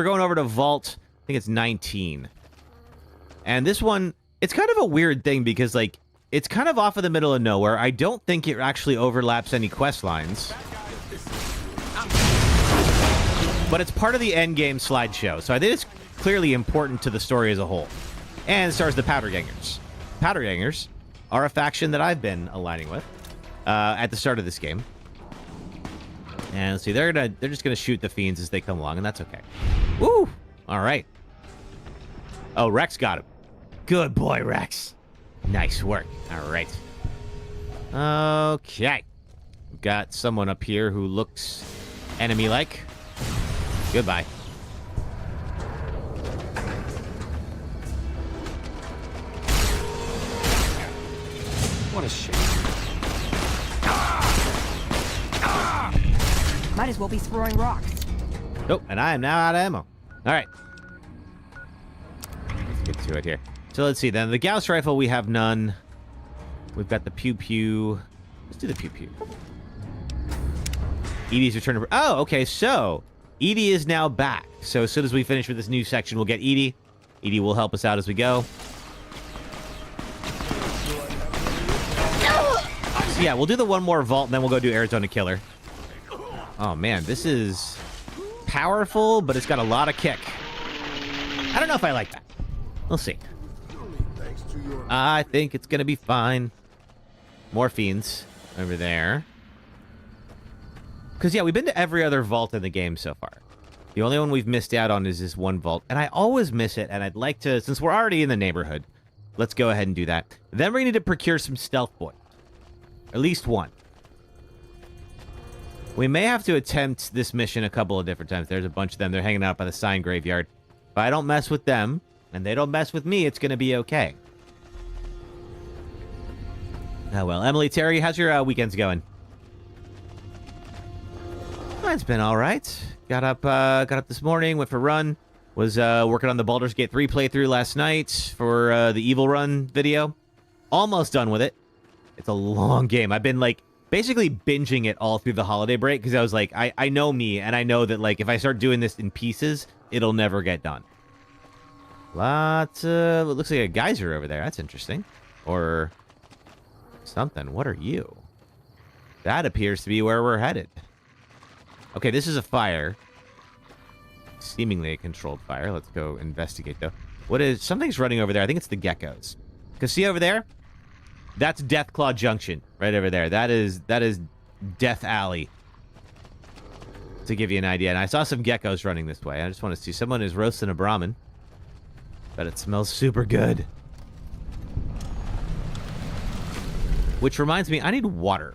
We're going over to Vault, I think it's 19. And this one, it's kind of a weird thing because, like, it's kind of off in the middle of nowhere. I don't think it actually overlaps any quest lines. But it's part of the endgame slideshow, so I think it's clearly important to the story as a whole. And it stars the Powder Gangers. Powder Gangers are a faction that I've been aligning with at the start of this game. And let's see, they're just gonna shoot the fiends as they come along, and that's okay. Woo! All right. Oh, Rex got him. Good boy, Rex. Nice work. All right. Okay. We've got someone up here who looks enemy-like. Goodbye. What a shame. Might as well be throwing rocks. Oh, and I am now out of ammo. All right. Let's get to it here. So let's see. Then the Gauss rifle, we have none. We've got the pew pew. Let's do the pew pew. Edie's return. Oh, okay. So Edie is now back. So as soon as we finish with this new section, we'll get Edie. Edie will help us out as we go. So yeah, we'll do the one more vault, and then we'll go do Arizona Killer. Oh, man, this is powerful, but it's got a lot of kick. I don't know if I like that. We'll see. I think it's going to be fine. More fiends over there. Because, yeah, we've been to every other vault in the game so far. The only one we've missed out on is this one vault. And I always miss it, and I'd like to, since we're already in the neighborhood, let's go ahead and do that. Then we're going to need to procure some stealth boys. At least one. We may have to attempt this mission a couple of different times. There's a bunch of them. They're hanging out by the sign graveyard. If I don't mess with them, and they don't mess with me, it's going to be okay. Oh, well. Emily, Terry, how's your weekends going? Well, it's been all right. Got up this morning, went for a run. Was working on the Baldur's Gate 3 playthrough last night for the Evil Run video. Almost done with it. It's a long game. I've been, like, basically binging it all through the holiday break because I was like, I know me, and I know that, like, if I start doing this in pieces, it'll never get done. Lots of... It looks like a geyser over there. That's interesting. Or something. What are you? That appears to be where we're headed. Okay, this is a fire. Seemingly a controlled fire. Let's go investigate, though. What is... Something's running over there. I think it's the geckos. Because see over there? That's Deathclaw Junction right over there. That is Death Alley. To give you an idea. And I saw some geckos running this way. I just want to see. Someone is roasting a Brahmin. But it smells super good. Which reminds me, I need water.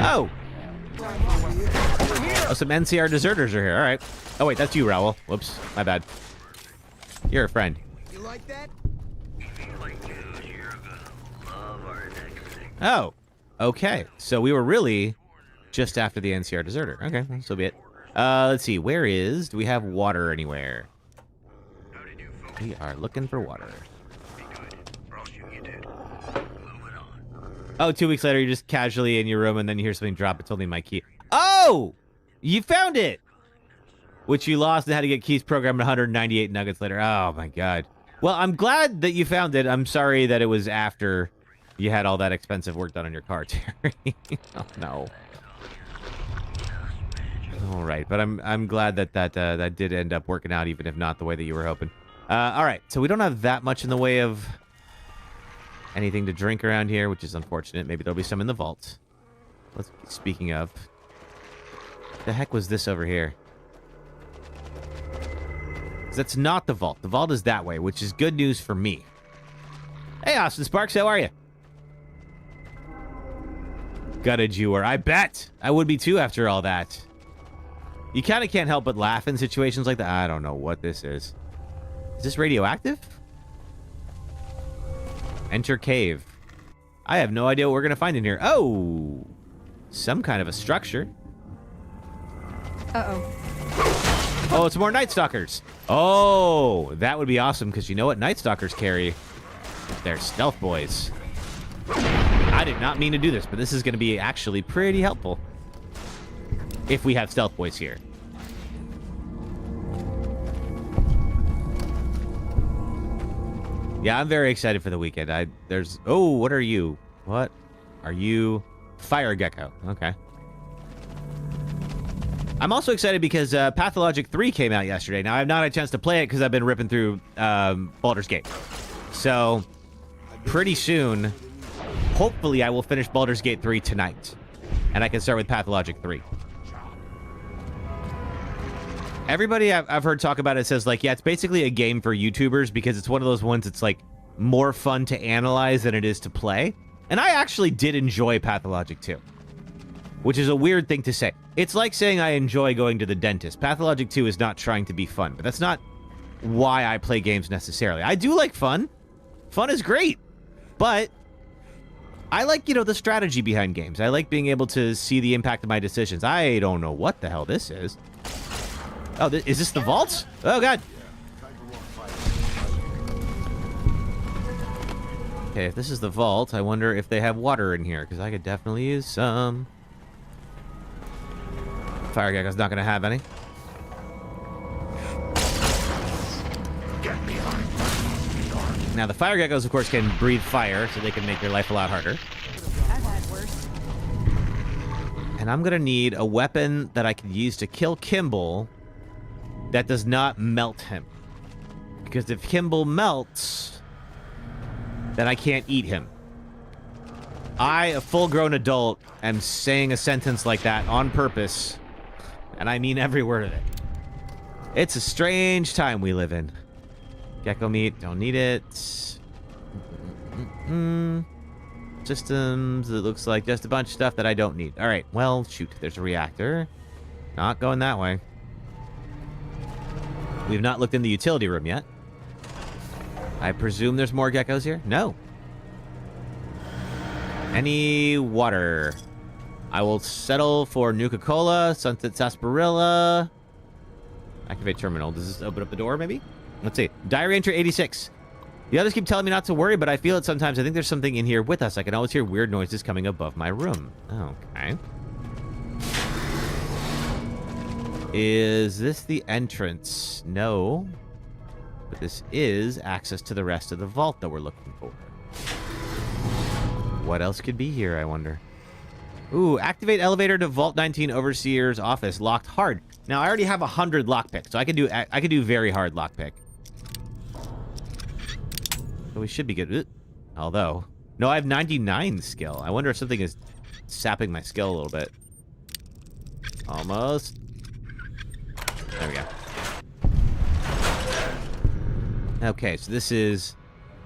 Oh! Oh, some NCR deserters are here. All right. Oh, wait, that's you, Raoul. Whoops. My bad. You're a friend. Like that? Oh, okay. So we were really just after the NCR deserter. Okay, well, so be it. Let's see. Where is... Do we have water anywhere? We are looking for water. Oh, 2 weeks later, you're just casually in your room, and then you hear something drop. It's only my key. Oh! You found it! Which you lost and had to get keys programmed 198 nuggets later. Oh, my God. Well, I'm glad that you found it. I'm sorry that it was after you had all that expensive work done on your car, Terry. Oh, no. All right, but I'm glad that did end up working out, even if not the way that you were hoping. All right, so we don't have that much in the way of anything to drink around here, which is unfortunate. Maybe there'll be some in the vault. Speaking of, the heck was this over here? That's not the vault. The vault is that way, which is good news for me. Hey, Austin Sparks, how are you? Gutted you were. I bet. I would be too after all that. You kind of can't help but laugh in situations like that. I don't know what this is. Is this radioactive? Enter cave. I have no idea what we're going to find in here. Oh! Some kind of a structure. Uh-oh. Oh, it's more Night Stalkers. Oh, that would be awesome, because you know what Night Stalkers carry? They're stealth boys. I did not mean to do this, but this is going to be actually pretty helpful. if we have stealth boys here. Yeah, I'm very excited for the weekend. Oh, what are you? What are you? Fire gecko. Okay. I'm also excited because Pathologic 3 came out yesterday. Now, I've not had a chance to play it because I've been ripping through Baldur's Gate. So, pretty soon, hopefully, I will finish Baldur's Gate 3 tonight. And I can start with Pathologic 3. Everybody I've heard talk about it says, like, yeah, it's basically a game for YouTubers because it's one of those ones that's, like, more fun to analyze than it is to play. And I actually did enjoy Pathologic 2, which is a weird thing to say. It's like saying I enjoy going to the dentist. Pathologic 2 is not trying to be fun, but that's not why I play games necessarily. I do like fun. Fun is great, but I like, you know, the strategy behind games. I like being able to see the impact of my decisions. I don't know what the hell this is. Oh, is this the vault? Oh, God. Okay, if this is the vault, I wonder if they have water in here, because I could definitely use some. Fire gecko's not going to have any. Now, the fire geckos, of course, can breathe fire, so they can make your life a lot harder. I've had worse. And I'm going to need a weapon that I can use to kill Kimball that does not melt him. Because if Kimball melts, then I can't eat him. I, a full-grown adult, am saying a sentence like that on purpose, and I mean every word of it. It's a strange time we live in. Gecko meat, don't need it. Systems, it looks like just a bunch of stuff that I don't need. All right, well, shoot, there's a reactor. Not going that way. We've not looked in the utility room yet. I presume there's more geckos here? No. Any water? I will settle for Nuka-Cola, Sunset Sarsaparilla. Activate terminal. Does this open up the door, maybe? Let's see. Diary entry 86. The others keep telling me not to worry, but I feel it sometimes. I think there's something in here with us. I can always hear weird noises coming above my room. Okay. Is this the entrance? No. But this is access to the rest of the vault that we're looking for. What else could be here, I wonder? Ooh, activate elevator to Vault 19 Overseer's office. Locked hard. Now, I already have 100 lockpick, so I can do very hard lockpick. So we should be good. Although, no, I have 99 skill. I wonder if something is sapping my skill a little bit. Almost. There we go. Okay, so this is...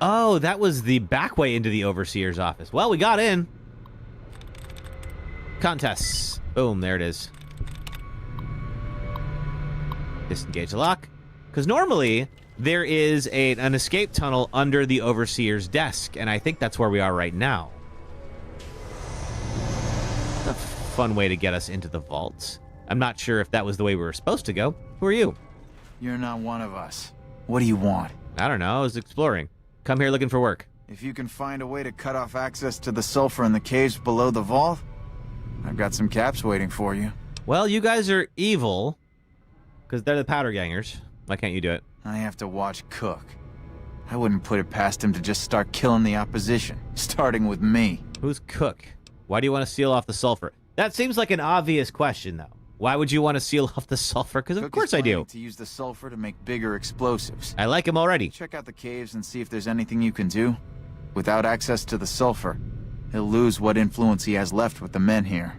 Oh, that was the back way into the Overseer's office. Well, we got in. Contests. Boom, there it is. Disengage the lock. Because normally, there is an escape tunnel under the Overseer's desk, and I think that's where we are right now. A fun way to get us into the vault. I'm not sure if that was the way we were supposed to go. Who are you? You're not one of us. What do you want? I don't know. I was exploring. Come here looking for work. If you can find a way to cut off access to the sulfur in the caves below the vault, I've got some caps waiting for you. Well, you guys are evil, because they're the powder gangers. Why can't you do it? I have to watch Cook. I wouldn't put it past him to just start killing the opposition, starting with me. Who's Cook? Why do you want to seal off the sulfur? That seems like an obvious question, though. Why would you want to seal off the sulfur? Because of course I do. To use the sulfur to make bigger explosives. I like him already. Check out the caves and see if there's anything you can do. Without access to the sulfur, he'll lose what influence he has left with the men here.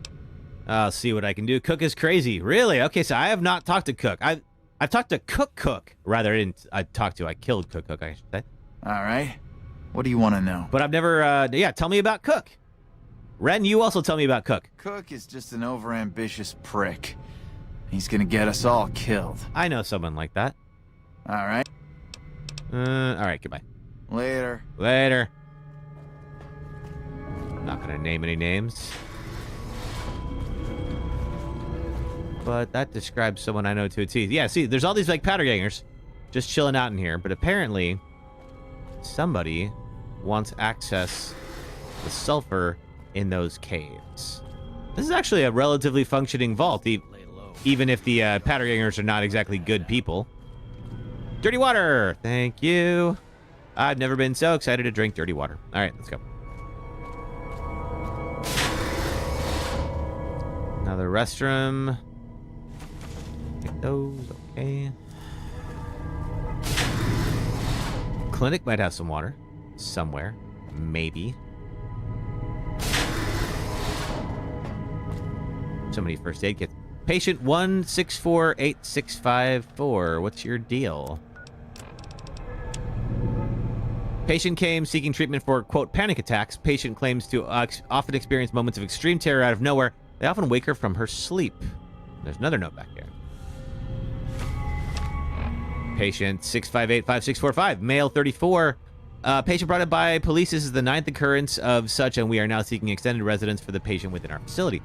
I'll see what I can do. Cook is crazy. Really? Okay, so I have not talked to Cook. I've talked to Cook. Rather, I killed Cook, I should say. All right. What do you want to know? But I've never, tell me about Cook. Ren, you also tell me about Cook. Cook is just an overambitious prick. He's gonna get us all killed. I know someone like that. All right. All right, goodbye. Later. Later. Not gonna name any names. But that describes someone I know to a T. Yeah, see, there's all these, like, powder gangers just chilling out in here. But apparently, somebody wants access to the sulfur in those caves. This is actually a relatively functioning vault. even if the powder gangers are not exactly good people. Dirty water! Thank you. I've never been so excited to drink dirty water. All right, let's go. Another restroom. Take those, okay. Clinic might have some water. Somewhere. Maybe. So many first aid kits. Patient 1648654. What's your deal? Patient came seeking treatment for, quote, panic attacks. Patient claims to often experience moments of extreme terror out of nowhere. They often wake her from her sleep. There's another note back here. Patient 6585645, male 34. Patient brought in by police. This is the 9th occurrence of such, and we are now seeking extended residence for the patient within our facility.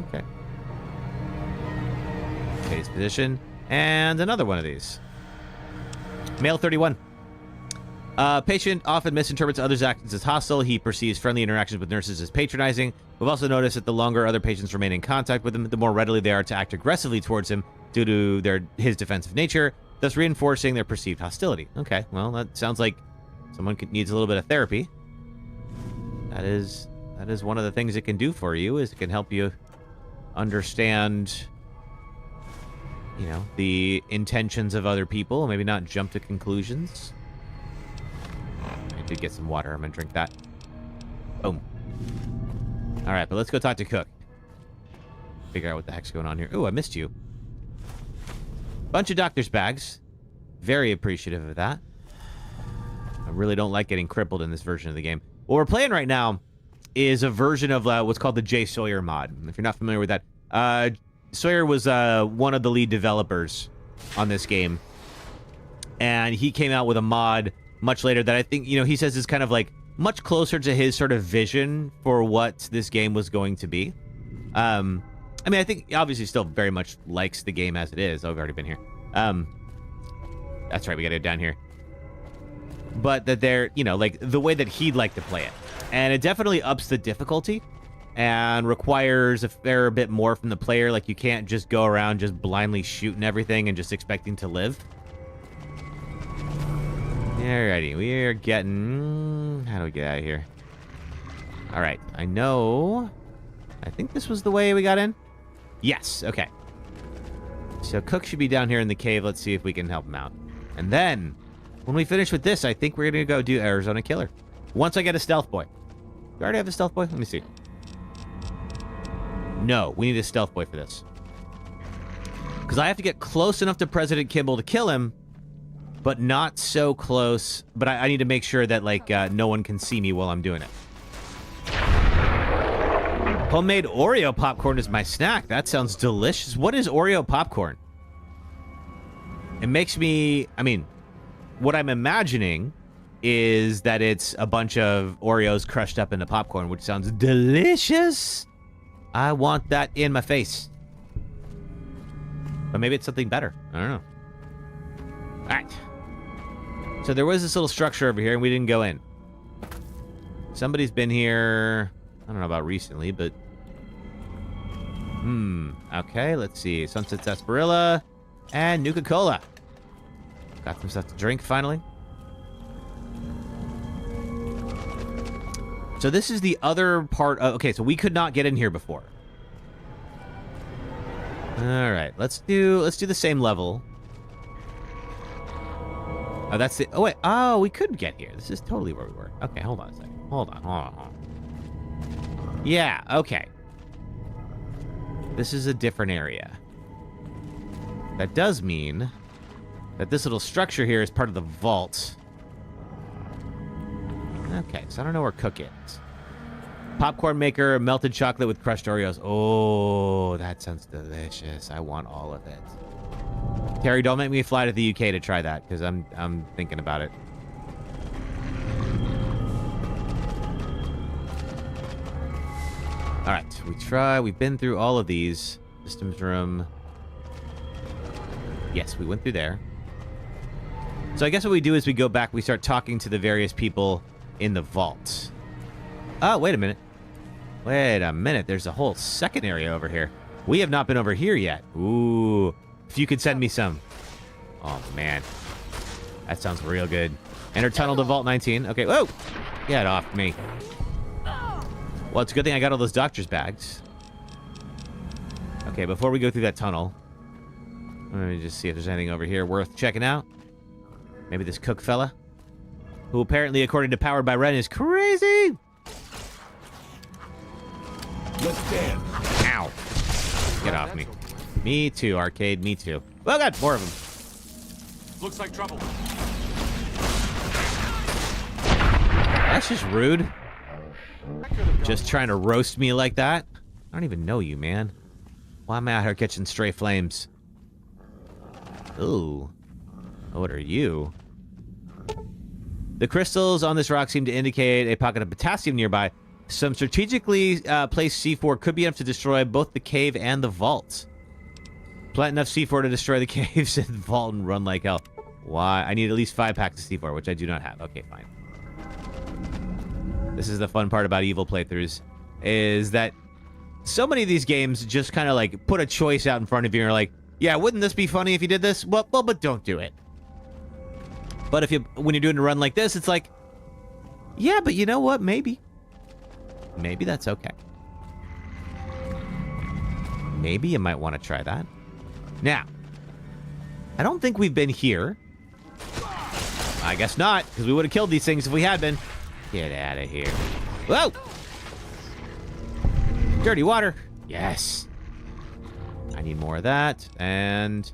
Okay. Case position. And another one of these. Male 31. Patient often misinterprets others' actions as hostile. He perceives friendly interactions with nurses as patronizing. We've also noticed that the longer other patients remain in contact with him, the more readily they are to act aggressively towards him due to his defensive nature, thus reinforcing their perceived hostility. Okay, well, that sounds like someone needs a little bit of therapy. That is one of the things it can do for you, is it can help you understand, you know, the intentions of other people, maybe not jump to conclusions. I did get some water. I'm gonna drink that. Boom. All right, but let's go talk to Cook. Figure out what the heck's going on here. Ooh, I missed you. Bunch of doctor's bags. Very appreciative of that. I really don't like getting crippled in this version of the game. What we're playing right now is a version of what's called the J. Sawyer mod. If you're not familiar with that, Sawyer was one of the lead developers on this game, and he came out with a mod much later that I think, you know, he says is kind of like much closer to his sort of vision for what this game was going to be. I mean, I think he obviously still very much likes the game as it is. Oh, I've already been here. That's right, we gotta go down here. But that they're, you know, like the way that he'd like to play it. And it definitely ups the difficulty and requires a fair bit more from the player. Like, you can't just go around just blindly shooting everything and just expecting to live. Alrighty, we are getting... How do we get out of here? Alright, I know... I think this was the way we got in? Yes, okay. So Cook should be down here in the cave. Let's see if we can help him out. And then, when we finish with this, I think we're going to go do Arizona Killer. Once I get a Stealth Boy. Do I already have a Stealth Boy? Let me see. No, we need a Stealth Boy for this. Because I have to get close enough to President Kimball to kill him, but not so close. But I need to make sure that, like, no one can see me while I'm doing it. Homemade Oreo popcorn is my snack. That sounds delicious. What is Oreo popcorn? It makes me... I mean, what I'm imagining is that it's a bunch of Oreos crushed up into popcorn, which sounds delicious. I want that in my face. But maybe it's something better. I don't know. All right. So there was this little structure over here, and we didn't go in. Somebody's been here... I don't know about recently, but... Okay, let's see. Sunset Sarsaparilla and Nuka-Cola. Got some stuff to drink, finally. So this is the other part of... Okay, so we could not get in here before. Alright, let's do the same level. Oh, that's the... Oh, wait. Oh, we could get here. This is totally where we were. Okay, hold on a second. Hold on. Yeah, okay. This is a different area. That does mean that this little structure here is part of the vault. Okay, so I don't know where Cook is. Popcorn maker, melted chocolate with crushed Oreos. Oh, that sounds delicious. I want all of it. Terry, don't make me fly to the UK to try that, because I'm thinking about it. All right, we've been through all of these. Systems room. Yes, we went through there. So I guess what we do is we go back, we start talking to the various people in the vault. Oh, wait a minute. Wait a minute, there's a whole second area over here. We have not been over here yet. Ooh. If you could send me some. Oh, man. That sounds real good. Enter tunnel to Vault 19. Okay, whoa! Get off me. Well, it's a good thing I got all those doctor's bags. Okay, before we go through that tunnel, let me just see if there's anything over here worth checking out. Maybe this cook fella, who apparently, according to Powered by Ren, is crazy. Let's dance. Ow. Get off me. Me too, arcade. Me too. Oh, God, more of them. Looks like trouble. That's just rude. Just trying to roast me like that? I don't even know you, man. Why am I out here catching stray flames? Ooh. What are you? The crystals on this rock seem to indicate a pocket of potassium nearby. Some strategically placed C4 could be enough to destroy both the cave and the vault. Plant enough C4 to destroy the caves and vault and run like hell. Why? I need at least 5 packs of C4, which I do not have. Okay, fine. This is the fun part about evil playthroughs, is that so many of these games just kind of like put a choice out in front of you and are like, yeah, wouldn't this be funny if you did this? Well, but don't do it. But when you're doing a run like this, it's like, yeah, but you know what? Maybe that's okay. Maybe you might want to try that. Now, I don't think we've been here. I guess not, because we would have killed these things if we had been. Get out of here. Whoa! Dirty water. Yes. I need more of that. And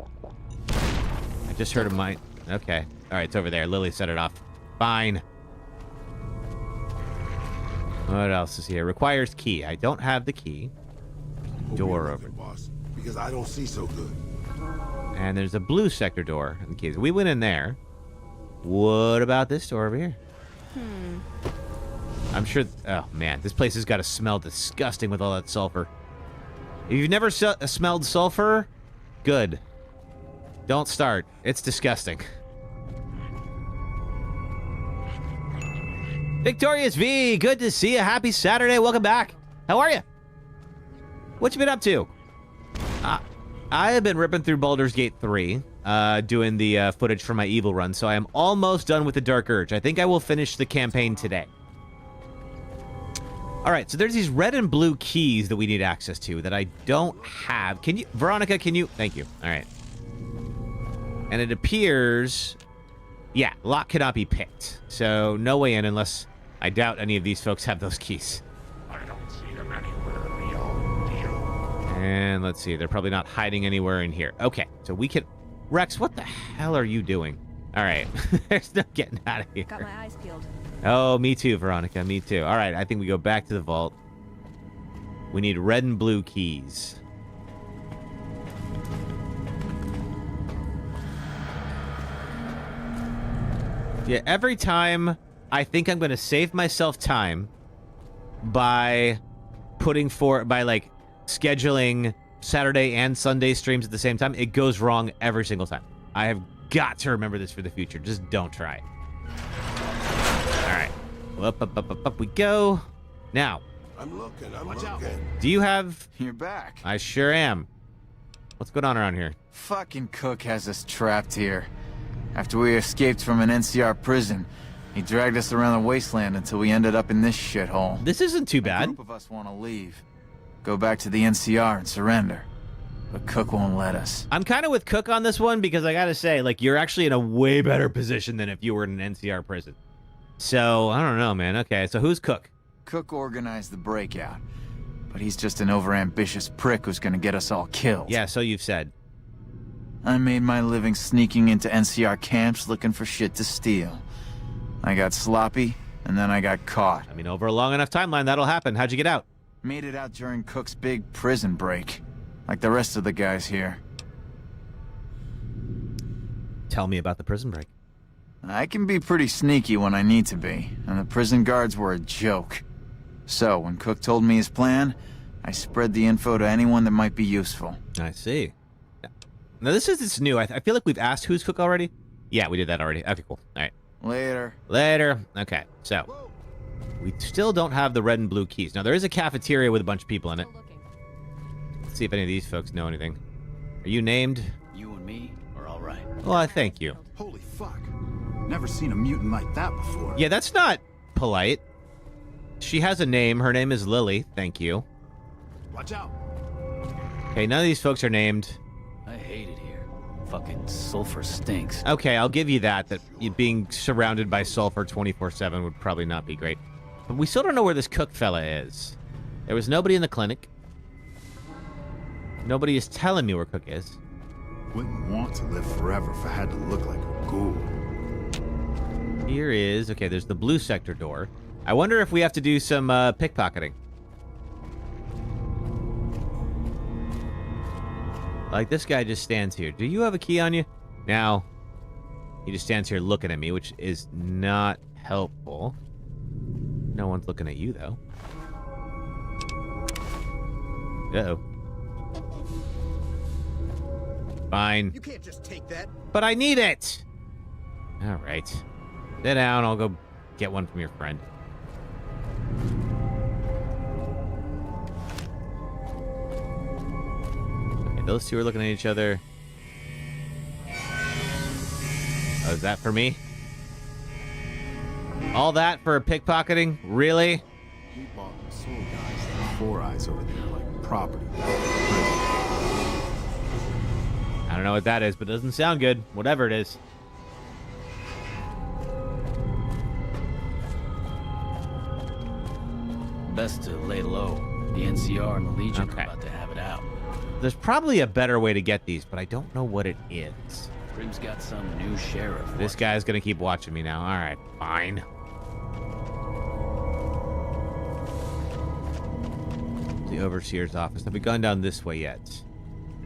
I just heard of mine. Okay. All right, it's over there. Lily set it off. Fine. What else is here? Requires key. I don't have the key. Door over. Boss, because I don't see so good. And there's a blue sector door in the keys. We went in there. What about this door over here? I'm sure... Oh, man. This place has got to smell disgusting with all that sulfur. If you've never smelled sulfur, good. Don't start. It's disgusting. Victorious V, good to see you. Happy Saturday. Welcome back. How are you? What you been up to? I have been ripping through Baldur's Gate 3, doing the footage for my evil run, so I am almost done with the Dark Urge. I think I will finish the campaign today. All right, so there's these red and blue keys that we need access to that I don't have. Can you, Veronica, can you? Thank you. All right. And it appears, yeah, lock cannot be picked. So no way in unless I doubt any of these folks have those keys. I don't see them anywhere, deal. And let's see, they're probably not hiding anywhere in here. Okay, so we can... Rex, what the hell are you doing? All right, there's no getting out of here. Got my eyes peeled. Oh, me too, Veronica, me too. All right, I think we go back to the vault. We need red and blue keys. Yeah, every time I think I'm going to save myself time by like scheduling Saturday and Sunday streams at the same time, it goes wrong every single time. I have got to remember this for the future. Just don't try it. All right. Up we go. Now. I'm looking. Do you have... You're back. I sure am. What's going on around here? Fucking Cook has us trapped here. After we escaped from an NCR prison, he dragged us around the wasteland until we ended up in this shithole. This isn't too A bad. group of us want to leave. Go back to the NCR and surrender. But Cook won't let us. I'm kind of with Cook on this one because I gotta say, like, you're actually in a way better position than if you were in an NCR prison. So, I don't know, man. Okay, so who's Cook? Cook organized the breakout, but he's just an overambitious prick who's gonna get us all killed. Yeah, so you've said. I made my living sneaking into NCR camps looking for shit to steal. I got sloppy, and then I got caught. I mean, over a long enough timeline, that'll happen. How'd you get out? Made it out during Cook's big prison break, like the rest of the guys here. Tell me about the prison break. I can be pretty sneaky when I need to be, and the prison guards were a joke. So, when Cook told me his plan, I spread the info to anyone that might be useful. I see. Now, this new. I feel like we've asked who's Cook already. Yeah, we did that already. Okay, cool. All right. Later. Okay, so we still don't have the red and blue keys. Now, there is a cafeteria with a bunch of people in it. Let's see if any of these folks know anything. Are you named? You and me are all right. Well, I thank you. Holy fuck. Never seen a mutant like that before. Yeah, that's not polite. She has a name. Her name is Lily. Thank you. Watch out. Okay, none of these folks are named. I hate it here. Fucking sulfur stinks. Okay, I'll give you that being surrounded by sulfur 24/7 would probably not be great. But we still don't know where this Cook fella is. There was nobody in the clinic. Nobody is telling me where Cook is. Wouldn't want to live forever if I had to look like a ghoul. Here is... Okay, there's the blue sector door. I wonder if we have to do some pickpocketing. Like, this guy just stands here. Do you have a key on you? Now, he just stands here looking at me, which is not helpful. No one's looking at you, though. Uh-oh. Fine. You can't just take that. But I need it! Alright. Sit down, I'll go get one from your friend. Okay, those two are looking at each other. Oh, is that for me? All that for a pickpocketing? Really? He bought the soul guys that have 4 eyes over there like property. I don't know what that is, but it doesn't sound good. Whatever it is. Best to lay low. The NCR and the Legion Okay. are about to have it out. There's probably a better way to get these, but I don't know what it is. Prim's got some new sheriff. This guy's gonna keep watching me now. Alright, fine. The Overseer's office. Have we gone down this way yet?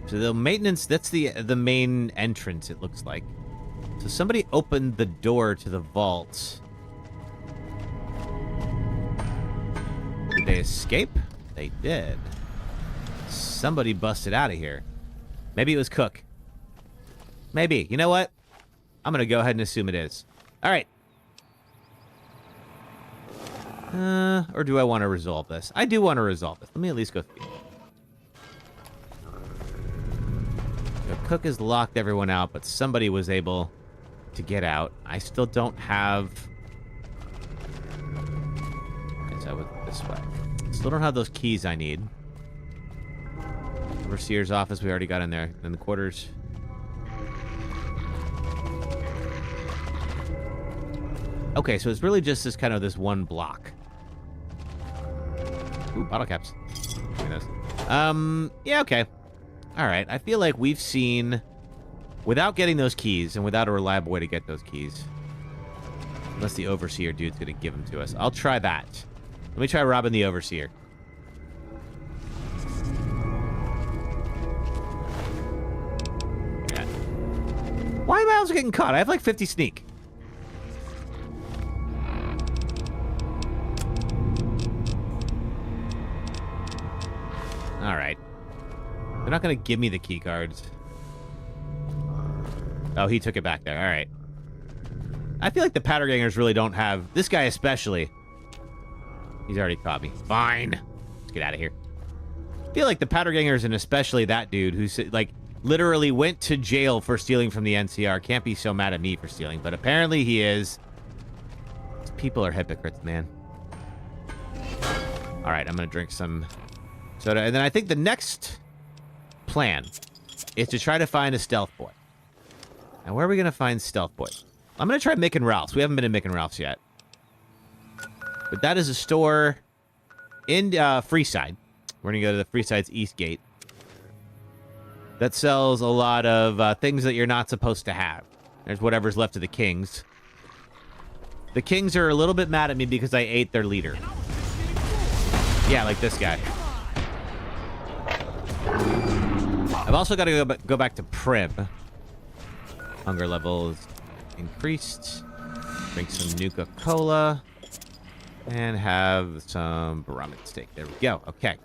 So the maintenance, that's the main entrance, it looks like. So somebody opened the door to the vault. Did they escape? They did. Somebody busted out of here. Maybe it was Cook. Maybe. You know what? I'm going to go ahead and assume it is. All right. Or do I want to resolve this? I do want to resolve this. Let me at least go through. So Cook has locked everyone out, but somebody was able to get out. I still don't have... I guess I went this way. Still don't have those keys I need. Overseer's office, we already got in there. In the quarters. Okay, so it's really just this kind of this one block. Ooh, bottle caps. Look at those. Yeah, okay. All right, I feel like we've seen, without getting those keys and without a reliable way to get those keys, unless the Overseer dude's gonna give them to us. I'll try that. Let me try robbing the Overseer. Yeah. Why am I also getting caught? I have like 50 sneak. All right. They're not going to give me the key cards. Oh, he took it back there. All right. I feel like the Powdergangers really don't have... This guy especially. He's already caught me. Fine. Let's get out of here. I feel like the Powdergangers, and especially that dude who, like, literally went to jail for stealing from the NCR, can't be so mad at me for stealing, but apparently he is. These people are hypocrites, man. All right, I'm going to drink some soda. And then I think the next plan is to try to find a Stealth Boy. Now, where are we going to find Stealth Boy? I'm going to try Mick and Ralph's. We haven't been in Mick and Ralph's yet. But that is a store in Freeside. We're going to go to the Freeside's East Gate. That sells a lot of things that you're not supposed to have. There's whatever's left of the Kings. The Kings are a little bit mad at me because I ate their leader. Yeah, like this guy. I've also got to go back to Prim. Hunger levels increased. Drink some Nuka-Cola. And have some ramen steak. There we go. Okay.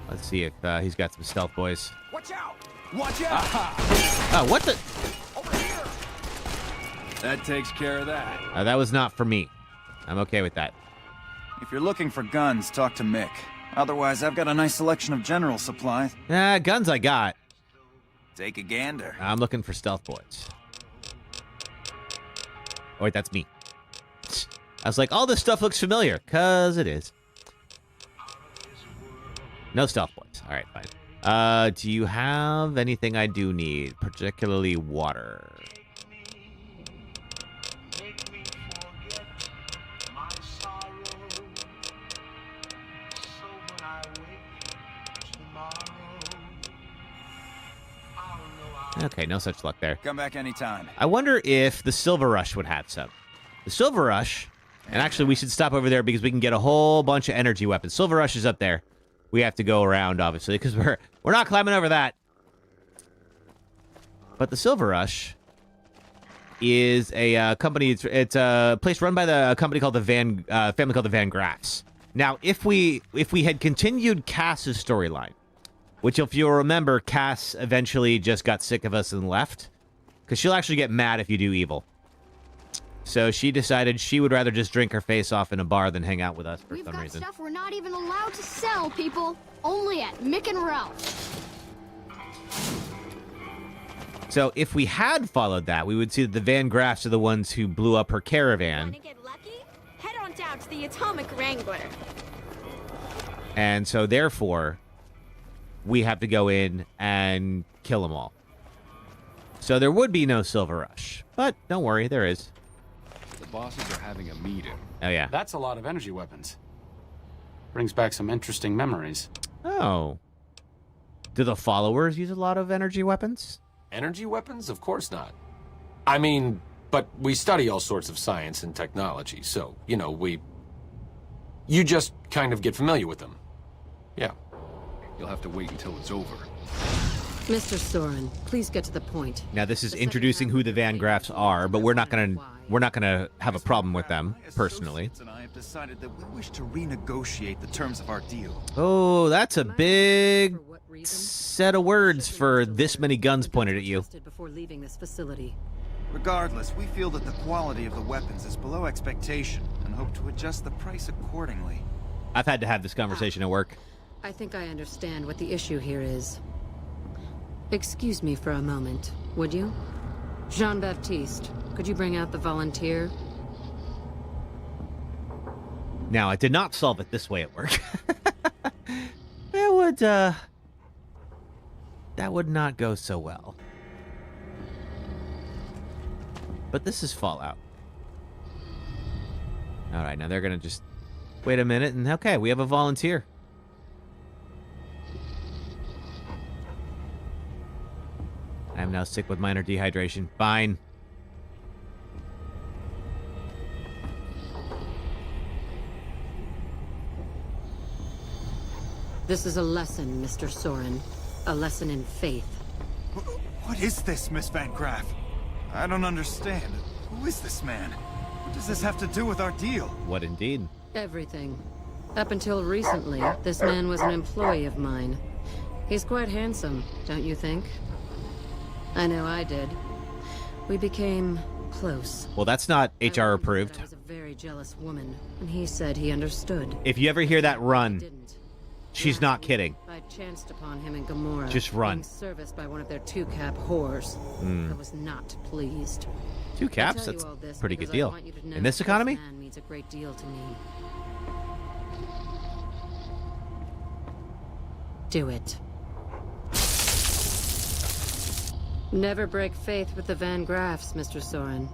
Let's see if he's got some stealth boys. Watch out! Watch out! Oh, what the? Over here! That takes care of that. That was not for me. I'm okay with that. If you're looking for guns, talk to Mick. Otherwise, I've got a nice selection of general supplies. Guns I got. Take a gander. I'm looking for stealth bullets. Oh, wait, that's me. I was like, all this stuff looks familiar, because it is. No stealth bullets. All right, fine. Do you have anything I do need, particularly water? Okay, no such luck there. Come back anytime. I wonder if the Silver Rush would have some. The Silver Rush, and actually we should stop over there because we can get a whole bunch of energy weapons. Silver Rush is up there. We have to go around, obviously, because we're not climbing over that. But the Silver Rush is a company. It's a place run by the company called the family called the Van Graffs. Now, if we had continued Cass's storyline, which, if you'll remember, Cass eventually just got sick of us and left. Because she'll actually get mad if you do evil. So she decided she would rather just drink her face off in a bar than hang out with us for some reason. We've got stuff we're not even allowed to sell, people. Only at Mick and Ralph. So if we had followed that, we would see that the Van Graffs are the ones who blew up her caravan. Wanna get lucky? Head on down to the Atomic Wrangler. And so therefore, we have to go in and kill them all. So there would be no Silver Rush. But don't worry, there is. The bosses are having a meeting. Oh, yeah. That's a lot of energy weapons. Brings back some interesting memories. Oh. Do the followers use a lot of energy weapons? Energy weapons? Of course not. I mean, but we study all sorts of science and technology, so, you know, you just kind of get familiar with them. Yeah. You'll have to wait until it's over. Mr. Soren, please get to the point. Now this is introducing who the Van Graffs are, but we're not gonna have a problem with them personally. And I have decided that we wish to renegotiate the terms of our deal. Oh, that's a big set of words for this many guns pointed at you. Before leaving this facility. Regardless, we feel that the quality of the weapons is below expectation and hope to adjust the price accordingly. I've had to have this conversation at work. I think I understand what the issue here is. Excuse me for a moment, would you? Jean-Baptiste, could you bring out the volunteer? Now, I did not solve it this way at work. That would not go so well. But this is Fallout. All right, now they're gonna just wait a minute and okay, we have a volunteer. I'm now sick with minor dehydration. Fine. This is a lesson, Mr. Soren. A lesson in faith. What is this, Miss Van Graff? I don't understand. Who is this man? What does this have to do with our deal? What indeed? Everything. Up until recently, this man was an employee of mine. He's quite handsome, don't you think? I know I did. We became close. Well, that's not HR approved. I was a very jealous woman, and he said he understood. If you ever hear that, run. Didn't. She's not kidding. I chanced upon him in Gomorrah. Just run. Being serviced by one of their two-cap whores. I was not pleased. 2 caps? That's a pretty good deal. In this economy? This man means a great deal to me. Do it. Never break faith with the Van Graffs, Mr. Soren.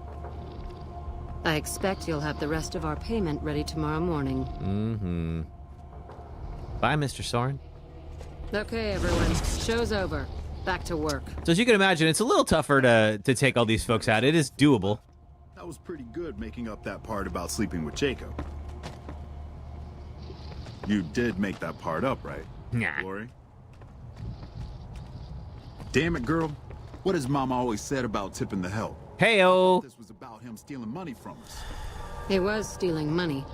I expect you'll have the rest of our payment ready tomorrow morning. Mm-hmm. Bye, Mr. Soren. Okay, everyone. Show's over. Back to work. So as you can imagine, it's a little tougher to take all these folks out. It is doable. That was pretty good making up that part about sleeping with Jacob. You did make that part up, right? Nah. Glory? Damn it, girl. What has Mama always said about tipping the help? Hey-o. This was about him stealing money from us. He was stealing money,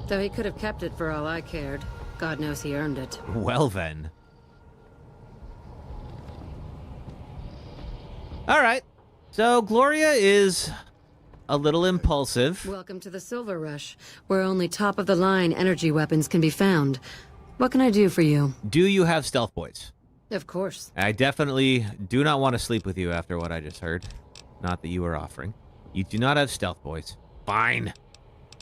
though he could have kept it for all I cared. God knows he earned it. Well then. All right. So Gloria is a little impulsive. Welcome to the Silver Rush, where only top-of-the-line energy weapons can be found. What can I do for you? Do you have stealth boys? Of course. I definitely do not want to sleep with you after what I just heard. Not that you were offering. You do not have stealth boys. Fine.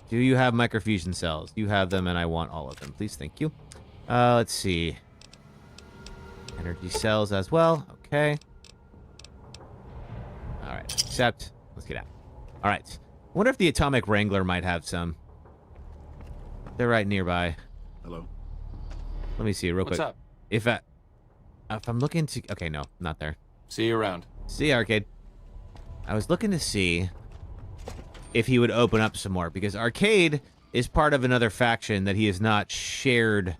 Do you have microfusion cells? You have them, and I want all of them. Please, thank you. Let's see. Energy cells as well. Okay. All right. Accept. Let's get out. All right. I wonder if the Atomic Wrangler might have some. They're right nearby. Hello. Let me see real quick. What's up? If I'm looking to... Okay, no. Not there. See you around. See you, Arcade. I was looking to see if he would open up some more, because Arcade is part of another faction that he has not shared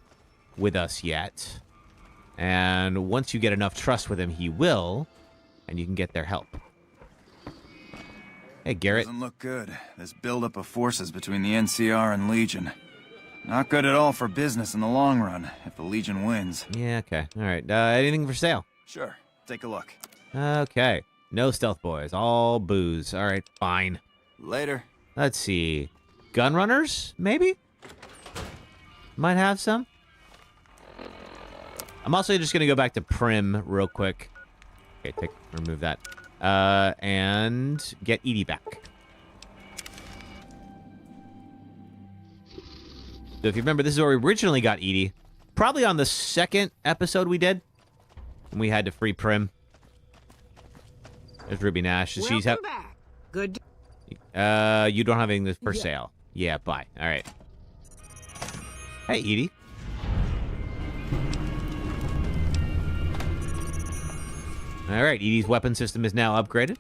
with us yet. And once you get enough trust with him, he will, and you can get their help. Hey, Garrett. Doesn't look good. This buildup of forces between the NCR and Legion. Not good at all for business in the long run, if the Legion wins. Yeah, okay. All right. Anything for sale? Sure. Take a look. Okay. No stealth boys. All booze. All right, fine. Later. Let's see. Gun runners, maybe? Might have some. I'm also just going to go back to Prim real quick. Okay, remove that. And get Edie back. So if you remember, this is where we originally got Edie. Probably on the second episode we did. When we had to free Prim. There's Ruby Nash. She's Welcome back. Good. you don't have anything for sale. Yeah, bye. All right. Hey, Edie. All right, Edie's weapon system is now upgraded.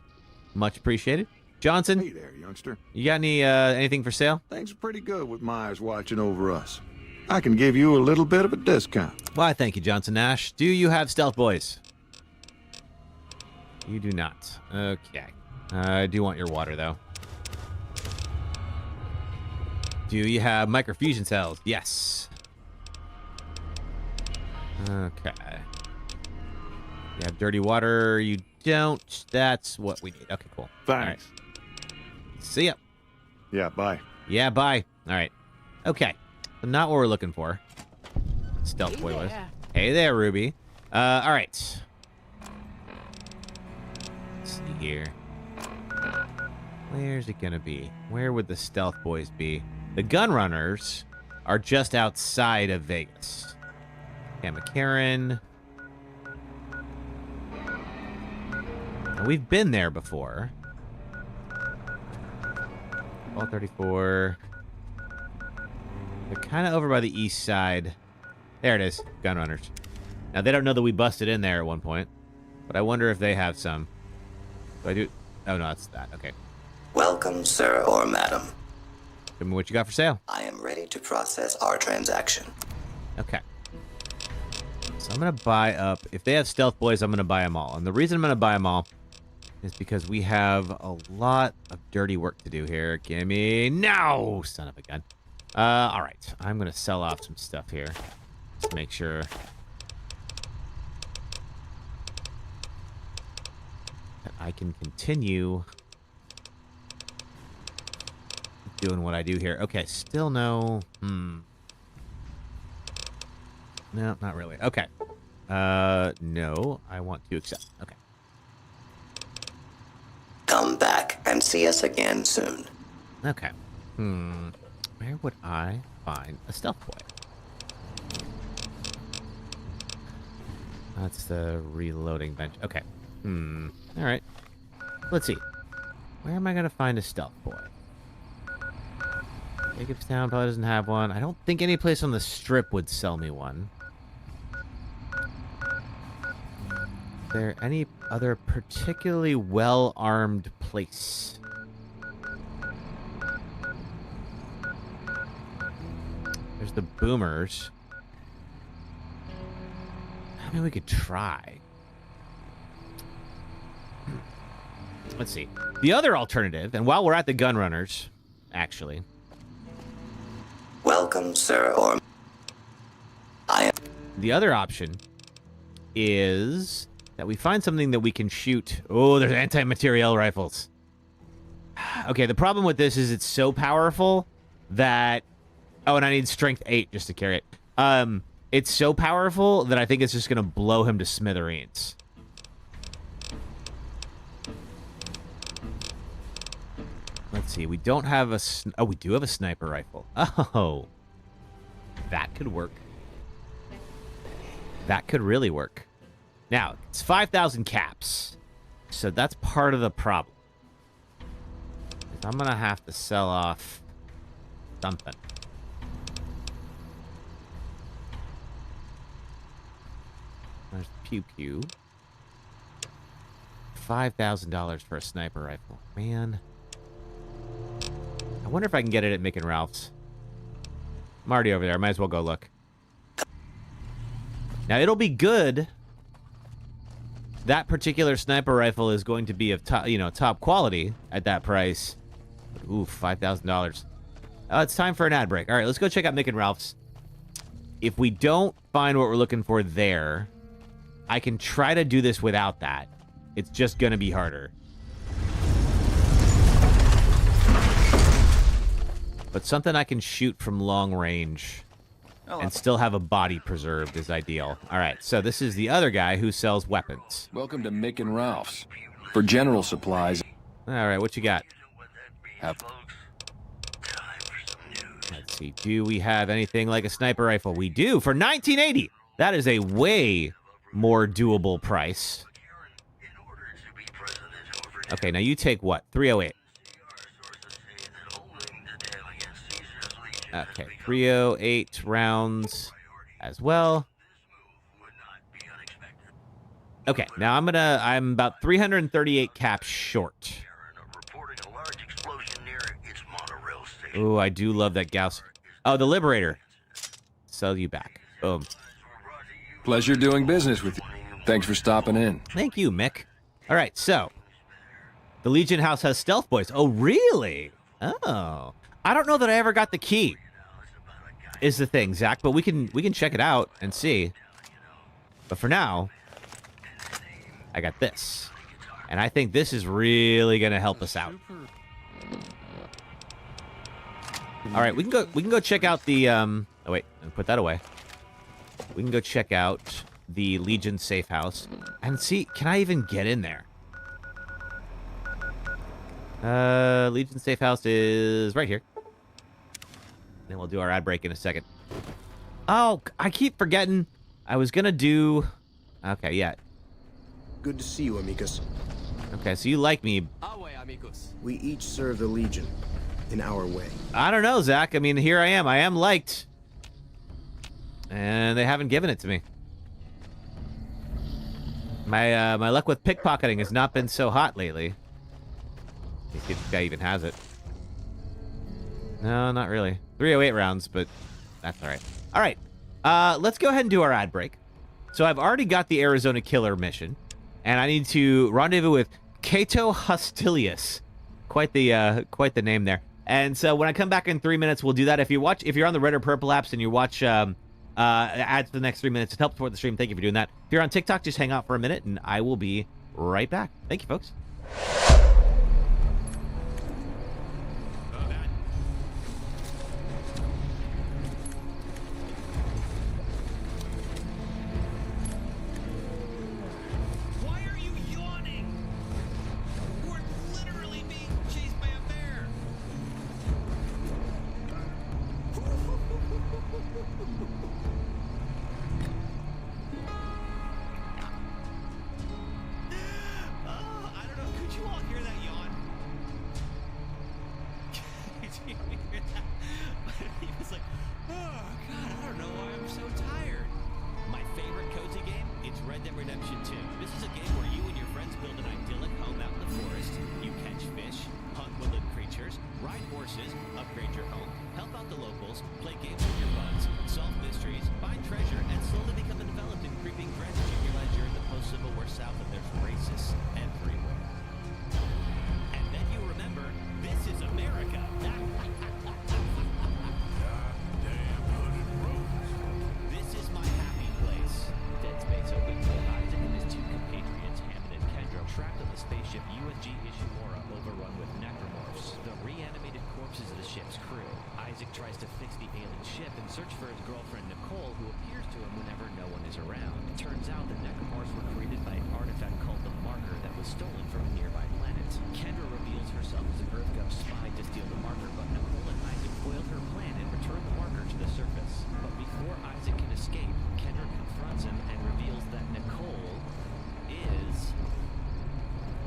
Much appreciated. Johnson. Hey there, youngster. You got anything for sale? Things are pretty good with Myers watching over us. I can give you a little bit of a discount. Why, thank you, Johnson Nash. Do you have stealth boys? You do not. Okay. I do want your water, though. Do you have microfusion cells? Yes. Okay. You have dirty water. You don't. That's what we need. Okay, cool. Thanks. All right. See ya. Yeah, bye. Yeah, bye. All right. Okay. So not what we're looking for. Stealth boy was. Hey there, Ruby. All right. Let's see here. Where's it gonna be? Where would the stealth boys be? The gun runners are just outside of Vegas. Karen. We've been there before. Ball 34. They're kind of over by the east side. There it is. Gun runners. Now, they don't know that we busted in there at one point. But I wonder if they have some. Do I do... Oh, no, that's that. Okay. Welcome, sir or madam. Tell me what you got for sale. I am ready to process our transaction. Okay. So I'm going to buy up... If they have stealth boys, I'm going to buy them all. And the reason I'm going to buy them all is because we have a lot of dirty work to do here. Give me... No! Son of a gun. All right. I'm going to sell off some stuff here. Just make sure... that I can continue... doing what I do here. Okay, still no... No, not really. Okay. No, I want to accept. Okay. Come back and see us again soon. Okay. Where would I find a stealth boy? That's the reloading bench. Okay. All right. Let's see. Where am I going to find a stealth boy? Jacobstown probably doesn't have one. I don't think any place on the strip would sell me one. Is there any other particularly well-armed place? There's the boomers. I mean, we could try. Let's see. The other alternative, and while we're at the gun runners, actually... Welcome, sir, or... The other option is that we find something that we can shoot. Oh, there's anti-materiel rifles. Okay, the problem with this is it's so powerful that... Oh, and I need strength 8 just to carry it. It's so powerful that I think it's just going to blow him to smithereens. Let's see. We don't have a... Oh, we do have a sniper rifle. Oh. That could work. That could really work. Now, it's 5,000 caps. So that's part of the problem. I'm going to have to sell off something. There's Pew Pew. $5,000 for a sniper rifle. Man. I wonder if I can get it at Mick and Ralph's. I'm already over there. I might as well go look. Now, it'll be good. That particular sniper rifle is going to be of top, top quality at that price. But, ooh, $5,000. It's time for an ad break. All right, let's go check out Mick and Ralph's. If we don't find what we're looking for there, I can try to do this without that. It's just going to be harder. But something I can shoot from long range and still have a body preserved is ideal. All right, so this is the other guy who sells weapons. Welcome to Mick and Ralph's. For general supplies. All right, what you got? Let's see. Do we have anything like a sniper rifle? We do for $19.80. That is a way more doable price. Okay, now you take what? $308. Okay, 308 rounds as well. Okay, now I'm about 338 caps short. Ooh, I do love that Gauss. Oh, the Liberator. Sell you back. Boom. Pleasure doing business with you. Thanks for stopping in. Thank you, Mick. All right, so the Legion house has stealth boys. Oh, really? Oh. I don't know that I ever got the key, is the thing, Zach, but we can check it out and see. But for now, I got this. And I think this is really going to help us out. All right, we can go check out the oh wait, put that away. We can go check out the Legion safe house and see, can I even get in there? Legion safe house is right here. Then we'll do our ad break in a second. Oh, I keep forgetting. I was gonna do... Okay, yeah. Good to see you, amigos. Okay, so you like me. We each serve the Legion in our way. I don't know, Zach. I mean, here I am. I am liked. And they haven't given it to me. My luck with pickpocketing has not been so hot lately. Let's see if this guy even has it. No, not really. 308 rounds, but that's all right. All right, let's go ahead and do our ad break. So I've already got the Arizona Killer mission, and I need to rendezvous with Cato Hostilius. Quite the name there. And so when I come back in 3 minutes, we'll do that. If you're on the red or purple apps and you watch ads for the next 3 minutes, it helps support the stream. Thank you for doing that. If you're on TikTok, just hang out for a minute, and I will be right back. Thank you, folks. around, it turns out the necromorphs were created by an artifact called the Marker that was stolen from a nearby planet. Kendra reveals herself as an EarthGov spy to steal the Marker, but Nicole and Isaac foiled her plan and returned the Marker to the surface. But before Isaac can escape, Kendra confronts him and reveals that Nicole is...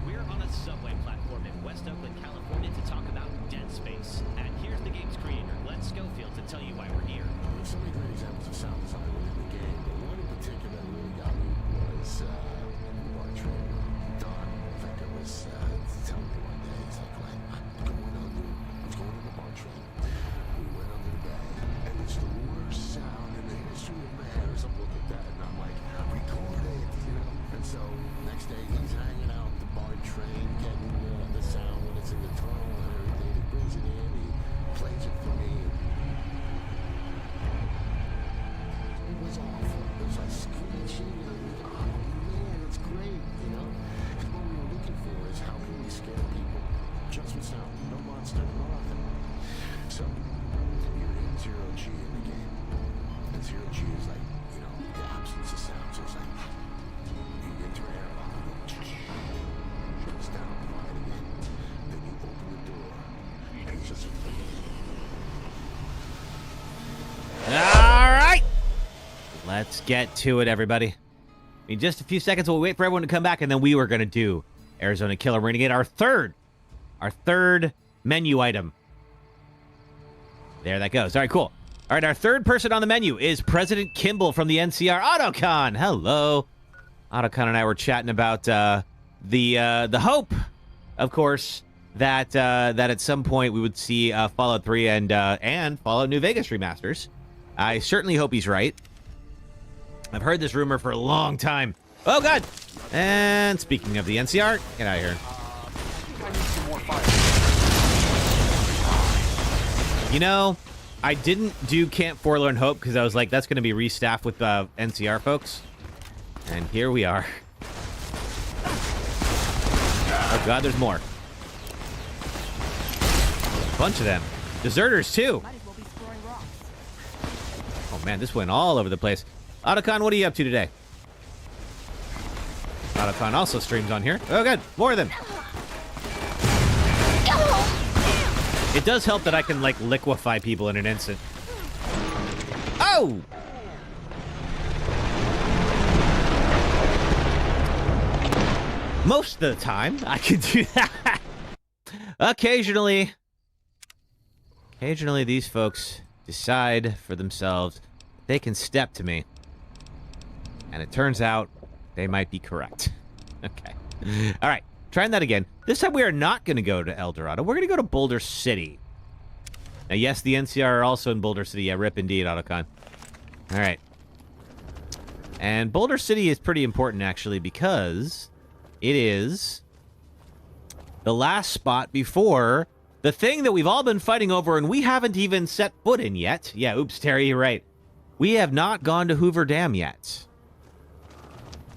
We're on a subway platform in West Oakland, California to talk about Dead Space. And here's the game's creator, Glenn Schofield, to tell you why we're here. There's so many great examples of sound design within the game, but one in particular that really got me was Bar Train. Don Vector was telling me one day, he's like, Glenn, I'm going on the Bar Train. We went under the bag, and it's the worst sound in the history of man, or something like that, and I'm like, record it, you know? And so, next day, he's hanging out the Bar Train, getting the sound when it's in the tunnel and everything. He brings it in, he plays it for me. It was awful. It was like screeching and oh man, it's great, you know? Because what we were looking for is how can we scare people just with sound, no monster, no nothing. So, you're in zero G in the game. And zero G is like, you know, the absence of sound. So it's like, you get to an airlock, you go, shuts down, quiet again. Then you open the door, and it's just All right. Let's get to it, everybody. In just a few seconds, we'll wait for everyone to come back, and then we were going to do Arizona Killer. We're going to get our third menu item. There that goes. All right, cool. All right, our third person on the menu is President Kimball from the NCR Autocon. Hello. Autocon and I were chatting about the hope, of course, that at some point we would see Fallout 3 and Fallout New Vegas remasters. I certainly hope he's right. I've heard this rumor for a long time. Oh, God. And speaking of the NCR, get out of here. You know, I didn't do Camp Forlorn Hope because I was like, that's going to be restaffed with NCR folks. And here we are. Oh, God, there's more. A bunch of them. Deserters, too. Oh, man, this went all over the place. Autocon, what are you up to today? Autocon also streams on here. Oh, good. More of them. It does help that I can, like, liquefy people in an instant. Oh! Most of the time, I can do that. Occasionally, these folks decide for themselves they can step to me. And it turns out they might be correct. Okay. All right. Trying that again. This time we are not going to go to El Dorado. We're going to go to Boulder City. Now, yes, the NCR are also in Boulder City. Yeah, rip indeed, Autocon. All right. And Boulder City is pretty important, actually, because it is the last spot before the thing that we've all been fighting over and we haven't even set foot in yet. Yeah, oops, Terry, you're right. We have not gone to Hoover Dam yet.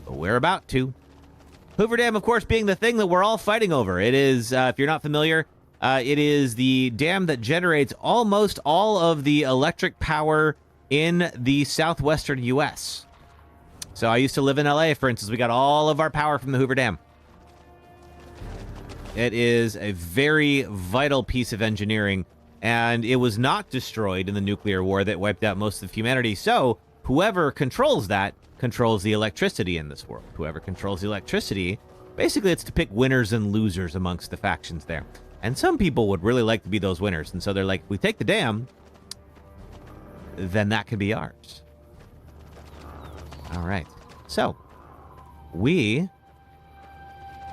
But we're about to. Hoover Dam, of course, being the thing that we're all fighting over. It is, if you're not familiar, it is the dam that generates almost all of the electric power in the southwestern U.S. So I used to live in L.A., for instance. We got all of our power from the Hoover Dam. It is a very vital piece of engineering, and it was not destroyed in the nuclear war that wiped out most of humanity. So whoever controls that controls the electricity in this world. Whoever controls the electricity, basically it's to pick winners and losers amongst the factions there. And some people would really like to be those winners. And so they're like, if we take the dam, then that can be ours. All right. So we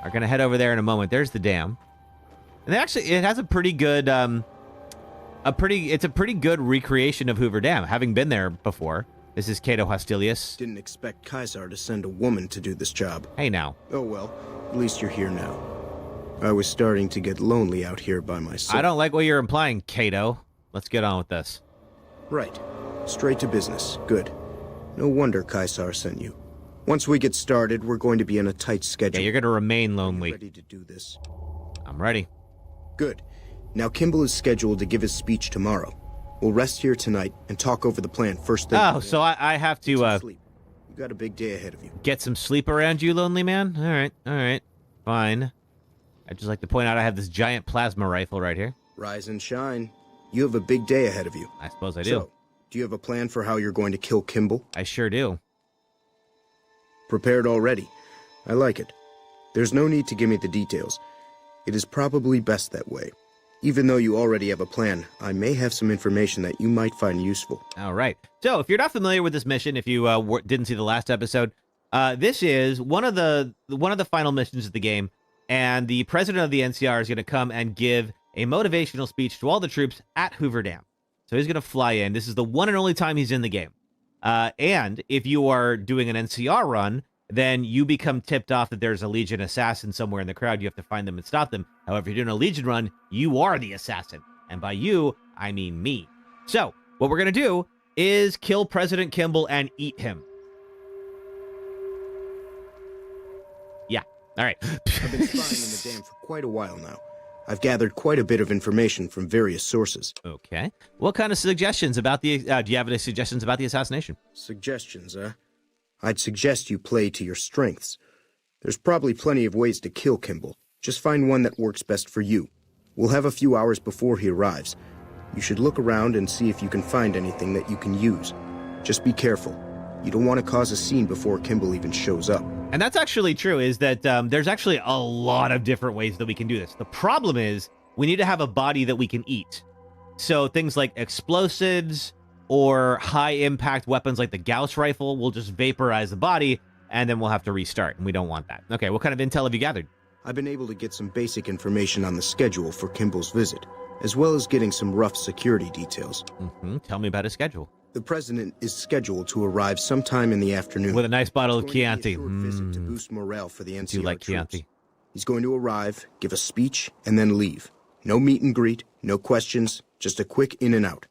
are going to head over there in a moment. There's the dam. And actually, it has a pretty good, it's a pretty good recreation of Hoover Dam, having been there before. This is Cato Hostilius. Didn't expect Kaisar to send a woman to do this job. Hey, now. Oh, well. At least you're here now. I was starting to get lonely out here by myself. I don't like what you're implying, Cato. Let's get on with this. Right. Straight to business. Good. No wonder Kaisar sent you. Once we get started, we're going to be in a tight schedule. Yeah, you're going to remain lonely. Ready to do this? I'm ready. Good. Now, Kimball is scheduled to give his speech tomorrow. We'll rest here tonight and talk over the plan first thing. Oh, so I have to, You got a big day ahead of you. Get some sleep around you, lonely man? All right. Fine. I'd just like to point out I have this giant plasma rifle right here. Rise and shine. You have a big day ahead of you. I suppose I do. So, do you have a plan for how you're going to kill Kimball? I sure do. Prepared already. I like it. There's no need to give me the details. It is probably best that way. Even though you already have a plan, I may have some information that you might find useful. All right. So, if you're not familiar with this mission, if you didn't see the last episode, this is one of the final missions of the game, and the president of the NCR is going to come and give a motivational speech to all the troops at Hoover Dam. So he's going to fly in. This is the one and only time he's in the game. And if you are doing an NCR run, then you become tipped off that there's a Legion assassin somewhere in the crowd. You have to find them and stop them. However, if you're doing a Legion run, you are the assassin. And by you, I mean me. So what we're going to do is kill President Kimball and eat him. Yeah. All right. I've been spying in the dam for quite a while now. I've gathered quite a bit of information from various sources. Okay. What kind of suggestions about the... do you have any suggestions about the assassination? Suggestions, huh? I'd suggest you play to your strengths. There's probably plenty of ways to kill Kimball. Just find one that works best for you. We'll have a few hours before he arrives. You should look around and see if you can find anything that you can use. Just be careful. You don't want to cause a scene before Kimball even shows up. And that's actually true, is that there's actually a lot of different ways that we can do this. The problem is we need to have a body that we can eat. So things like explosives or high-impact weapons like the Gauss rifle will just vaporize the body, and then we'll have to restart, and we don't want that. Okay, what kind of intel have you gathered? I've been able to get some basic information on the schedule for Kimball's visit, as well as getting some rough security details. Tell me about his schedule. The president is scheduled to arrive sometime in the afternoon. With a nice bottle of Chianti. Visit to boost morale for the NCR do like troops. Chianti. He's going to arrive, give a speech, and then leave. No meet and greet, no questions, just a quick in and out.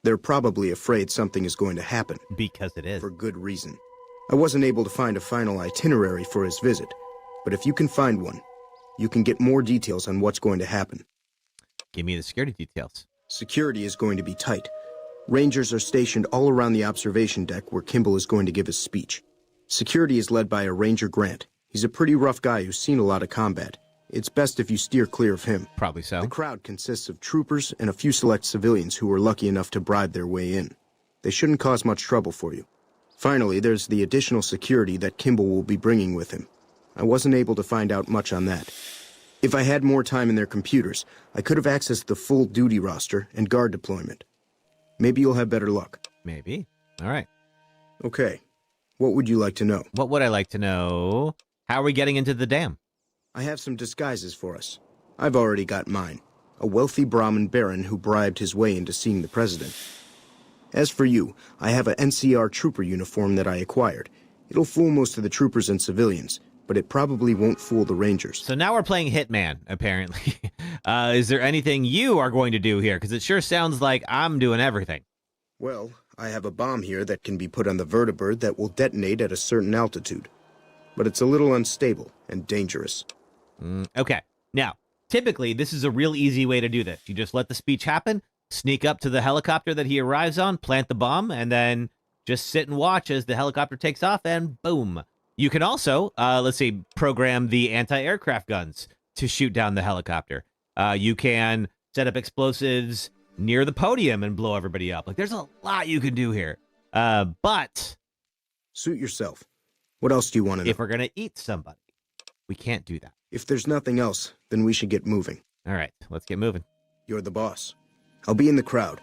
They're probably afraid something is going to happen. Because it is. For good reason. I wasn't able to find a final itinerary for his visit, but if you can find one, you can get more details on what's going to happen. Give me the security details. Security is going to be tight. Rangers are stationed all around the observation deck where Kimball is going to give his speech. Security is led by a Ranger Grant. He's a pretty rough guy who's seen a lot of combat. It's best if you steer clear of him. Probably so. The crowd consists of troopers and a few select civilians who were lucky enough to bribe their way in. They shouldn't cause much trouble for you. Finally, there's the additional security that Kimball will be bringing with him. I wasn't able to find out much on that. If I had more time in their computers, I could have accessed the full duty roster and guard deployment. Maybe you'll have better luck. Maybe. All right. Okay. What would you like to know? What would I like to know? How are we getting into the dam? I have some disguises for us. I've already got mine. A wealthy Brahmin baron who bribed his way into seeing the president. As for you, I have an NCR trooper uniform that I acquired. It'll fool most of the troopers and civilians, but it probably won't fool the Rangers. So now we're playing Hitman, apparently. Is there anything you are going to do here? Because it sure sounds like I'm doing everything. Well, I have a bomb here that can be put on the vertibird that will detonate at a certain altitude. But it's a little unstable and dangerous. Okay. Now, typically, this is a real easy way to do this. You just let the speech happen, sneak up to the helicopter that he arrives on, plant the bomb, and then just sit and watch as the helicopter takes off, and boom. You can also, let's see, program the anti-aircraft guns to shoot down the helicopter. You can set up explosives near the podium and blow everybody up. Like, there's a lot you can do here. But suit yourself. What else do you want to know? If we're going to eat somebody, we can't do that. If there's nothing else, then we should get moving. All right, let's get moving. You're the boss. I'll be in the crowd.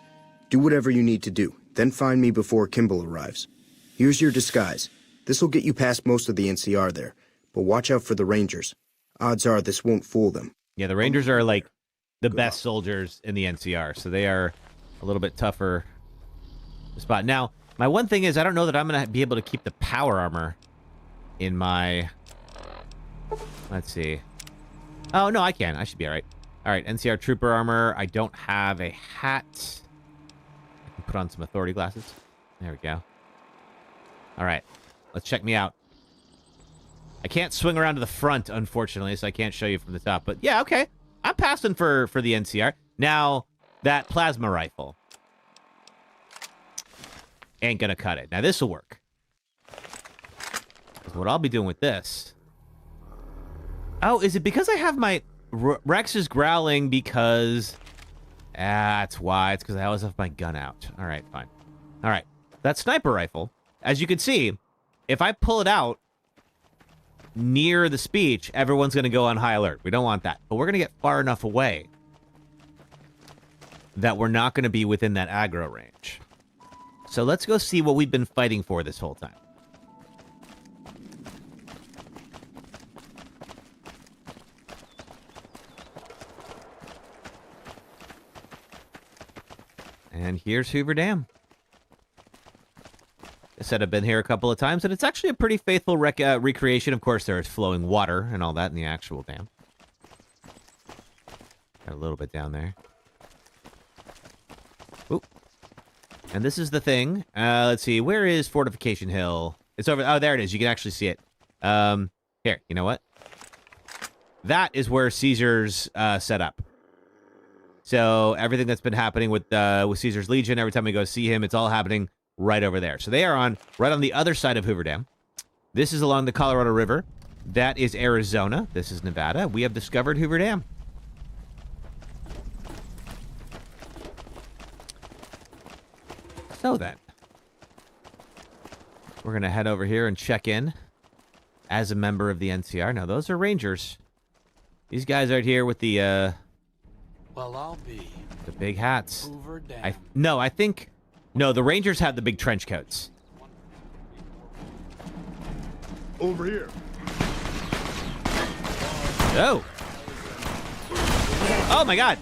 Do whatever you need to do, then find me before Kimball arrives. Here's your disguise. This'll get you past most of the NCR there, but watch out for the Rangers. Odds are this won't fool them. Yeah, the Rangers are like the best soldiers in the NCR, so they are a little bit tougher to spot. Now, my one thing is I don't know that I'm going to be able to keep the power armor in my... Let's see. Oh, no, I can. I should be all right. All right, NCR trooper armor. I don't have a hat. I can put on some authority glasses. There we go. All right. Let's check me out. I can't swing around to the front, unfortunately, so I can't show you from the top. But yeah, okay. I'm passing for the NCR. Now, that plasma rifle ain't gonna cut it. Now, this will work. What I'll be doing with this... Oh, is it because I have my... Rex is growling because... That's why. It's because I always have my gun out. All right, fine. All right. That sniper rifle, as you can see, if I pull it out near the speech, everyone's going to go on high alert. We don't want that. But we're going to get far enough away that we're not going to be within that aggro range. So let's go see what we've been fighting for this whole time. And here's Hoover Dam. I said I've been here a couple of times, and it's actually a pretty faithful recreation. Of course, there's flowing water and all that in the actual dam. Got a little bit down there. Oop. And this is the thing. Let's see. Where is Fortification Hill? It's over. Oh, there it is. You can actually see it. Here, you know what? That is where Caesar's set up. So everything that's been happening with Caesar's Legion, every time we go see him, it's all happening right over there. So they are right on the other side of Hoover Dam. This is along the Colorado River. That is Arizona. This is Nevada. We have discovered Hoover Dam. So then, we're going to head over here and check in as a member of the NCR. Now, those are Rangers. These guys right here with the... Well, I'll be. The big hats. Hoover Dam. I think... No, the Rangers have the big trench coats. Over here. Oh. Oh my god.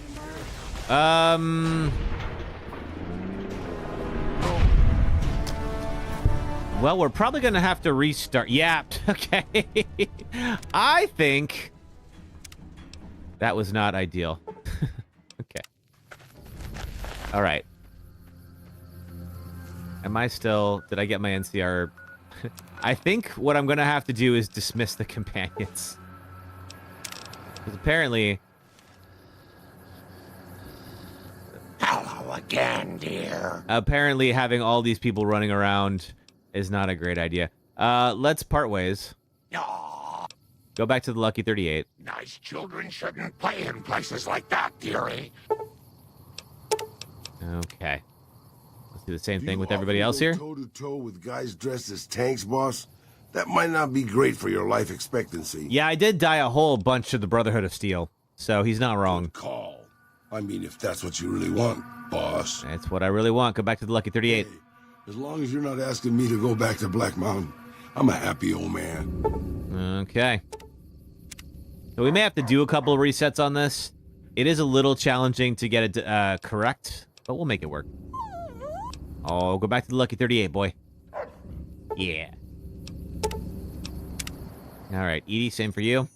Well, we're probably going to have to restart. Yeah, okay. I think that was not ideal. Okay. All right. Am I still... Did I get my NCR? I think what I'm going to have to do is dismiss the companions. Because apparently... Hello again, dear. Apparently having all these people running around is not a great idea. Let's part ways. Go back to the Lucky 38. Nice children shouldn't play in places like that, dearie. Okay. Let's do the same thing with everybody else here. Toe-to-toe with guys dressed as tanks, boss? That might not be great for your life expectancy. Yeah, I did die a whole bunch to the Brotherhood of Steel, so he's not wrong. Good call. I mean, if that's what you really want, boss. That's what I really want. Go back to the Lucky 38. Hey, as long as you're not asking me to go back to Black Mountain, I'm a happy old man. Okay. So we may have to do a couple of resets on this. It is a little challenging to get it correct, but we'll make it work. Oh, go back to the Lucky 38, boy. Yeah. All right, Edie, same for you.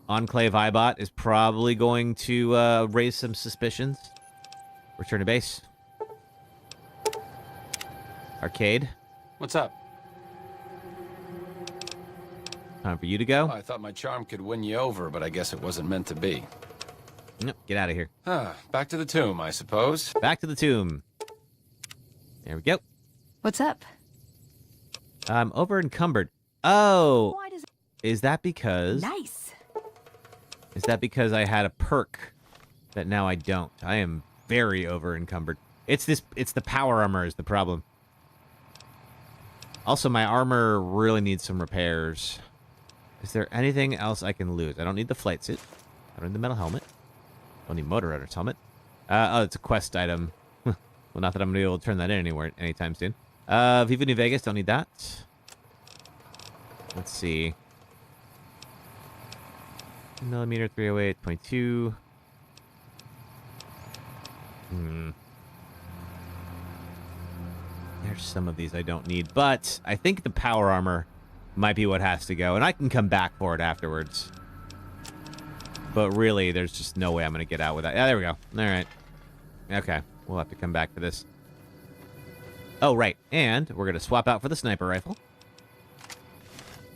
Enclave Ibot is probably going to raise some suspicions. Return to base. Arcade. What's up? Time for you to go. Oh, I thought my charm could win you over, but I guess it wasn't meant to be. Nope, get out of here. Back to the tomb, I suppose. Back to the tomb. There we go. What's up? I'm over encumbered. Oh, is that because... Nice. Is that because I had a perk that now I don't? I am very over encumbered. It's the power armor is the problem. Also, my armor really needs some repairs. Is there anything else I can lose? I don't need the flight suit. I don't need the metal helmet. I don't need motor runner's helmet. Oh, it's a quest item. Well, not that I'm going to be able to turn that in anywhere anytime soon. Viva New Vegas, don't need that. Let's see. 2mm 308.2. There's some of these I don't need, but I think the power armor might be what has to go, and I can come back for it afterwards. But really, there's just no way I'm going to get out with that. Yeah, there we go. All right. Okay, we'll have to come back for this. Oh, right, and we're going to swap out for the sniper rifle.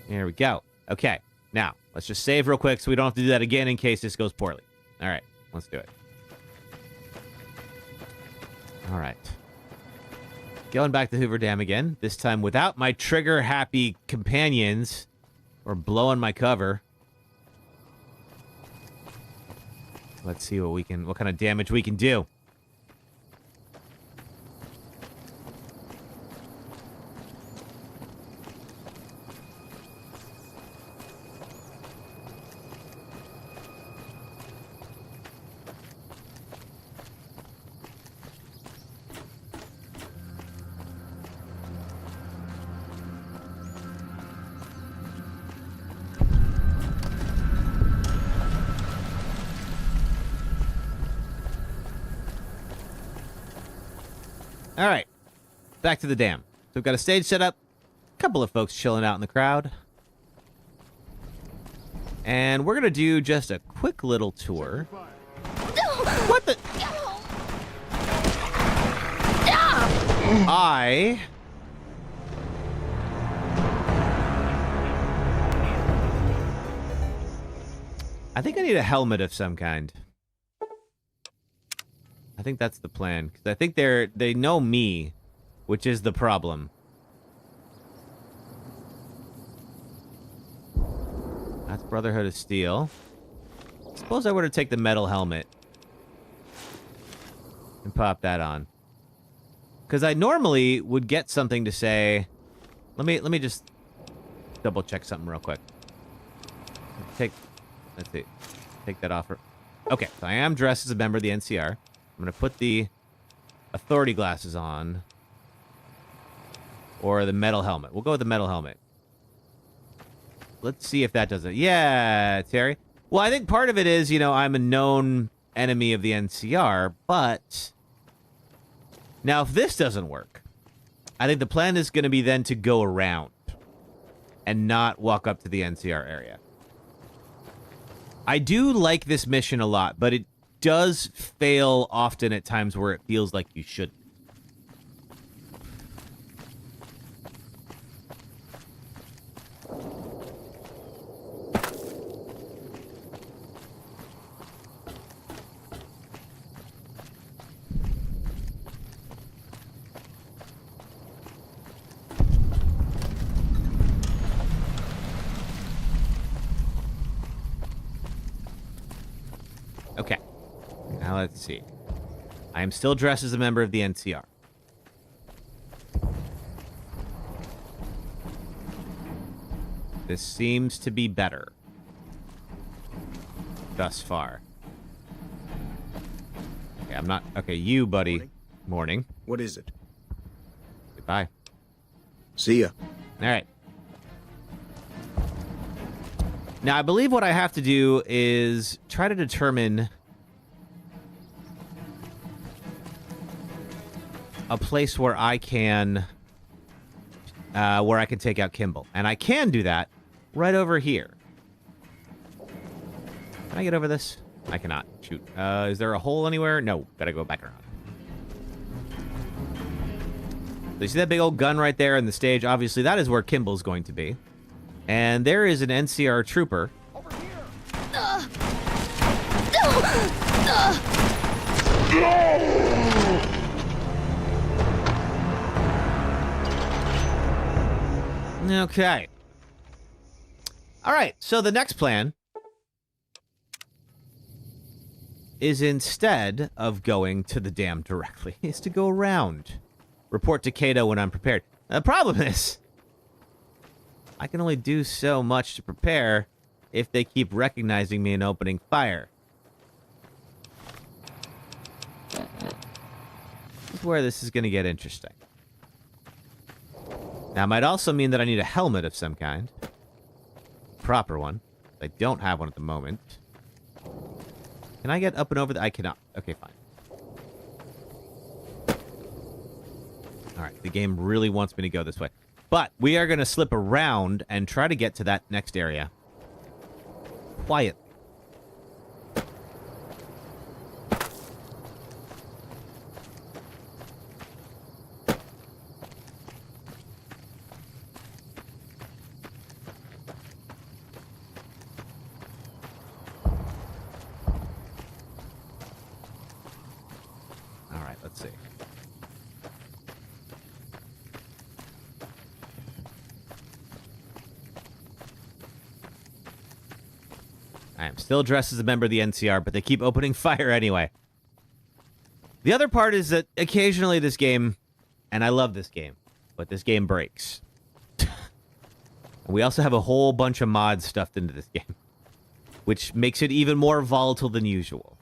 There we go. Okay, now, let's just save real quick so we don't have to do that again in case this goes poorly. All right, let's do it. All right. Going back to Hoover Dam again. This time without my trigger-happy companions. Or blowing my cover. Let's see what kind of damage we can do. All right, back to the dam. So we've got a stage set up, a couple of folks chilling out in the crowd. And we're going to do just a quick little tour. What the? I think I need a helmet of some kind. I think that's the plan, because I think they know me, which is the problem. That's Brotherhood of Steel. Suppose I were to take the metal helmet and pop that on, because I normally would get something to say. Let me just double check something real quick. Let's see. Take that off. Okay, so I am dressed as a member of the NCR. I'm going to put the authority glasses on. Or the metal helmet. We'll go with the metal helmet. Let's see if that does it. Yeah, Terry. Well, I think part of it is, I'm a known enemy of the NCR, but... Now, if this doesn't work, I think the plan is going to be then to go around and not walk up to the NCR area. I do like this mission a lot, but it does fail often at times where it feels like you shouldn't. Okay. Now let's see. I am still dressed as a member of the NCR. This seems to be better. Thus far. Okay, I'm not... Okay, you, buddy. Morning. What is it? Goodbye. See ya. All right. Now, I believe what I have to do is try to determine a place where I can take out Kimball. And I can do that right over here. Can I get over this? I cannot. Shoot. Is there a hole anywhere? No. Gotta go back around. So you see that big old gun right there in the stage? Obviously, that is where Kimball's going to be. And there is an NCR trooper. Over here. Okay. All right. So the next plan is, instead of going to the dam directly, is to go around. Report to Kato when I'm prepared. The problem is, I can only do so much to prepare if they keep recognizing me and opening fire. This is where this is going to get interesting. Now, it might also mean that I need a helmet of some kind. Proper one. I don't have one at the moment. Can I get up and over the... I cannot. Okay, fine. Alright, the game really wants me to go this way. But we are going to slip around and try to get to that next area. Quietly. I am still dressed as a member of the NCR, but they keep opening fire anyway. The other part is that occasionally this game, and I love this game, but this game breaks. We also have a whole bunch of mods stuffed into this game, which makes it even more volatile than usual.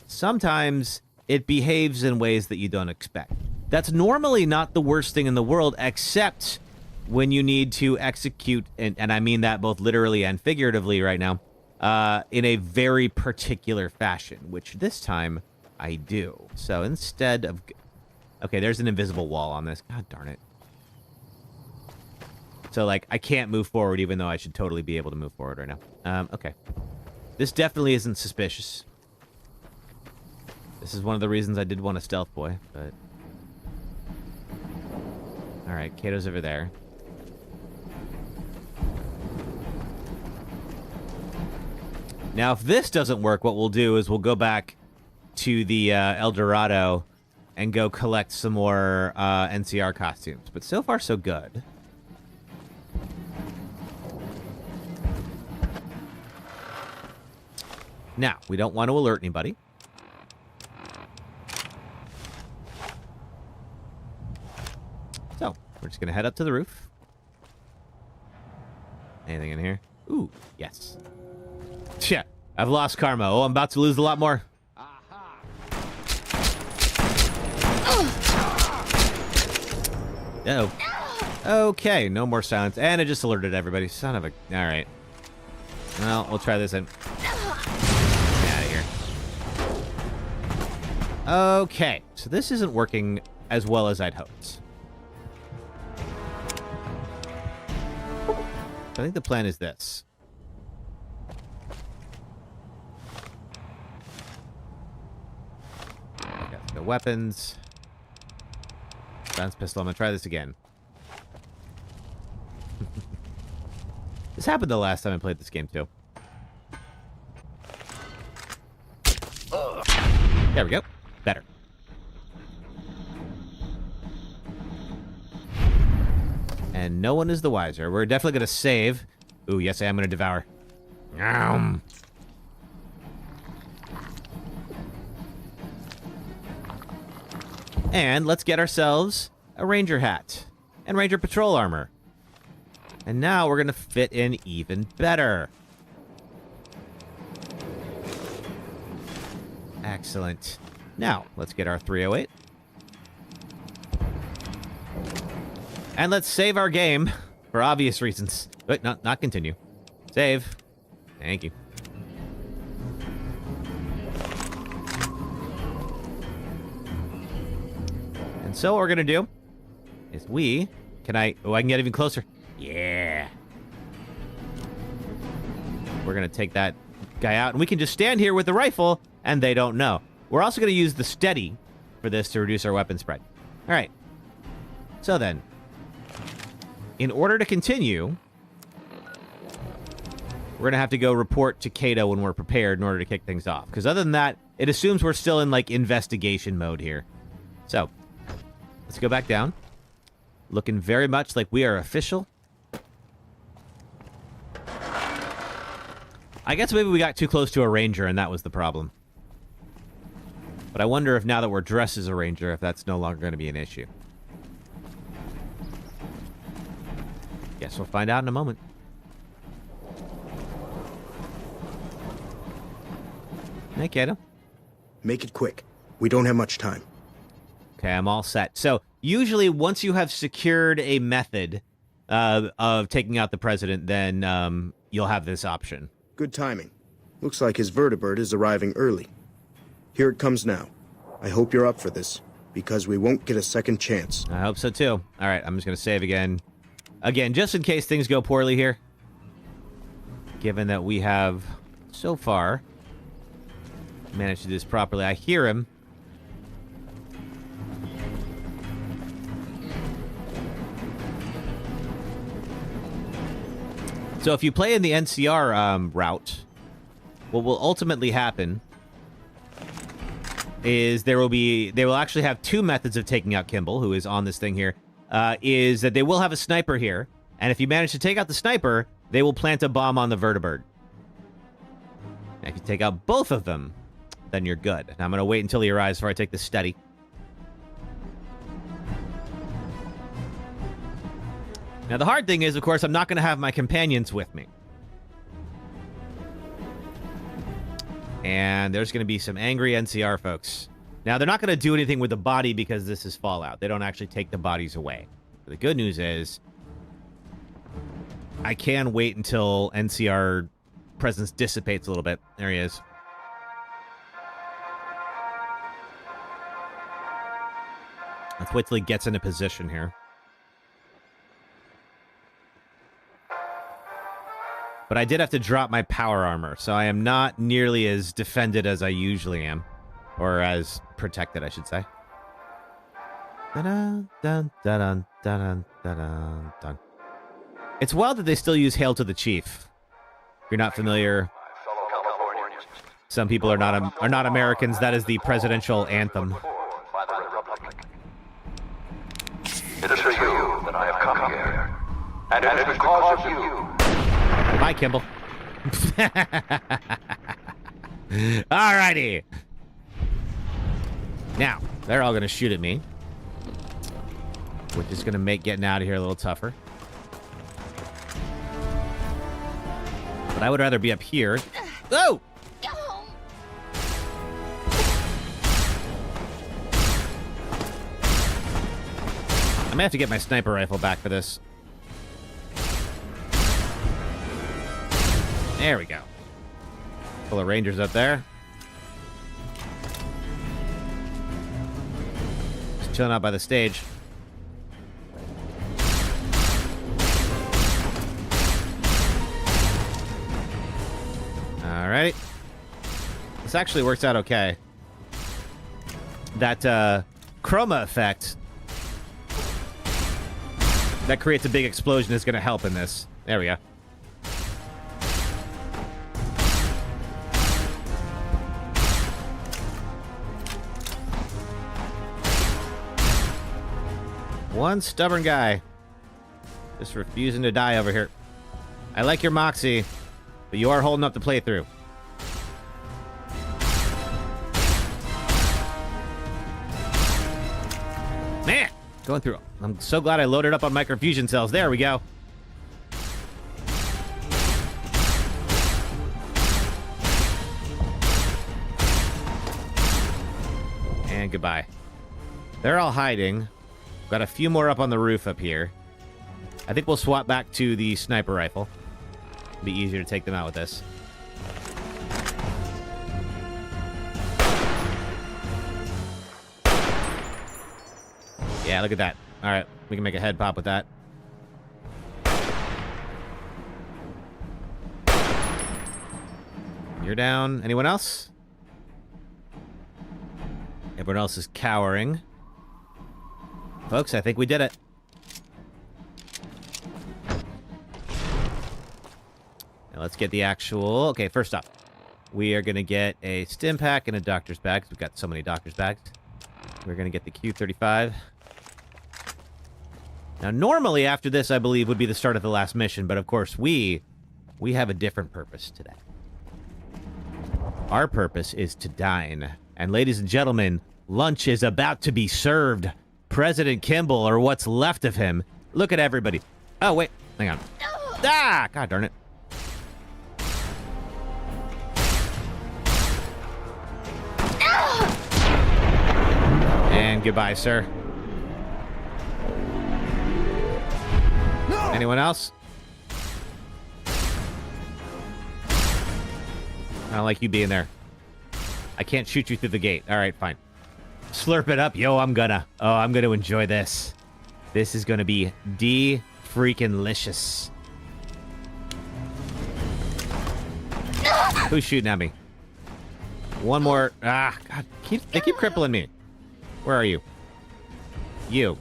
Sometimes it behaves in ways that you don't expect. That's normally not the worst thing in the world, except when you need to execute, and I mean that both literally and figuratively right now, in a very particular fashion, which this time I do. So instead of... Okay, there's an invisible wall on this. God darn it. So, like, I can't move forward even though I should totally be able to move forward right now. Okay. This definitely isn't suspicious. This is one of the reasons I did want a stealth boy, but... Alright, Kato's over there. Now, if this doesn't work, what we'll do is we'll go back to the El Dorado and go collect some more NCR costumes. But so far, so good. Now, we don't want to alert anybody. So, we're just going to head up to the roof. Anything in here? Ooh, yes. Shit, I've lost karma. Oh, I'm about to lose a lot more. Uh-oh. Okay, no more silence. And it just alerted everybody. Son of a... Alright. Well, we'll try this in. Get out of here. Okay, so this isn't working as well as I'd hoped. I think the plan is this. Okay, the weapons. Bounce pistol. I'm gonna try this again. This happened the last time I played this game too. There we go. Better. And no one is the wiser. We're definitely gonna save. Ooh, yes, I am gonna devour. And let's get ourselves a ranger hat and ranger patrol armor. And now we're going to fit in even better. Excellent. Now, let's get our 308. And let's save our game for obvious reasons. But not continue. Save. Thank you. And so what we're going to do is oh, I can get even closer. Yeah. We're going to take that guy out, and we can just stand here with the rifle, and they don't know. We're also going to use the steady for this to reduce our weapon spread. All right. So then, in order to continue, we're going to have to go report to Kato when we're prepared in order to kick things off. Because other than that, it assumes we're still in, like, investigation mode here. So, let's go back down. Looking very much like we are official. I guess maybe we got too close to a ranger and that was the problem. But I wonder if now that we're dressed as a ranger, if that's no longer going to be an issue. Guess we'll find out in a moment. Hey, Kato. Make it quick. We don't have much time. Okay, I'm all set. So, usually once you have secured a method of taking out the president, then you'll have this option. Good timing. Looks like his vertibird is arriving early. Here it comes now. I hope you're up for this, because we won't get a second chance. I hope so too. All right, I'm just going to save again. Again, just in case things go poorly here. Given that we have, so far, managed to do this properly. I hear him. So if you play in the NCR route, what will ultimately happen is they will actually have two methods of taking out Kimball, who is on this thing here, is that they will have a sniper here, and if you manage to take out the sniper, they will plant a bomb on the vertibird. Now, if you take out both of them, then you're good. Now, I'm going to wait until he arrives before I take the steady. Now, the hard thing is, of course, I'm not going to have my companions with me. And there's going to be some angry NCR folks. Now, they're not going to do anything with the body because this is Fallout. They don't actually take the bodies away. But the good news is, I can wait until NCR presence dissipates a little bit. There he is. Let's wait till he gets into position here. But I did have to drop my power armor, so I am not nearly as defended as I usually am. Or as protected, I should say. Dun, dun, dun, dun, dun, dun. It's wild that they still use Hail to the Chief. If you're not familiar, some people are not Americans. That is the presidential anthem. It is for you that I have come here. And it is because of you. Bye, Kimball. Alrighty. Now, they're all going to shoot at me. Which is going to make getting out of here a little tougher. But I would rather be up here. Oh! I may have to get my sniper rifle back for this. There we go. Full of Rangers up there. Just chilling out by the stage. Alrighty. This actually works out okay. That chroma effect that creates a big explosion is going to help in this. There we go. One stubborn guy. Just refusing to die over here. I like your moxie, but you are holding up the playthrough. Man! Going through. I'm so glad I loaded up on microfusion cells. There we go. And goodbye. They're all hiding. Got a few more up on the roof up here. I think we'll swap back to the sniper rifle. It'll be easier to take them out with this. Yeah, look at that. All right, we can make a head pop with that. You're down. Anyone else? Everyone else is cowering. Folks, I think we did it. Now let's get the actual... Okay, first off, we are going to get a stim pack and a doctor's bag, because we've got so many doctor's bags. We're going to get the Q35. Now, normally after this, I believe, would be the start of the last mission, but of course, we have a different purpose today. Our purpose is to dine. And ladies and gentlemen, lunch is about to be served. President Kimball, or what's left of him. Look at everybody. Oh, wait. Hang on. Ah! God darn it. And goodbye, sir. No! Anyone else? I don't like you being there. I can't shoot you through the gate. All right, fine. Slurp it up. Yo, I'm gonna enjoy this. This is gonna be freaking-licious. Who's shooting at me? One more. Ah, God. They keep crippling me. Where are you? You.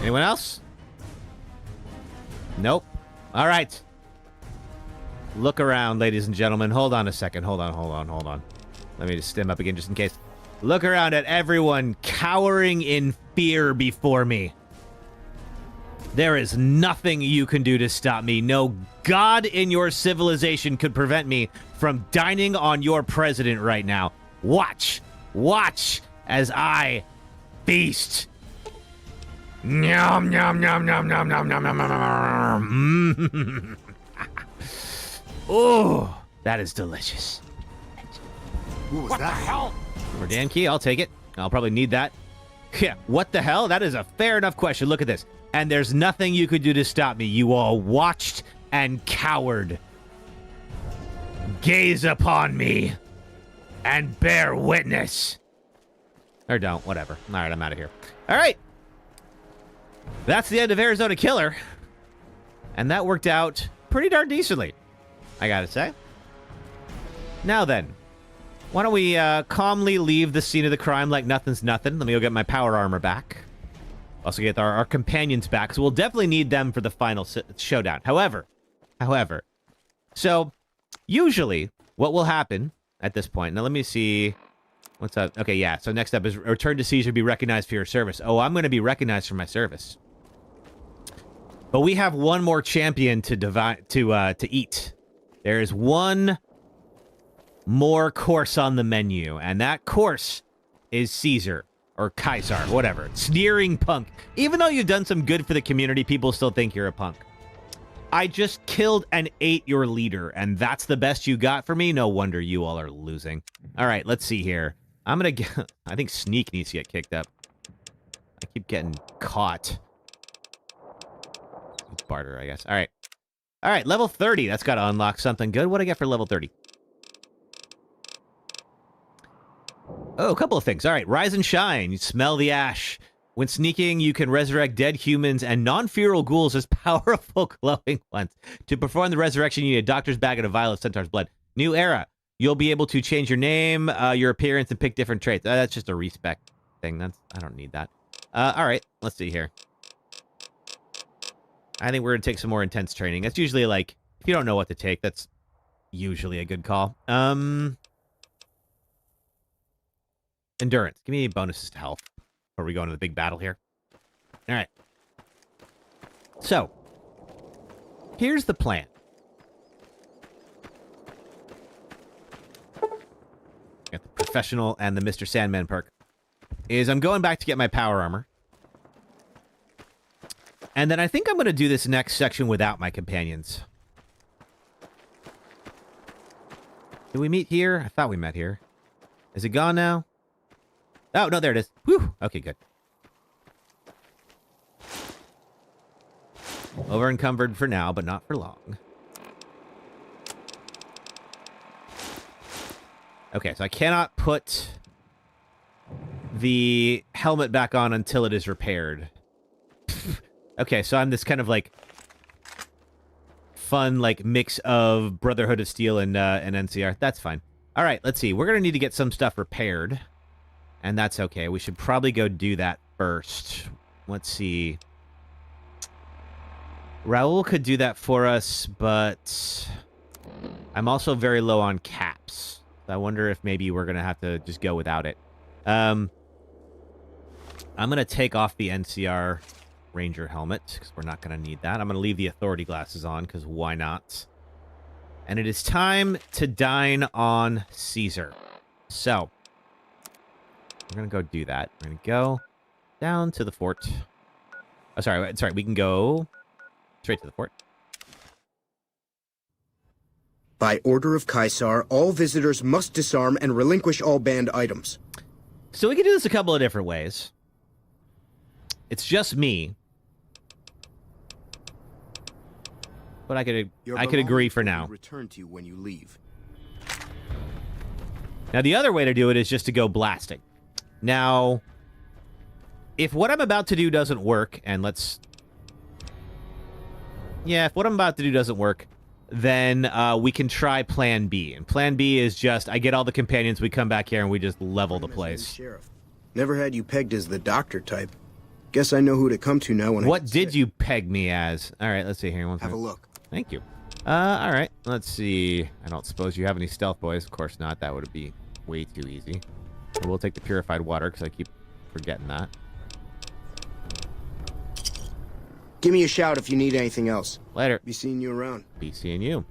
Anyone else? Nope. All right. Look around, ladies and gentlemen. Hold on a second. Hold on. Let me just stim up again just in case. Look around at everyone cowering in fear before me. There is nothing you can do to stop me. No god in your civilization could prevent me from dining on your president right now. Watch. Watch as I feast. Nom, nom, nom, nom, nom, nom, nom, nom, nom. Oh, that is delicious. What the hell? More damn key, I'll take it. I'll probably need that. Yeah, what the hell? That is a fair enough question. Look at this. And there's nothing you could do to stop me. You all watched and cowered. Gaze upon me and bear witness. Or don't, whatever. All right, I'm out of here. All right. That's the end of Arizona Killer. And that worked out pretty darn decently, I gotta say. Now then, why don't we calmly leave the scene of the crime like nothing's nothing. Let me go get my power armor back. Also get our companions back, because we'll definitely need them for the final showdown. However, so usually what will happen at this point, now let me see, what's up? Okay, yeah, so next up is return to Caesar, be recognized for your service. Oh, I'm going to be recognized for my service. But we have one more champion to eat. There is one more course on the menu, and that course is Caesar. Or Kaiser, whatever. Sneering punk. Even though you've done some good for the community, people still think you're a punk. I just killed and ate your leader, and that's the best you got for me? No wonder you all are losing. All right, let's see here. I'm gonna get... I think Sneak needs to get kicked up. I keep getting caught. Barter, I guess. All right. All right, level 30. That's got to unlock something good. What do I get for level 30? Oh, a couple of things. All right, rise and shine. You smell the ash. When sneaking, you can resurrect dead humans and non-feral ghouls as powerful glowing ones. To perform the resurrection, you need a doctor's bag and a vial of centaur's blood. New era. You'll be able to change your name, your appearance, and pick different traits. That's just a respec thing. I don't need that. All right, let's see here. I think we're going to take some more intense training. That's usually like, if you don't know what to take, that's usually a good call. Endurance. Give me bonuses to health before we go into the big battle here. All right. So, here's the plan. Got the professional and the Mr. Sandman perk. I'm going back to get my power armor. And then I think I'm going to do this next section without my companions. Did we meet here? I thought we met here. Is it gone now? Oh, no, there it is. Whew. Okay, good. Over encumbered for now, but not for long. Okay, so I cannot put the helmet back on until it is repaired. Okay, so I'm this kind of like fun like mix of Brotherhood of Steel and NCR. That's fine. All right, let's see. We're going to need to get some stuff repaired. And that's okay. We should probably go do that first. Let's see. Raul could do that for us, but I'm also very low on caps. I wonder if maybe we're going to have to just go without it. I'm going to take off the NCR Ranger helmet, because we're not going to need that. I'm going to leave the Authority glasses on, because why not? And it is time to dine on Caesar. So, we're going to go do that. We're going to go down to the fort. Oh, sorry. We can go straight to the fort. By order of Caesar, all visitors must disarm and relinquish all banned items. So we can do this a couple of different ways. It's just me. But I could agree for now. Return to you when you leave. Now, the other way to do it is just to go blasting. Now, if what I'm about to do doesn't work, and let's... Yeah, if what I'm about to do doesn't work, then we can try Plan B. And Plan B is just, I get all the companions, we come back here, and we just level the place. Sheriff. Never had you pegged as the doctor type. Guess I know who to come to now when What did you peg me as? All right, let's see here. Have a look. Thank you. All right, let's see. I don't suppose you have any stealth boys. Of course not. That would be way too easy. We'll take the purified water, because I keep forgetting that. Give me a shout if you need anything else. Later. Be seeing you around. Be seeing you.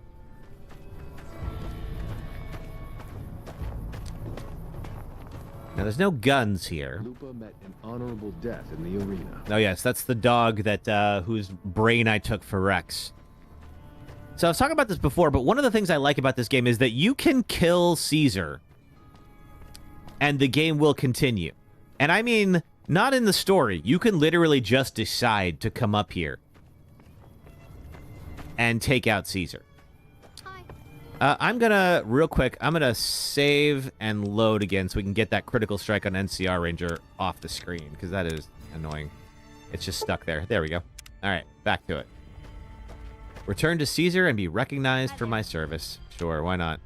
Now, there's no guns here. Lupa met an honorable death in the arena. Oh, yes, that's the dog that whose brain I took for Rex. So I was talking about this before, but one of the things I like about this game is that you can kill Caesar, and the game will continue. And I mean, not in the story. You can literally just decide to come up here and take out Caesar. I'm gonna, real quick, I'm gonna save and load again so we can get that critical strike on NCR Ranger off the screen, because that is annoying. It's just stuck there. There we go. All right, back to it. Return to Caesar and be recognized for my service. Sure, why not?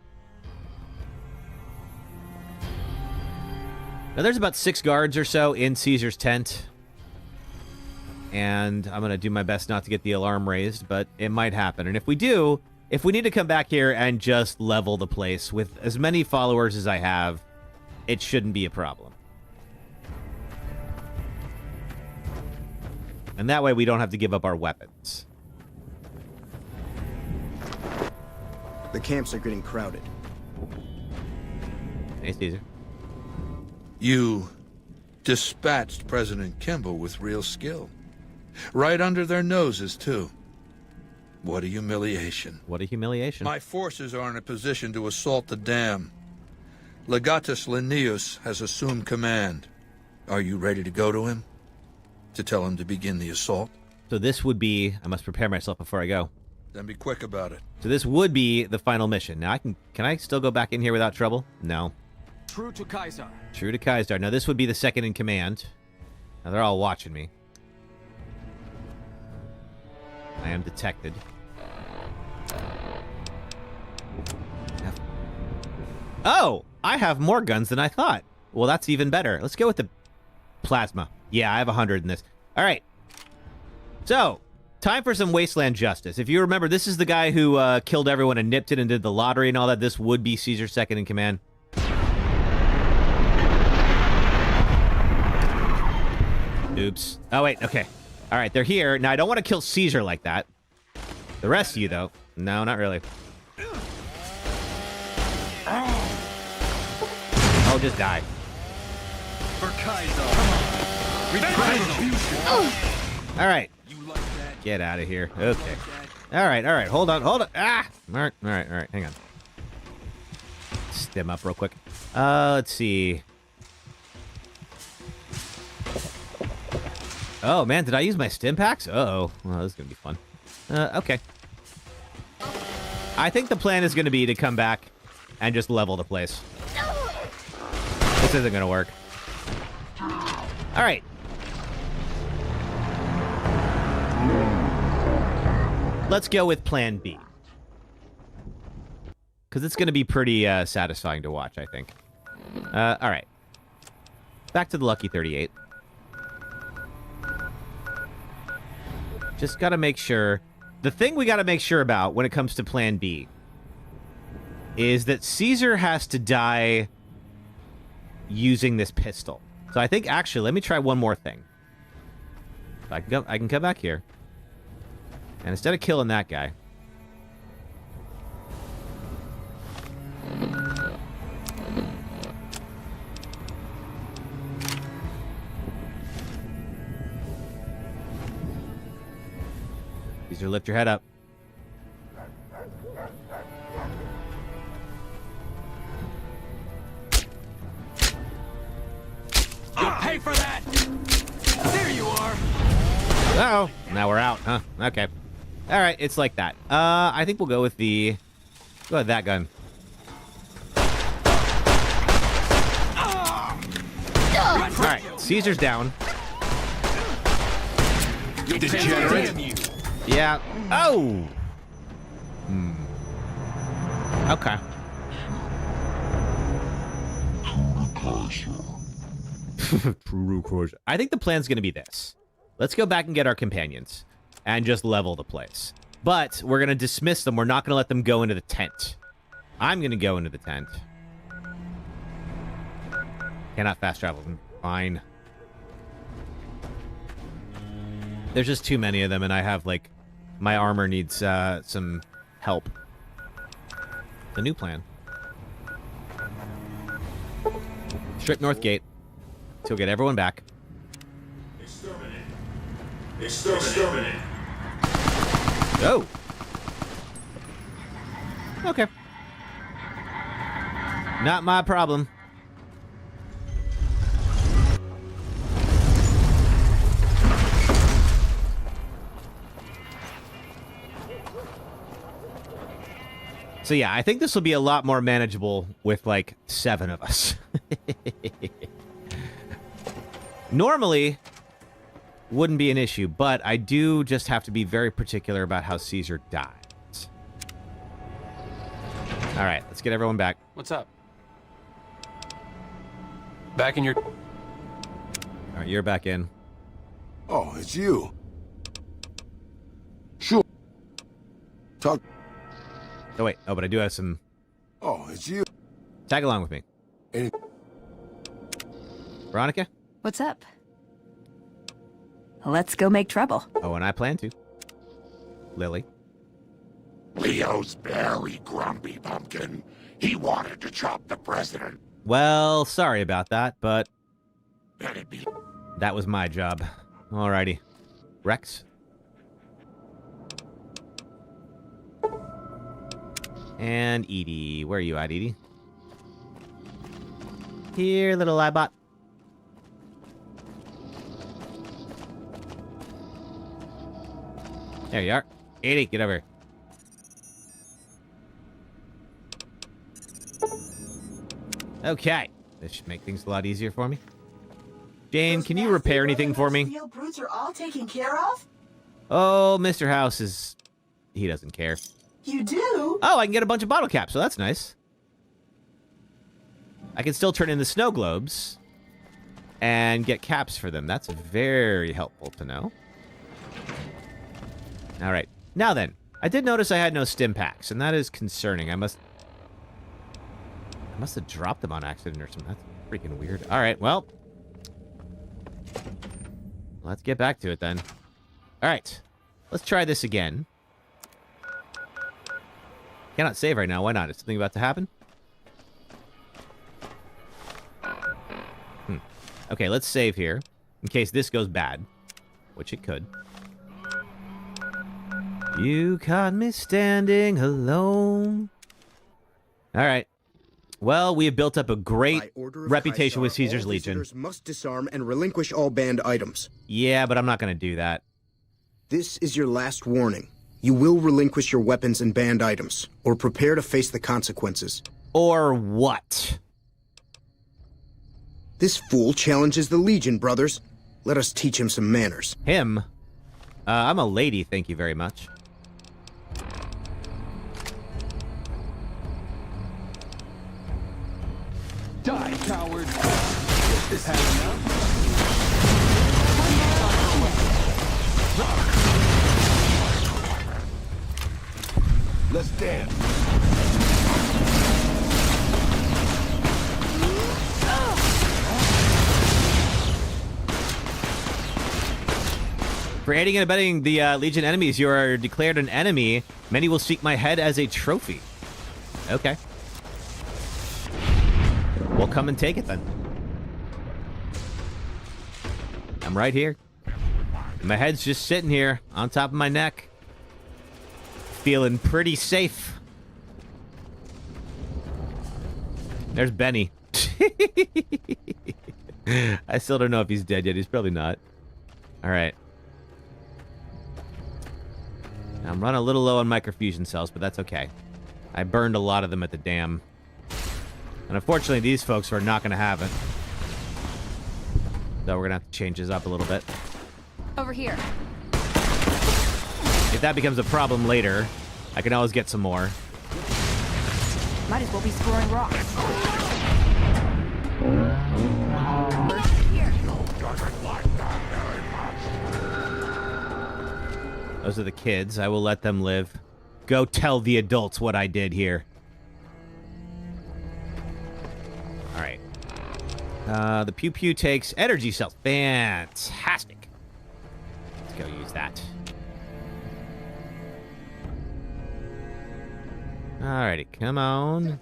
Now, there's about 6 guards or so in Caesar's tent. And I'm gonna do my best not to get the alarm raised, but it might happen. And if we do... If we need to come back here and just level the place with as many followers as I have, it shouldn't be a problem. And that way we don't have to give up our weapons. The camps are getting crowded. Hey, Caesar. You dispatched President Kimball with real skill. Right under their noses, too. What a humiliation. What a humiliation. My forces are in a position to assault the dam. Legatus Linnaeus has assumed command. Are you ready to go to him? To tell him to begin the assault? So this would be... I must prepare myself before I go. Then be quick about it. So this would be the final mission. Now, can I still go back in here without trouble? No. True to Kaiser. True to Kaiser. Now, this would be the second in command. Now, they're all watching me. I am detected. Oh, I have more guns than I thought. Well, that's even better. Let's go with the plasma. Yeah, I have 100 in this. All right. So, time for some wasteland justice. If you remember, this is the guy who killed everyone and nipped it and did the lottery and all that. This would be Caesar's second in command. Oops. Oh, wait. Okay. All right, they're here. Now, I don't want to kill Caesar like that. The rest of you, though. No, not really. Oh, just die. For Kaiser. All right. Get out of here. Okay. All right. Hold on. Ah! All right. Hang on. Stem up real quick. Let's see. Oh, man, did I use my stim packs? Uh-oh. Well, this is going to be fun. Okay. I think the plan is going to be to come back and just level the place. This isn't going to work. All right. Let's go with Plan B. Because it's going to be pretty satisfying to watch, I think. All right. Back to the Lucky 38. Just got to make sure... The thing we got to make sure about when it comes to Plan B is that Caesar has to die using this pistol. So I think, actually, let me try one more thing. I can come back here. And instead of killing that guy... Caesar, lift your head up. You'll pay for that! There you are! Uh-oh. Now we're out, huh? Okay. All right, it's like that. I think we'll go with the... Go with that gun. All right, Caesar's down. You degenerate! Yeah. Oh! Okay. True crush. I think the plan's going to be this. Let's go back and get our companions and just level the place. But we're going to dismiss them. We're not going to let them go into the tent. I'm going to go into the tent. Cannot fast travel. Fine. There's just too many of them, and I have, like, my armor needs some help. The new plan. Strip North Gate. So we'll get everyone back. Exterminate. Exterminate. Oh! Okay. Not my problem. So yeah, I think this will be a lot more manageable with like 7 of us. Normally, wouldn't be an issue, but I do just have to be very particular about how Caesar dies. All right, let's get everyone back. What's up? Back in your... All right, you're back in. Oh, it's you. Sure. Talk. Oh, wait. Oh, but I do have some... Oh, it's you. Tag along with me. Any... Veronica? What's up? Let's go make trouble. Oh, and I plan to. Lily? Leo's very grumpy, Pumpkin. He wanted to chop the president. Well, sorry about that, but... that was my job. Alrighty. Rex? And Edie. Where are you at, Edie? Here, little iBot. There you are. Edie, get over here. Okay. This should make things a lot easier for me. Jane, can you repair anything for me? Steel brutes are all taken care of? Oh, Mr. House is... he doesn't care. You do? Oh, I can get a bunch of bottle caps, so that's nice. I can still turn in the snow globes and get caps for them. That's very helpful to know. All right. Now then, I did notice I had no stim packs, and that is concerning. I must have dropped them on accident or something. That's freaking weird. All right, well. Let's get back to it then. All right. Let's try this again. Cannot save right now. Why not? Is something about to happen? Okay, let's save here. In case this goes bad. Which it could. You caught me standing alone. Alright. Well, we have built up a great reputation with Caesar's Legion. Visitors must disarm and relinquish all banned items. Yeah, but I'm not going to do that. This is your last warning. You will relinquish your weapons and banned items, or prepare to face the consequences. Or what? This fool challenges the Legion, brothers. Let us teach him some manners. Him? I'm a lady, thank you very much. Die, coward! This has Let's dance. For aiding and abetting the Legion enemies, you are declared an enemy. Many will seek my head as a trophy. Okay. We'll come and take it then. I'm right here. My head's just sitting here on top of my neck. Feeling pretty safe. There's Benny. I still don't know if he's dead yet. He's probably not. All right. I'm running a little low on microfusion cells, but that's okay. I burned a lot of them at the dam. And unfortunately, these folks are not going to have it. So we're going to have to change this up a little bit. Over here. If that becomes a problem later, I can always get some more. Might as well be scoring rocks. Those are the kids. I will let them live. Go tell the adults what I did here. All right. The Pew Pew takes energy cells. Fantastic. Let's go use that. Alrighty, come on.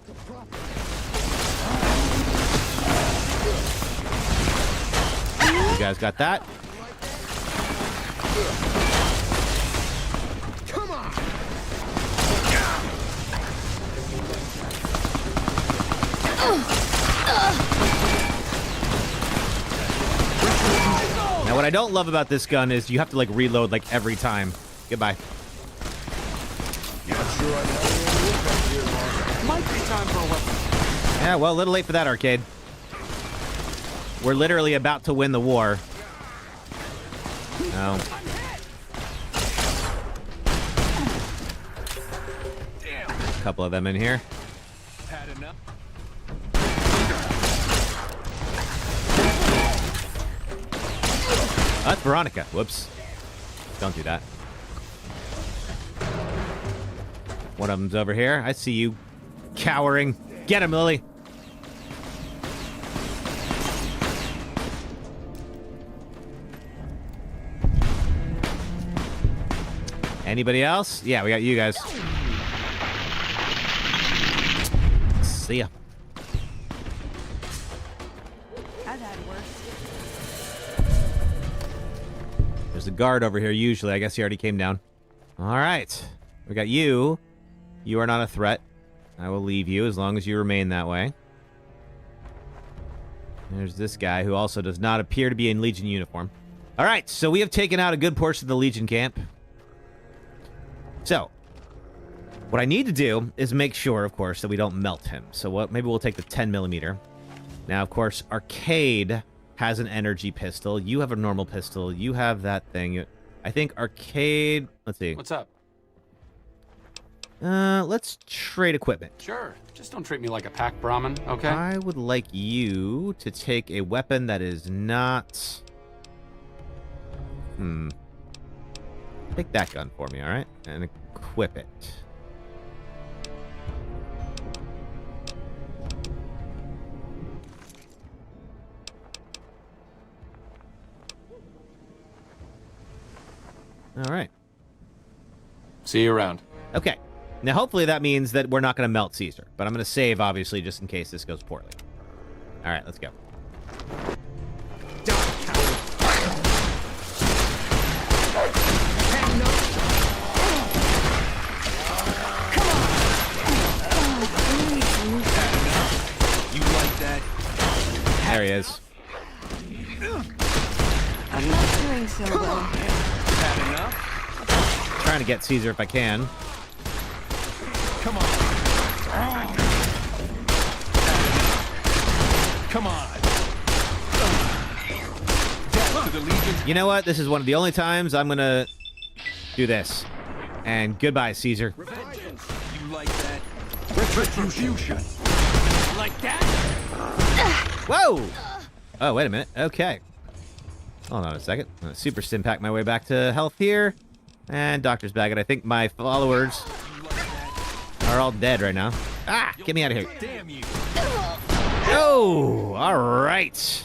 You guys got that? Come on! Now, what I don't love about this gun is you have to, like, reload, like, every time. Goodbye. Might be time for a weapon. Yeah, well, a little late for that, Arcade. We're literally about to win the war. No. A couple of them in here. Had enough. Oh, that's Veronica. Whoops. Don't do that. One of them's over here. I see you cowering. Get him, Lily. Anybody else? Yeah, we got you guys. See ya. I've had worse. There's a guard over here usually. I guess he already came down. All right. We got you. You are not a threat. I will leave you as long as you remain that way. There's this guy who also does not appear to be in Legion uniform. All right, so we have taken out a good portion of the Legion camp. So, what I need to do is make sure, of course, that we don't melt him. So maybe we'll take the 10mm. Now, of course, Arcade has an energy pistol. You have a normal pistol. You have that thing. I think Arcade... Let's see. What's up? Let's trade equipment. Sure. Just don't treat me like a pack Brahmin, okay? I would like you to take a weapon that is not... Take that gun for me, all right? And equip it. All right. See you around. Okay. Now, hopefully that means that we're not going to melt Caesar. But I'm going to save, obviously, just in case this goes poorly. All right, let's go. There he is. I'm not doing so well. Had enough? Trying to get Caesar if I can. Come on. Come on. Death to the Legion. You know what? This is one of the only times I'm going to do this. And goodbye, Caesar. Vengeance. You like that? Retribution. Like that? Whoa! Oh, wait a minute. Okay. Hold on a second. I'm going to super stim pack my way back to health here. And doctor's bag it. I think my followers are all dead right now. Ah! Get me out of here. Damn you. Oh! All right.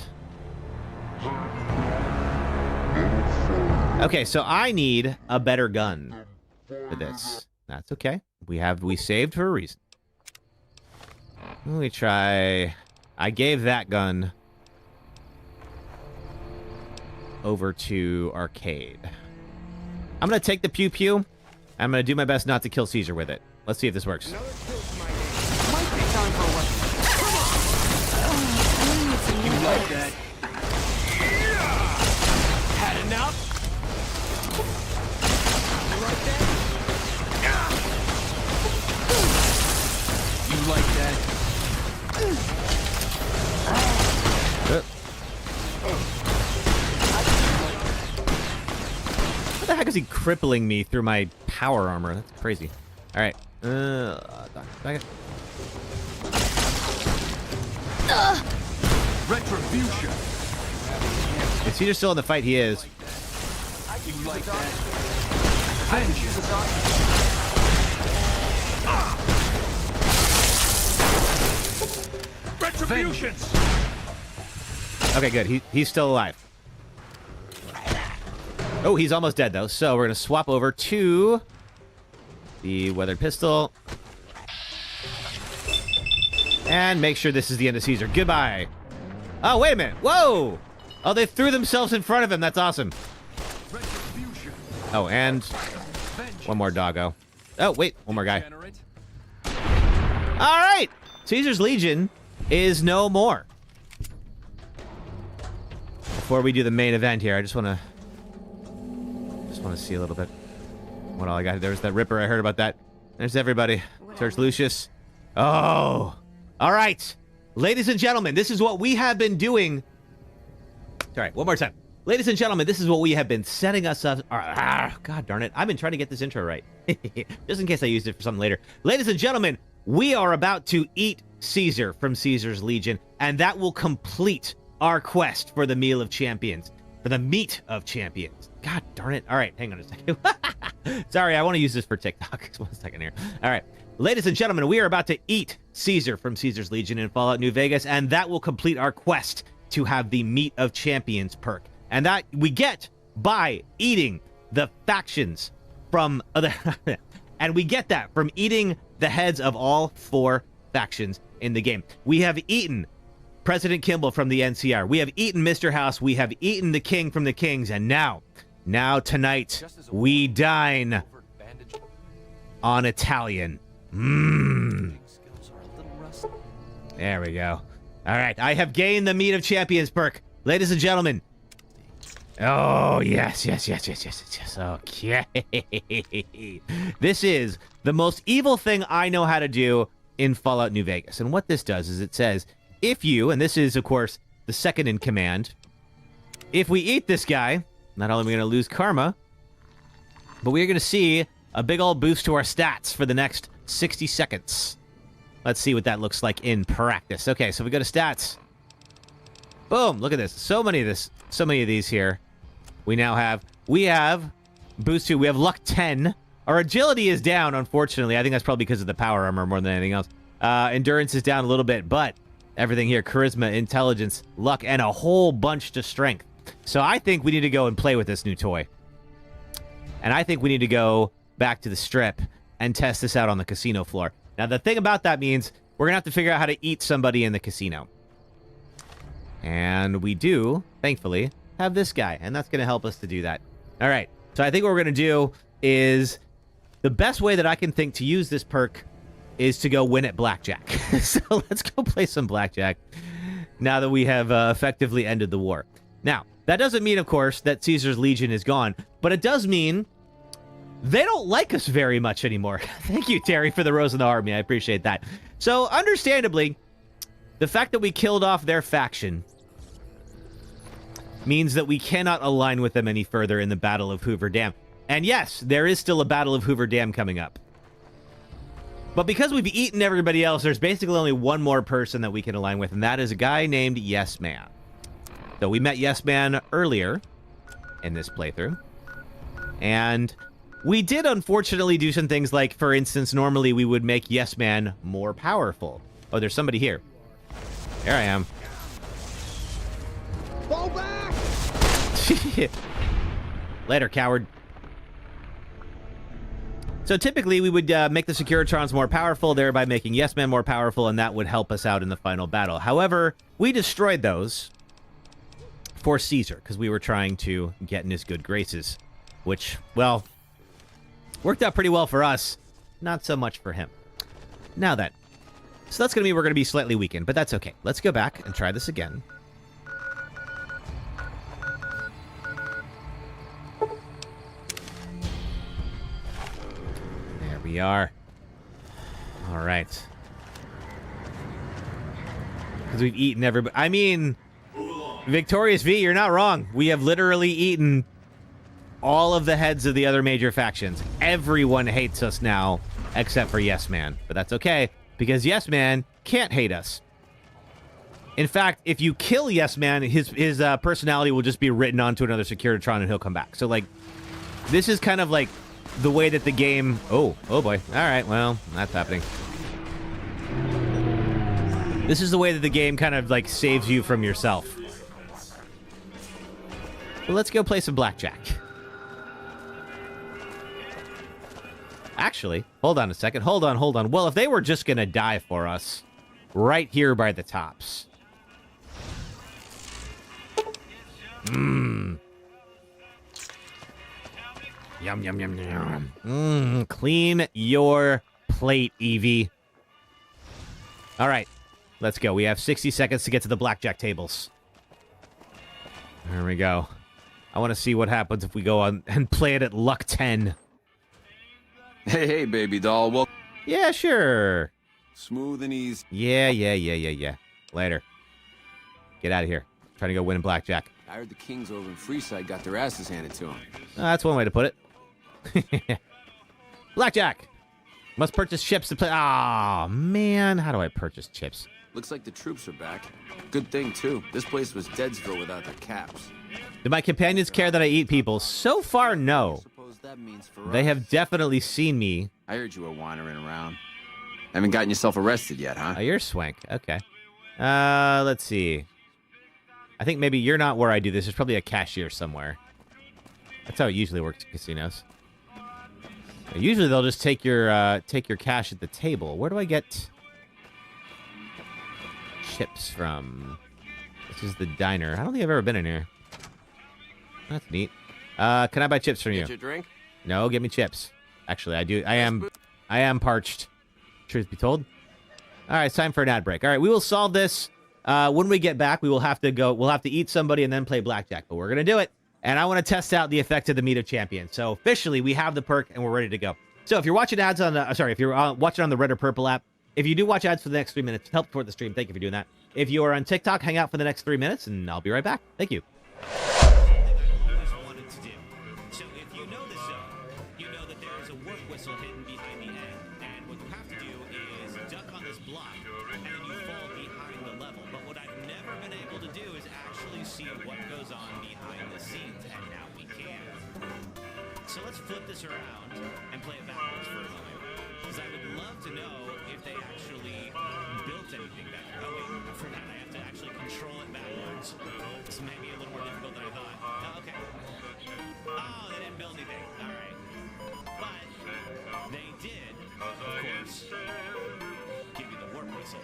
Okay, so I need a better gun for this. That's okay. We saved for a reason. Let me try... I gave that gun over to Arcade. I'm going to take the Pew Pew. I'm going to do my best not to kill Caesar with it. Let's see if this works. Might be time for a weapon. You like that? Had enough? You like that? You like that? What the heck is he crippling me through my power armor? That's crazy. All right. Back it. Retribution. Is Caesar still in the fight? He is. You like that? Vengeance. Retributions. Okay, good. He's still alive. Oh, he's almost dead, though. So we're going to swap over to the weathered pistol. And make sure this is the end of Caesar. Goodbye. Oh, wait a minute. Whoa! Oh, they threw themselves in front of him. That's awesome. Oh, and one more doggo. Oh, wait. One more guy. All right. Caesar's Legion is no more. Before we do the main event here, I just want to see a little bit what all I got. There's that Ripper. I heard about that. There's everybody. Search Lucius. Oh. All right. Ladies and gentlemen, this is what we have been doing. All right, one more time. Ladies and gentlemen, this is what we have been setting us up. God darn it. I've been trying to get this intro right. Just in case I used it for something later. Ladies and gentlemen, we are about to eat Caesar from Caesar's Legion, and that will complete our quest for the meal of champions. For the meat of champions. God darn it. All right, hang on a second. Sorry, I want to use this for TikTok. 1 second here. All right. Ladies and gentlemen, we are about to eat Caesar from Caesar's Legion in Fallout New Vegas, and that will complete our quest to have the Meat of Champions perk. And that we get by eating the factions from other... and we get that from eating the heads of all 4 factions in the game. We have eaten President Kimball from the NCR. We have eaten Mr. House. We have eaten the King from the Kings. And now tonight, we dine on Italian. There we go. All right, I have gained the Meat of Champions perk. Ladies and gentlemen. Oh, yes. Okay. This is the most evil thing I know how to do in Fallout New Vegas. And what this does is it says, if you, and this is, of course, the second in command, if we eat this guy, not only are we going to lose karma, but we're going to see a big old boost to our stats for the next 60 seconds. Let's see what that looks like in practice. Okay, so we go to stats. Boom, look at this. So many of these here. We have boost 2. We have luck 10. Our agility is down, unfortunately. I think that's probably because of the power armor more than anything else. Endurance is down a little bit, but everything here, charisma, intelligence, luck, and a whole bunch to strength. So I think we need to go and play with this new toy. And I think we need to go back to the strip and test this out on the casino floor. Now, the thing about that means we're going to have to figure out how to eat somebody in the casino. And we do, thankfully, have this guy. And that's going to help us to do that. All right. So I think what we're going to do is the best way that I can think to use this perk is to go win at blackjack. So let's go play some blackjack now that we have effectively ended the war. Now, that doesn't mean, of course, that Caesar's Legion is gone, but it does mean they don't like us very much anymore. Thank you, Terry, for the rose in the army. I appreciate that. So, understandably, the fact that we killed off their faction means that we cannot align with them any further in the Battle of Hoover Dam. And yes, there is still a Battle of Hoover Dam coming up. But because we've eaten everybody else, there's basically only one more person that we can align with, and that is a guy named Yes Man. So we met Yes Man earlier in this playthrough. And we did unfortunately do some things like, for instance, normally we would make Yes Man more powerful. Oh, there's somebody here. There I am. Fall back! Later, coward. So typically we would make the Securitrons more powerful, thereby making Yes Man more powerful, and that would help us out in the final battle. However, we destroyed those for Caesar, because we were trying to get in his good graces, which, well, worked out pretty well for us, not so much for him. Now then, so that's going to mean we're going to be slightly weakened, but that's okay. Let's go back and try this again. There we are. All right. Because we've eaten everybody. I mean, Victorious V, you're not wrong. We have literally eaten all of the heads of the other major factions. Everyone hates us now, except for Yes Man. But that's okay, because Yes Man can't hate us. In fact, if you kill Yes Man, his personality will just be written onto another Securitron and he'll come back. So, like, this is kind of like the way that the game... Oh boy. All right, well, that's happening. This is the way that the game kind of, like, saves you from yourself. But let's go play some blackjack. Actually, hold on a second. Hold on. Well, if they were just going to die for us right here by the tops. Mmm. Yum. Clean your plate, Evie. All right, let's go. We have 60 seconds to get to the blackjack tables. There we go. I want to see what happens if we go on and play it at luck 10. Hey, baby doll. Well, yeah, sure. Smooth and easy. Yeah. Later. Get out of here. Trying to go win in blackjack. I heard the Kings over in Freeside got their asses handed to them. That's one way to put it. Blackjack. Must purchase chips to play. Ah, man. How do I purchase chips? Looks like the troops are back. Good thing, too. This place was Deadsville without their caps. Do my companions care that I eat people? So far, no. That means for they have definitely seen me. I heard you were wandering around. Haven't gotten yourself arrested yet, huh? Oh, you're swank. Okay. Let's see. I think maybe you're not where I do this. There's probably a cashier somewhere. That's how it usually works in casinos. Usually they'll just take your cash at the table. Where do I get chips from? This is the diner. I don't think I've ever been in here. That's neat. Can I buy chips from you? Get your drink? No, give me chips. Actually, I do. I am parched. Truth be told. All right, it's time for an ad break. All right, we will solve this. When we get back, we'll have to eat somebody and then play blackjack, but we're going to do it. And I want to test out the effect of the Meet of Champions. So officially, we have the perk and we're ready to go. So if you're watching ads on the, if you're watching on the Red or Purple app, if you do watch ads for the next 3 minutes, help support the stream. Thank you for doing that. If you are on TikTok, hang out for the next 3 minutes and I'll be right back. Thank you. Hidden behind the end, and what you have to do is duck on this block, and then you fall behind the level. But what I've never been able to do is actually see what goes on behind the scenes, and now we can. So let's flip this around and play it backwards for a moment, because I would love to know if they actually built anything back here. Oh wait, I forgot I have to actually control it backwards. This may be a little more difficult than I thought. Oh, okay. Oh, they didn't build anything. All right. But they did, of course, give you the warp whistle.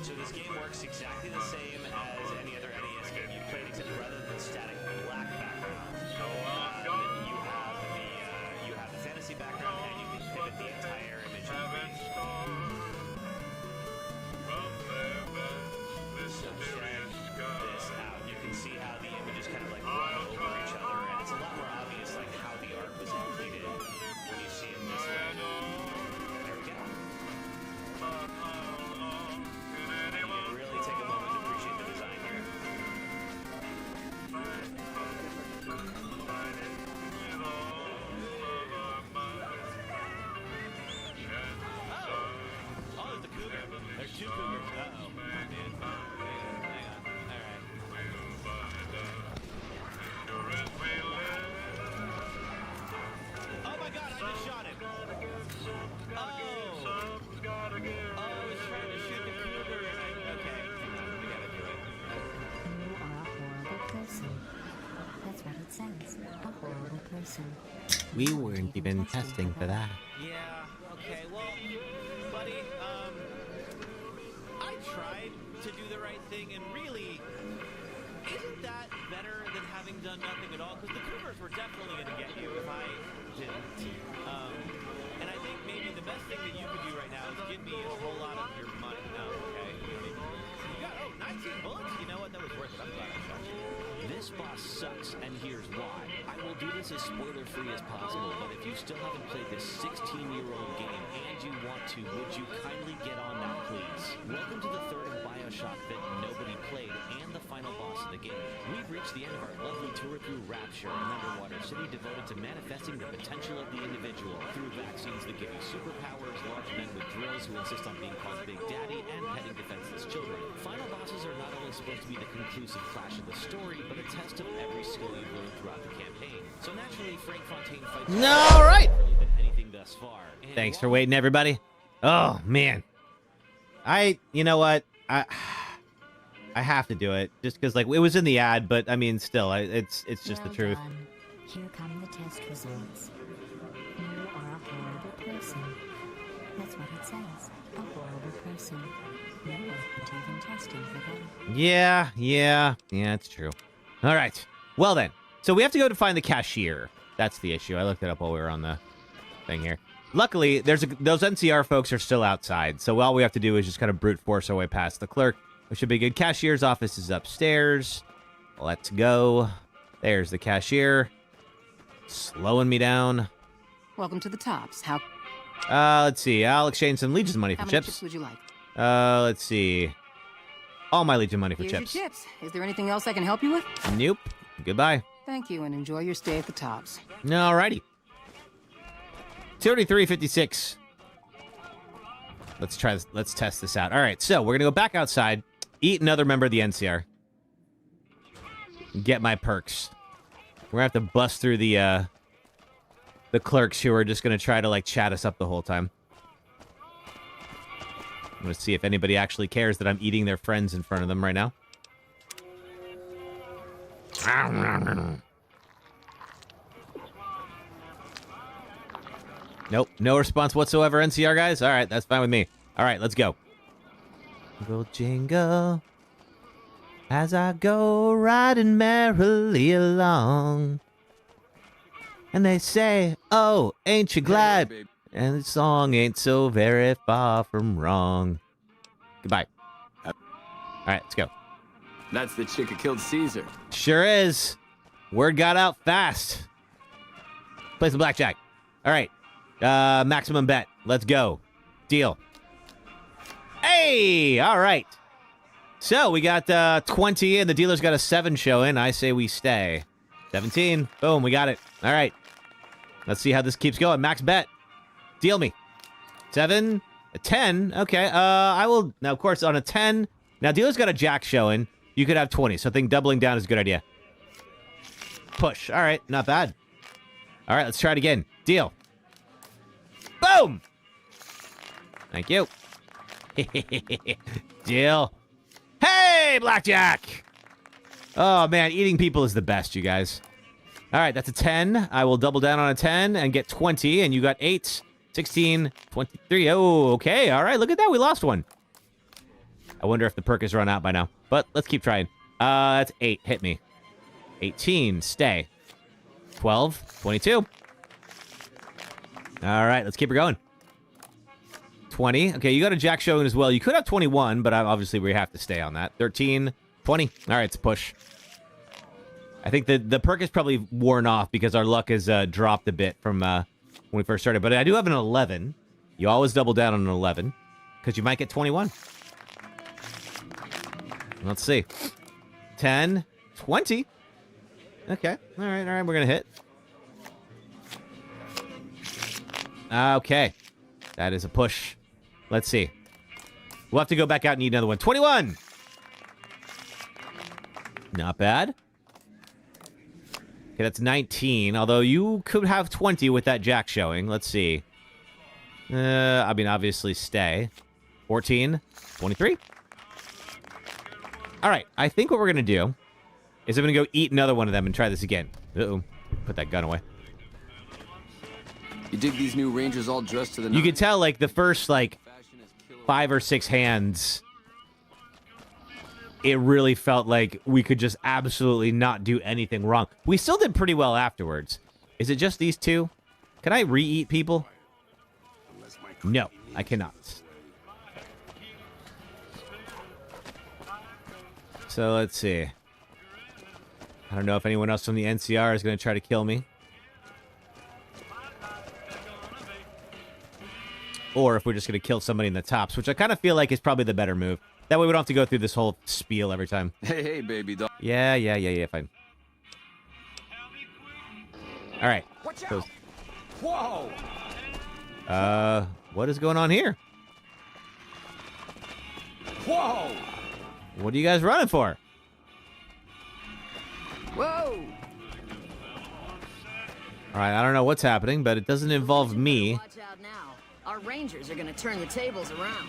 So this game works exactly the same as any other NES game you played, except rather than static black background, you have the fantasy background, and you can pivot the entire image. So check this out. You can see how the images kind of like run over each other, and it's a lot more obvious like how the art was completed when you see it this way. There we go. You can really take a moment to appreciate the design here. Oh, there's the cougar. There's two cougars. Uh-oh. Man. Hang on. All right. Oh my god, I just shot him! Oh! Oh, he's trying to shoot the cougar and okay, hang on, we gotta do it. You are a horrible person. That's what it says. A horrible person. We weren't even testing for that. Yeah, okay, well, buddy, I tried to do the right thing, and really, isn't that better than having done nothing at all? Because the cougars were definitely going to get you if I didn't. And I think maybe the best thing that you could do right now is give me a whole lot of your money. No, okay? You got, 19 bullets? You know what? That was worth it. I'm glad I shot you. This boss sucks, and here's why. I will do this as spoiler-free as possible, but if you still haven't played this 16-year-old game and you want to, would you kindly get on that, please? Welcome to the third of BioShock that nobody played and the final boss of the game. We've reached the end of our lovely tour through Rapture, an underwater city devoted to manifesting the potential of the individual through vaccines that give you superpowers, large men with drills who insist on being called Big Daddy, and petting defenseless children. Final bosses are not only supposed to be the conclusive clash of the story, but a test of every skill you've learned throughout the campaign. So naturally, Frank Fontaine fights All right. than anything thus far. And Thanks for waiting, everybody. Oh man, you know what? I I have to do it just because, like, it was in the ad, but I mean, still, it's just the truth. Done. Here come the test results. You are a horrible person. That's what it says. A horrible person. No one even testing for that. Yeah, it's true. All right. Well then, so we have to go to find the cashier. That's the issue. I looked it up while we were on the thing here. Luckily, those NCR folks are still outside, so all we have to do is just kind of brute force our way past the clerk, which should be good. Cashier's office is upstairs. Let's go. There's the cashier. Slowing me down. Welcome to the Tops. How Let's see. I'll exchange some Legion money for many chips. chips would you like? Let's see. All my Legion money for Here's chips. your chips. Is there anything else I can help you with? Nope. Goodbye. Thank you, and enjoy your stay at the Tops. Alrighty. 3356. Let's try this. Let's test this out. All right, so we're gonna go back outside, eat another member of the NCR, get my perks. We're gonna have to bust through the clerks who are just gonna try to like chat us up the whole time. I'm gonna see if anybody actually cares that I'm eating their friends in front of them right now. Nope, no response whatsoever, NCR guys. All right, that's fine with me. All right, let's go. Jingle, jingle, as I go riding merrily along. And they say, oh, ain't you glad? And the song ain't so very far from wrong. Goodbye. All right, let's go. That's the chick who killed Caesar. Sure is. Word got out fast. Play some blackjack. All right. Maximum bet. Let's go. Deal. Hey! All right. So we got 20, and the dealer's got a 7 showing. I say we stay. 17. Boom, we got it. All right. Let's see how this keeps going. Max bet. Deal me. 7. A 10. Okay. I will... Now, of course, on a 10... Now, dealer's got a jack showing. You could have 20, so I think doubling down is a good idea. Push. All right. Not bad. All right, let's try it again. Deal. Boom! Thank you. Deal. Hey, blackjack! Oh, man, eating people is the best, you guys. All right, that's a 10. I will double down on a 10 and get 20, and you got 8, 16, 23. Oh, okay. All right, look at that. We lost one. I wonder if the perk has run out by now, but let's keep trying. That's 8. Hit me. 18. Stay. 12. 22. All right, let's keep her going. 20. Okay, you got a jack showing as well. You could have 21, but obviously we have to stay on that. 13. 20. All right, it's a push. I think the perk is probably worn off because our luck has dropped a bit from when we first started. But I do have an 11. You always double down on an 11 because you might get 21. Let's see. 10. 20. Okay. All right, we're going to hit. Okay. That is a push. Let's see. We'll have to go back out and eat another one. 21! Not bad. Okay, that's 19. Although you could have 20 with that jack showing. Let's see. I mean, obviously stay. 14. 23. All right. I think what we're going to do is I'm going to go eat another one of them and try this again. Uh-oh. Put that gun away. You dig these new Rangers all dressed to the You could tell, like, the first, like, 5 or 6 hands, it really felt like we could just absolutely not do anything wrong. We still did pretty well afterwards. Is it just these two? Can I re-eat people? No, I cannot. So, let's see. I don't know if anyone else from the NCR is going to try to kill me. Or if we're just going to kill somebody in the tops, which I kind of feel like is probably the better move. That way we don't have to go through this whole spiel every time. Hey, baby doll. Yeah, fine. All right. Watch out! Whoa! What is going on here? Whoa! What are you guys running for? Whoa! All right, I don't know what's happening, but it doesn't involve me. Watch out now. Our Rangers are gonna turn the tables around.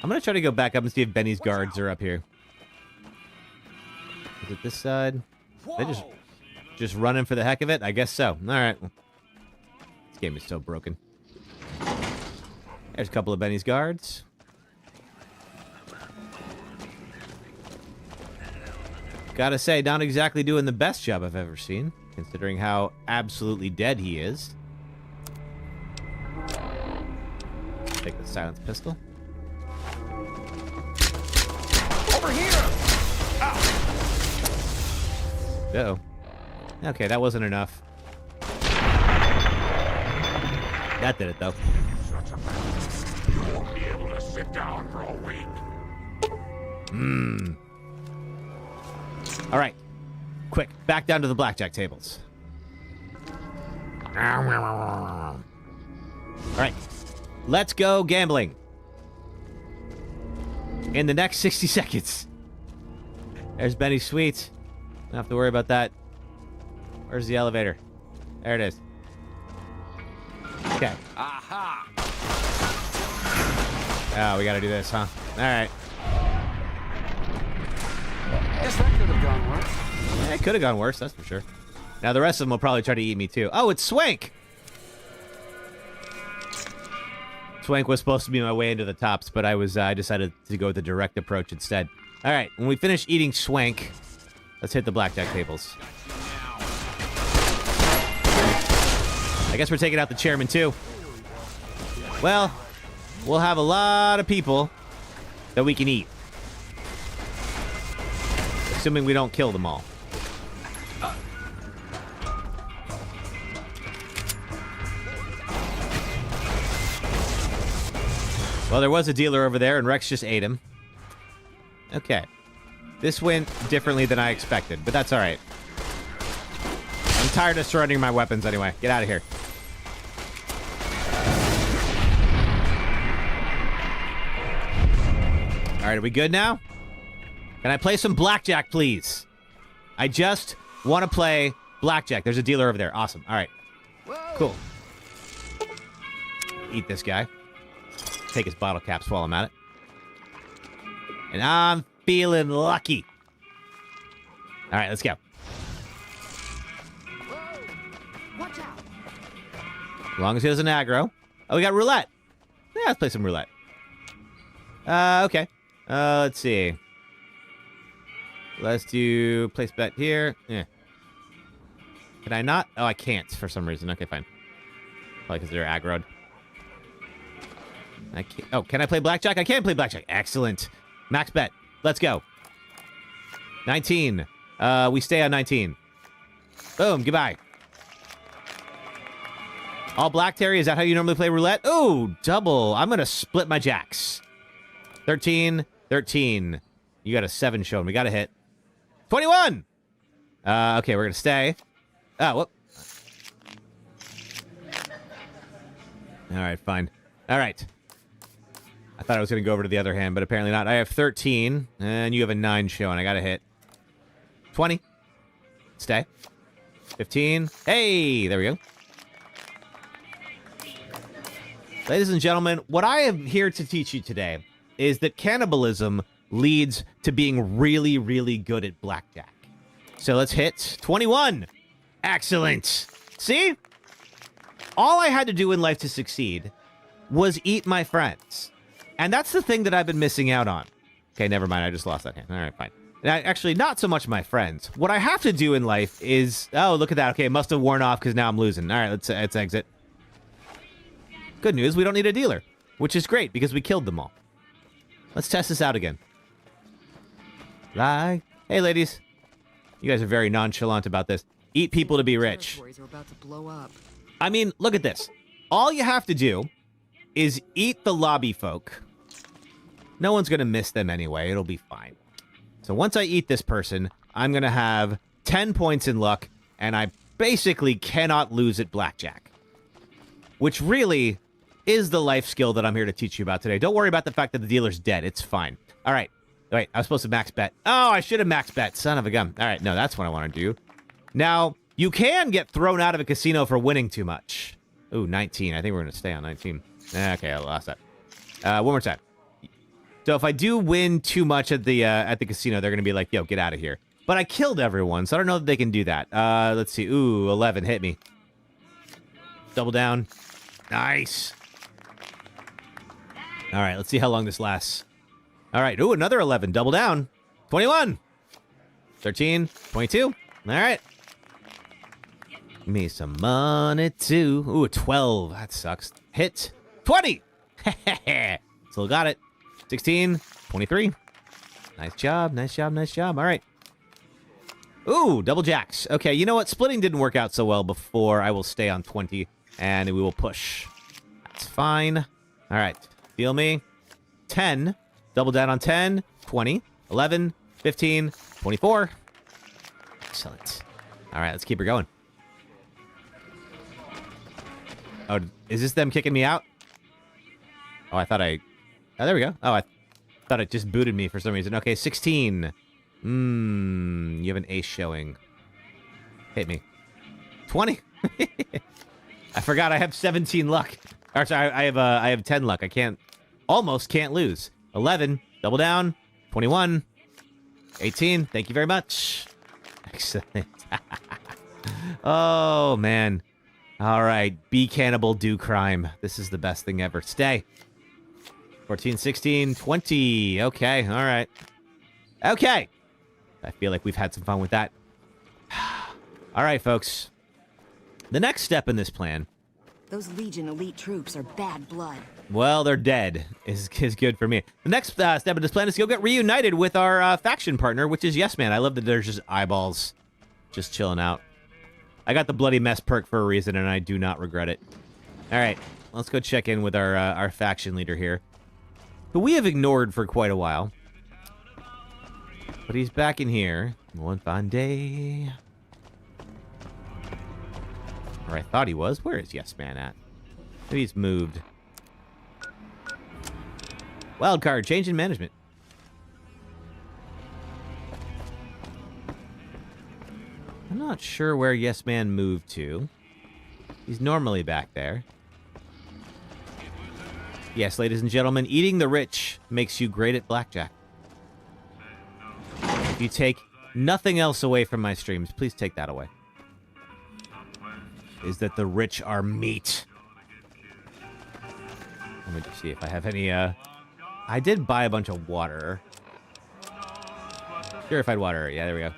I'm gonna try to go back up and see if Benny's guards are up here. Is it this side? They just running for the heck of it? I guess so. All right. This game is so broken. There's a couple of Benny's guards. Gotta say, not exactly doing the best job I've ever seen, considering how absolutely dead he is. Take the silenced pistol. Over here! Uh-oh. Okay, that wasn't enough. That did it, though. You won't be able to sit down for a week. All right. Quick, back down to the blackjack tables. All right. Let's go gambling. In the next 60 seconds. There's Benny's suite. Don't have to worry about that. Where's the elevator? There it is. Okay. Aha! Oh, we gotta do this, huh? All right. Guess that could have gone worse. Yeah, it could have gone worse, that's for sure. Now, the rest of them will probably try to eat me, too. Oh, it's Swank! Swank was supposed to be my way into the tops, but I decided to go with the direct approach instead. All right, when we finish eating Swank, let's hit the blackjack tables. I guess we're taking out the chairman, too. Well, we'll have a lot of people that we can eat. Assuming we don't kill them all. Well, there was a dealer over there, and Rex just ate him. Okay. This went differently than I expected, but that's all right. I'm tired of surrendering my weapons anyway. Get out of here. All right, are we good now? Can I play some blackjack, please? I just want to play blackjack. There's a dealer over there. Awesome. All right. Cool. Eat this guy. Take his bottle caps while I'm at it. And I'm feeling lucky. All right, let's go. Watch out. As long as he doesn't aggro. Oh, we got roulette. Yeah, let's play some roulette. Okay. Let's see. Let's do place bet here. Yeah. Can I not? Oh, I can't for some reason. Okay, fine. Probably because they're aggroed. I can't. Oh, can I play blackjack? I can play blackjack. Excellent. Max bet. Let's go. 19. We stay on 19. Boom. Goodbye. All black, Terry. Is that how you normally play roulette? Oh, double. I'm going to split my jacks. 13. 13. You got a 7 showing. We got to hit. 21. Okay, we're going to stay. Oh, whoop. All right, fine. All right. I thought I was going to go over to the other hand, but apparently not. I have 13, and you have a 9 showing. I got to hit. 20. Stay. 15. Hey, there we go. Ladies and gentlemen, what I am here to teach you today is that cannibalism leads to being really, really good at blackjack. So let's hit 21. Excellent. See? All I had to do in life to succeed was eat my friends. And that's the thing that I've been missing out on. Okay, never mind. I just lost that hand. All right, fine. Actually, not so much my friends. What I have to do in life is... Oh, look at that. Okay, it must have worn off because now I'm losing. All right, let's exit. Good news, we don't need a dealer. Which is great because we killed them all. Let's test this out again. Lie. Hey, ladies. You guys are very nonchalant about this. Eat people to be rich. Are about to blow up. I mean, look at this. All you have to do is eat the lobby folk. No one's going to miss them anyway. It'll be fine. So once I eat this person, I'm going to have 10 points in luck, and I basically cannot lose at blackjack. Which really is the life skill that I'm here to teach you about today. Don't worry about the fact that the dealer's dead. It's fine. All right. Wait, I was supposed to max bet. Oh, I should have max bet. Son of a gun. All right, no, that's what I want to do. Now, you can get thrown out of a casino for winning too much. Ooh, 19. I think we're going to stay on 19. Okay, I lost that. One more time. So if I do win too much at the casino, they're going to be like, yo, get out of here. But I killed everyone, so I don't know that they can do that. Let's see. Ooh, 11 hit me. Double down. Nice. All right, let's see how long this lasts. All right. Ooh, another 11. Double down. 21. 13. 22. All right. Give me some money, too. Ooh, 12. That sucks. Hit. 20. Still got it. 16. 23. Nice job. Nice job. Nice job. All right. Ooh, double jacks. Okay, you know what? Splitting didn't work out so well before. I will stay on 20, and we will push. That's fine. All right. Feel me. 10. Double down on 10. 20. 11. 15. 24. Excellent. All right, let's keep her going. Oh, is this them kicking me out? Oh, I thought I... Oh, there we go. Oh, I thought it just booted me for some reason. Okay, 16. You have an ace showing. Hit me. 20. I forgot I have 17 luck. Or sorry, I have 10 luck. I almost can't lose. 11. Double down. 21. 18. Thank you very much. Excellent. Oh, man. All right. Be cannibal, do crime. This is the best thing ever. Stay. 14, 16, 20. Okay. All right. Okay. I feel like we've had some fun with that. All right, folks. The next step in this plan... Those Legion elite troops are bad blood. Well, they're dead, is good for me. The next step in this plan is to go get reunited with our faction partner, which is Yes Man. I love that there's just eyeballs just chilling out. I got the Bloody Mess perk for a reason, and I do not regret it. All right, let's go check in with our faction leader here, who we have ignored for quite a while. But he's back in here. One fine day. Or I thought he was. Where is Yes Man at? Maybe he's moved. Wildcard, change in management. I'm not sure where Yes Man moved to. He's normally back there. Yes, ladies and gentlemen, eating the rich makes you great at blackjack. If you take nothing else away from my streams, please take that away. Is that the rich are meat. Let me just see if I have any, I did buy a bunch of water. Purified water. Yeah, there we go.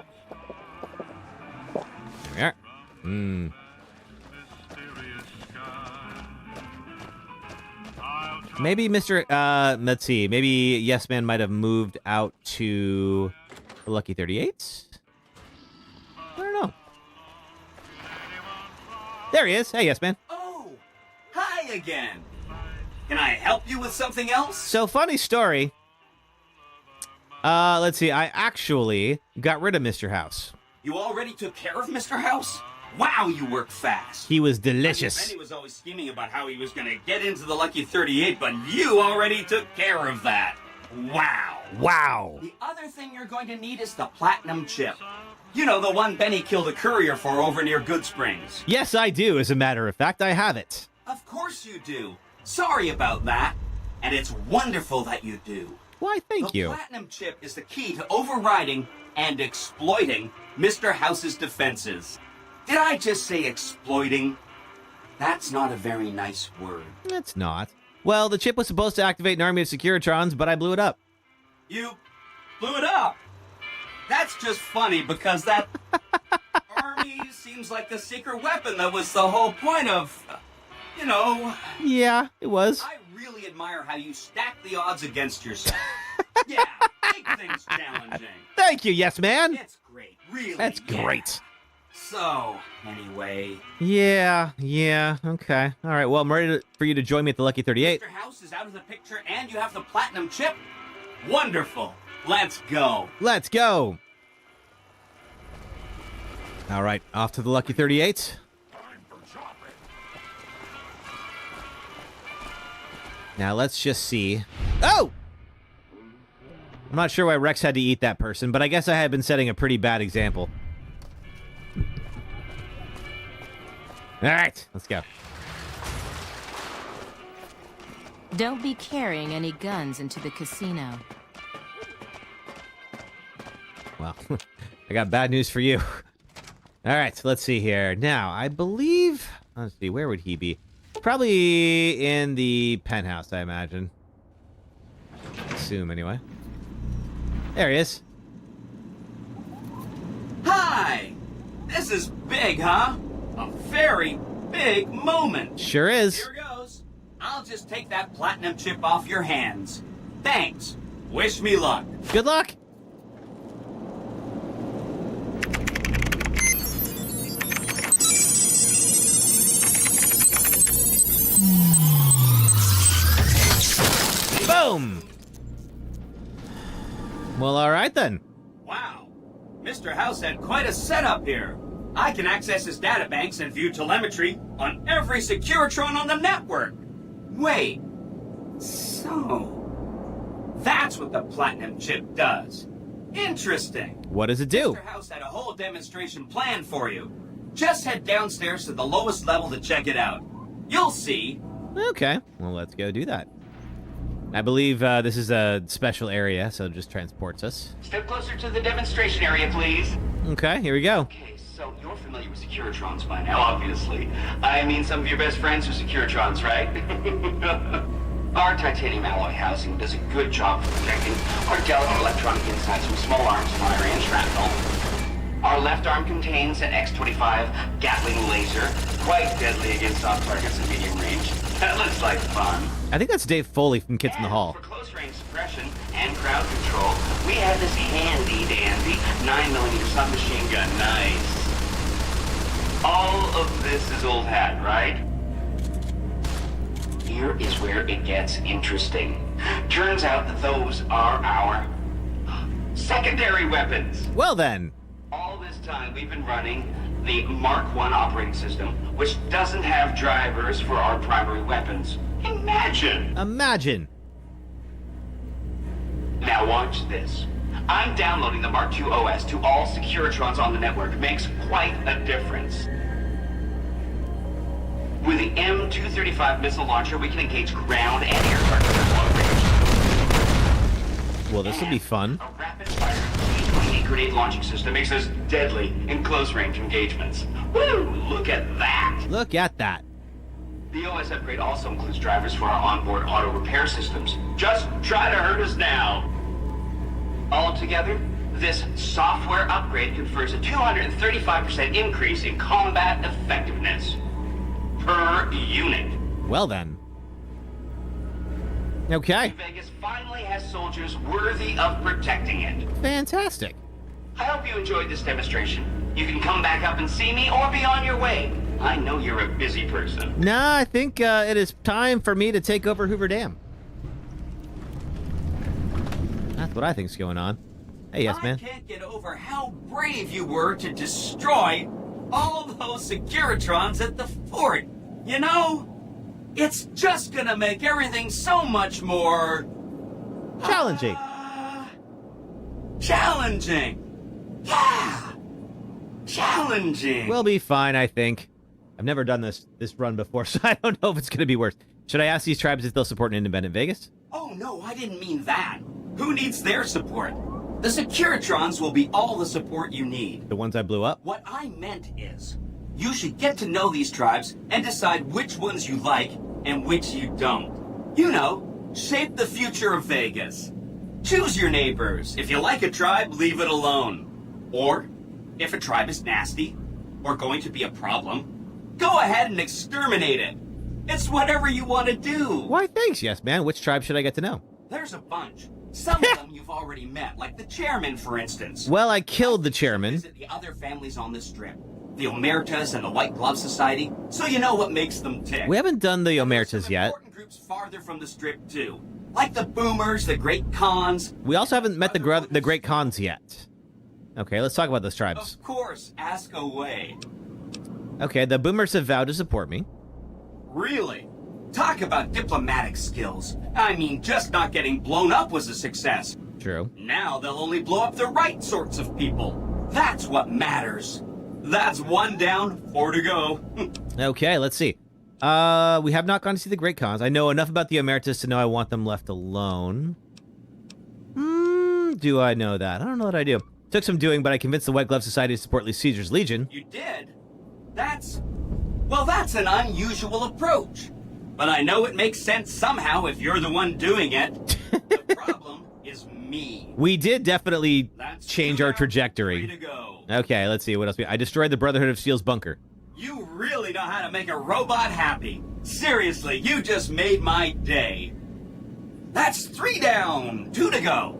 There we are. Maybe Mr. Let's see. Maybe Yes Man might have moved out to the Lucky 38. I don't know. There he is. Hey, Yes Man. Oh, hi again. Can I help you with something else? So, funny story. Let's see. I actually got rid of Mr. House. You already took care of Mr. House? Wow, you work fast. He was delicious. Benny was always scheming about how he was going to get into the Lucky 38, but you already took care of that. Wow. Wow. The other thing you're going to need is the platinum chip. You know, the one Benny killed a courier for over near Good Springs. Yes, I do. As a matter of fact, I have it. Of course you do. Sorry about that. And it's wonderful that you do. Why, thank you. The platinum chip is the key to overriding and exploiting Mr. House's defenses. Did I just say exploiting? That's not a very nice word. It's not. Well, the chip was supposed to activate an army of Securitrons, but I blew it up. You blew it up? That's just funny because that army seems like the secret weapon that was the whole point of, you know... Yeah, it was. I really admire how you stack the odds against yourself. Yeah, make things challenging. Thank you, Yes Man. It's great, really. That's great. So, anyway... Yeah, okay. All right, well, I'm ready for you to join me at the Lucky 38. Mr. House is out of the picture and you have the platinum chip? Wonderful. Let's go. Let's go. All right, off to the Lucky 38. Now, let's just see. Oh! I'm not sure why Rex had to eat that person, but I guess I had been setting a pretty bad example. All right, let's go. Don't be carrying any guns into the casino. Well, I got bad news for you. All right, so let's see here. Now, I believe... Let's see, where would he be? Probably in the penthouse, I imagine. Assume, anyway. There he is. Hi! This is big, huh? A very big moment. Sure is. Here goes. I'll just take that platinum chip off your hands. Thanks. Wish me luck. Good luck. Boom! Well, all right then. Wow. Mr. House had quite a setup here. I can access his databanks and view telemetry on every Securitron on the network. Wait. So, that's what the platinum chip does. Interesting. What does it do? Mr. House had a whole demonstration planned for you. Just head downstairs to the lowest level to check it out. You'll see. Okay, well, let's go do that. I believe this is a special area, so it just transports us. Step closer to the demonstration area, please. Okay, here we go. Okay, so you're familiar with Securitrons by now, obviously. I mean, some of your best friends are Securitrons, right? Our titanium alloy housing does a good job of protecting our delicate electronic insides from small arms, fire, and shrapnel. Our left arm contains an X-25 Gatling laser, quite deadly against soft targets at medium range. That looks like fun. I think that's Dave Foley from Kids in the Hall. For close-range suppression and crowd control, we have this handy-dandy 9mm submachine gun. Nice. All of this is old hat, right? Here is where it gets interesting. Turns out that those are our secondary weapons. Well then. All this time we've been running the Mark I operating system, which doesn't have drivers for our primary weapons. Imagine! Imagine! Now watch this. I'm downloading the Mark II OS to all Securitrons on the network. Makes quite a difference. With the M235 missile launcher, we can engage ground and air targets at long range. Well, this will be fun. A rapid-fire T-28 grenade launching system makes us deadly in close-range engagements. Woo! Look at that! Look at that. The OS upgrade also includes drivers for our onboard auto repair systems. Just try to hurt us now. Altogether, this software upgrade confers a 235% increase in combat effectiveness per unit. Well then. Okay. Vegas finally has soldiers worthy of protecting it. Fantastic. I hope you enjoyed this demonstration. You can come back up and see me or be on your way. I know you're a busy person. Nah, I think it is time for me to take over Hoover Dam. That's what I think's going on. Hey, yes, man. I can't get over how brave you were to destroy all those Securitrons at the fort. You know, it's just gonna make everything so much more... challenging. Challenging. Yeah. Challenging. We'll be fine, I think. I've never done this run before, so I don't know if it's going to be worse. Should I ask these tribes if they'll support an independent Vegas? Oh, no, I didn't mean that. Who needs their support? The Securitrons will be all the support you need. The ones I blew up? What I meant is, you should get to know these tribes and decide which ones you like and which you don't. You know, shape the future of Vegas. Choose your neighbors. If you like a tribe, leave it alone. Or, if a tribe is nasty or going to be a problem, go ahead and exterminate it. It's whatever you want to do. Why, thanks, yes, man. Which tribe should I get to know? There's a bunch. Some of them you've already met, like the chairman, for instance. Well, I killed the chairman. Visit the other families on the strip. The Omertas and the White Glove Society, so you know what makes them tick. We haven't done the Omertas yet. Important groups farther from the strip, too. Like the Boomers, the Great Khans. We also haven't met the Great Khans yet. Okay, let's talk about those tribes. Of course, ask away. Okay, the Boomers have vowed to support me. Really? Talk about diplomatic skills. I mean, just not getting blown up was a success. True. Now they'll only blow up the right sorts of people. That's what matters. That's 1 down, 4 to go. Okay, let's see. We have not gone to see the Great Khans. I know enough about the Emeritus to know I want them left alone. Do I know that? I don't know that I do. Took some doing, but I convinced the White Glove Society to support Caesar's Legion. You did? That's an unusual approach. But I know it makes sense somehow if you're the one doing it. The problem is me. We did definitely change our trajectory. Way to go. Okay, let's see what else. I destroyed the Brotherhood of Steel's bunker. You really know how to make a robot happy. Seriously, you just made my day. That's 3 down, 2 to go.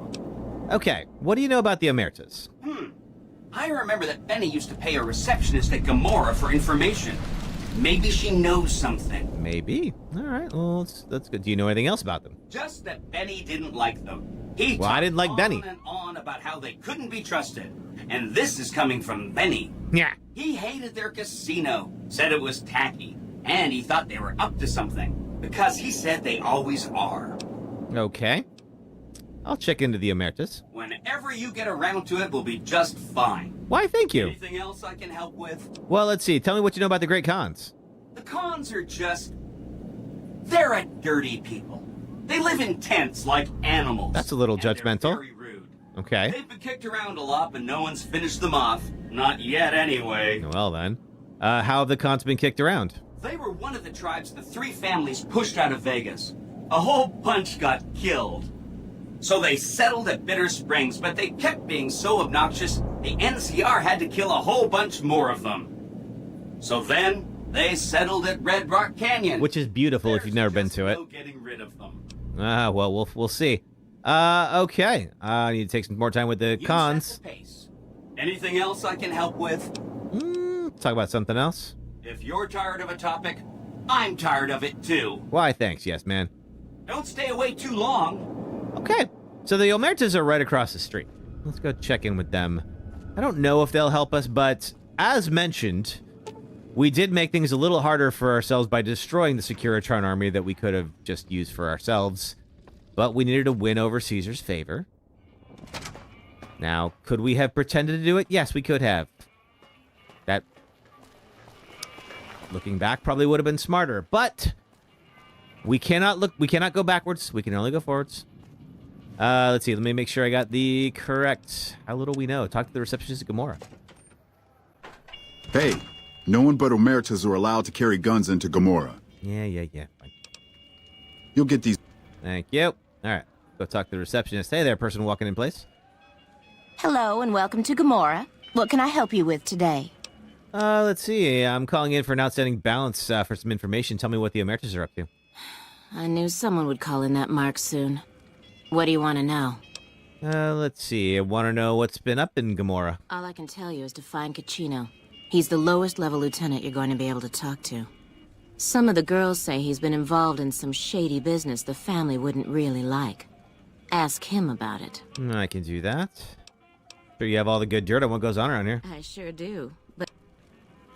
Okay, what do you know about the Emertas? I remember that Benny used to pay a receptionist at Gamora for information. Maybe she knows something. Maybe. All right, well, that's good. Do you know anything else about them? Just that Benny didn't like them. He Well, I didn't like Benny. on and on about how they couldn't be trusted. And this is coming from Benny. Yeah. He hated their casino, said it was tacky, and he thought they were up to something. Because he said they always are. Okay. I'll check into the Emertas. Whenever you get around to it, we'll be just fine. Why, thank you. Anything else I can help with? Well, let's see. Tell me what you know about the Great Khans. The cons are just... they're a dirty people. They live in tents like animals. That's a little judgmental. Very rude. Okay. They've been kicked around a lot, but no one's finished them off. Not yet, anyway. Well, then. How have the Khans been kicked around? They were one of the tribes the 3 families pushed out of Vegas. A whole bunch got killed. So they settled at Bitter Springs, but they kept being so obnoxious, the NCR had to kill a whole bunch more of them. So then, they settled at Red Rock Canyon. Which is beautiful if you've never been to it. No getting rid of them. Well, we'll see. Okay. I need to take some more time with the Khans. The pace. Anything else I can help with? Talk about something else. If you're tired of a topic, I'm tired of it too. Why, thanks. Yes, man. Don't stay away too long. Okay. So the Omertas are right across the street. Let's go check in with them. I don't know if they'll help us, but as mentioned, we did make things a little harder for ourselves by destroying the Securitron army that we could have just used for ourselves. But we needed to win over Caesar's favor. Now, could we have pretended to do it? Yes, we could have. That, looking back, probably would have been smarter. But we cannot go backwards. We can only go forwards. Let's see. Let me make sure I got the correct... How little we know. Talk to the receptionist at Gamora. Hey, no one but Emeritus are allowed to carry guns into Gamora. Yeah. Fine. You'll get these... Thank you. All right. Go talk to the receptionist. Hey there, person walking in place. Hello and welcome to Gamora. What can I help you with today? Let's see. I'm calling in for an outstanding balance for some information. Tell me what the Emeritus are up to. I knew someone would call in that mark soon. What do you want to know? Let's see. I want to know what's been up in Gamora. All I can tell you is to find Caccino. He's the lowest level lieutenant you're going to be able to talk to. Some of the girls say he's been involved in some shady business the family wouldn't really like. Ask him about it. I can do that. Sure you have all the good dirt on what goes on around here. I sure do, but...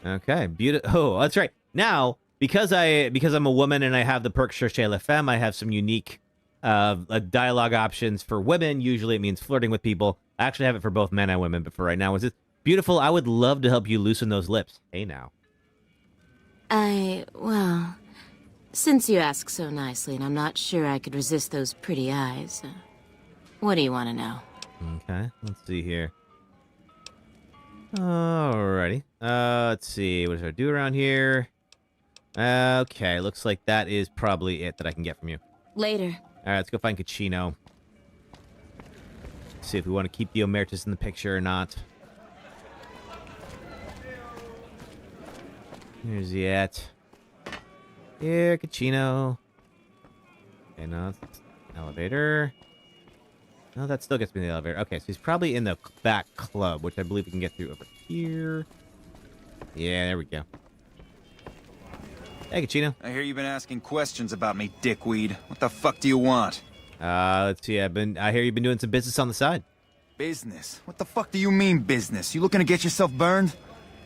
Okay, Oh, that's right. Now, because I'm a woman and I have the perk Cherchez la Femme, I have some unique dialogue options for women. Usually it means flirting with people. I actually have it for both men and women, but for right now, is it beautiful? I would love to help you loosen those lips. Hey, now. Well, since you ask so nicely, and I'm not sure I could resist those pretty eyes, what do you want to know? Okay, let's see here. Alrighty. Let's see. What should I do around here? Okay, looks like that is probably it that I can get from you. Later. Alright, let's go find Caccino. See if we want to keep the Emeritus in the picture or not. Here's he at. Here, Caccino. Okay, no, it's elevator. No, that still gets me in the elevator. Okay, so he's probably in the back club, which I believe we can get through over here. Yeah, there we go. Hey, Caccino. I hear you've been asking questions about me, dickweed. What the fuck do you want? Let's see. I hear you've been doing some business on the side. Business? What the fuck do you mean business? You looking to get yourself burned?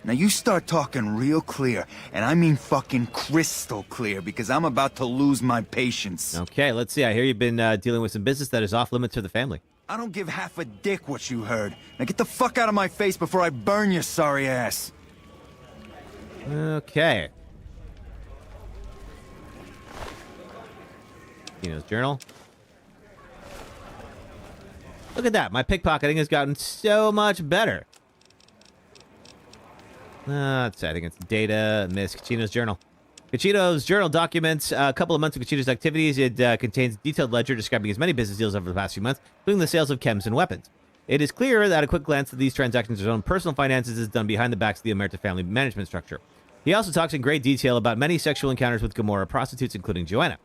Now you start talking real clear, and I mean fucking crystal clear, because I'm about to lose my patience. Okay, let's see. I hear you've been dealing with some business that is off limits to the family. I don't give half a dick what you heard. Now get the fuck out of my face before I burn your sorry ass. Okay. Caccino's journal. Look at that. My pickpocketing has gotten so much better. Let's see. I think it's data. Miss Kachino's journal. Kachino's journal documents a couple of months of Kachino's activities. It contains a detailed ledger describing his many business deals over the past few months, including the sales of chems and weapons. It is clear that a quick glance at these transactions of his own personal finances is done behind the backs of the Emart family management structure. He also talks in great detail about many sexual encounters with Gomorrah prostitutes, including Joanna.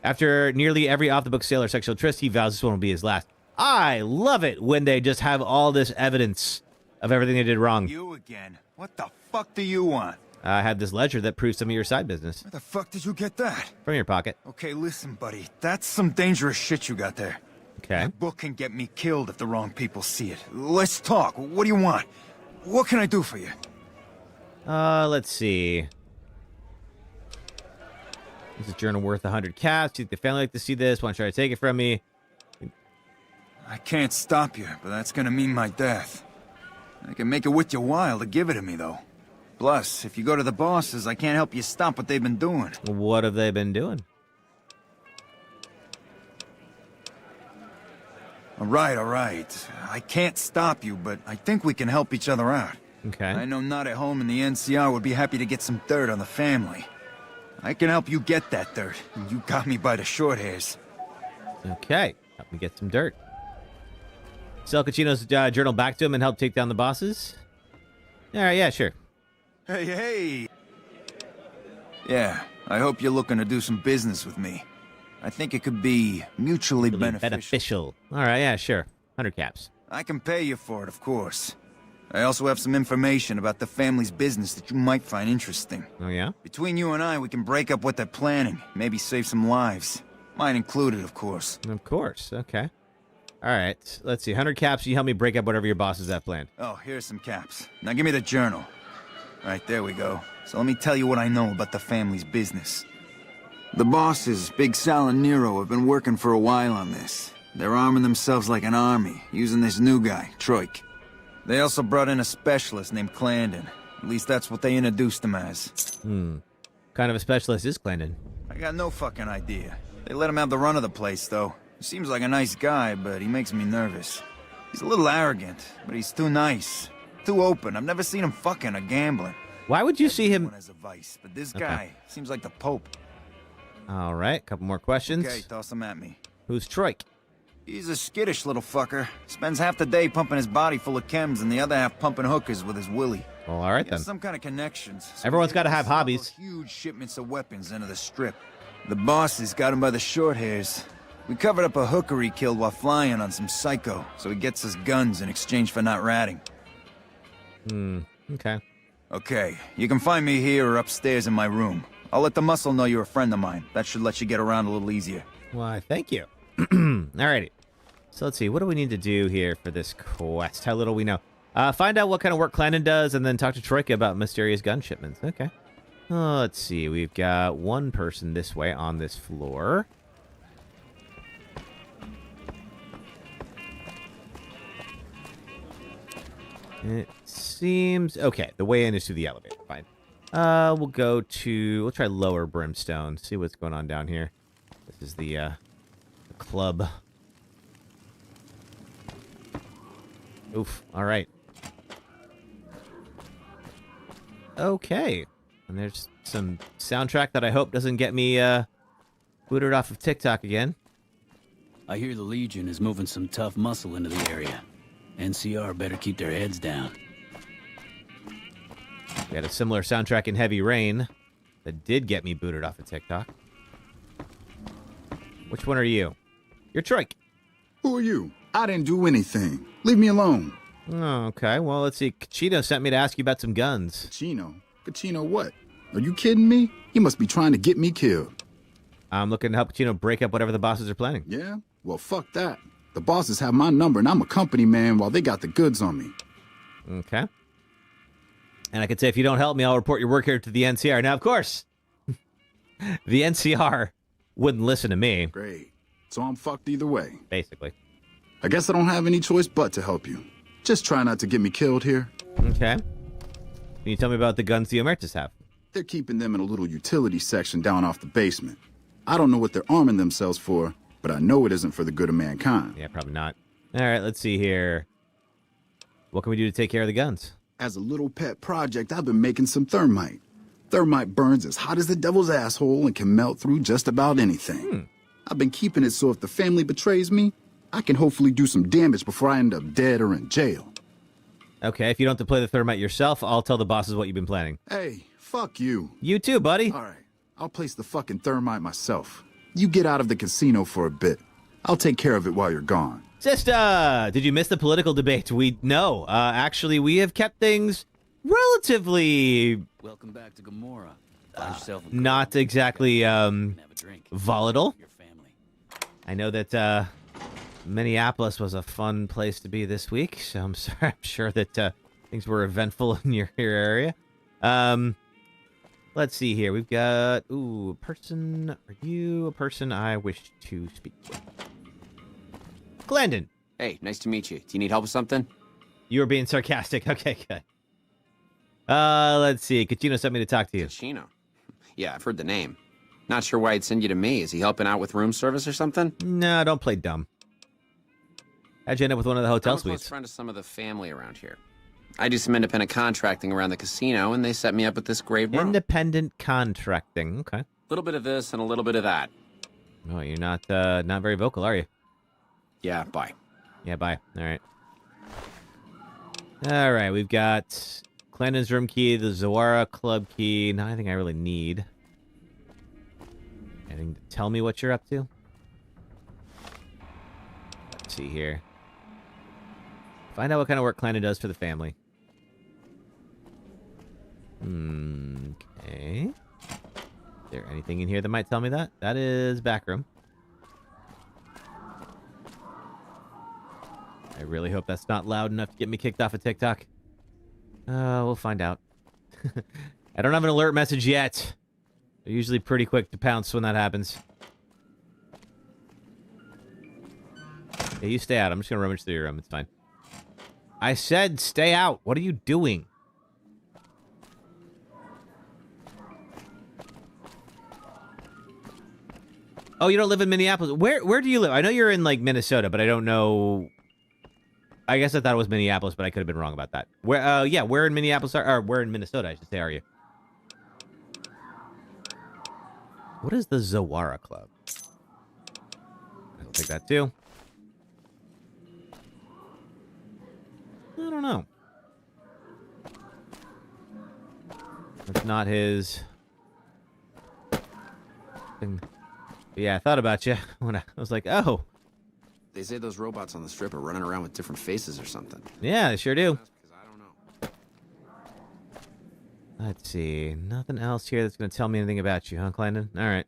After nearly every off-the-book sale or sexual tryst, he vows this one will be his last. I love it when they just have all this evidence of everything they did wrong. You again. What the fuck do you want? I had this ledger that proves some of your side business. Where the fuck did you get that? From your pocket. Okay, listen, buddy. That's some dangerous shit you got there. Okay. That book can get me killed if the wrong people see it. Let's talk. What do you want? What can I do for you? Let's see. This is a journal worth 100 caps. Do you think the family like to see this? Want to try to take it from me? I can't stop you, but that's gonna mean my death. I can make it worth your while to give it to me, though. Plus, if you go to the bosses, I can't help you stop what they've been doing. What have they been doing? All right. I can't stop you, but I think we can help each other out. Okay. I know Not at Home and the NCR would be happy to get some dirt on the family. I can help you get that dirt. You got me by the short hairs. Okay. Help me get some dirt. Sell Kachino's journal back to him and help take down the bosses? All right, yeah, sure. Hey! Yeah, I hope you're looking to do some business with me. I think it could be mutually beneficial. All right, yeah, sure. 100 caps. I can pay you for it, of course. I also have some information about the family's business that you might find interesting. Oh, yeah? Between you and I, we can break up what they're planning. Maybe save some lives. Mine included, of course. Of course, okay. All right, let's see. 100 caps, you help me break up whatever your bosses have planned. Oh, here's some caps. Now give me the journal. Right, there we go. So let me tell you what I know about the family's business. The bosses, Big Sal and Nero, have been working for a while on this. They're arming themselves like an army, using this new guy, Troik. They also brought in a specialist named Clandon. At least that's what they introduced him as. Kind of a specialist is Clandon? I got no fucking idea. They let him have the run of the place, though. He seems like a nice guy, but he makes me nervous. He's a little arrogant, but he's too nice. Too open. I've never seen him fucking or gambling. Why would you see him? As a vice, but this guy seems like the Pope. All right, couple more questions. Okay, toss them at me. Who's Troik? He's a skittish little fucker. Spends half the day pumping his body full of chems and the other half pumping hookers with his willy. Well, all right then. Some kind of connections. So everyone's got to have hobbies. Huge shipments of weapons into the strip. The bosses got him by the short hairs. We covered up a hooker he killed while flying on some psycho, so he gets us guns in exchange for not ratting. Okay. Okay, you can find me here or upstairs in my room. I'll let the muscle know you're a friend of mine. That should let you get around a little easier. Why, thank you. Alrighty. So let's see, what do we need to do here for this quest? How little we know. Find out what kind of work Clandon does, and then talk to Troika about mysterious gun shipments. Okay. Let's see, we've got one person this way on this floor. It seems... Okay, the way in is through the elevator. Fine. We'll try Lower Brimstone. See what's going on down here. This is the club. Oof. All right. Okay. And there's some soundtrack that I hope doesn't get me booted off of TikTok again. I hear the Legion is moving some tough muscle into the area. NCR better keep their heads down. We had a similar soundtrack in Heavy Rain that did get me booted off of TikTok. Which one are you? You're Troik. Who are you? I didn't do anything. Leave me alone. Oh, okay. Well, let's see. Kachino sent me to ask you about some guns. Kachino? Kachino what? Are you kidding me? He must be trying to get me killed. I'm looking to help Kachino break up whatever the bosses are planning. Yeah? Well, fuck that. The bosses have my number, and I'm a company man while they got the goods on me. Okay. And I could say, if you don't help me, I'll report your work here to the NCR. Now, of course, the NCR wouldn't listen to me. Great. So I'm fucked either way. Basically. I guess I don't have any choice but to help you. Just try not to get me killed here. Okay. Can you tell me about the guns the Emertus have? They're keeping them in a little utility section down off the basement. I don't know what they're arming themselves for, but I know it isn't for the good of mankind. Yeah, probably not. All right, let's see here. What can we do to take care of the guns? As a little pet project, I've been making some thermite. Thermite burns as hot as the devil's asshole and can melt through just about anything. I've been keeping it so if the family betrays me, I can hopefully do some damage before I end up dead or in jail. Okay, if you don't have to play the thermite yourself, I'll tell the bosses what you've been planning. Hey, fuck you. You too, buddy. All right, I'll place the fucking thermite myself. You get out of the casino for a bit. I'll take care of it while you're gone. Sister, did you miss the political debate? No. Actually, we have kept things relatively... Welcome back to Gamora. Not exactly volatile. I know that Minneapolis was a fun place to be this week, so I'm sorry. I'm sure that things were eventful in your area. Let's see here. We've got a person. Are you a person I wish to speak with? Glendon. Hey, nice to meet you. Do you need help with something? You were being sarcastic. Okay, good. Let's see. Kachino sent me to talk to you. Kachino? Yeah, I've heard the name. Not sure why he'd send you to me. Is he helping out with room service or something? No, don't play dumb. How'd you end up with one of the hotel I'm a close suites? friend of some of the family around here. I do some independent contracting around the casino, and they set me up with this great room. Independent contracting. Okay. A little bit of this and a little bit of that. Oh, you're not very vocal, are you? Yeah, bye. Yeah, bye. All right. All right, we've got Clandon's room key, the Zawara club key. Not anything I really need. Anything to tell me what you're up to? Let's see here. Find out what kind of work Clandon does for the family. Okay. Is there anything in here that might tell me that? That is back room. I really hope that's not loud enough to get me kicked off of TikTok. We'll find out. I don't have an alert message yet. They're usually pretty quick to pounce when that happens. Yeah, you stay out. I'm just going to rummage through your room. It's fine. I said stay out. What are you doing? Oh, you don't live in Minneapolis. Where do you live? I know you're in, like, Minnesota, but I don't know... I guess I thought it was Minneapolis, but I could have been wrong about that. Where in Minneapolis or where in Minnesota, I should say, are you? What is the Zawara Club? I'll take that too. I don't know. That's not his thing. But yeah, I thought about you when I was like, oh. They say those robots on the strip are running around with different faces or something. Yeah, they sure do. I don't know. Let's see. Nothing else here that's going to tell me anything about you, huh, Clandon? All right.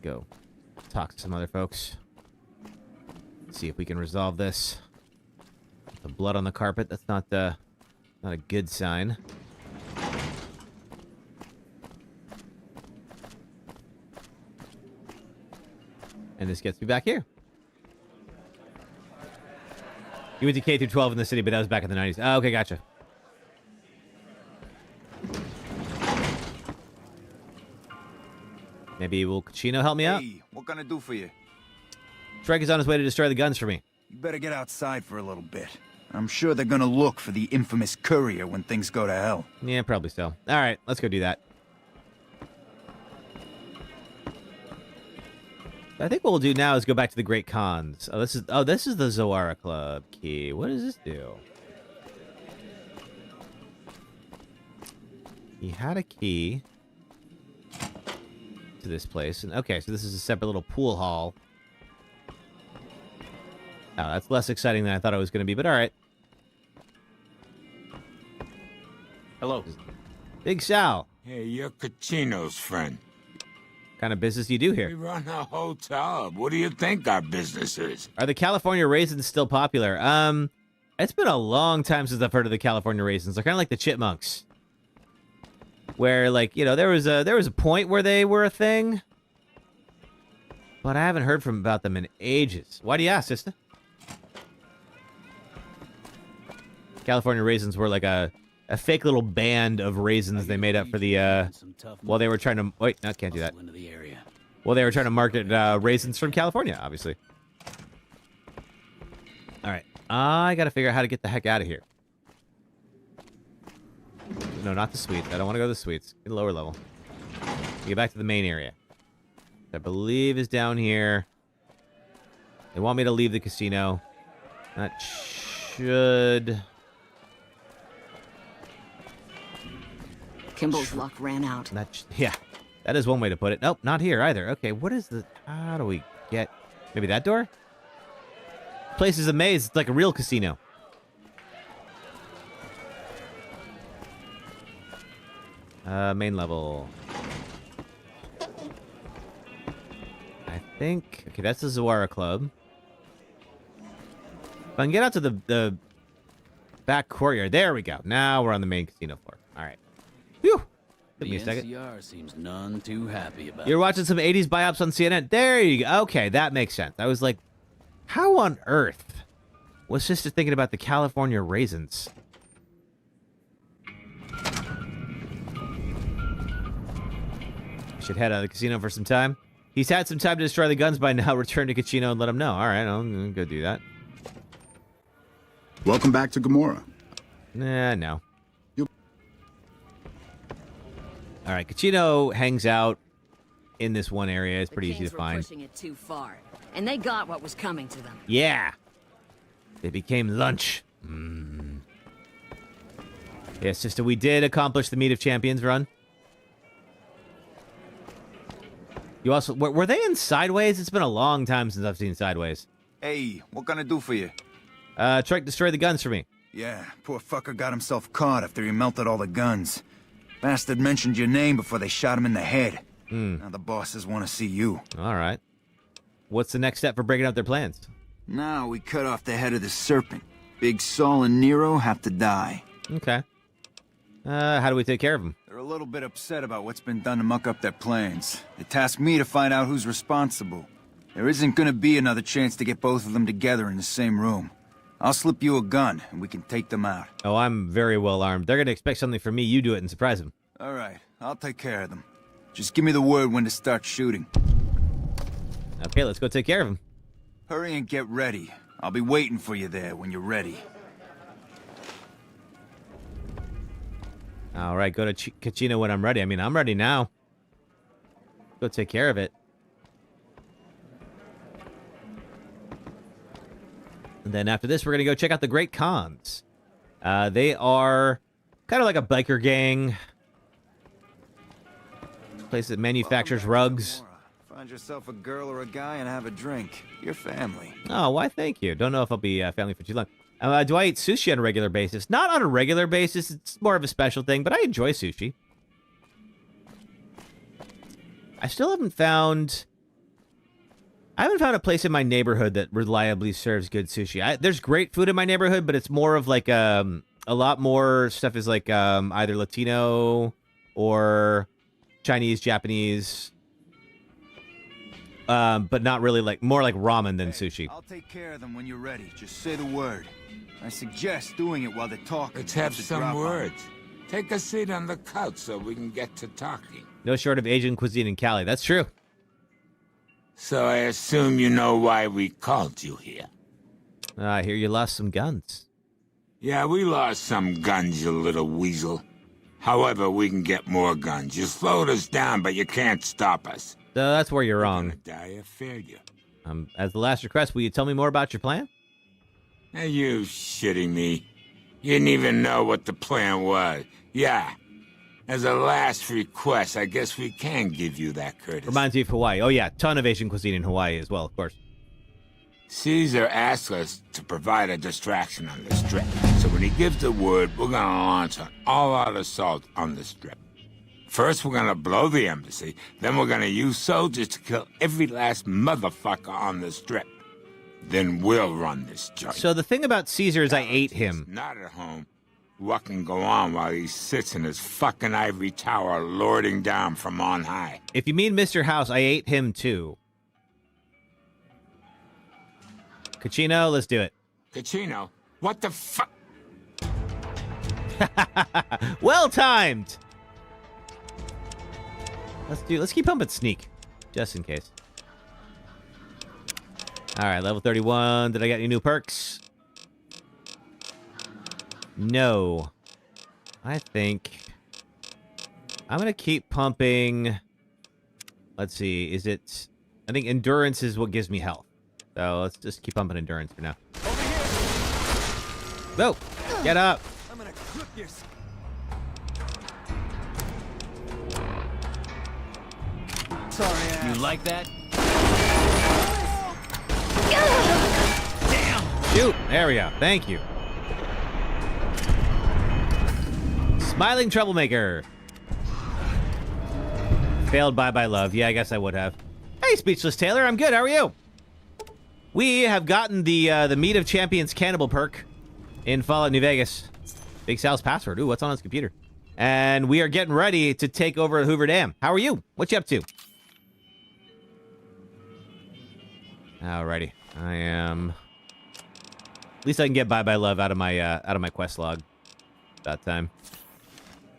Go talk to some other folks. See if we can resolve this. The blood on the carpet, that's not a good sign. And this gets me back here. You went to K through 12 in the city, but that was back in the 90s. Oh, okay, gotcha. Maybe will Kachino help me out? Hey, what can I do for you? Shrek is on his way to destroy the guns for me. You better get outside for a little bit. I'm sure they're gonna look for the infamous courier when things go to hell. Yeah, probably so. All right, let's go do that. I think what we'll do now is go back to the Great Khans. Oh, this is the Zawara Club key. What does this do? He had a key to this place, and okay, so this is a separate little pool hall. Oh, that's less exciting than I thought it was going to be, but all right. Hello. Big Sal. Hey, you're Kachino's friend. What kind of business do you do here? We run a hotel. What do you think our business is? Are the California raisins still popular? It's been a long time since I've heard of the California raisins. They're kind of like the chipmunks, where, like, you know, there was a point where they were a thing, but I haven't heard about them in ages. Why do you ask, sister? California raisins were like a fake little band of raisins they made up for the while they were trying to can't do that. Well, they were trying to market raisins from California, obviously. I gotta figure out how to get the heck out of here. No, not the suites. I don't want to go to the suites. Get a lower level. Get back to the main area. I believe is down here. They want me to leave the casino. That should... Kimball's luck ran out. Yeah, that is one way to put it. Nope, not here either. Okay, what is the... How do we get... Maybe that door? Place is a maze. It's like a real casino. Main level. I think... Okay, that's the Zawara Club. If I can get out to the back courtyard. There we go. Now we're on the main casino floor. All right. Whew. Took me a second. NCR seems none too happy about You're watching some 80s biops on CNN. There you go. Okay, that makes sense. I was like, how on earth was Sister thinking about the California raisins? Should head out of the casino for some time. He's had some time to destroy the guns by now. Return to Casino and let him know. All right, I'm going to go do that. Welcome back to Gamora. Nah, no. All right, Kachino hangs out in this one area. It's pretty easy to find. Pushing it too far, and they got what was coming to them. Yeah. They became lunch. Yeah, sister, we did accomplish the Meet of Champions run. You also... Were they in Sideways? It's been a long time since I've seen Sideways. Hey, what can I do for you? Try to destroy the guns for me. Yeah, poor fucker got himself caught after he melted all the guns. Bastard mentioned your name before they shot him in the head. Now the bosses want to see you. All right. What's the next step for breaking up their plans? Now we cut off the head of the serpent. Big Saul and Nero have to die. Okay. How do we take care of them? They're a little bit upset about what's been done to muck up their plans. They tasked me to find out who's responsible. There isn't gonna be another chance to get both of them together in the same room. I'll slip you a gun, and we can take them out. Oh, I'm very well armed. They're gonna expect something from me. You do it and surprise them. All right, I'll take care of them. Just give me the word when to start shooting. Okay, let's go take care of them. Hurry and get ready. I'll be waiting for you there when you're ready. All right, go to Kachino when I'm ready. I mean, I'm ready now. Go take care of it. And then after this, we're going to go check out the Great Khans. They are kind of like a biker gang. Place that manufactures rugs. Find yourself a girl or a guy and have a drink. Your family. Oh, why, thank you. Don't know if I'll be family for too long. Do I eat sushi on a regular basis? Not on a regular basis. It's more of a special thing, but I enjoy sushi. I still haven't found... I haven't found a place in my neighborhood that reliably serves good sushi. There's great food in my neighborhood, but it's more of like a lot more stuff is like either Latino or Chinese, Japanese, but not really like more like ramen than sushi. I'll take care of them when you're ready. Just say the word. I suggest doing it while they're talking. Let's have some words. Take a seat on the couch so we can get to talking. No short of Asian cuisine in Cali. That's true. So I assume you know why we called you here. I hear you lost some guns. Yeah, we lost some guns, you little weasel. However, we can get more guns. You slowed us down, but you can't stop us. That's where you're wrong. Die a failure. As the last request, will you tell me more about your plan? Are you shitting me? You didn't even know what the plan was. Yeah. As a last request, I guess we can give you that courtesy. Reminds me of Hawaii. Oh, yeah. Ton of Asian cuisine in Hawaii as well, of course. Caesar asked us to provide a distraction on the strip. So when he gives the word, we're going to launch an all-out assault on the strip. First, we're going to blow the embassy. Then we're going to use soldiers to kill every last motherfucker on the strip. Then we'll run this joint. So the thing about Caesar is I ate him. Not at home. What can go on while he sits in his fucking ivory tower lording down from on high? If you mean Mr. House, I ate him too. Kachino, let's do it. Kachino? What the fuck? Well timed! Let's keep pumping sneak. Just in case. Alright, level 31. Did I get any new perks? No. I think I'm going to keep pumping. Let's see. Is it... I think endurance is what gives me health. So let's just keep pumping endurance for now. Whoa! Get up! I'm gonna clip your... Sorry, You like that? Damn! Shoot! There we go. Thank you. Smiling troublemaker. Failed bye-bye love. Yeah, I guess I would have. Hey, Speechless Taylor. I'm good. How are you? We have gotten the Meat of Champions Cannibal perk in Fallout New Vegas. Big Sal's password. Ooh, what's on his computer? And we are getting ready to take over Hoover Dam. How are you? What you up to? Alrighty. I am... At least I can get bye-bye love out of my quest log. About time.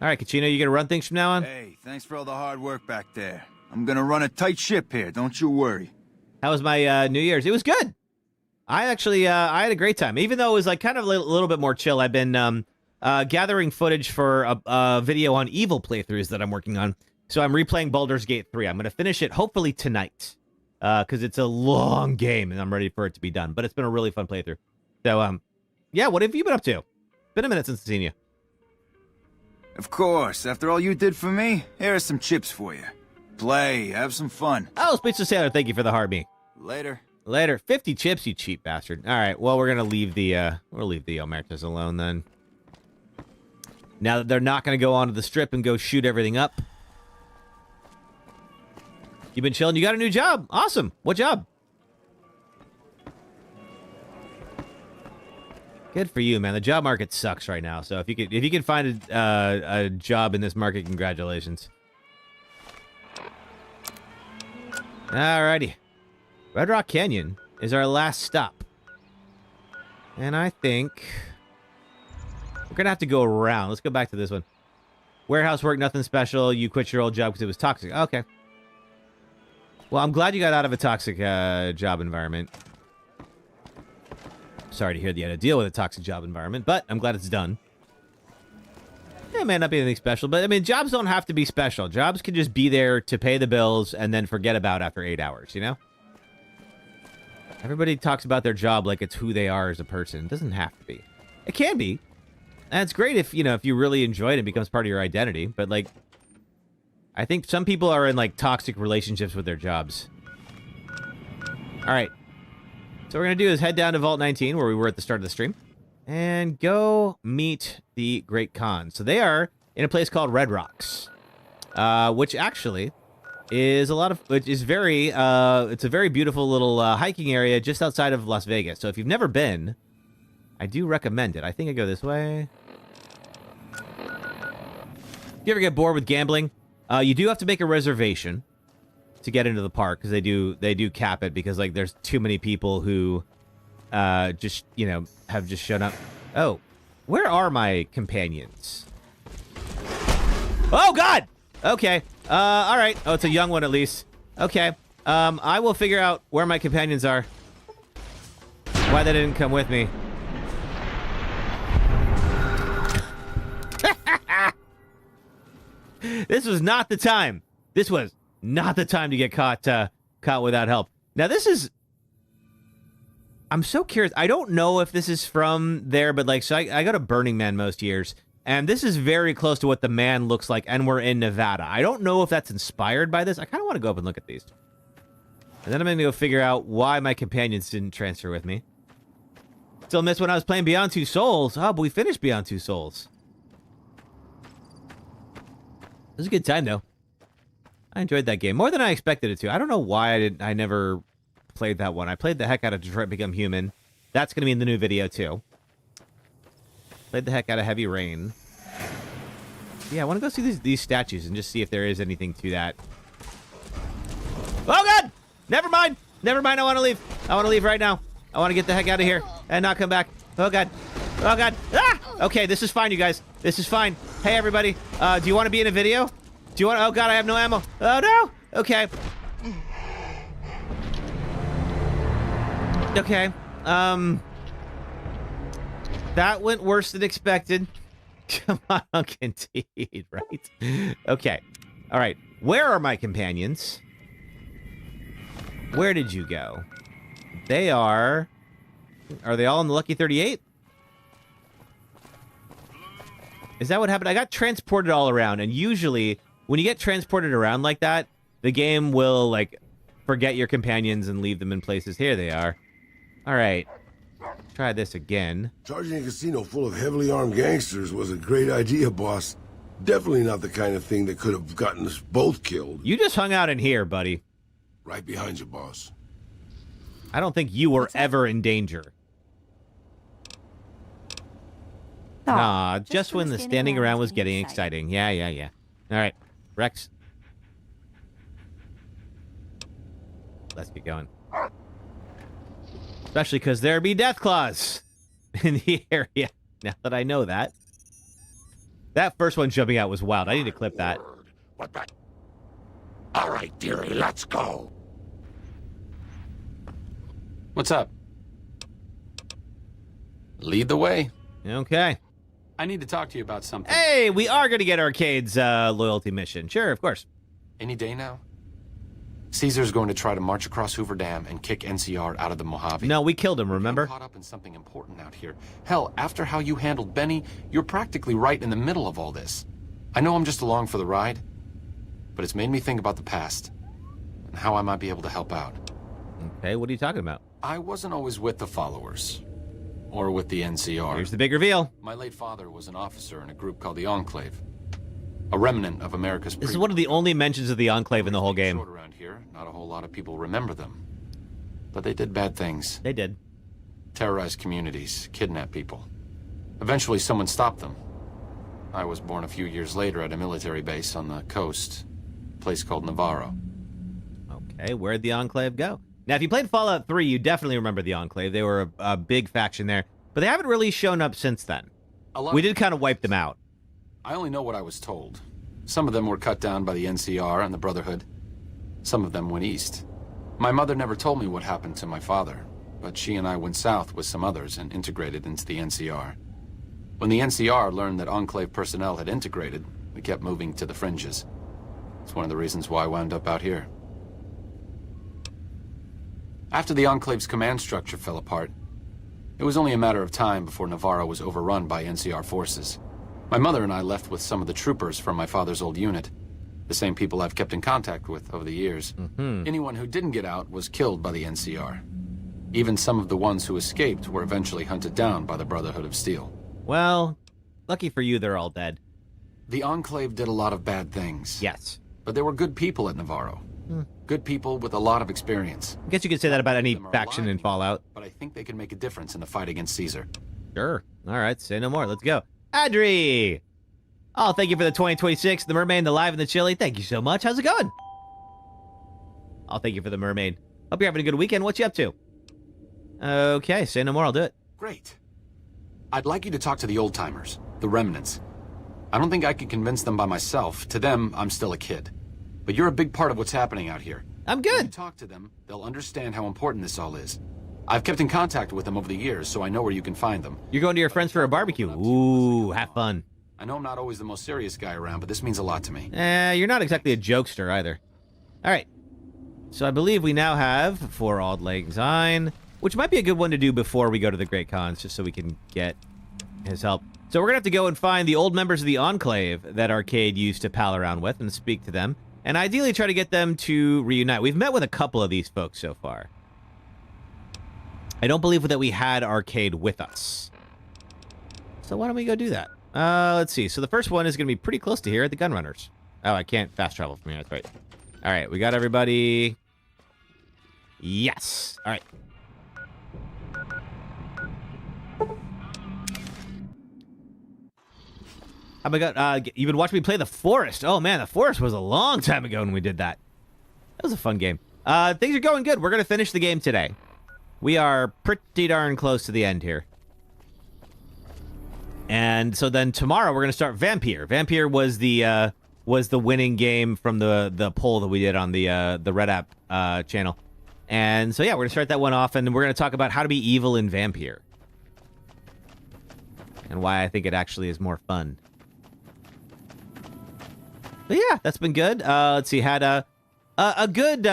Alright, Kachino, you gonna run things from now on? Hey, thanks for all the hard work back there. I'm gonna run a tight ship here, don't you worry. How was my New Year's? It was good. I actually, I had a great time. Even though it was like kind of a little bit more chill, I've been gathering footage for a video on Evil playthroughs that I'm working on. So I'm replaying Baldur's Gate 3. I'm going to finish it hopefully tonight because it's a long game and I'm ready for it to be done. But it's been a really fun playthrough. So, yeah, what have you been up to? Been a minute since I've seen you. Of course. After all you did for me, here are some chips for you. Play, have some fun. Oh, Speechless Sailor, thank you for the hard meat. Later. Later. 50 chips, you cheap bastard. All right, well, we're going to leave the, we'll leave the Omertas alone then. Now that they're not going to go onto the strip and go shoot everything up. You've been chilling? You got a new job. Awesome. What job? Good for you, man. The job market sucks right now. So if you could find a job in this market, congratulations. Alrighty. Red Rock Canyon is our last stop. And I think we're going to have to go around. Let's go back to this one. Warehouse work, nothing special. You quit your old job because it was toxic. Okay. Well, I'm glad you got out of a toxic job environment. Sorry to hear that you had to deal with a toxic job environment, but I'm glad it's done. It may not be anything special, but I mean, jobs don't have to be special. Jobs can just be there to pay the bills and then forget about after 8 hours, you know? Everybody talks about their job like it's who they are as a person. It doesn't have to be. It can be. And it's great if, you know, if you really enjoy it, it becomes part of your identity. But, like, I think some people are in, like, toxic relationships with their jobs. All right. So what we're going to do is head down to Vault 19, where we were at the start of the stream, and go meet the Great Khan. So they are in a place called Red Rocks, which actually is it's a very beautiful little hiking area just outside of Las Vegas. So if you've never been, I do recommend it. I think I go this way. If you ever get bored with gambling, you do have to make a reservation to get into the park, because they do cap it, because like there's too many people who just, you know, have just shown up. Oh, where are my companions? Oh God! Okay. All right. Oh, it's a young one at least. Okay. I will figure out where my companions are. Why they didn't come with me. This was not the time. This was not the time to get caught without help. Now this is... I'm so curious. I don't know if this is from there, but like, so I go to Burning Man most years, and this is very close to what the man looks like, and we're in Nevada. I don't know if that's inspired by this. I kind of want to go up and look at these. And then I'm going to go figure out why my companions didn't transfer with me. Still miss when I was playing Beyond Two Souls. Oh, but we finished Beyond Two Souls. It was a good time, though. I enjoyed that game more than I expected it to. I don't know why I never played that one. I played the heck out of Detroit Become Human. That's going to be in the new video, too. Played the heck out of Heavy Rain. Yeah, I want to go see these statues and just see if there is anything to that. Oh, God! Never mind! Never mind, I want to leave. I want to leave right now. I want to get the heck out of here and not come back. Oh, God. Oh, God. Ah! Okay, this is fine, you guys. This is fine. Hey, everybody. Do you want to be in a video? Do you want... Oh, God, I have no ammo. Oh, no! Okay. That went worse than expected. Come on, indeed, right? Okay. All right. Where are my companions? Where did you go? They are... Are they all in the Lucky 38? Is that what happened? I got transported all around, and usually when you get transported around like that, the game will, like, forget your companions and leave them in places. Here they are. All right. Try this again. Charging a casino full of heavily armed gangsters was a great idea, boss. Definitely not the kind of thing that could have gotten us both killed. You just hung out in here, buddy. Right behind you, boss. I don't think you were ever in danger. Nah, just when the standing around was getting exciting. Yeah. All right, Rex. Let's get going. Especially because there be death claws in the area. Now that I know that. That first one jumping out was wild. I need to clip that. What the? All right, dearie, let's go. What's up? Lead the way. Okay. I need to talk to you about something. Hey, we are going to get Arcade's loyalty mission. Sure, of course. Any day now? Caesar's going to try to march across Hoover Dam and kick NCR out of the Mojave. No, we killed him, remember? I'm caught up in something important out here. Hell, after how you handled Benny, you're practically right in the middle of all this. I know I'm just along for the ride, but it's made me think about the past and how I might be able to help out. Okay, what are you talking about? I wasn't always with the followers. Or with the NCR. Here's the big reveal. My late father was an officer in a group called the Enclave. A remnant of America's... This is one of the only mentions of the Enclave in the whole game. Around here, not a whole lot of people remember them. But they did bad things. They did. Terrorized communities, kidnapped people. Eventually someone stopped them. I was born a few years later at a military base on the coast. A place called Navarro. Okay, where'd the Enclave go? Now, if you played Fallout 3, you definitely remember the Enclave. They were a big faction there. But they haven't really shown up since then. We did kind of wipe them out. I only know what I was told. Some of them were cut down by the NCR and the Brotherhood. Some of them went east. My mother never told me what happened to my father, but she and I went south with some others and integrated into the NCR. When the NCR learned that Enclave personnel had integrated, we kept moving to the fringes. It's one of the reasons why I wound up out here. After the Enclave's command structure fell apart, it was only a matter of time before Navarro was overrun by NCR forces. My mother and I left with some of the troopers from my father's old unit, the same people I've kept in contact with over the years. Anyone who didn't get out was killed by the NCR. Even some of the ones who escaped were eventually hunted down by the Brotherhood of Steel. Well, lucky for you, they're all dead. The Enclave did a lot of bad things. Yes. But there were good people at Navarro. Good people with a lot of experience. I guess you could say that about any faction in Fallout. But I think they can make a difference in the fight against Caesar. Sure. All right, say no more. Let's go. Adri! Oh, thank you for the 2026, the Mermaid, the Live, and the Chili. Thank you so much. How's it going? Oh, thank you for the Mermaid. Hope you're having a good weekend. What you up to? Okay, say no more. I'll do it. Great. I'd like you to talk to the old-timers, the remnants. I don't think I could convince them by myself. To them, I'm still a kid. But you're a big part of what's happening out here. I'm good. When you talk to them, they'll understand how important this all is. I've kept in contact with them over the years, so I know where you can find them. You're going to your friends for a barbecue. Ooh, have fun. I know I'm not always the most serious guy around, but this means a lot to me. You're not exactly a jokester either. All right. So I believe we now have 4 Auld Lang Syne, which might be a good one to do before we go to the Great Khans, just so we can get his help. So we're going to have to go and find the old members of the Enclave that Arcade used to pal around with and speak to them. And ideally try to get them to reunite. We've met with a couple of these folks so far. I don't believe that we had Arcade with us. So why don't we go do that? Let's see. So the first one is going to be pretty close to here at the Gunrunners. Oh, I can't fast travel from here. That's right. All right, we got everybody. Yes. All right. Oh my god, you've been watching me play The Forest. Oh man, The Forest was a long time ago when we did that. That was a fun game. Things are going good. We're going to finish the game today. We are pretty darn close to the end here. And so then tomorrow we're going to start Vampire. Vampire was the winning game from the poll that we did on the Red App channel. And so yeah, we're going to start that one off, and we're going to talk about how to be evil in Vampire. and why I think it actually is more fun. But yeah, that's been good. Let's see, had a good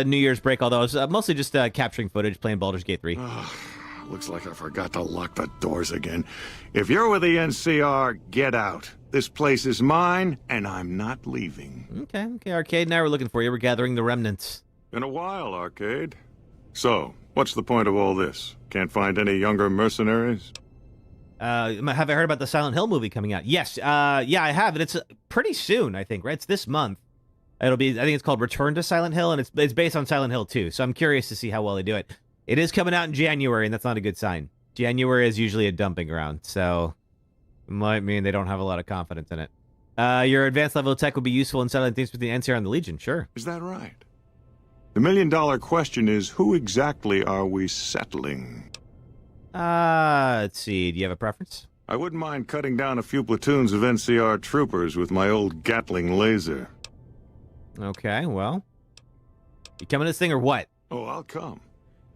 New Year's break, although it was mostly just capturing footage, playing Baldur's Gate 3. Looks like I forgot to lock the doors again. If you're with the NCR, get out. This place is mine, and I'm not leaving. Okay, Arcade and I were looking for you. We're gathering the remnants. Been a while, Arcade. So, what's the point of all this? Can't find any younger mercenaries? Have I heard about the Silent Hill movie coming out? Yes, yeah, I have, and it's pretty soon, I think, right? It's this month. It'll be, I think it's called Return to Silent Hill, and it's based on Silent Hill 2, so I'm curious to see how well they do it. It is coming out in January, and that's not a good sign. January is usually a dumping ground, so it might mean they don't have a lot of confidence in it. Your advanced level of tech would be useful in settling things between the NCR and the Legion, sure. Is that right? The million-dollar question is, who exactly are we settling? Let's see, do you have a preference? I wouldn't mind cutting down a few platoons of NCR troopers with my old Gatling laser. Okay, well, you coming to this thing or what? Oh, I'll come.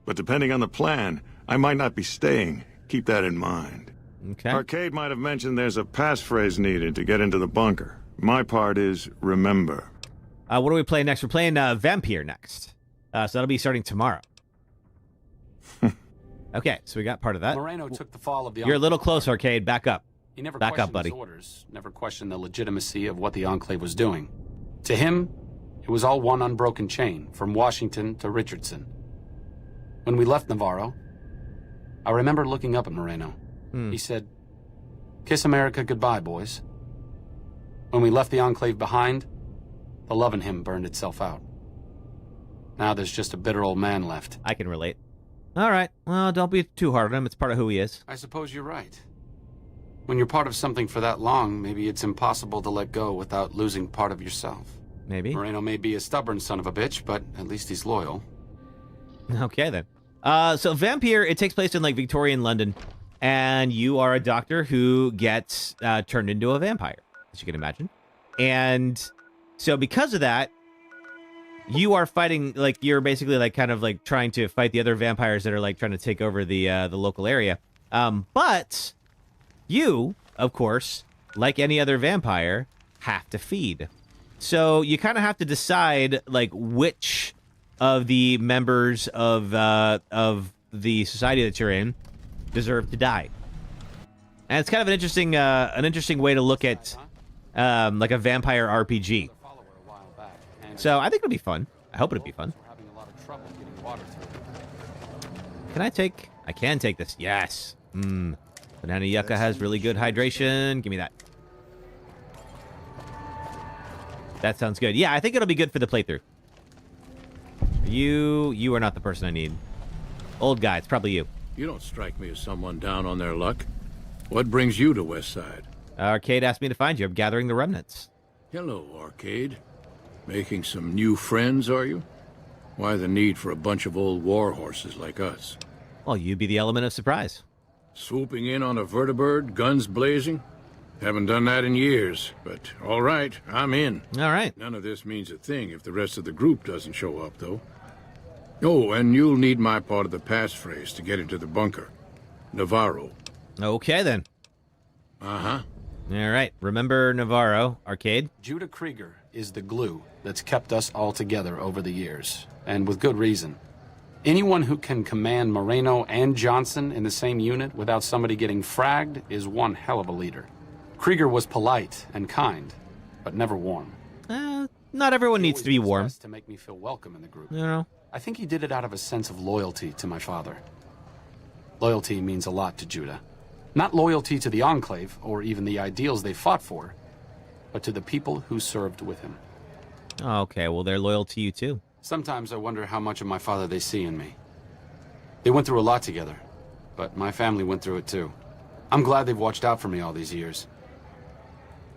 But depending on the plan, I might not be staying. Keep that in mind. Okay. Arcade might have mentioned there's a passphrase needed to get into the bunker. My part is remember. What do we play next? We're playing Vampire next. So that'll be starting tomorrow. Okay, so we got part of that. Moreno took the fall of the... You're a little close, Arcade. Back up. He never Back questioned up, buddy. his orders, never questioned the legitimacy of what the Enclave was doing. To him, it was all one unbroken chain, from Washington to Richardson. When we left Navarro, I remember looking up at Moreno. He said, "Kiss America goodbye, boys." When we left the Enclave behind, the love in him burned itself out. Now there's just a bitter old man left. I can relate. All right, well, don't be too hard on him. It's part of who he is. I suppose you're right. When you're part of something for that long, maybe it's impossible to let go without losing part of yourself. Maybe. Moreno may be a stubborn son of a bitch, but at least he's loyal. Okay, then. So Vampire, it takes place in, like, Victorian London, and you are a doctor who gets turned into a vampire, as you can imagine. And so because of that, you are fighting, like, you're basically, like, kind of, like, trying to fight the other vampires that are, like, trying to take over the local area. But you, of course, like any other vampire, have to feed. So you kind of have to decide, like, which of the members of the society that you're in deserve to die. And it's kind of an interesting way to look at like a vampire RPG. So I think it'll be fun. I hope it'll be fun. Can I take? I can take this. Yes. Banana Yucca has really good hydration. Give me that. That sounds good. Yeah, I think it'll be good for the playthrough. You are not the person I need. Old guy, it's probably you. You don't strike me as someone down on their luck. What brings you to Westside? Arcade asked me to find you. I'm gathering the remnants. Hello, Arcade. Making some new friends, are you? Why the need for a bunch of old war horses like us? Well, you'd be the element of surprise. Swooping in on a vertibird, guns blazing? Haven't done that in years, but all right, I'm in. All right. None of this means a thing if the rest of the group doesn't show up, though. Oh, and you'll need my part of the passphrase to get into the bunker. Navarro. Okay, then. Uh-huh. All right. Remember Navarro, Arcade? Judah Krieger is the glue that's kept us all together over the years, and with good reason. Anyone who can command Moreno and Johnson in the same unit without somebody getting fragged is one hell of a leader. Krieger was polite and kind, but never warm. Not everyone needs to be warm. To make me feel welcome in the group. You know. I think he did it out of a sense of loyalty to my father. Loyalty means a lot to Judah. Not loyalty to the Enclave, or even the ideals they fought for, but to the people who served with him. Okay, well, they're loyal to you, too. Sometimes I wonder how much of my father they see in me. They went through a lot together, but my family went through it, too. I'm glad they've watched out for me all these years.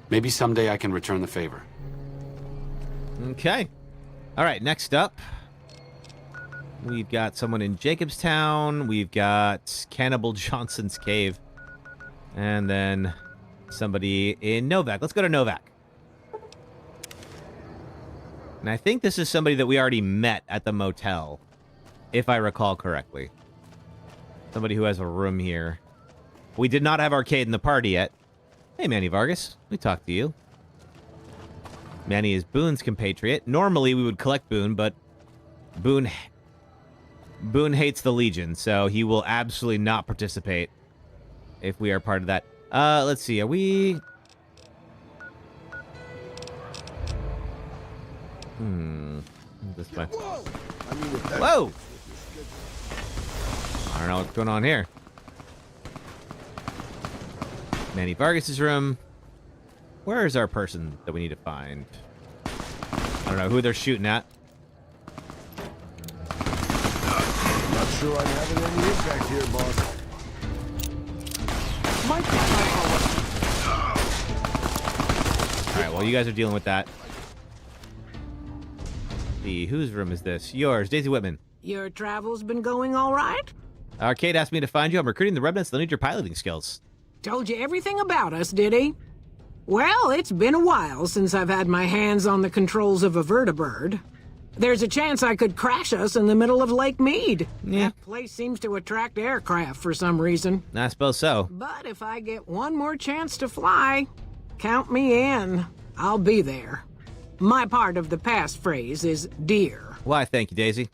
Maybe someday I can return the favor. Okay. All right, next up, we've got someone in Jacobstown. We've got Cannibal Johnson's Cave. And then somebody in Novak. Let's go to Novak. And I think this is somebody that we already met at the motel, if I recall correctly. Somebody who has a room here. We did not have Arcade in the party yet. Hey, Manny Vargas. We talked to you. Manny is Boone's compatriot. Normally, we would collect Boone, but Boone hates the Legion, so he will absolutely not participate if we are part of that. Let's see. Are we... This way. Whoa! I don't know what's going on here. Manny Vargas's room. Where is our person that we need to find? I don't know who they're shooting at. Not sure I'm having any impact here, boss. Alright, well, you guys are dealing with that. Whose room is this? Yours, Daisy Whitman. Your travel's been going all right? Arcade asked me to find you. I'm recruiting the remnants. They'll need your piloting skills. Told you everything about us, did he? Well, it's been a while since I've had my hands on the controls of a vertibird. There's a chance I could crash us in the middle of Lake Mead. Yeah. That place seems to attract aircraft for some reason. I suppose so. But if I get one more chance to fly, count me in. I'll be there. My part of the passphrase is dear. Why, thank you, Daisy.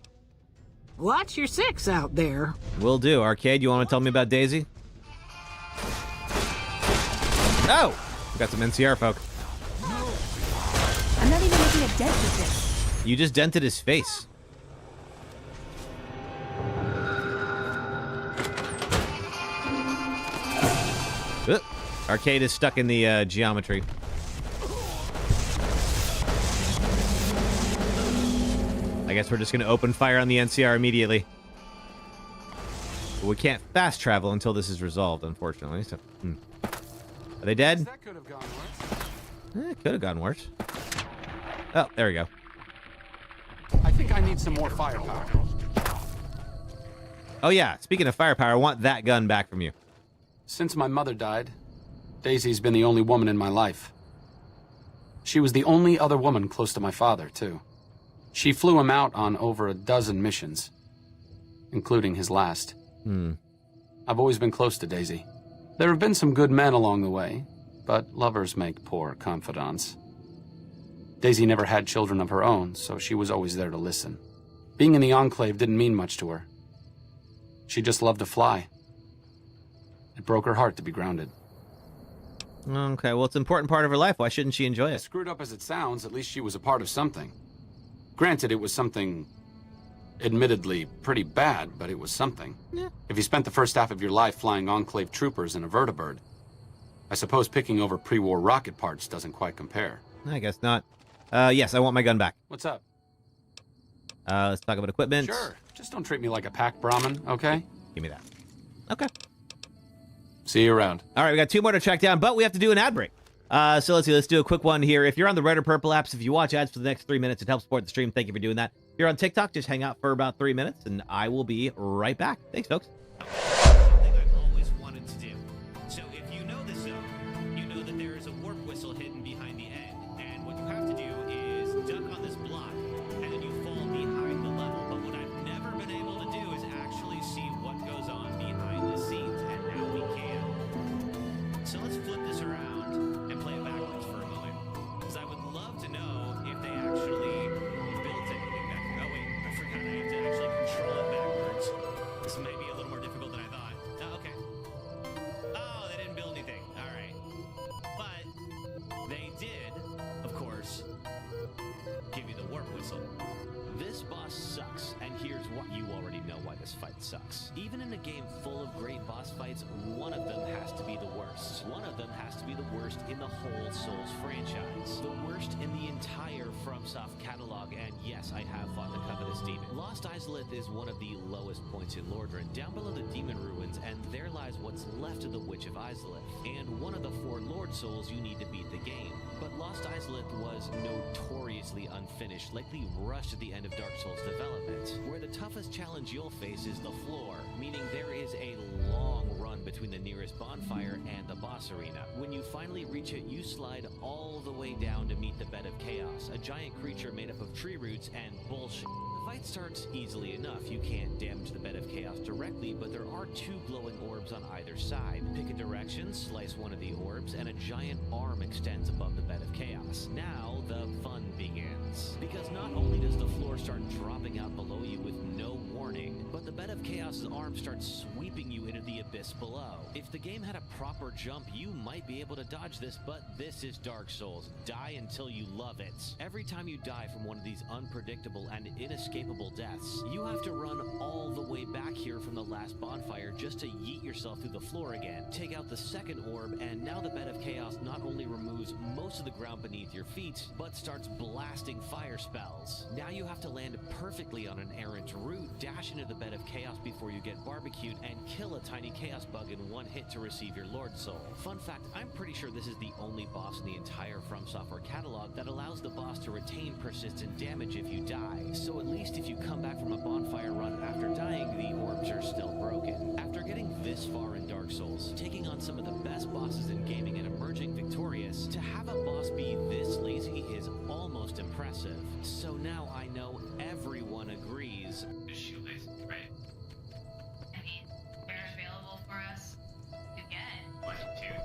Watch your six out there. Will do. Arcade, you want to tell me about Daisy? Oh! We got some NCR folk. I'm not even making a dent with this. You just dented his face. Arcade is stuck in the geometry. I guess we're just going to open fire on the NCR immediately. But we can't fast travel until this is resolved, unfortunately. So, Are they dead? That could have gone worse. It could have gone worse. Oh, there we go. I think I need some more firepower. Oh yeah, speaking of firepower, I want that gun back from you. Since my mother died, Daisy's been the only woman in my life. She was the only other woman close to my father, too. She flew him out on over a dozen missions, including his last. I've always been close to Daisy. There have been some good men along the way, but lovers make poor confidants. Daisy never had children of her own, so she was always there to listen. Being in the Enclave didn't mean much to her. She just loved to fly. It broke her heart to be grounded. Okay, well, it's an important part of her life. Why shouldn't she enjoy it? As screwed up as it sounds, at least she was a part of something. Granted, it was something admittedly pretty bad, but it was something. Yeah. If you spent the first half of your life flying Enclave troopers in a vertibird, I suppose picking over pre-war rocket parts doesn't quite compare. I guess not. Yes, I want my gun back. What's up? Let's talk about equipment. Sure. Just don't treat me like a pack Brahmin, okay? Give me that. Okay. See you around. All right, we got 2 more to track down, but we have to do an ad break. So let's see. Let's do a quick one here. If you're on the Red or Purple apps, if you watch ads for the next 3 minutes, it helps support the stream. Thank you for doing that. If you're on TikTok, just hang out for about 3 minutes, and I will be right back. Thanks, folks. Something I've always wanted to do. So if you know this zone, you know that there is a warp whistle hidden behind the end, and what you have to do is duck on this block, and then you fall behind the level. But what I've never been able to do is actually see what goes on behind the scenes, and now we can. So let's flip this around and play it backwards for a moment, because I would love to know if they actually built anything back. Oh wait, I forgot I have to actually control it backwards. This may be a little more difficult than I thought. Oh, okay. Oh, they didn't build anything. All right. But they did, of course, give you the warp whistle. This boss sucks, and here's what you already know why this fight sucks. Even in a game full of great boss fights, one of them has to be the worst. One of them has to be the worst in the whole Souls franchise. The worst in the entire FromSoft catalog, and yes, I have fought the Covetous Demon. Lost Izalith is one of the lowest points in Lordran, down below the Demon Ruins, and there lies what's left of the Witch of Izalith, and one of the 4 Lord Souls you need to beat the game. But Lost Izalith was notoriously unfinished, likely rushed at the end of Dark Souls development, where the toughest challenge you'll face is the floor, meaning there is a long run between the nearest bonfire and the boss arena. When you finally reach it, you slide all the way down to meet the Bed of Chaos, a giant creature made up of tree roots and bullshit. fight starts easily enough. You can't damage the bed of chaos directly, but there are 2 glowing orbs on either side. Pick a direction, slice one of the orbs, and a giant arm extends above the bed of chaos. Now the fun begins. Because not only does the floor start dropping out below you with no warning, but the bed of chaos's arm starts sweeping you into the abyss below. If the game had a proper jump, you might be able to dodge this, but this is Dark Souls. Die until you love it. Every time you die from one of these unpredictable and inescapable deaths, you have to run all the way back here from the last bonfire just to yeet yourself through the floor again. Take out the second orb, and now the bed of chaos not only removes most of the ground beneath your feet, but starts blasting fire spells. Now you have to land perfectly on an errant route, dash into the bed of chaos before you get barbecued, and kill a tiny chaos bug in one hit to receive your Lord Soul. Fun fact, I'm pretty sure this is the only boss in the entire From Software catalog that allows the boss to retain persistent damage if you die. So at least if you come back from a bonfire run after dying, the orbs are still broken. After getting this far in Dark Souls, taking on some of the best bosses in gaming and emerging victorious, to have a boss be this lazy is almost impressive. So now I know everyone agrees. Shoeless, right? Any winners available for us to get? 1, 2, 3.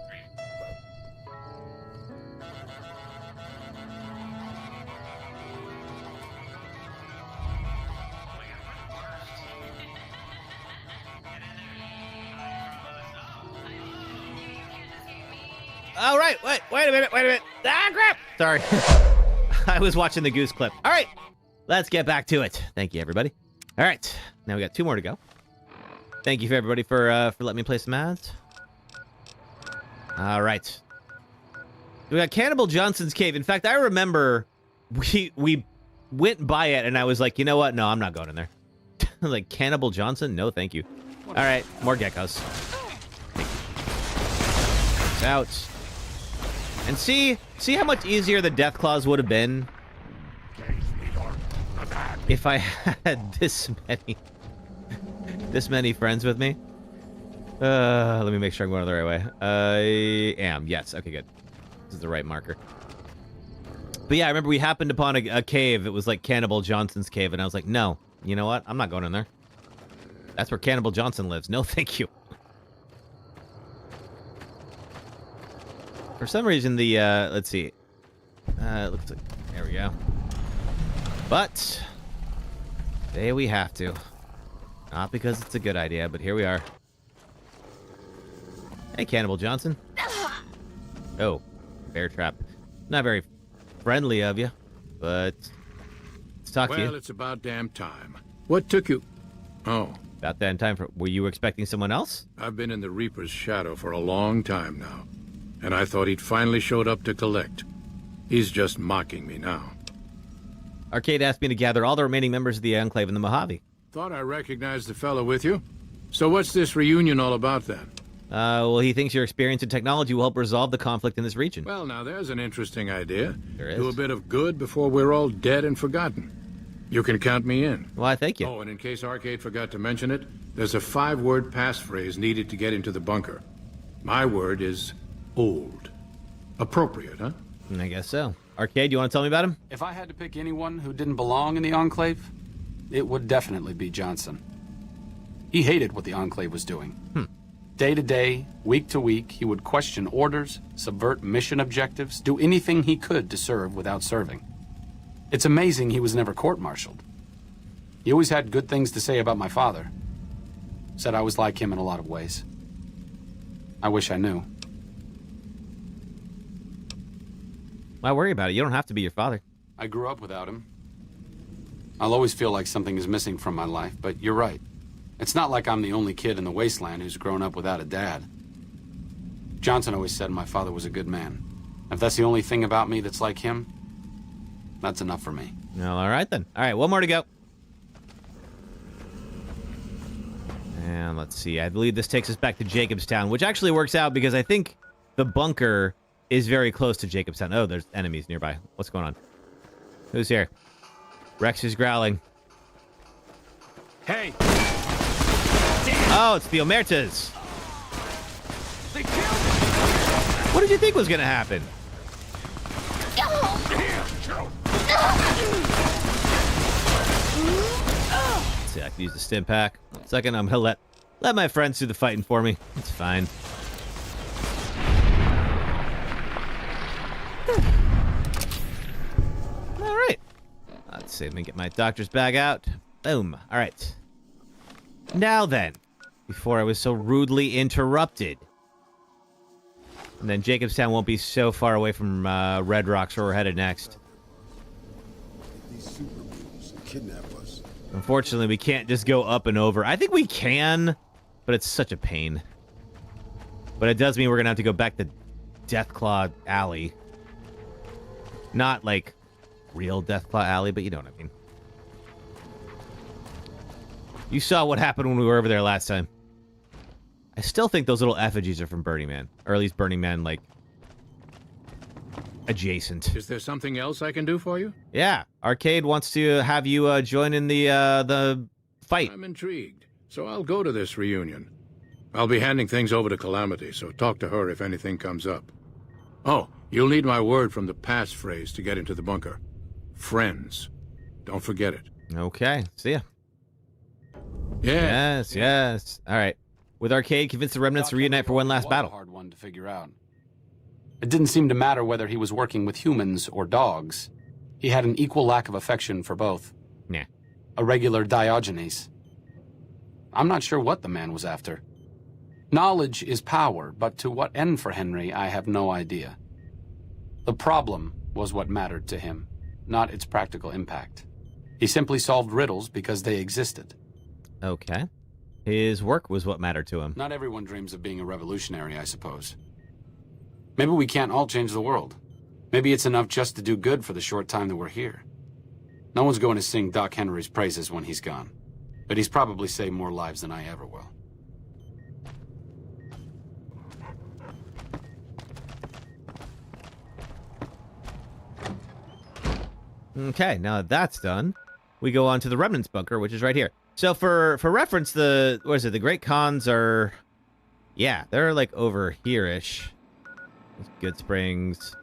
All right, wait a minute. Ah, crap! Sorry. I was watching the goose clip. All right, let's get back to it. Thank you, everybody. All right, now we got 2 more to go. Thank you for everybody for letting me play some ads. All right. We got Cannibal Johnson's Cave. In fact, I remember we went by it, and I was like, you know what? No, I'm not going in there. Like, Cannibal Johnson? No, thank you. All right, more geckos. Out. And see how much easier the death claws would have been if I had this many friends with me. Let me make sure I'm going the right way. I am. Yes. Okay, good. This is the right marker. But yeah, I remember we happened upon a cave. It was like Cannibal Johnson's cave, and I was like, no, you know what? I'm not going in there. That's where Cannibal Johnson lives. No, thank you. For some reason, the, let's see. It looks like, there we go. But, today we have to. Not because it's a good idea, but here we are. Hey, Cannibal Johnson. Oh, bear trap. Not very friendly of you, but let's talk to you. Well, it's about damn time. What took you? Oh. About damn time for, were you expecting someone else? I've been in the Reaper's shadow for a long time now. And I thought he'd finally showed up to collect. He's just mocking me now. Arcade asked me to gather all the remaining members of the Enclave in the Mojave. Thought I recognized the fellow with you. So what's this reunion all about then? Well, he thinks your experience and technology will help resolve the conflict in this region. Well, now there's an interesting idea. There is. Do a bit of good before we're all dead and forgotten. You can count me in. Why, thank you. Oh, and in case Arcade forgot to mention it, there's a 5-word passphrase needed to get into the bunker. My word is old. Appropriate, huh? I guess so. Arcade, you want to tell me about him? If I had to pick anyone who didn't belong in the Enclave, it would definitely be Johnson. He hated what the Enclave was doing. Day to day, week to week, he would question orders, subvert mission objectives, do anything he could to serve without serving. It's amazing he was never court-martialed. He always had good things to say about my father. Said I was like him in a lot of ways. I wish I knew. Why worry about it? You don't have to be your father. I grew up without him. I'll always feel like something is missing from my life, but you're right. It's not like I'm the only kid in the wasteland who's grown up without a dad. Johnson always said my father was a good man. If that's the only thing about me that's like him, that's enough for me. Well, all right then. All right, one more to go. And let's see. I believe this takes us back to Jacobstown, which actually works out because I think the bunker is very close to Jacobstown. Oh, there's enemies nearby. What's going on? Who's here? Rex is growling. Hey! Oh, it's the Omertas. What did you think was going to happen? Let's see, I can use the stim pack. 1 second, I'm gonna let my friends do the fighting for me. It's fine. All right. Let's see, let me get my doctor's bag out. Boom. All right. Now then, before I was so rudely interrupted. And then Jacobstown won't be so far away from Red Rocks where we're headed next. These super mutants kidnap us. Unfortunately, we can't just go up and over. I think we can, but it's such a pain. But it does mean we're going to have to go back to Deathclaw Alley. Not like real Deathclaw Alley, but you know what I mean. You saw what happened when we were over there last time. I still think those little effigies are from Burning Man. Or at least Burning Man, like, adjacent. Is there something else I can do for you? Yeah. Arcade wants to have you join in the fight. I'm intrigued, so I'll go to this reunion. I'll be handing things over to Calamity, so talk to her if anything comes up. Oh, you'll need my word from the passphrase to get into the bunker. Friends. Don't forget it. Okay. See ya. Yeah. Yes. All right. With Arcade, convince the remnants to reunite for one last battle. A hard one to figure out. It didn't seem to matter whether he was working with humans or dogs. He had an equal lack of affection for both. Yeah. A regular Diogenes. I'm not sure what the man was after. Knowledge is power, but to what end for Henry, I have no idea. The problem was what mattered to him, not its practical impact. He simply solved riddles because they existed. Okay. His work was what mattered to him. Not everyone dreams of being a revolutionary, I suppose. Maybe we can't all change the world. Maybe it's enough just to do good for the short time that we're here. No one's going to sing Doc Henry's praises when he's gone. But he's probably saved more lives than I ever will. Okay, now that that's done, we go on to the Remnants bunker, which is right here. So for reference, the Great Khans are, yeah, they're like over here-ish. Good Springs.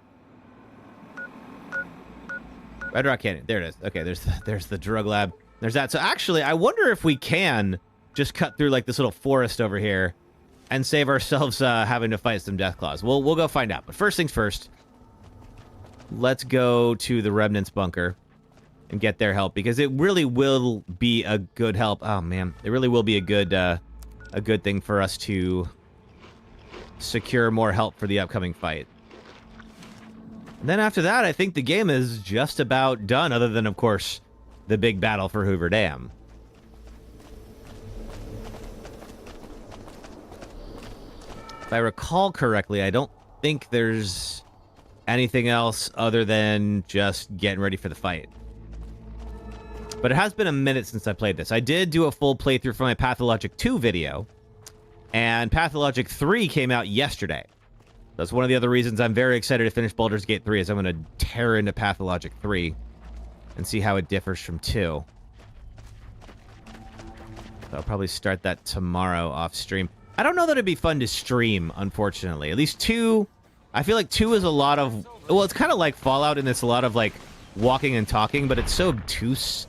Red Rock Canyon. There it is. Okay, there's the drug lab. There's that. So actually, I wonder if we can just cut through like this little forest over here and save ourselves having to fight some Deathclaws. We'll go find out. But first things first, let's go to the Remnants bunker and get their help, because it really will be a good help. Oh man, it really will be a good thing for us to secure more help for the upcoming fight. And then after that, I think the game is just about done, other than, of course, the big battle for Hoover Dam. If I recall correctly, I don't think there's anything else other than just getting ready for the fight. But it has been a minute since I played this. I did do a full playthrough for my Pathologic 2 video, and Pathologic 3 came out yesterday. That's one of the other reasons I'm very excited to finish Baldur's Gate 3, is I'm going to tear into Pathologic 3 and see how it differs from 2. So I'll probably start that tomorrow off stream. I don't know that it'd be fun to stream, unfortunately. At least 2, I feel like 2 is a lot of, well, it's kind of like Fallout, and it's a lot of like walking and talking, but it's so obtuse.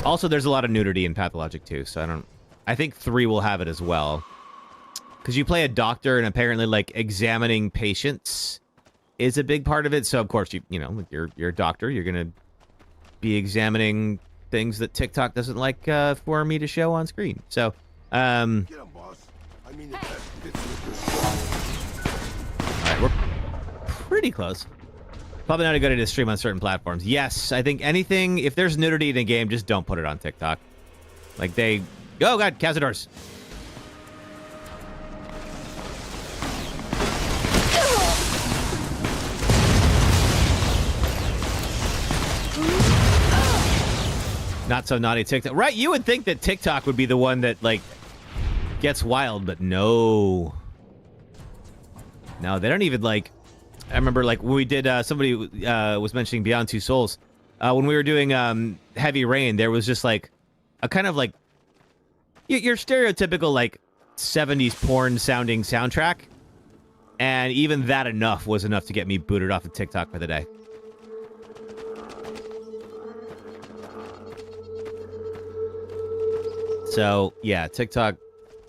Also, there's a lot of nudity in Pathologic 2, so I think 3 will have it as well. Because you play a doctor, and apparently, like, examining patients is a big part of it. So, of course, you know, you're a doctor. You're going to be examining things that TikTok doesn't like for me to show on screen. So, Get 'em, boss. I mean, all right, we're pretty close. Probably not a good idea to stream on certain platforms. Yes, I think anything, if there's nudity in a game, just don't put it on TikTok. Like oh god, Cazadors. Not so naughty TikTok. Right, you would think that TikTok would be the one that, like, gets wild, but no. No, they don't even, like... I remember, like, when we did, somebody was mentioning Beyond Two Souls. When we were doing Heavy Rain, there was just, like, a kind of, like, your stereotypical, like, 70s porn-sounding soundtrack. And even that was enough to get me booted off of TikTok for the day. So, yeah, TikTok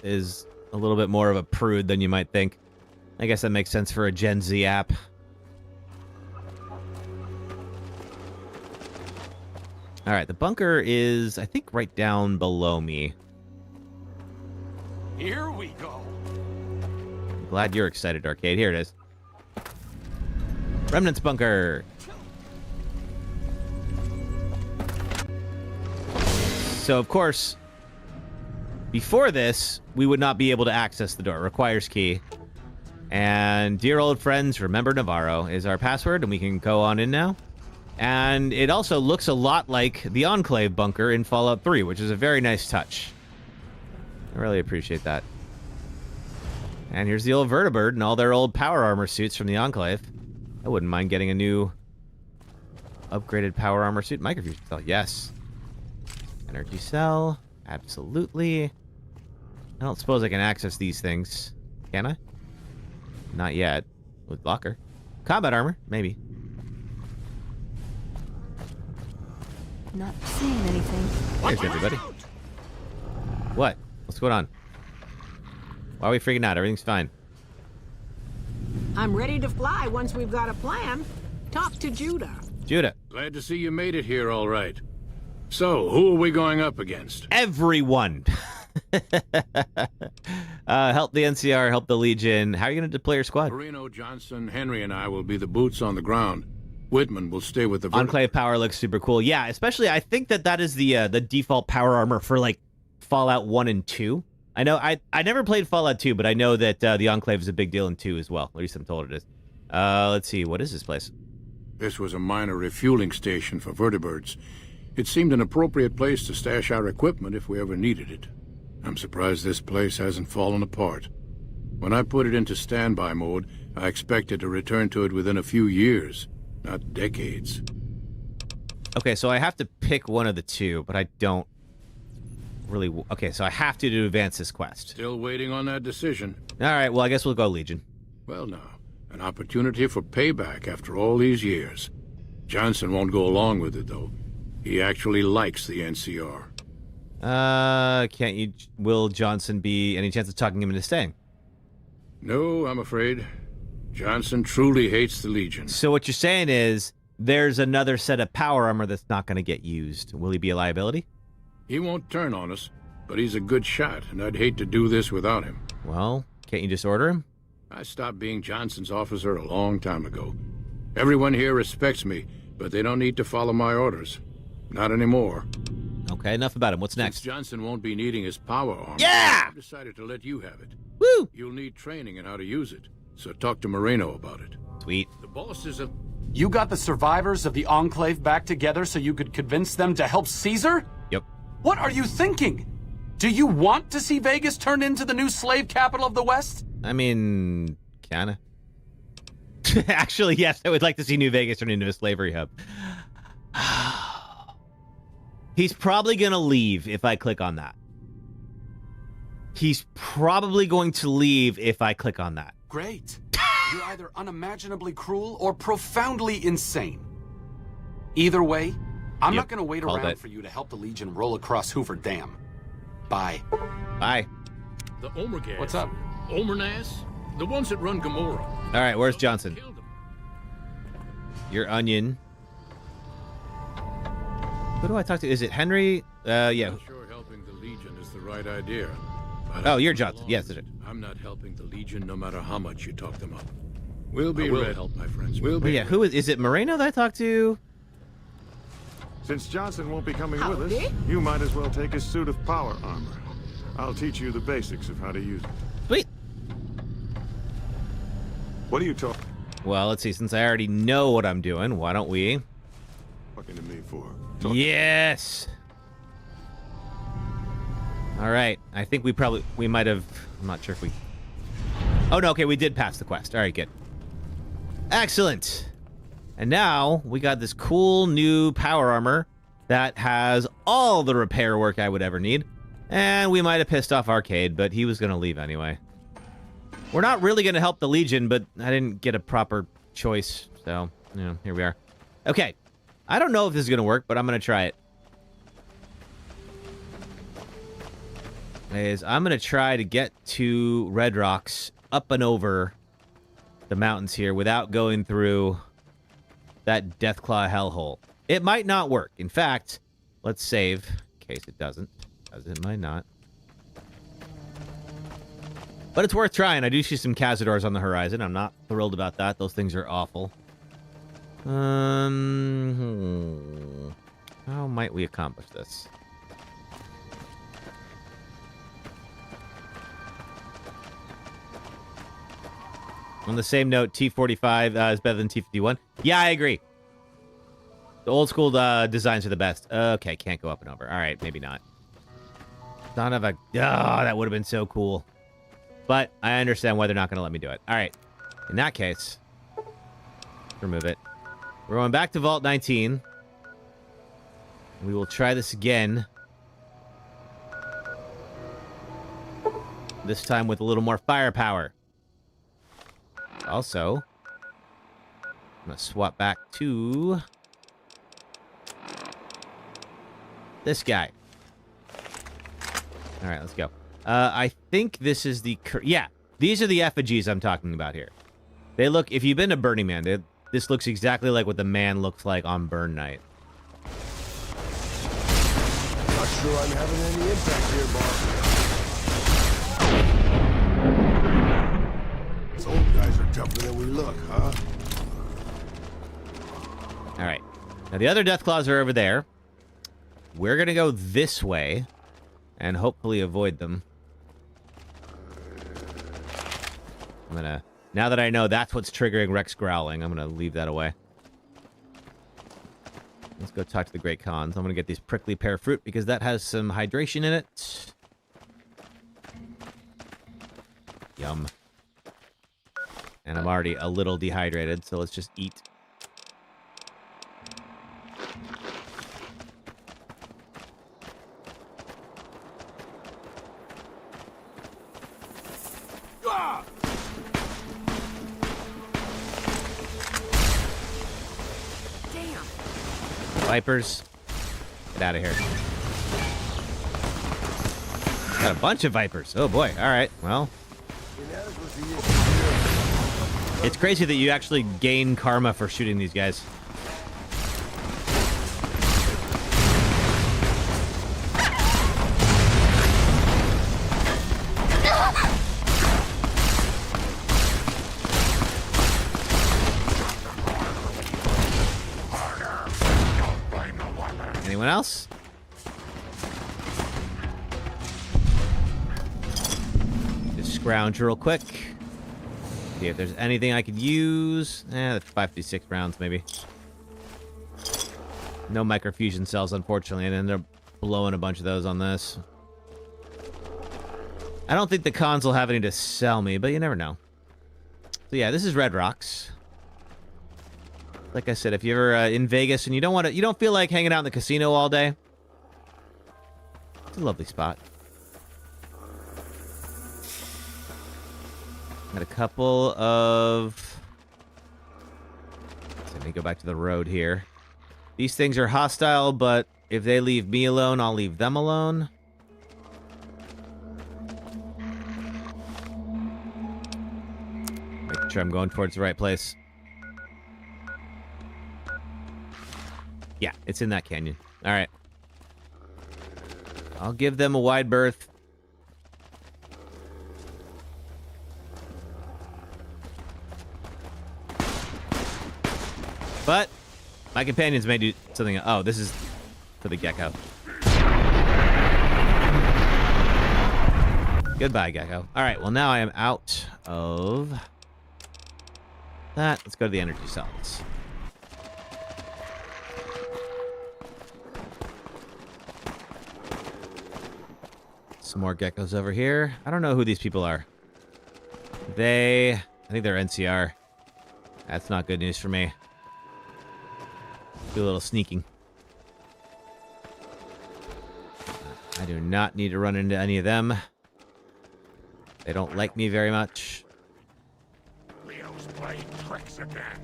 is a little bit more of a prude than you might think. I guess that makes sense for a Gen Z app. All right, the bunker is, I think, right down below me. Here we go. I'm glad you're excited, Arcade. Here it is. Remnants bunker. So, of course, before this, we would not be able to access the door. It requires key. And dear old friends, remember Navarro is our password, and we can go on in now. And it also looks a lot like the Enclave bunker in Fallout 3, which is a very nice touch. I really appreciate that. And here's the old Vertibird and all their old power armor suits from the Enclave. I wouldn't mind getting a new upgraded power armor suit. Microfusion cell, yes. Energy cell, absolutely. I don't suppose I can access these things, can I? Not yet. With locker. Combat armor, maybe. Not seeing anything. There's everybody. What? What's going on? Why are we freaking out? Everything's fine. I'm ready to fly once we've got a plan. Talk to Judah. Judah. Glad to see you made it here all right. So, who are we going up against? Everyone. Help the NCR, help the Legion. How are you going to deploy your squad? Marino, Johnson, Henry, and I will be the boots on the ground. Whitman will stay with the Enclave power looks super cool. Yeah, especially I think that is the default power armor for like Fallout 1 and 2. I know I never played Fallout 2, but I know that the Enclave is a big deal in 2 as well. At least I'm told it is. Let's see, what is this place? This was a minor refueling station for vertibirds. It seemed an appropriate place to stash our equipment if we ever needed it. I'm surprised this place hasn't fallen apart. When I put it into standby mode, I expected to return to it within a few years, not decades. Okay, so I have to pick one of the two, but I don't really... Okay, so I have to advance this quest. Still waiting on that decision. All right, well, I guess we'll go Legion. Well, now, an opportunity for payback after all these years. Johnson won't go along with it, though. He actually likes the NCR. Can't you... Will Johnson be any chance of talking him into staying? No, I'm afraid. Johnson truly hates the Legion. So what you're saying is there's another set of power armor that's not going to get used. Will he be a liability? He won't turn on us, but he's a good shot, and I'd hate to do this without him. Well, can't you just order him? I stopped being Johnson's officer a long time ago. Everyone here respects me, but they don't need to follow my orders. Not anymore. Okay, enough about him. What's next? Since Johnson won't be needing his power armor, yeah! I've decided to let you have it. Woo! You'll need training in how to use it, so talk to Moreno about it. Sweet. The boss is a... You got the survivors of the Enclave back together so you could convince them to help Caesar? Yep. What are you thinking? Do you want to see Vegas turned into the new slave capital of the West? I mean, kinda. Actually, yes, I would like to see New Vegas turn into a slavery hub. He's probably going to leave if I click on that. He's probably going to leave if I click on that. Great. You're either unimaginably cruel or profoundly insane. Either way, I'm not going to wait around for you to help the Legion roll across Hoover Dam. Bye. Bye. The Omergas. What's up? Omernas? The ones that run Gamora. All right, where's Johnson? Your onion. Who do I talk to? Is it Henry? Yeah. I'm sure helping the Legion is the right idea. Oh, you're Johnson. Yes, it is. I'm not helping the Legion no matter how much you talk them up. We'll be ready. Help, my friends. We'll be yeah, who is it Moreno that I talked to? Since Johnson won't be coming with us, you might as well take his suit of power armor. I'll teach you the basics of how to use it. Sweet. What are you talking? Well, let's see. Since I already know what I'm doing, why don't we? Talking to me for? Yes. All right. I think we might have. I'm not sure if we. Oh no. Okay, we did pass the quest. All right, good. Excellent. And now we got this cool new power armor that has all the repair work I would ever need. And we might have pissed off Arcade, but he was going to leave anyway. We're not really going to help the Legion, but I didn't get a proper choice. So, you know, here we are. Okay. I don't know if this is going to work, but I'm going to try it. is I'm going to try to get to Red Rocks up and over the mountains here without going through that Deathclaw hellhole. It might not work. In fact, let's save in case it doesn't. It might not. But it's worth trying. I do see some Cazadors on the horizon. I'm not thrilled about that. Those things are awful. How might we accomplish this? On the same note, T45 is better than T51. Yeah, I agree. The old school designs are the best. Okay, can't go up and over. All right, maybe not. Son of a... Oh, that would have been so cool. But I understand why they're not going to let me do it. All right. In that case, remove it. We're going back to Vault 19. We will try this again. This time with a little more firepower. Also, I'm going to swap back to this guy. All right, let's go. I think this is the... Yeah, these are the effigies I'm talking about here. They look... If you've been to Burning Man, this looks exactly like what the man looks like on Burn Night. Not sure I'm having any impact here, boss. These old guys are tougher than we look, huh? All right. Now, the other Deathclaws are over there. We're going to go this way and hopefully avoid them. I'm going to... Now that I know that's what's triggering Rex growling, I'm going to leave that away. Let's go talk to the Great Khans. I'm going to get these prickly pear fruit because that has some hydration in it. Yum. And I'm already a little dehydrated, so let's just eat. Vipers. Get out of here. Got a bunch of Vipers. Oh boy. Alright, well. It's crazy that you actually gain karma for shooting these guys. Anyone else? Just scrounge real quick. See if there's anything I could use. That's 5d6 rounds, maybe. No microfusion cells, unfortunately, and then they're blowing a bunch of those on this. I don't think the cons will have any to sell me, but you never know. So yeah, this is Red Rocks. Like I said, if you're ever in Vegas and you don't feel like hanging out in the casino all day, it's a lovely spot. Got a couple of... Let me go back to the road here. These things are hostile, but if they leave me alone, I'll leave them alone. Make sure I'm going towards the right place. Yeah, it's in that canyon. All right. I'll give them a wide berth. But my companions may do something. Oh, this is for the gecko. Goodbye, gecko. All right, well, now I am out of that. Let's go to the energy cells. Some more geckos over here. I don't know who these people are. I think they're NCR. That's not good news for me. Do a little sneaking. I do not need to run into any of them. They don't like me very much. Leo's playing tricks again.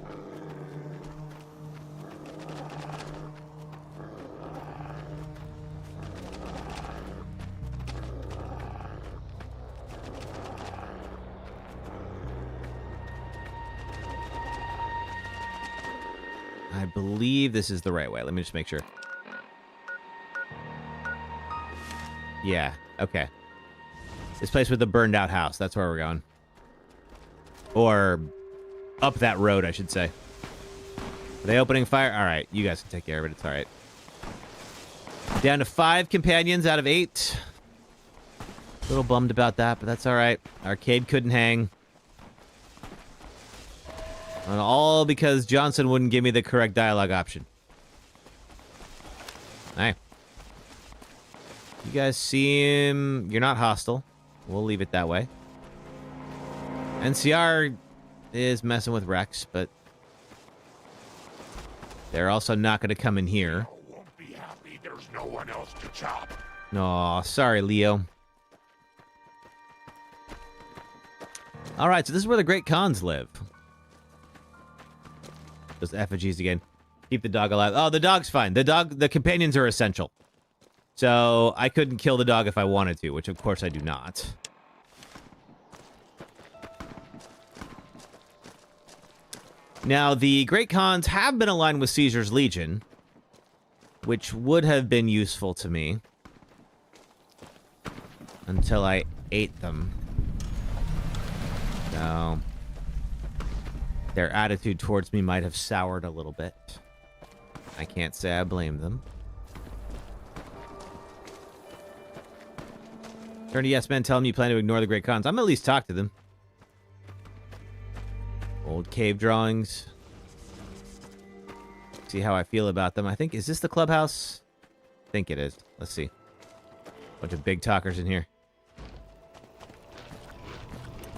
I believe this is the right way. Let me just make sure. Yeah, okay. This place with the burned out house. That's where we're going. Or up that road, I should say. Are they opening fire? All right, you guys can take care of it. It's all right. Down to 5 companions out of 8. A little bummed about that, but that's all right. Arcade couldn't hang. And all because Johnson wouldn't give me the correct dialogue option. Hey. You guys see him. You're not hostile. We'll leave it that way. NCR is messing with Rex, but they're also not going to come in here. Won't be happy there's no one else to chop. Aw, sorry, Leo. All right, so this is where the Great Khans live. Those effigies again. Keep the dog alive. Oh, the dog's fine. The companions are essential. So I couldn't kill the dog if I wanted to, which of course I do not. Now, the Great Khans have been aligned with Caesar's Legion, which would have been useful to me until I ate them. So their attitude towards me might have soured a little bit. I can't say I blame them. Turn to yes men, tell them you plan to ignore the Great Khans. I'm at least talk to them. Old cave drawings. See how I feel about them. I think, is this the clubhouse? I think it is. Let's see. Bunch of big talkers in here.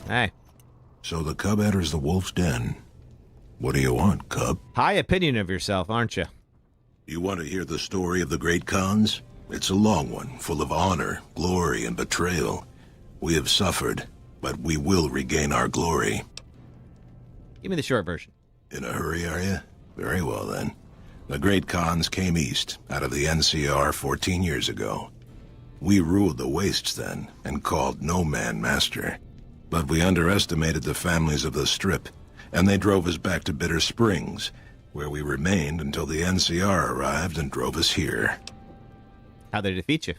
Hey. So the cub enters the wolf's den. What do you want, cub? High opinion of yourself, aren't you? You want to hear the story of the Great Khans? It's a long one, full of honor, glory, and betrayal. We have suffered, but we will regain our glory. Give me the short version. In a hurry, are you? Very well, then. The Great Khans came east, out of the NCR 14 years ago. We ruled the wastes then, and called no man master. But we underestimated the families of the Strip, and they drove us back to Bitter Springs, where we remained until the NCR arrived and drove us here. How'd they defeat you?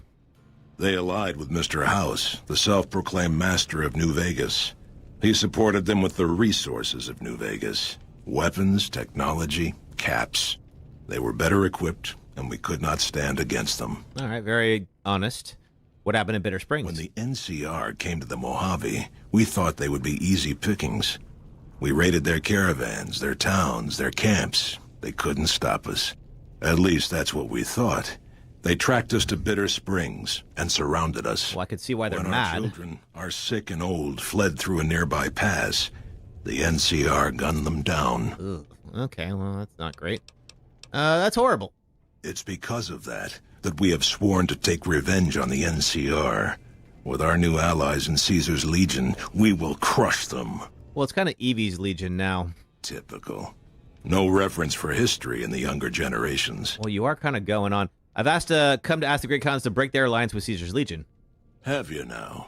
They allied with Mr. House, the self-proclaimed master of New Vegas. He supported them with the resources of New Vegas. Weapons, technology, caps. They were better equipped, and we could not stand against them. All right, very honest. What happened in Bitter Springs? When the NCR came to the Mojave, we thought they would be easy pickings. We raided their caravans, their towns, their camps. They couldn't stop us. At least that's what we thought. They tracked us to Bitter Springs and surrounded us. Well, I could see why they're when mad. Our children, our sick and old, fled through a nearby pass, the NCR gunned them down. Ugh. Okay, well, that's not great. That's horrible. It's because of that we have sworn to take revenge on the NCR. With our new allies in Caesar's Legion, we will crush them. Well, it's kind of Evie's Legion now. Typical. No reference for history in the younger generations. Well, you are kind of going on. I've come to ask the Great Khans to break their alliance with Caesar's Legion. Have you now?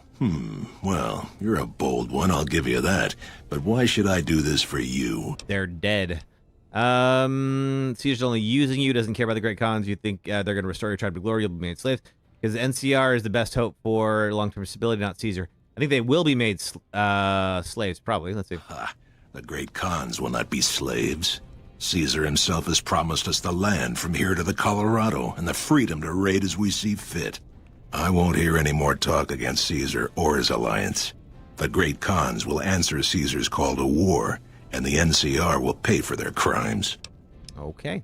Well, you're a bold one, I'll give you that. But why should I do this for you? They're dead. Caesar's only using you, doesn't care about the Great Khans. You think they're going to restore your tribe to glory, you'll be made slaves. Because NCR is the best hope for long-term stability, not Caesar. I think they will be made slaves, probably. Let's see. The Great Khans will not be slaves. Caesar himself has promised us the land from here to the Colorado and the freedom to raid as we see fit. I won't hear any more talk against Caesar or his alliance. The Great Khans will answer Caesar's call to war, and the NCR will pay for their crimes. Okay.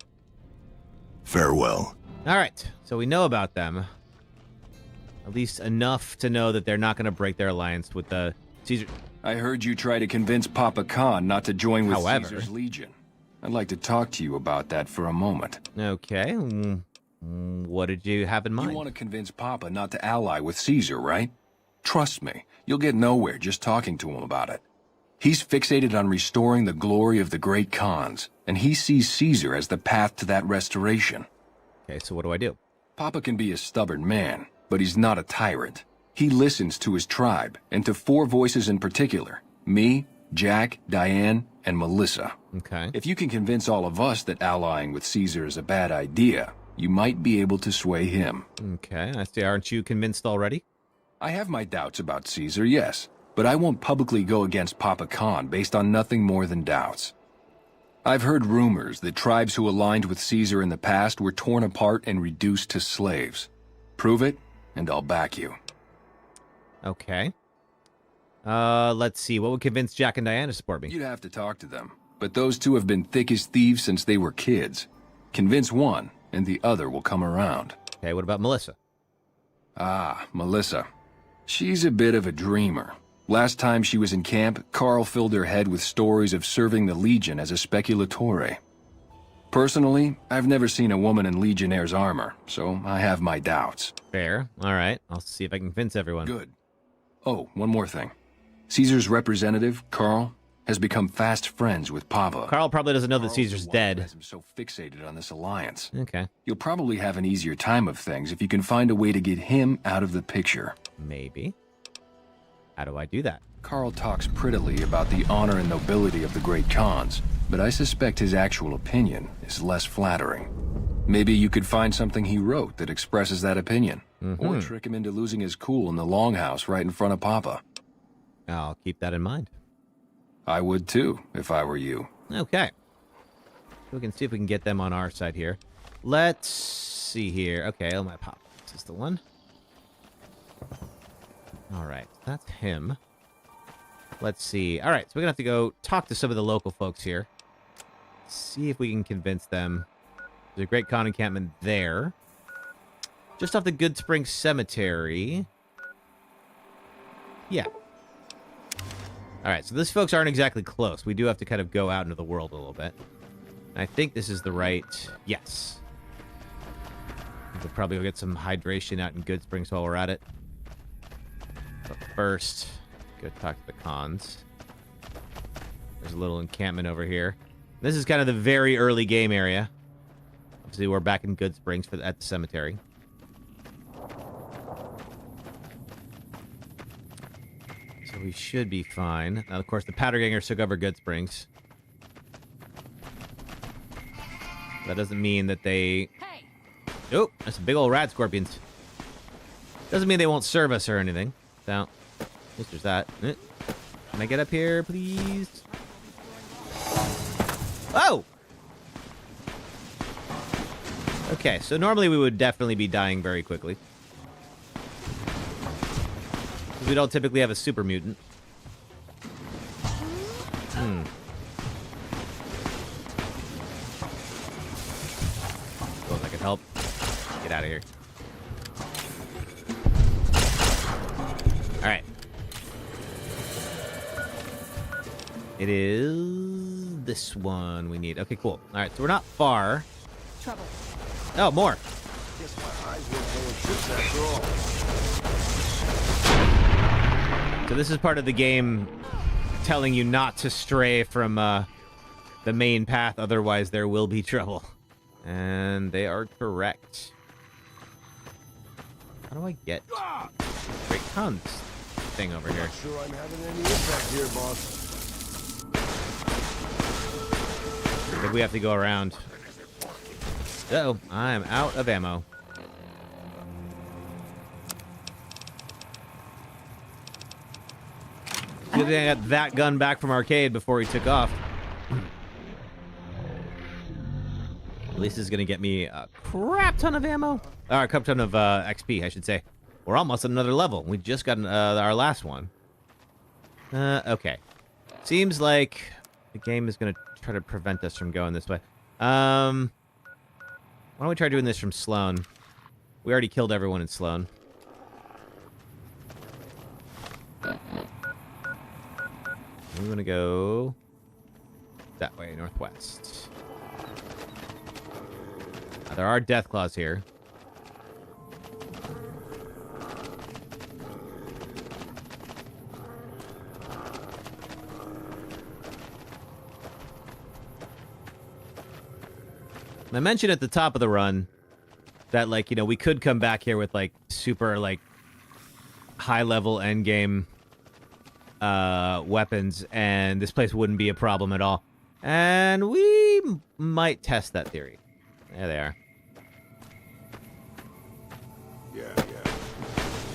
Farewell. All right, so we know about them. At least enough to know that they're not going to break their alliance with the Caesar. I heard you try to convince Papa Khan not to join with Caesar's Legion. I'd like to talk to you about that for a moment. Okay. What did you have in mind? You want to convince Papa not to ally with Caesar, right? Trust me, you'll get nowhere just talking to him about it. He's fixated on restoring the glory of the Great Khans, and he sees Caesar as the path to that restoration. Okay, so what do I do? Papa can be a stubborn man, but he's not a tyrant. He listens to his tribe, and to 4 voices in particular. Me, Jack, Diane, and Melissa. Okay. If you can convince all of us that allying with Caesar is a bad idea, you might be able to sway him. Okay, I see. Aren't you convinced already? I have my doubts about Caesar, yes, but I won't publicly go against Papa Khan based on nothing more than doubts. I've heard rumors that tribes who aligned with Caesar in the past were torn apart and reduced to slaves. Prove it, and I'll back you. Okay. Let's see. What would convince Jack and Diana to support me? You'd have to talk to them, but those two have been thick as thieves since they were kids. Convince one, and the other will come around. Okay, what about Melissa? Ah, Melissa. She's a bit of a dreamer. Last time she was in camp, Carl filled her head with stories of serving the Legion as a speculatore. Personally, I've never seen a woman in Legionnaire's armor, so I have my doubts. Fair. All right. I'll see if I can convince everyone. Good. Oh, one more thing. Caesar's representative, Carl, has become fast friends with Papa. Carl probably doesn't know that Caesar's dead. I'm so fixated on this alliance. Okay. You'll probably have an easier time of things if you can find a way to get him out of the picture. Maybe. How do I do that? Carl talks prettily about the honor and nobility of the great Khans, but I suspect his actual opinion is less flattering. Maybe you could find something he wrote that expresses that opinion. Or trick him into losing his cool in the longhouse right in front of Papa. I'll keep that in mind. I would too, if I were you. Okay. We can see if we can get them on our side here. Let's see here. Okay, oh my pop. Is this the one? Alright, that's him. Let's see. Alright, so we're gonna have to go talk to some of the local folks here. See if we can convince them. There's a great Khan encampment there. Just off the Good Spring Cemetery. Yeah. Alright, so these folks aren't exactly close. We do have to kind of go out into the world a little bit. I think this is the right... Yes. We'll probably go get some hydration out in Good Springs while we're at it. But first, go talk to the Khans. There's a little encampment over here. This is kind of the very early game area. Obviously, we're back in Good Springs at the cemetery. So we should be fine. Now, of course, the Powder Gangers took over Good Springs. That doesn't mean that they... Oh, that's some big old rat scorpions. Doesn't mean they won't serve us or anything. So, at least there's that. Can I get up here, please? Oh! Okay, so normally we would definitely be dying very quickly. We don't typically have a super mutant. Well, if I could help. Get out of here. Alright. It is this one we need. Okay, cool. Alright, so we're not far. Trouble. Oh, more. Guess my eyes weren't playing tricks after all. So this is part of the game telling you not to stray from the main path, otherwise there will be trouble. And they are correct. How do I get Great Khan's thing over here? Not sure I'm having any impact here, boss. I think we have to go around. Uh-oh, I am out of ammo. Good thing I got that gun back from Arcade before he took off. At least this is going to get me a crap ton of ammo. Or a crap ton of XP, I should say. We're almost at another level. We just got our last one. Okay. Seems like the game is going to try to prevent us from going this way. Why don't we try doing this from Sloan? We already killed everyone in Sloan. I'm going to go that way, northwest. Now, there are death claws here. I mentioned at the top of the run that, like, you know, we could come back here with, like, super, like, high-level endgame weapons, and this place wouldn't be a problem at all. And we might test that theory. There they are. Yeah.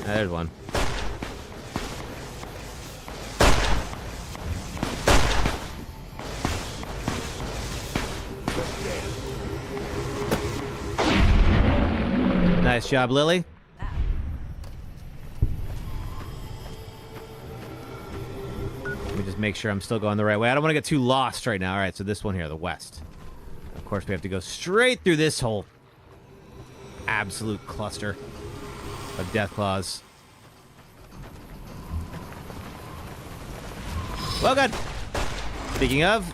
There's one. Nice job, Lily. Let me just make sure I'm still going the right way. I don't want to get too lost right now. All right, so this one here, the west. Of course, we have to go straight through this whole absolute cluster of Deathclaws. Well, good. Speaking of...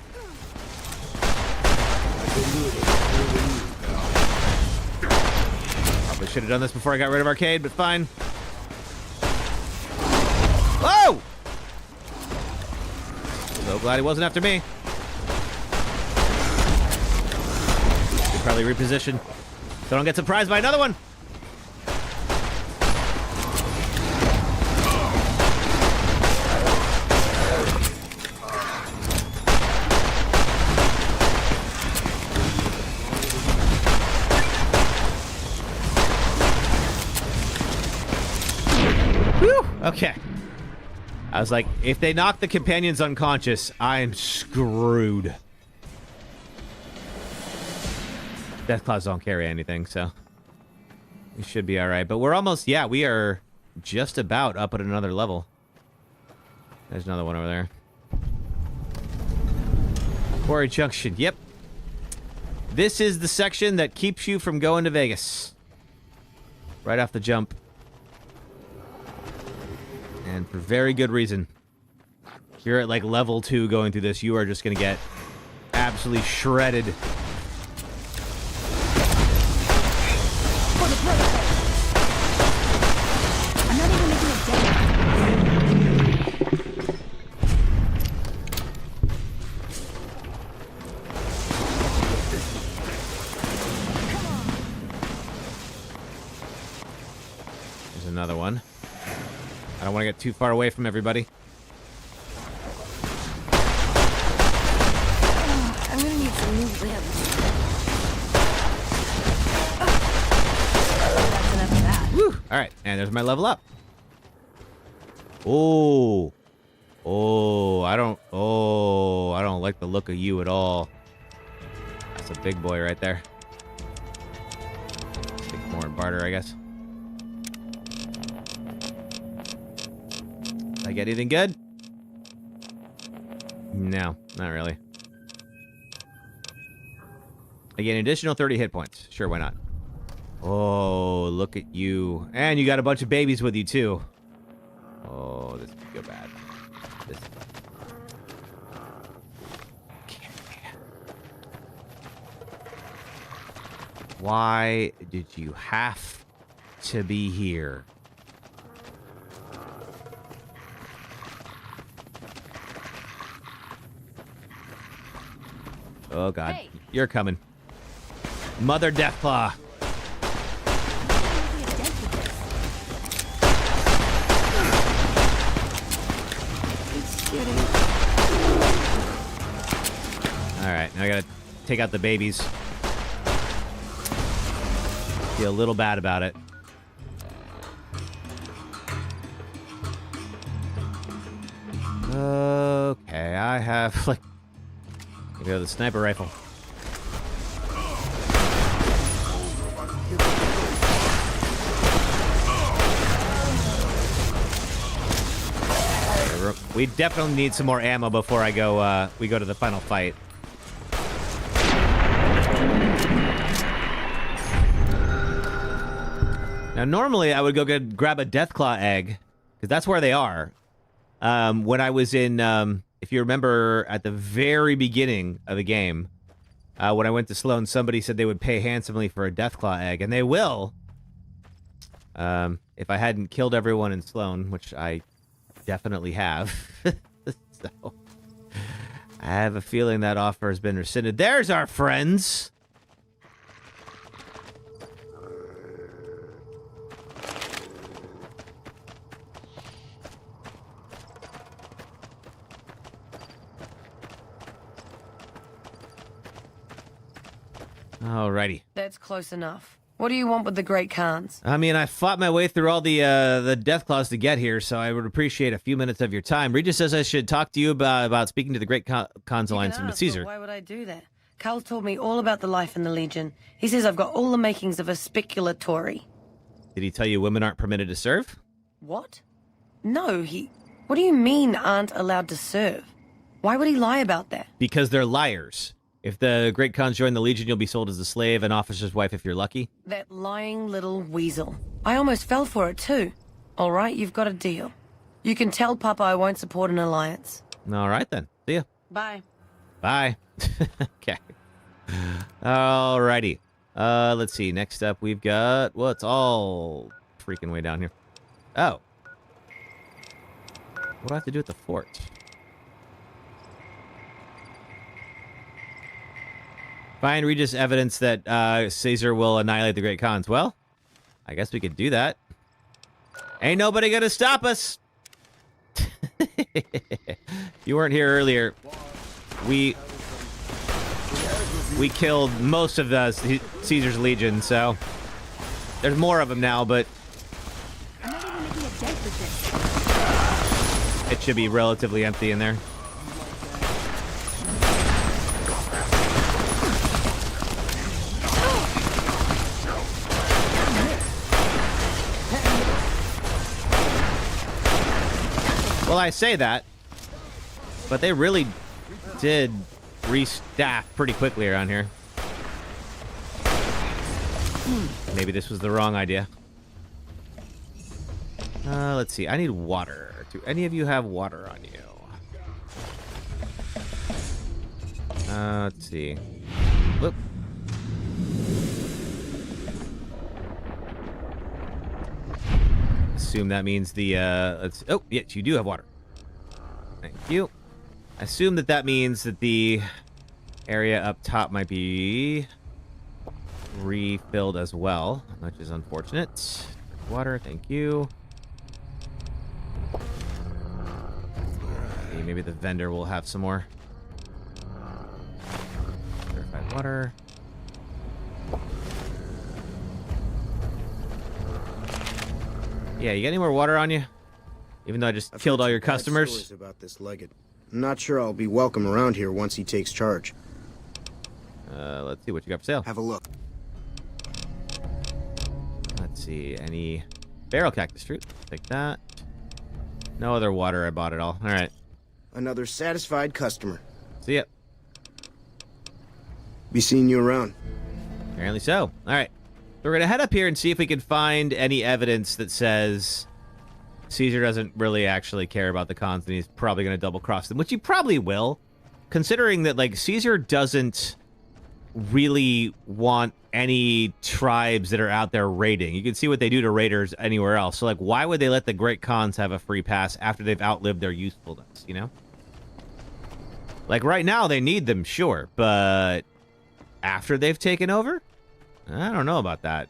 Probably should have done this before I got rid of Arcade, but fine. Whoa! So glad he wasn't after me. Should probably reposition so I don't get surprised by another one. Okay. I was like, if they knock the companions unconscious, I'm screwed. Deathclaws don't carry anything, so we should be all right. But we're almost, yeah, we are just about up at another level. There's another one over there. Quarry Junction, yep. This is the section that keeps you from going to Vegas. Right off the jump. And for very good reason. You're at like level 2 going through this. You are just going to get absolutely shredded. I'm not even making a There's another one. I don't want to get too far away from everybody. I'm gonna need some new limbs. That's enough of that. Woo! All right, and there's my level up. Oh, I don't like the look of you at all. That's a big boy right there. Take more in barter, I guess. Did I get anything good? No, not really. I get an additional 30 hit points. Sure, why not? Oh, look at you. And you got a bunch of babies with you, too. Oh, this could go bad. This... Okay. Why did you have to be here? Oh, God. Hey. You're coming. Mother Deathclaw. Alright, now I gotta take out the babies. Feel a little bad about it. Okay, I have, like... Maybe the sniper rifle. We definitely need some more ammo before I go. We go to the final fight. Now, normally I would go grab a Deathclaw egg because that's where they are. When I was in, if you remember, at the very beginning of the game, when I went to Sloan, somebody said they would pay handsomely for a Deathclaw egg, and they will. If I hadn't killed everyone in Sloan, which I definitely have. So, I have a feeling that offer has been rescinded. There's our friends! Alrighty. That's close enough. What do you want with the Great Khans? I mean, I fought my way through all the death claws to get here, so I would appreciate a few minutes of your time. Regis says I should talk to you about speaking to the Great Khans Alliance and Caesar. Why would I do that? Carl told me all about the life in the Legion. He says I've got all the makings of a speculatory. Did he tell you women aren't permitted to serve? What? No, What do you mean aren't allowed to serve? Why would he lie about that? Because they're liars. If the Great Khans join the Legion, you'll be sold as a slave, an officer's wife if you're lucky. That lying little weasel. I almost fell for it too. All right, you've got a deal. You can tell Papa I won't support an alliance. All right then. See ya. Bye. Bye. Okay. Alrighty. Let's see. Next up, we've got... Well, it's all freaking way down here. Oh. What do I have to do with the fort? Find Regis evidence that Caesar will annihilate the Great Khans. Well, I guess we could do that. Ain't nobody gonna stop us. You weren't here earlier. We killed most of the Caesar's Legion, so there's more of them now, but it should be relatively empty in there. Well, I say that, but they really did restaff pretty quickly around here. Maybe this was the wrong idea. Let's see. I need water. Do any of you have water on you? Let's see. Whoop. Assume that means the, oh, yes, you do have water. Thank you. I assume that means that the area up top might be refilled as well, which is unfortunate. Water, thank you. See, maybe the vendor will have some more. Purified water. Yeah, you got any more water on you? Even though I just killed all your customers? Stories about this Leggett. I'm not sure I'll be welcome around here once he takes charge. Let's see what you got for sale. Have a look. Let's see, any barrel cactus fruit? Take that. No other water, I bought it all. All right. Another satisfied customer. See ya. Be seeing you around. Apparently so. All right. So we're going to head up here and see if we can find any evidence that says Caesar doesn't really actually care about the Khans and he's probably going to double-cross them, which he probably will, considering that, like, Caesar doesn't really want any tribes that are out there raiding. You can see what they do to raiders anywhere else. So, like, why would they let the Great Khans have a free pass after they've outlived their usefulness, you know? Like, right now, they need them, sure, but after they've taken over? I don't know about that.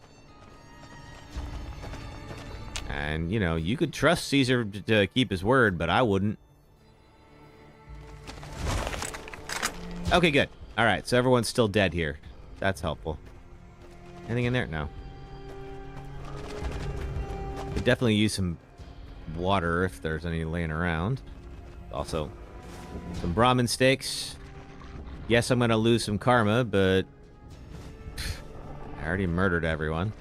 And, you know, you could trust Caesar to keep his word, but I wouldn't. Okay, good. All right, so everyone's still dead here. That's helpful. Anything in there? No. Could definitely use some water if there's any laying around. Also, some Brahmin steaks. Yes, I'm going to lose some karma, but I already murdered everyone.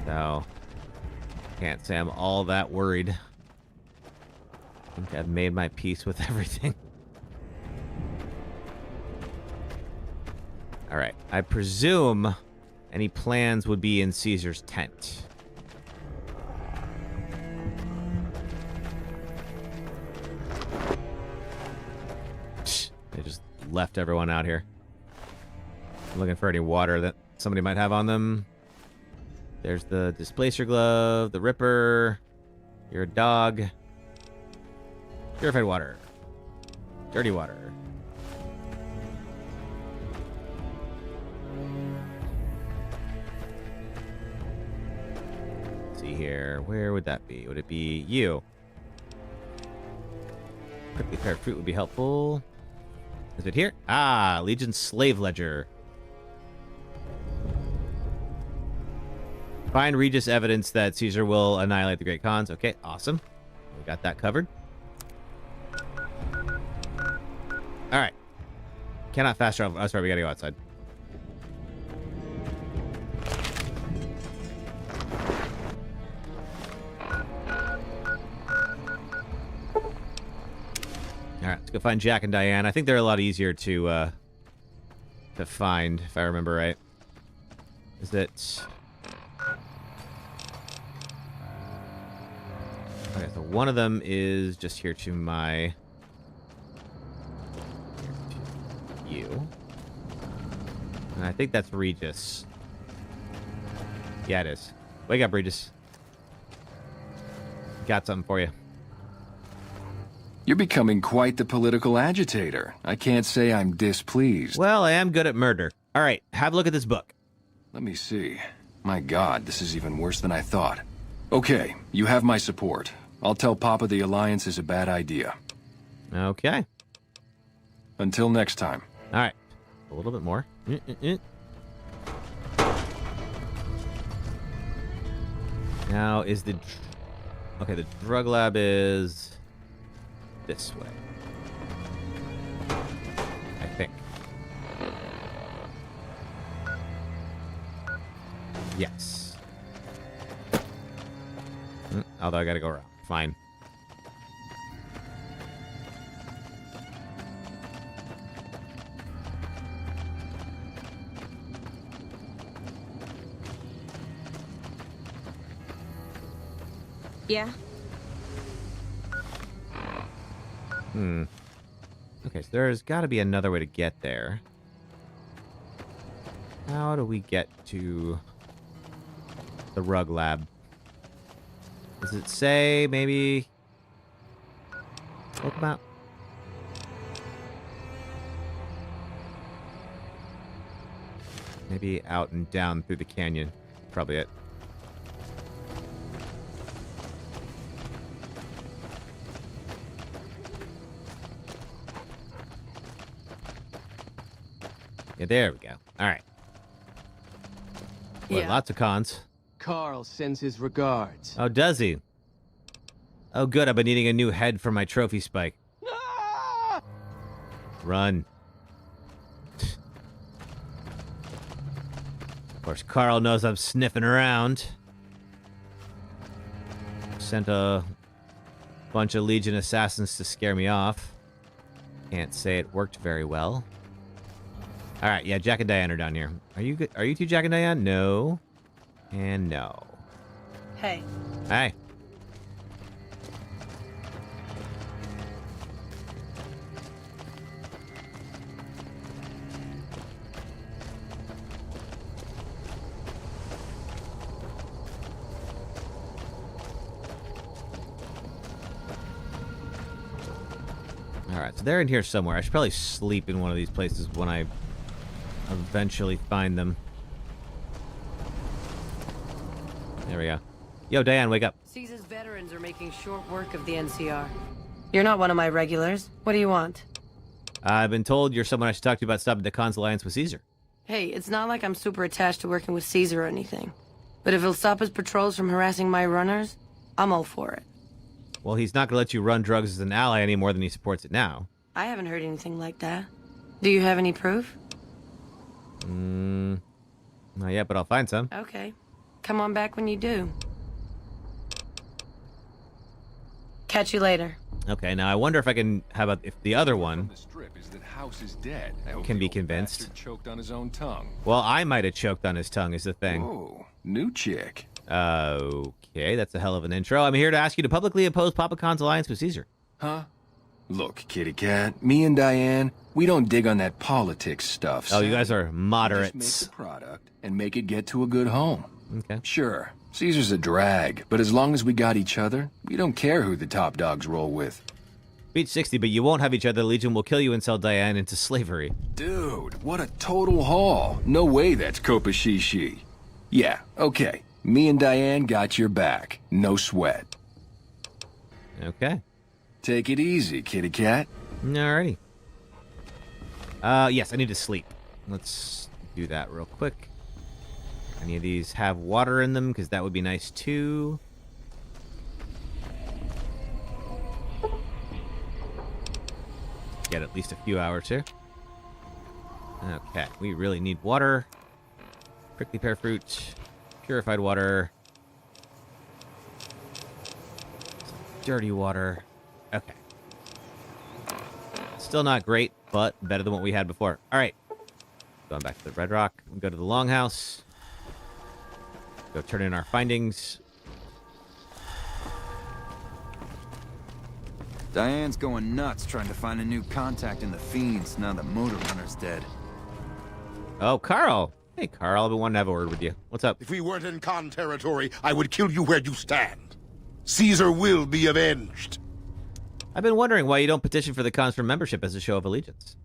So, can't say I'm all that worried. I think I've made my peace with everything. Alright, I presume any plans would be in Caesar's tent. They just left everyone out here. I'm looking for any water that somebody might have on them. There's the displacer glove, the ripper. You're a dog. Purified water. Dirty water. Let's see here. Where would that be? Would it be you? Quickly prepared fruit would be helpful. Is it here? Ah, Legion's slave ledger. Find Regis evidence that Caesar will annihilate the Great Khans. Okay, awesome. We got that covered. All right. Cannot fast travel. Oh, sorry, we gotta go outside. All right, let's go find Jack and Diane. I think they're a lot easier to find, if I remember right. Is it? Okay, so one of them is just here to my... Here to you. And I think that's Regis. Yeah, it is. Wake up, Regis. Got something for you. You're becoming quite the political agitator. I can't say I'm displeased. Well, I am good at murder. All right, have a look at this book. Let me see. My God, this is even worse than I thought. Okay, you have my support. I'll tell Papa the Alliance is a bad idea. Okay. Until next time. All right. A little bit more. Now, is the... Okay, the drug lab is... this way. I think. Yes. Although I gotta go around. Fine. Yeah? Okay, so there's got to be another way to get there. How do we get to the rug lab? Does it say maybe... Look about... Maybe out and down through the canyon. Probably it. Yeah, there we go. All right. Boy, Yeah. lots of cons. Carl sends his regards. Oh, does he? Oh, good. I've been needing a new head for my trophy spike. Run. Of course, Carl knows I'm sniffing around. Sent a bunch of Legion assassins to scare me off. Can't say it worked very well. All right, yeah, Jack and Diane are down here. Are you good? Are you two Jack and Diane? No. And no. Hey. Hey. All right, so they're in here somewhere. I should probably sleep in one of these places when I eventually find them. There we go. Yo, Diane, wake up. Caesar's veterans are making short work of the NCR. You're not one of my regulars. What do you want? I've been told you're someone I should talk to about stopping the Khan's alliance with Caesar. Hey, it's not like I'm super attached to working with Caesar or anything. But if he'll stop his patrols from harassing my runners, I'm all for it. Well, he's not going to let you run drugs as an ally any more than he supports it now. I haven't heard anything like that. Do you have any proof? Not yet, but I'll find some. Okay. Come on back when you do. Catch you later. Okay, now I wonder if I can... How about if the other one... The strip is that House is dead. Can be convinced. Choked on his own tongue. Well, I might have choked on his tongue is the thing. Oh, new chick. Okay, that's a hell of an intro. I'm here to ask you to publicly oppose Papa Khan's alliance with Caesar. Huh? Look, kitty cat, me and Diane, we don't dig on that politics stuff. Oh, you guys are Just moderates. make the product and make it get to a good home. Okay. Sure, Caesar's a drag, but as long as we got each other, we don't care who the top dogs roll with. Beach 60, but you won't have each other. The Legion will kill you and sell Diane into slavery. Dude, what a total haul. No way that's Kopashishi. Yeah, okay. Me and Diane got your back. No sweat. Okay. Take it easy, kitty cat. Alrighty. Yes, I need to sleep. Let's do that real quick. Any of these have water in them? Because that would be nice too. Get at least a few hours here. Okay, we really need water. Prickly pear fruit, purified water, some dirty water. Okay. Still not great, but better than what we had before. All right. Going back to the Red Rock. We'll go to the Longhouse. Go turn in our findings. Diane's going nuts trying to find a new contact in the Fiends now that Motor Runner's dead. Oh, Carl. Hey, Carl. I've been wanting to have a word with you. What's up? If we weren't in Khan territory, I would kill you where you stand. Caesar will be avenged. I've been wondering why you don't petition for the Khans for membership as a show of allegiance.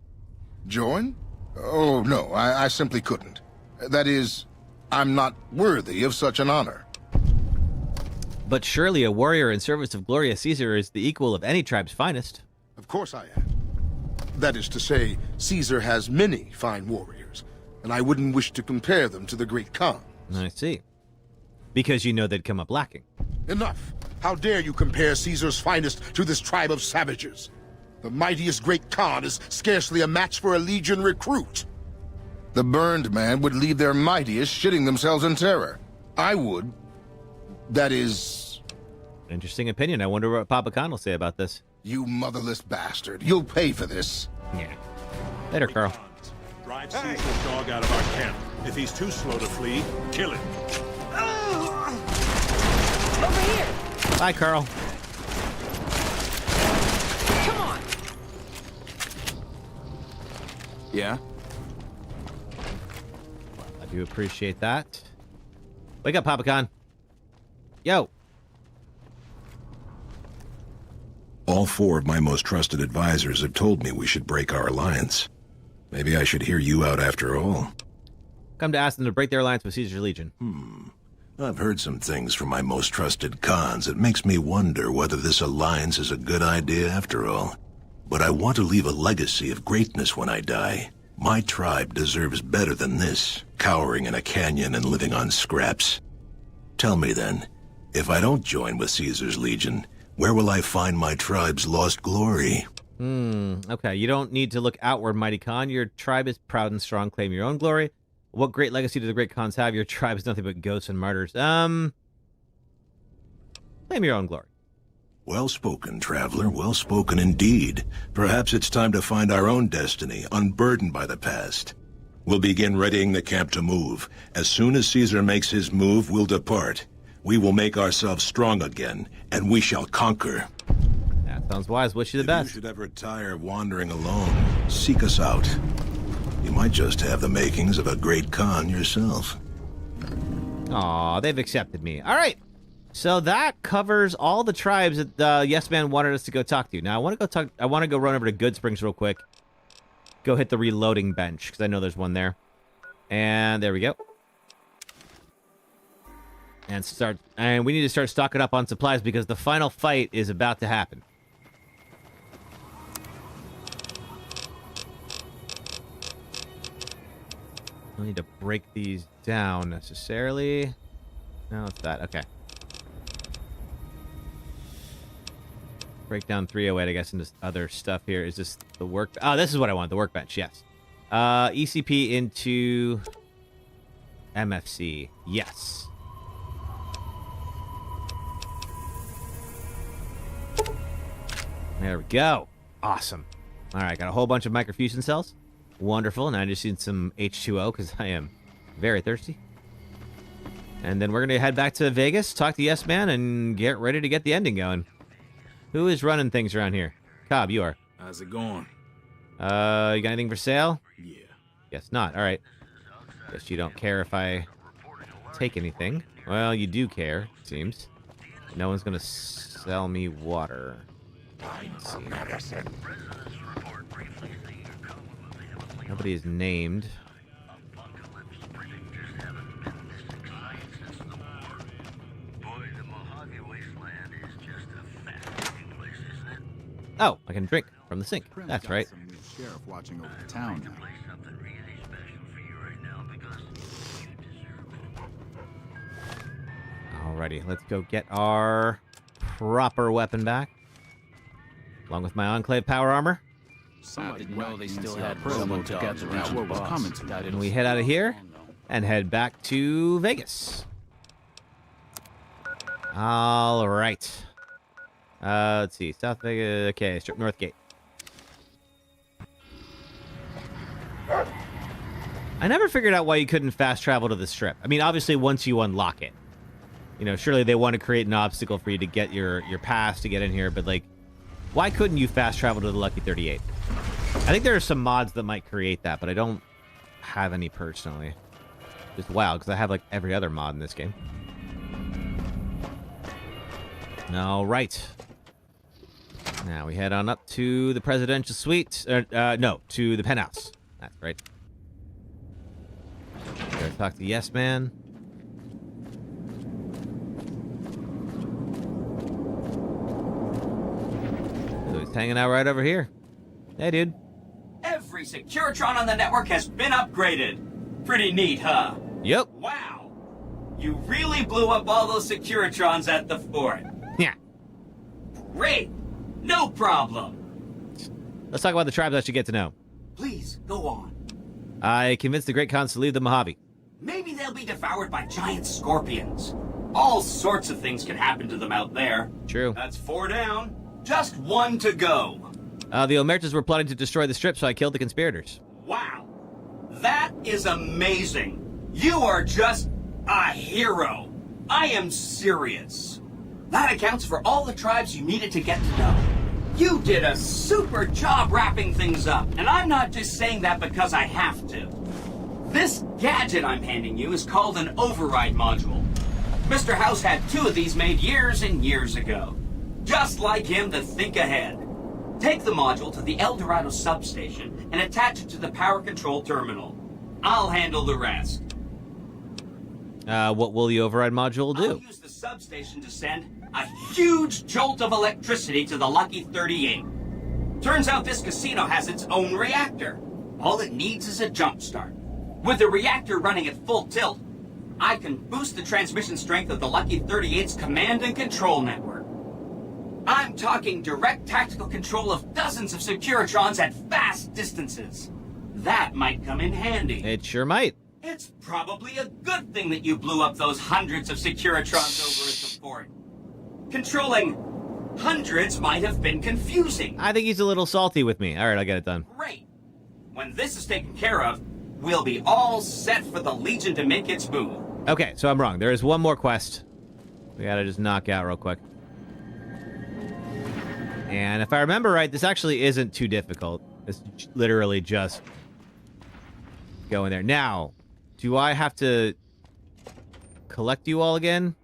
Join? Oh, no, I simply couldn't. That is, I'm not worthy of such an honor. But surely a warrior in service of glorious Caesar is the equal of any tribe's finest. Of course I am. That is to say, Caesar has many fine warriors, and I wouldn't wish to compare them to the great Khan. I see. Because you know they'd come up lacking. Enough! How dare you compare Caesar's finest to this tribe of savages? The mightiest great Khan is scarcely a match for a legion recruit. The burned man would leave their mightiest shitting themselves in terror. I would. That is... Interesting opinion. I wonder what Papa Khan will say about this. You motherless bastard. You'll pay for this. Yeah. Later, Carl. Drive Caesar's dog out of our camp. If he's too slow to flee, kill him. Over here! Bye, Carl. Come on! Yeah? I do appreciate that. Wake up, Papa Khan. Yo. All four of my most trusted advisors have told me we should break our alliance. Maybe I should hear you out after all. Come to ask them to break their alliance with Caesar's Legion. I've heard some things from my most trusted Khans that makes me wonder whether this alliance is a good idea after all. But I want to leave a legacy of greatness when I die. My tribe deserves better than this, cowering in a canyon and living on scraps. Tell me then, if I don't join with Caesar's Legion, where will I find my tribe's lost glory? Okay, you don't need to look outward, Mighty Khan. Your tribe is proud and strong. Claim your own glory. What great legacy do the great Khans have? Your tribe is nothing but ghosts and martyrs. Claim your own glory. Well spoken, traveler. Well spoken indeed. Perhaps it's time to find our own destiny, unburdened by the past. We'll begin readying the camp to move. As soon as Caesar makes his move, we'll depart. We will make ourselves strong again, and we shall conquer. That sounds wise. Wish you the best. If you should ever tire of wandering alone, seek us out. You might just have the makings of a great Khan yourself. Aw, they've accepted me. All right. So that covers all the tribes that Yes Man wanted us to go talk to. Now I want to go run over to Good Springs real quick. Go hit the reloading bench because I know there's one there. And there we go. And we need to start stocking up on supplies because the final fight is about to happen. I need to break these down necessarily. No, it's that. Okay. Break down 308, I guess, into other stuff here. Is this the work? Oh, this is what I want. The workbench, yes. ECP into MFC. Yes. There we go. Awesome. All right, got a whole bunch of microfusion cells. Wonderful. And I just need some H2O because I am very thirsty. And then we're going to head back to Vegas, talk to Yes Man, and get ready to get the ending going. Who is running things around here? Cobb, you are. How's it going? You got anything for sale? Yeah. Guess not. All right. Guess you don't care if I take anything. Well, you do care, it seems. No one's going to sell me water. Let's see. Nobody is named. Oh, I can drink from the sink. That's right. Some new sheriff watching over the town now. Alrighty, let's go get our proper weapon back. Along with my Enclave power armor. I didn't know they still had someone took out the region boss. And we head out of here and head back to Vegas. All right. Let's see. South Vegas. Okay, Strip North Gate. I never figured out why you couldn't fast travel to the Strip. I mean, obviously, once you unlock it. You know, surely they want to create an obstacle for you to get your pass to get in here, but, like, why couldn't you fast travel to the Lucky 38? I think there are some mods that might create that, but I don't have any personally. Just wow, because I have, like, every other mod in this game. All right. Now we head on up to the presidential suite. No, to the penthouse. That's right. Gotta talk to Yes Man. So he's hanging out right over here. Hey, dude. Every Securitron on the network has been upgraded. Pretty neat, huh? Yep. Wow. You really blew up all those Securitrons at the fort. Yeah. Great. No problem. Let's talk about the tribes I should get to know. Please, go on. I convinced the Great Khans to leave the Mojave. Maybe they'll be devoured by giant scorpions. All sorts of things can happen to them out there. True. That's 4 down. Just 1 to go. The Omertas were plotting to destroy the Strip, so I killed the conspirators. Wow. That is amazing. You are just a hero. I am serious. That accounts for all the tribes you needed to get to know. You did a super job wrapping things up, and I'm not just saying that because I have to. This gadget I'm handing you is called an override module. Mr. House had 2 of these made years and years ago. Just like him to think ahead. Take the module to the El Dorado substation and attach it to the power control terminal. I'll handle the rest. What will the override module do? I'll use the substation to send a huge jolt of electricity to the Lucky 38. Turns out this casino has its own reactor. All it needs is a jump start. With the reactor running at full tilt, I can boost the transmission strength of the Lucky 38's command and control network. I'm talking direct tactical control of dozens of Securitrons at vast distances. That might come in handy. It sure might. It's probably a good thing that you blew up those hundreds of Securitrons over at the fort. Controlling hundreds might have been confusing. I think he's a little salty with me. All right, I'll get it done. Great. When this is taken care of, we'll be all set for the Legion to make its move. Okay, so I'm wrong. There is one more quest we gotta just knock out real quick. And if I remember right, this actually isn't too difficult. It's literally just go in there. Now, do I have to collect you all again?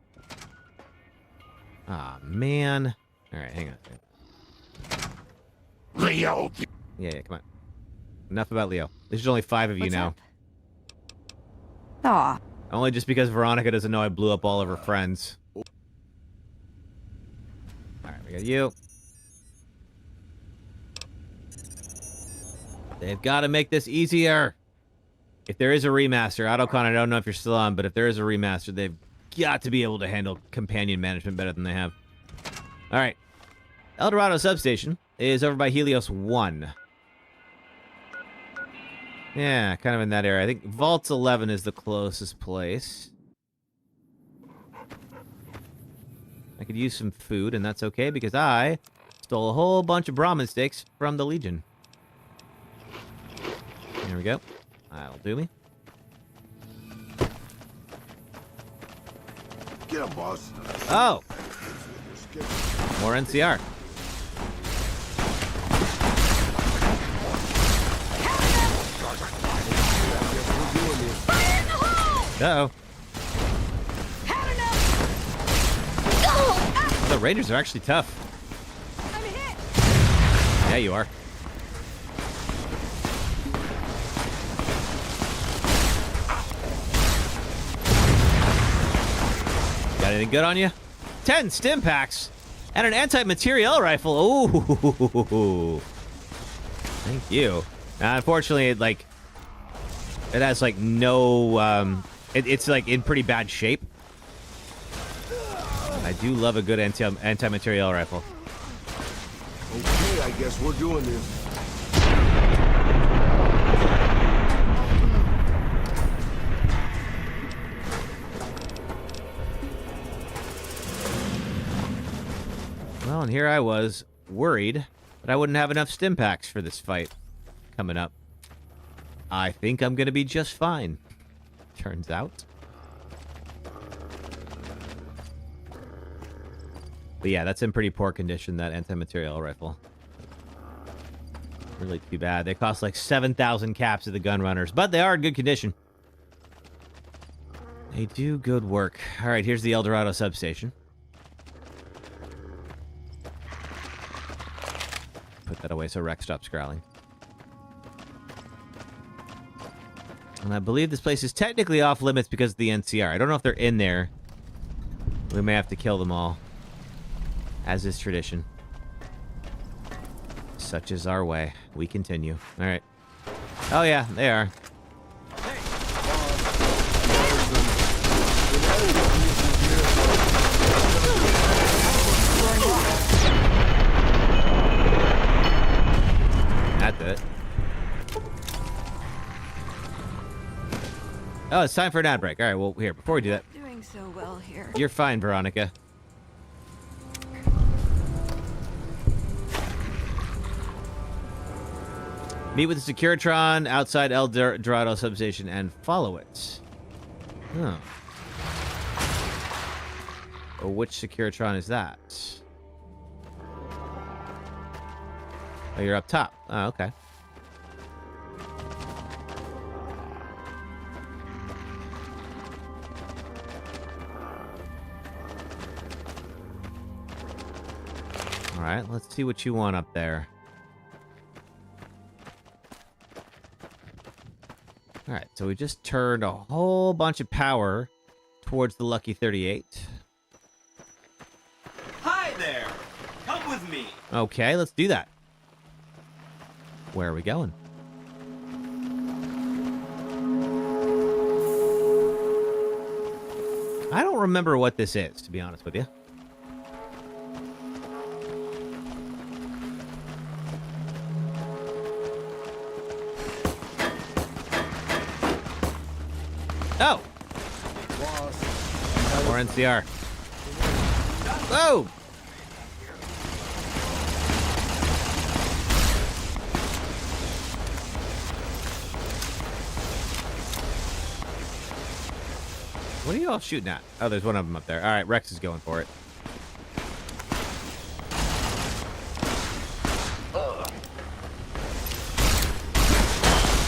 Ah, man. All right, hang on. Leo! Yeah, come on. Enough about Leo. There's only 5 of you now. Aw. Only just because Veronica doesn't know I blew up all of her friends. Alright, we got you. They've got to make this easier. If there is a remaster, AutoCon, I don't know if you're still on, but if there is a remaster, they've got to be able to handle companion management better than they have. Alright. El Dorado Substation is over by Helios 1. Yeah, kind of in that area. I think Vault 11 is the closest place. I could use some food, and that's okay, because I stole a whole bunch of Brahmin steaks from the Legion. There we go. That'll do me. Get him, boss. Oh! More NCR. Uh-oh. The Rangers are actually tough. Yeah, you are. Got anything good on you? 10 stim packs and an anti-materiel rifle. Ooh. Thank you. Unfortunately, it has like no it's like in pretty bad shape. do love a good anti-material rifle. Okay, I guess we're doing this. Well, and here I was, worried that I wouldn't have enough stim packs for this fight coming up. I think I'm going to be just fine. Turns out. But yeah, that's in pretty poor condition, that anti-material rifle. Really too bad. They cost like 7,000 caps at the gun runners, but they are in good condition. They do good work. All right, here's the El Dorado substation. Put that away so Rex stops growling. And I believe this place is technically off limits because of the NCR. I don't know if they're in there. We may have to kill them all. As is tradition. Such is our way. We continue. All right. Oh yeah, they are. That's it. Oh, it's time for an ad break. All right, well, here, before we do that. Doing so well here. You're fine, Veronica. Meet with the Securitron outside El Dorado substation and follow it. Oh. Oh, which Securitron is that? Oh, you're up top. Oh, okay. All right, let's see what you want up there. All right, so we just turned a whole bunch of power towards the Lucky 38. Hi there! Come with me! Okay, let's do that. Where are we going? I don't remember what this is, to be honest with you. Oh! More NCR. Whoa! What are you all shooting at? Oh, there's one of them up there. All right, Rex is going for it.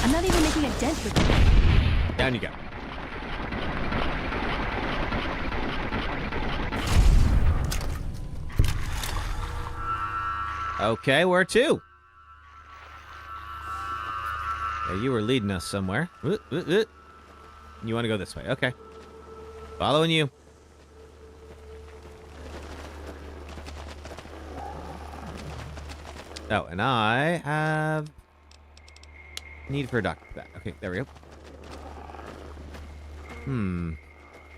I'm not even making a dent with it. Down you go. Okay, where to? Yeah, you were leading us somewhere. You want to go this way. Okay. Following you. Oh, and I have need for a doctor for that. Okay, there we go.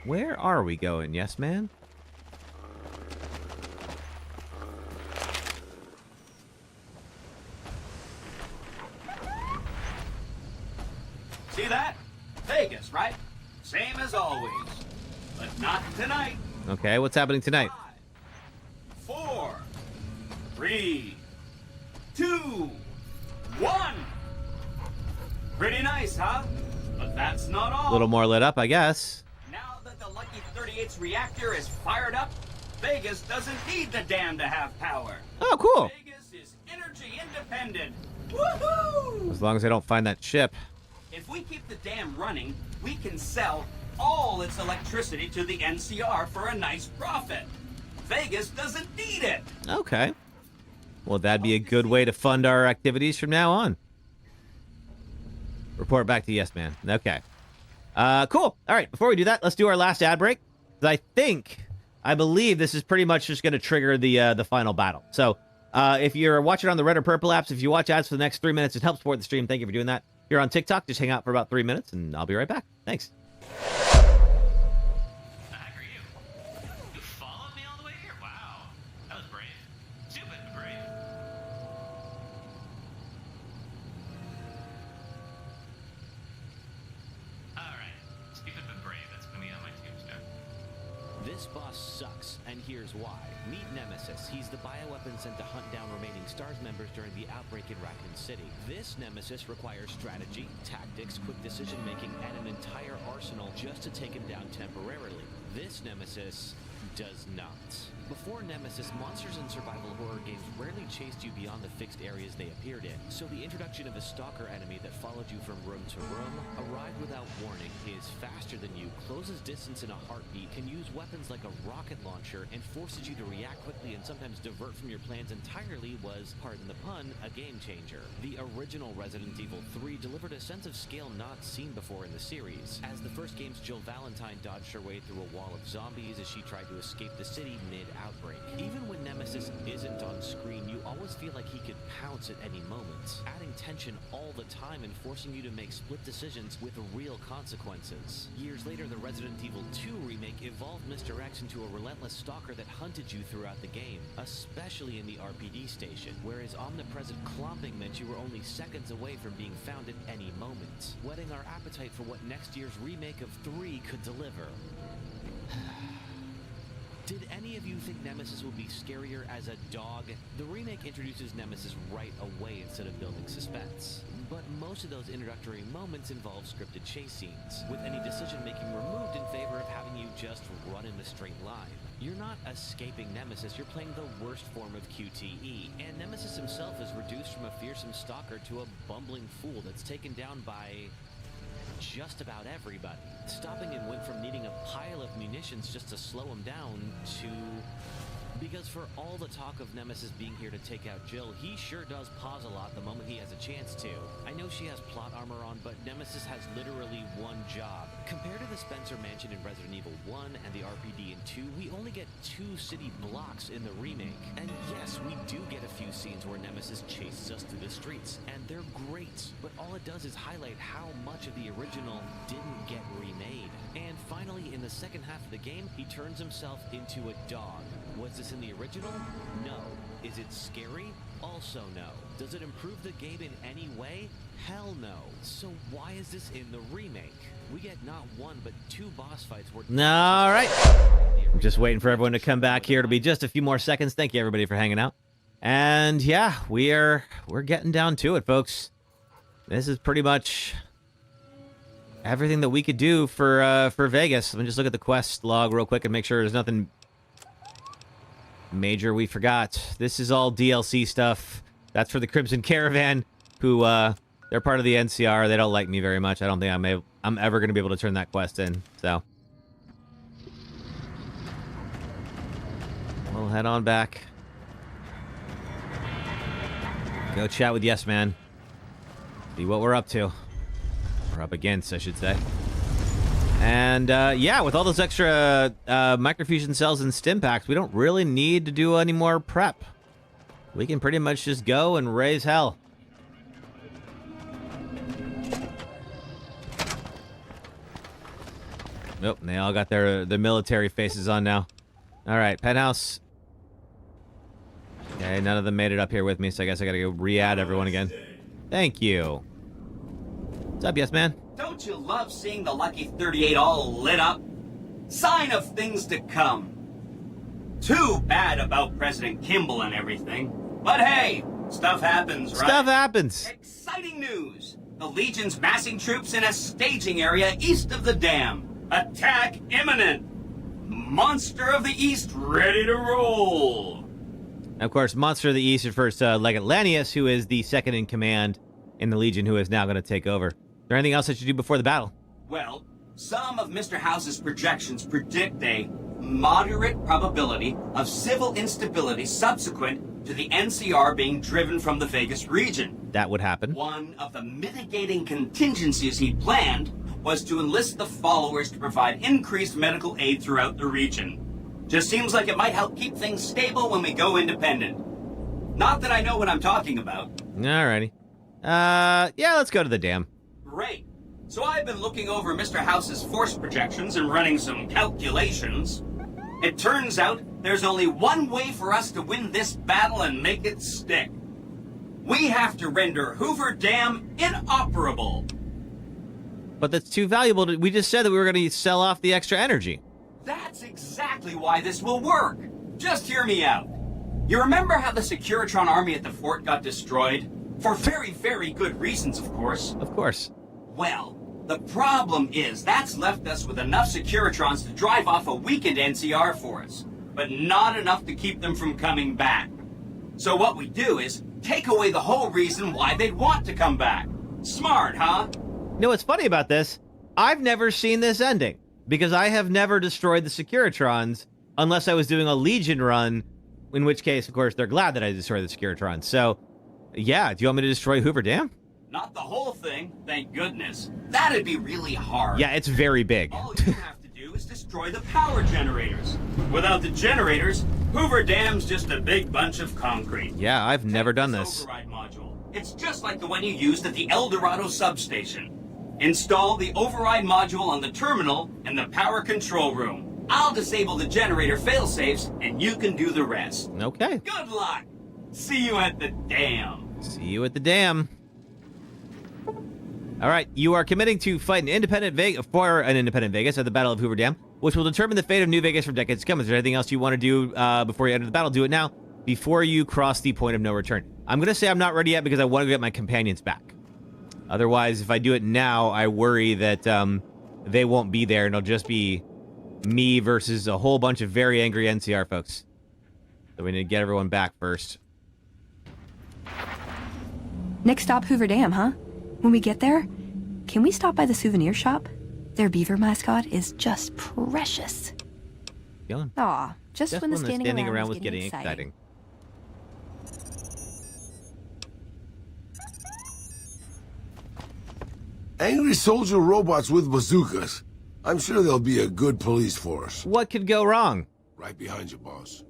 Where are we going? Yes, man? See that? Vegas, right? Same as always. But not tonight. Okay, what's happening tonight? 5, 4, 3, 2, 1. Pretty nice, huh? But that's not all. A little more lit up, I guess. Now that the Lucky 38's reactor is fired up, Vegas doesn't need the dam to have power. Oh, cool. Vegas is energy independent. Woohoo! As long as I don't find that ship. If we keep the dam running, we can sell all its electricity to the NCR for a nice profit. Vegas doesn't need it. Okay. Well, that'd be a good way to fund our activities from now on. Report back to Yes Man. Okay. Cool. All right, before we do that, let's do our last ad break. I believe this is pretty much just going to trigger the final battle. So, if you're watching on the red or purple apps, if you watch ads for the next 3 minutes, it helps support the stream. Thank you for doing that. If you're on TikTok, just hang out for about 3 minutes, and I'll be right back. Thanks. You followed me all the way This boss sucks, and here's why. Meet Nemesis. He's the bioweapon sent to hunt down remaining STARS members during the outbreak in Raccoon City. This Nemesis requires strategy, tactics, quick decision-making, and an entire arsenal just to take him down temporarily. This Nemesis does not. Before Nemesis, monsters in survival horror games rarely chased you beyond the fixed areas they appeared in, so the introduction of a stalker enemy that followed you from room to room, arrived without warning, is faster than you, closes distance in a heartbeat, can use weapons like a rocket launcher, and forces you to react quickly and sometimes divert from your plans entirely was, pardon the pun, a game changer. The original Resident Evil 3 delivered a sense of scale not seen before in the series. As the first game's Jill Valentine dodged her way through a wall of zombies as she tried to escape the city mid-outbreak. Even when Nemesis isn't on screen, you always feel like he could pounce at any moment, adding tension all the time and forcing you to make split decisions with real consequences. Years later, the Resident Evil 2 remake evolved Mr. X into a relentless stalker that hunted you throughout the game, especially in the RPD station, where his omnipresent clomping meant you were only seconds away from being found at any moment, whetting our appetite for what next year's remake of 3 could deliver. Did any of you think Nemesis would be scarier as a dog? The remake introduces Nemesis right away instead of building suspense. But most of those introductory moments involve scripted chase scenes, with any decision-making removed in favor of having you just run in a straight line. You're not escaping Nemesis, you're playing the worst form of QTE, and Nemesis himself is reduced from a fearsome stalker to a bumbling fool that's taken down by just about everybody. Stopping him went from needing a pile of munitions just to slow him down to... Because for all the talk of Nemesis being here to take out Jill, he sure does pause a lot the moment he has a chance to. I know she has plot armor on, but Nemesis has literally one job. Compared to the Spencer Mansion in Resident Evil 1 and the RPD in 2, we only get 2 city blocks in the remake. And yes, we do get a few scenes where Nemesis chases us through the streets, and they're great, but all it does is highlight how much of the original didn't get remade. And finally, in the second half of the game, he turns himself into a dog. Was this in the original? No. Is it scary? Also no. Does it improve the game in any way? Hell no. So why is this in the remake? We get not one, but 2 boss fights where... All right. I'm just waiting for everyone to come back here. It'll be just a few more seconds. Thank you, everybody, for hanging out. And yeah, we're getting down to it, folks. This is pretty much everything that we could do for Vegas. Let me just look at the quest log real quick and make sure there's nothing major we forgot. This is all DLC stuff. That's for the Crimson Caravan, who they're part of the NCR. They don't like me very much. I don't think I'm ever going to be able to turn that quest in. So we'll head on back. Go chat with Yes Man. See what we're up to. We're up against, I should say. And, yeah, with all those extra microfusion cells and stim packs, we don't really need to do any more prep. We can pretty much just go and raise hell. Nope, they all got their military faces on now. All right, penthouse. Okay, none of them made it up here with me, so I guess I gotta go re-add everyone again. Thank you. What's up, Yes Man? Don't you love seeing the Lucky 38 all lit up? Sign of things to come. Too bad about President Kimball and everything. But hey, stuff happens, right? Stuff happens. Exciting news. The Legion's massing troops in a staging area east of the dam. Attack imminent. Monster of the East ready to roll. Of course, Monster of the East refers to Legate Lanius, who is the second in command in the Legion, who is now going to take over. Is there anything else I should do before the battle? Well, some of Mr. House's projections predict a moderate probability of civil instability subsequent to the NCR being driven from the Vegas region. That would happen. One of the mitigating contingencies he planned was to enlist the followers to provide increased medical aid throughout the region. Just seems like it might help keep things stable when we go independent. Not that I know what I'm talking about. Alrighty. Yeah, let's go to the dam. Great. So I've been looking over Mr. House's force projections and running some calculations. It turns out there's only one way for us to win this battle and make it stick. We have to render Hoover Dam inoperable. But that's too valuable. We just said that we were going to sell off the extra energy. That's exactly why this will work. Just hear me out. You remember how the Securitron army at the fort got destroyed? For very, very good reasons, of course. Of course. Well, the problem is that's left us with enough Securitrons to drive off a weakened NCR for us, but not enough to keep them from coming back. So what we do is take away the whole reason why they'd want to come back. Smart, huh? You know what's funny about this? I've never seen this ending, because I have never destroyed the Securitrons unless I was doing a Legion run, in which case, of course, they're glad that I destroyed the Securitrons. So, yeah, do you want me to destroy Hoover Dam? Not the whole thing, thank goodness. That'd be really hard. Yeah, it's very big. All you have to do is destroy the power generators. Without the generators, Hoover Dam's just a big bunch of concrete. Yeah, I've never done this. Override module. It's just like the one you used at the El Dorado substation. Install the override module on the terminal in the power control room. I'll disable the generator failsafes, and you can do the rest. Okay. Good luck. See you at the dam. See you at the dam. All right, you are committing to fight an independent Vegas at the Battle of Hoover Dam, which will determine the fate of New Vegas for decades to come. Is there anything else you want to do before you enter the battle? Do it now, before you cross the point of no return. I'm going to say I'm not ready yet because I want to get my companions back. Otherwise, if I do it now, I worry that they won't be there, and it'll just be me versus a whole bunch of very angry NCR folks. So we need to get everyone back first. Next stop, Hoover Dam, huh? When we get there, can we stop by the souvenir shop? Their beaver mascot is just precious. Feeling? Aw, just when the standing around was getting exciting. Angry soldier robots with bazookas. I'm sure they'll be a good police force. What could go wrong? Right behind you, boss.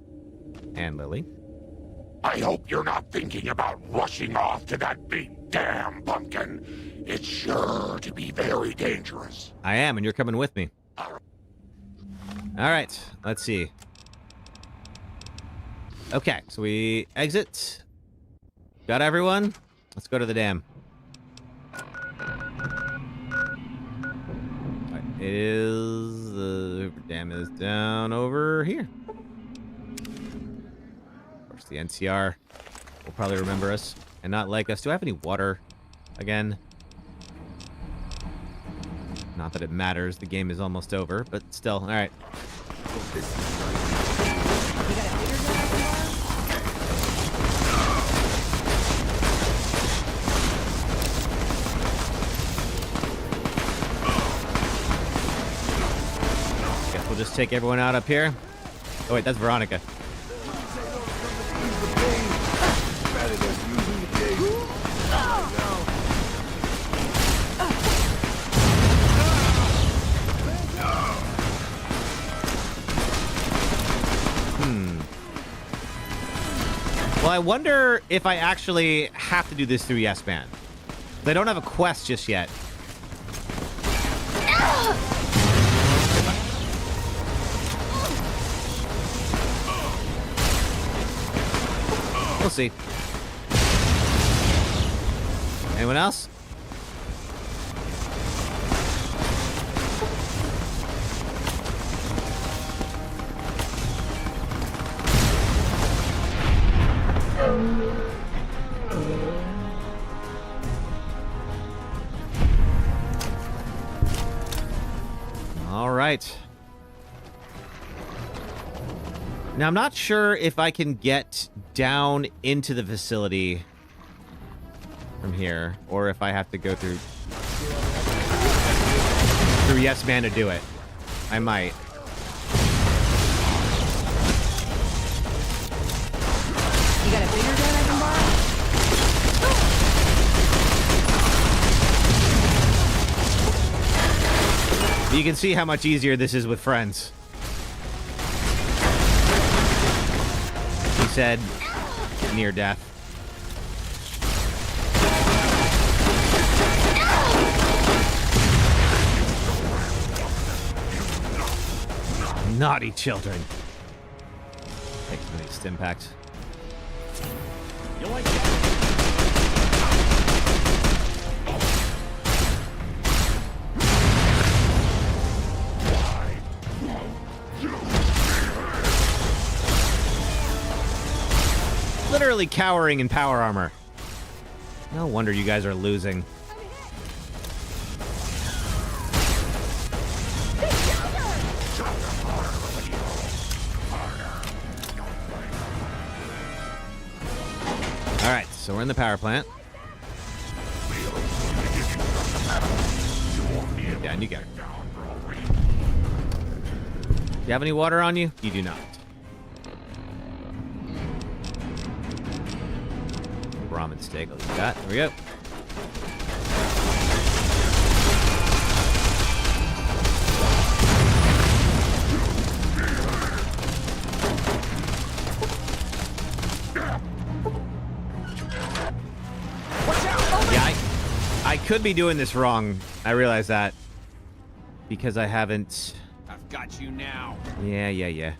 And Lily. I hope you're not thinking about rushing off to that big dam, Pumpkin. It's sure to be very dangerous. I am, and you're coming with me. All right, let's see. Okay, so we exit. Got everyone? Let's go to the dam. It is... the Hoover Dam is down over here. Of course, the NCR will probably remember us and not like us. Do I have any water again? Not that it matters. The game is almost over, but still. All right. We'll just take everyone out up here. Oh, wait, that's Veronica. Well, I wonder if I actually have to do this through Yes Man. They don't have a quest just yet. We'll see. Anyone else? All right. Now, I'm not sure if I can get down into the facility from here, or if I have to go through Yes Man to do it. I might. You got a bigger gun I can borrow? You can see how much easier this is with friends. He said, near death. Naughty children. Takes the next impact. You like that? literally cowering in power armor. No wonder you guys are losing. All right, so we're in the power plant. Yeah, and you get it. Do you have any water on you? You do not. Ramen steak, I'll use that. There we go. Yeah, I could be doing this wrong. I realize that. Because I haven't... I've got you now. Yeah.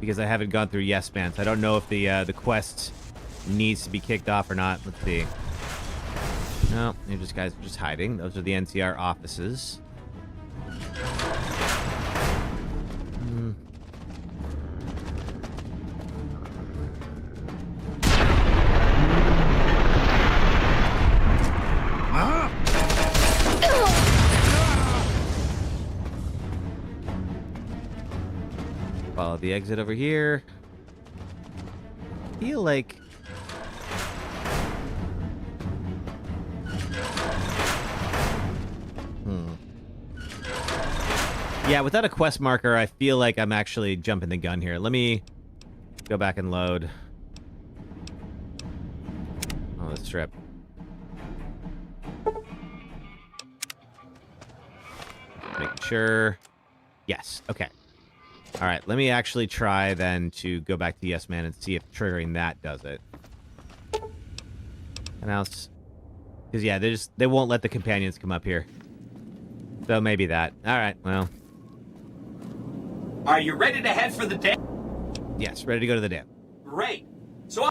Because I haven't gone through Yes Man, so I don't know if the quest needs to be kicked off or not. Let's see. No, you guys are just hiding. Those are the NCR offices. Follow the exit over here. I feel like... Yeah, without a quest marker, I feel like I'm actually jumping the gun here. Let me go back and load. Oh, the strip. Making sure. Yes, okay. All right, let me actually try then to go back to Yes Man and see if triggering that does it. And else, because yeah, they won't let the companions come up here. So maybe that. All right, well. Are you ready to head for the dam? Yes, ready to go to the dam. Great. So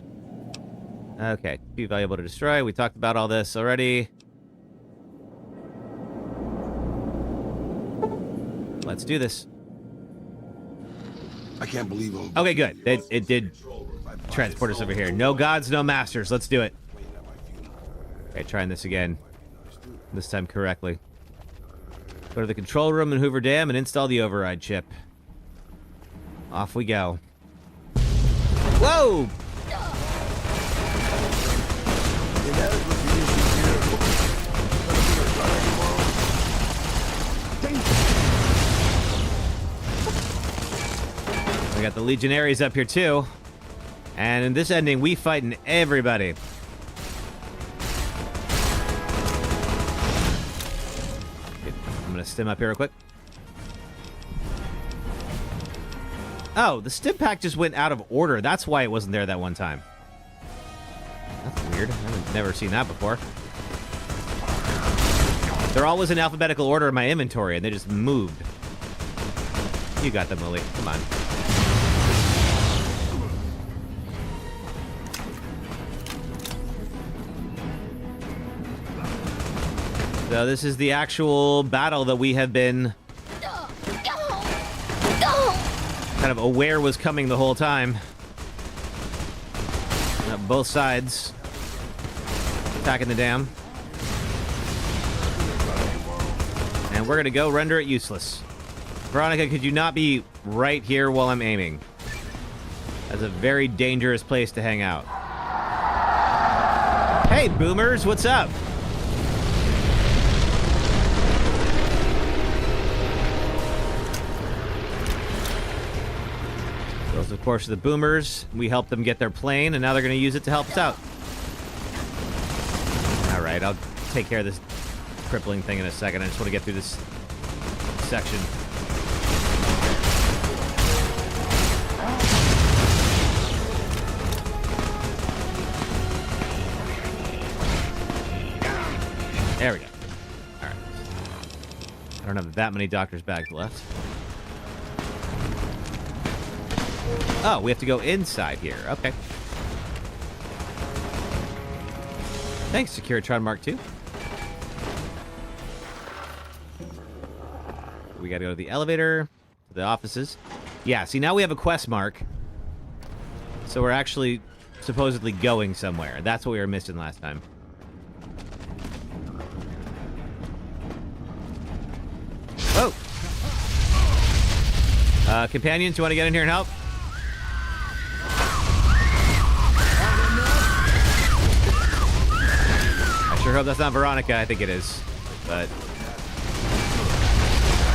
Okay, too valuable to destroy. We talked about all this already. Let's do this. I can't believe it. Okay, good. It did transport us over here. No gods, no masters. Let's do it. Okay, trying this again. This time correctly. Go to the control room in Hoover Dam and install the override chip. Off we go. Whoa! We got the Legionaries up here too. And in this ending, we fighting everybody. I'm gonna stim up here real quick. Oh, the stim pack just went out of order. That's why it wasn't there that one time. That's weird. I've never seen that before. They're always in alphabetical order in my inventory, and they just moved. You got them, Lily. Come on. So this is the actual battle that we have been kind of aware was coming the whole time. Both sides attacking the dam. And we're going to go render it useless. Veronica, could you not be right here while I'm aiming? That's a very dangerous place to hang out. Hey, boomers, what's up? Those, of course, are the boomers. We helped them get their plane, and now they're going to use it to help us out. All right, I'll take care of this crippling thing in a second. I just want to get through this section. There we go. All right. I don't have that many doctor's bags left. Oh, we have to go inside here. Okay. Thanks, Securitron Mark II. We gotta go to the elevator, to the offices. Yeah, see, now we have a quest mark. So we're actually supposedly going somewhere. That's what we were missing last time. Oh! Companions, you want to get in here and help? I sure hope that's not Veronica. I think it is. But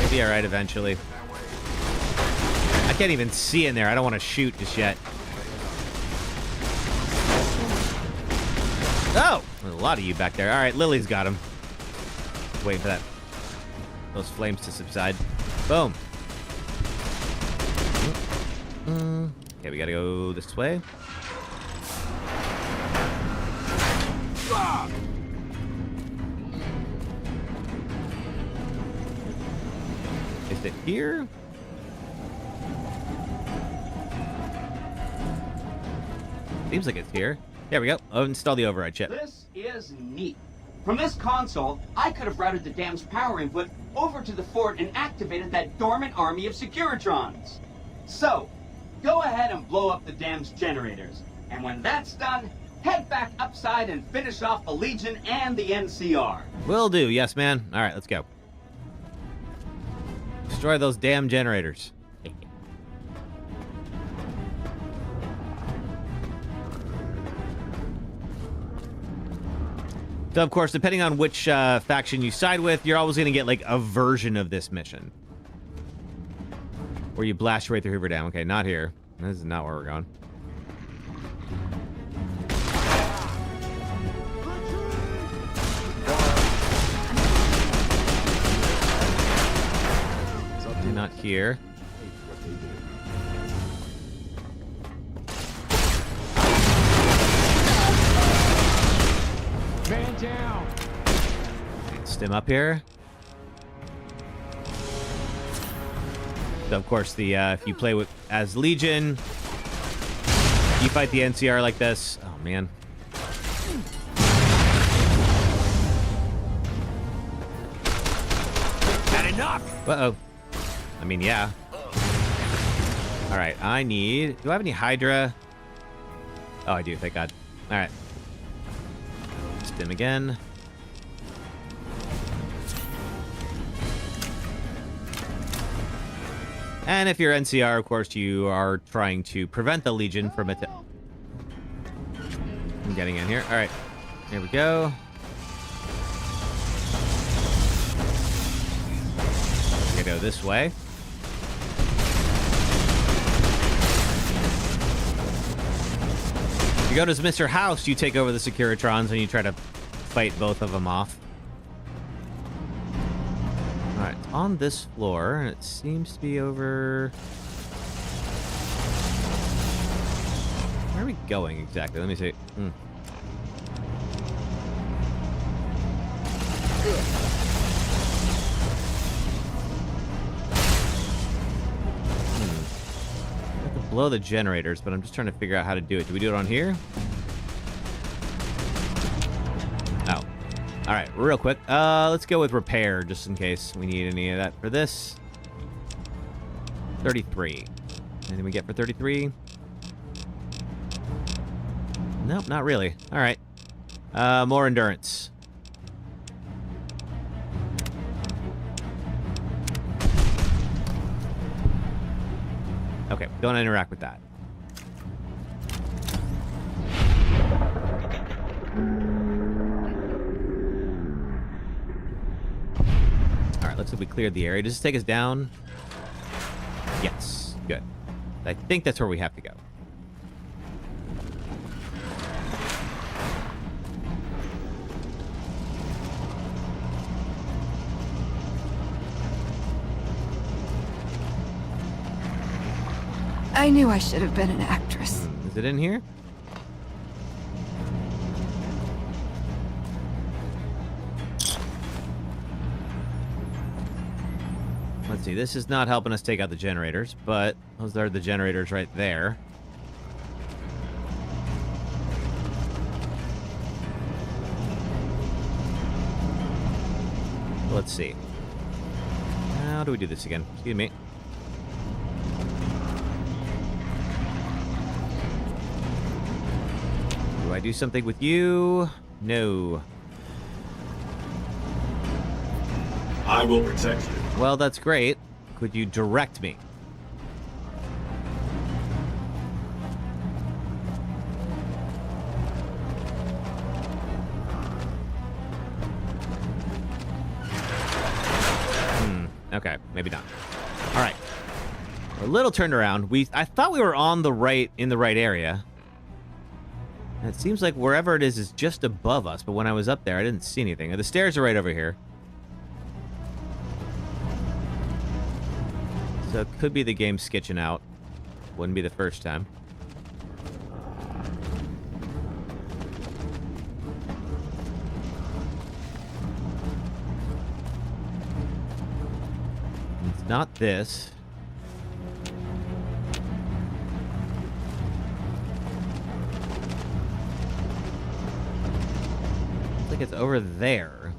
I'll be alright eventually. I can't even see in there. I don't want to shoot just yet. Oh! There's a lot of you back there. Alright, Lily's got him. Waiting for those flames to subside. Boom. Okay, we gotta go this way. Is it here? Seems like it's here. There we go. I'll install the override chip. This is neat. From this console, I could have routed the dam's power input over to the fort and activated that dormant army of Securitrons. So, go ahead and blow up the dam's generators. And when that's done, head back upside and finish off the Legion and the NCR. Will do. Yes, man. All right, let's go. Destroy those damn generators. So, of course, depending on which faction you side with, you're always going to get, like, a version of this mission. Where you blast your way through Hoover Dam. Okay, not here. This is not where we're going. Definitely not here. Man down. Stim up here. So of course, the if you play as Legion, you fight the NCR like this. Oh man. Had enough. Uh-oh. I mean, yeah. All right, do I have any Hydra? Oh, I do, thank God. All right. Stim again. And if you're NCR, of course, you are trying to prevent the Legion from it. I'm getting in here. All right, here we go. I'm gonna go this way. You go to Mr. House, you take over the Securitrons, and you try to fight both of them off. Alright, it's on this floor, and it seems to be over... Where are we going exactly? Let me see. I have to blow the generators, but I'm just trying to figure out how to do it. Do we do it on here? Oh. Alright, real quick. Let's go with repair, just in case we need any of that for this. 33. Anything we get for 33? Nope, not really. Alright. More endurance. Okay, don't interact with that. Alright, looks like we cleared the area. Does this take us down? Yes, good. I think that's where we have to go. I knew I should have been an actress. Is it in here? Let's see, this is not helping us take out the generators, but those are the generators right there. Let's see. How do we do this again? Excuse me. do something with you? No. I will protect you. Well, that's great. Could you direct me? Okay, maybe not. All right. We're a little turned around. I thought we were in the right area. And it seems like wherever it is just above us, but when I was up there, I didn't see anything. The stairs are right over here. So it could be the game sketching out. Wouldn't be the first time. It's not this. Looks like it's over there.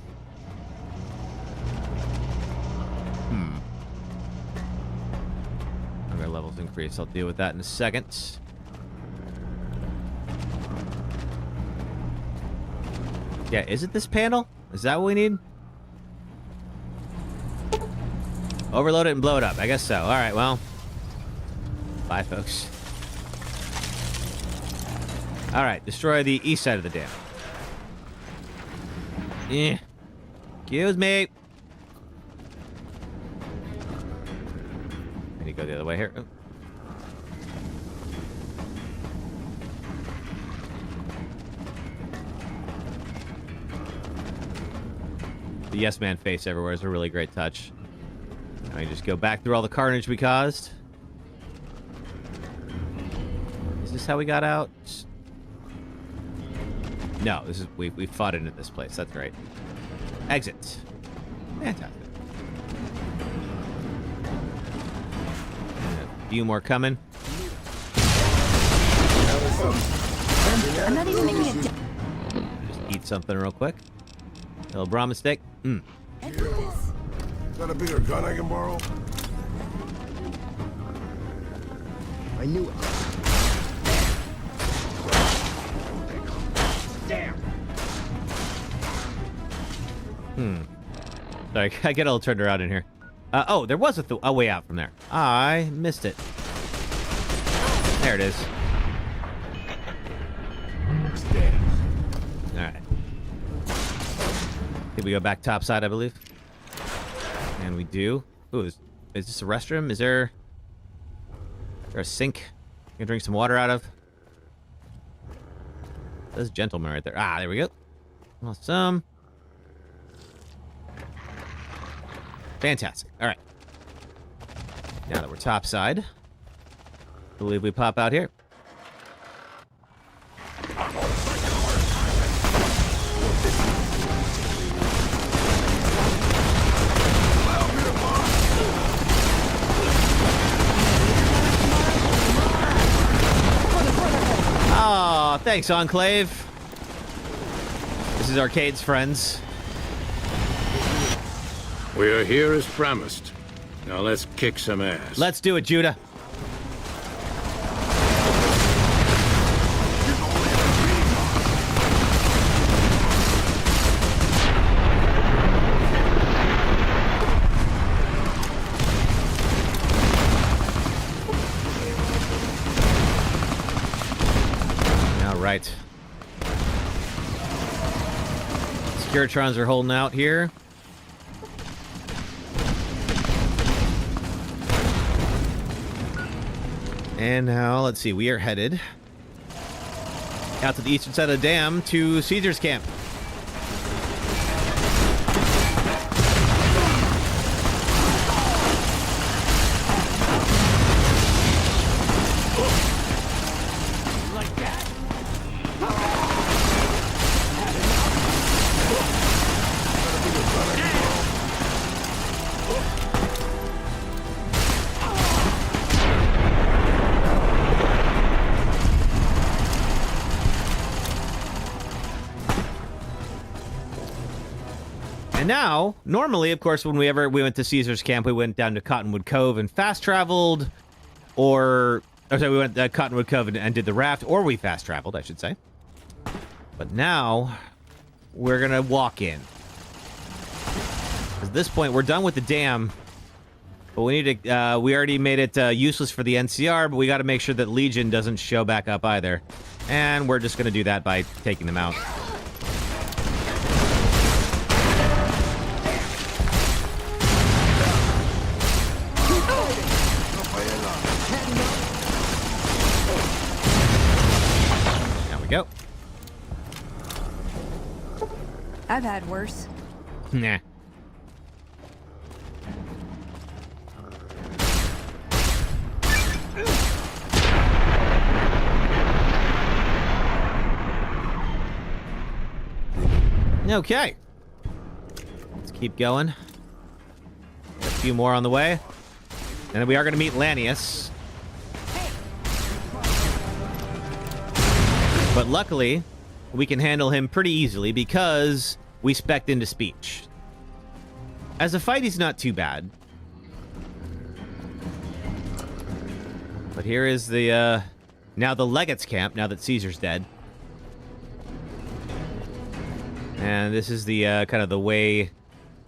Okay, levels increase. I'll deal with that in a second. Yeah, is it this panel? Is that what we need? Overload it and blow it up. I guess so. All right, well. Bye, folks. All right, destroy the east side of the dam. Yeah. Excuse me. I need to go the other way here. Oh. The yes man face everywhere is a really great touch. Now we just go back through all the carnage we caused. Is this how we got out? No, this is we fought into this place. That's right. Exit. Fantastic. And a few more coming. I'm not even making it. Just eat something real quick. A little Brahma steak. Got a bigger gun I can borrow? I knew it. Damn. Sorry, I get a little turned around in here. Oh, there was a way out from there. I missed it. There it is. All right. Think we go back topside, I believe. And we do. Ooh, is this a restroom? Is there a sink I can drink some water out of? There's a gentleman right there. Ah, there we go. Awesome. Fantastic. All right. Now that we're topside, I believe we pop out here. Oh, thanks, Enclave. This is Arcade's friends. We are here as promised. Now let's kick some ass. Let's do it, Judah. Right. Securitrons are holding out here. And now, let's see, we are headed out to the eastern side of the dam to Caesar's camp. And now, normally, of course, when we went to Caesar's camp, we went down to Cottonwood Cove and fast traveled, we went to Cottonwood Cove and did the raft, or we fast traveled, I should say. But now, we're going to walk in. At this point, we're done with the dam. But we need to, we already made it useless for the NCR, but we got to make sure that Legion doesn't show back up either. And we're just going to do that by taking them out. There we go. I've had worse. Nah. Okay. Let's keep going. A few more on the way. And then we are going to meet Lanius. But luckily, we can handle him pretty easily because we spec'd into speech. As a fight, he's not too bad. But here is the, now the Legate's camp, now that Caesar's dead. And this is the, kind of the way,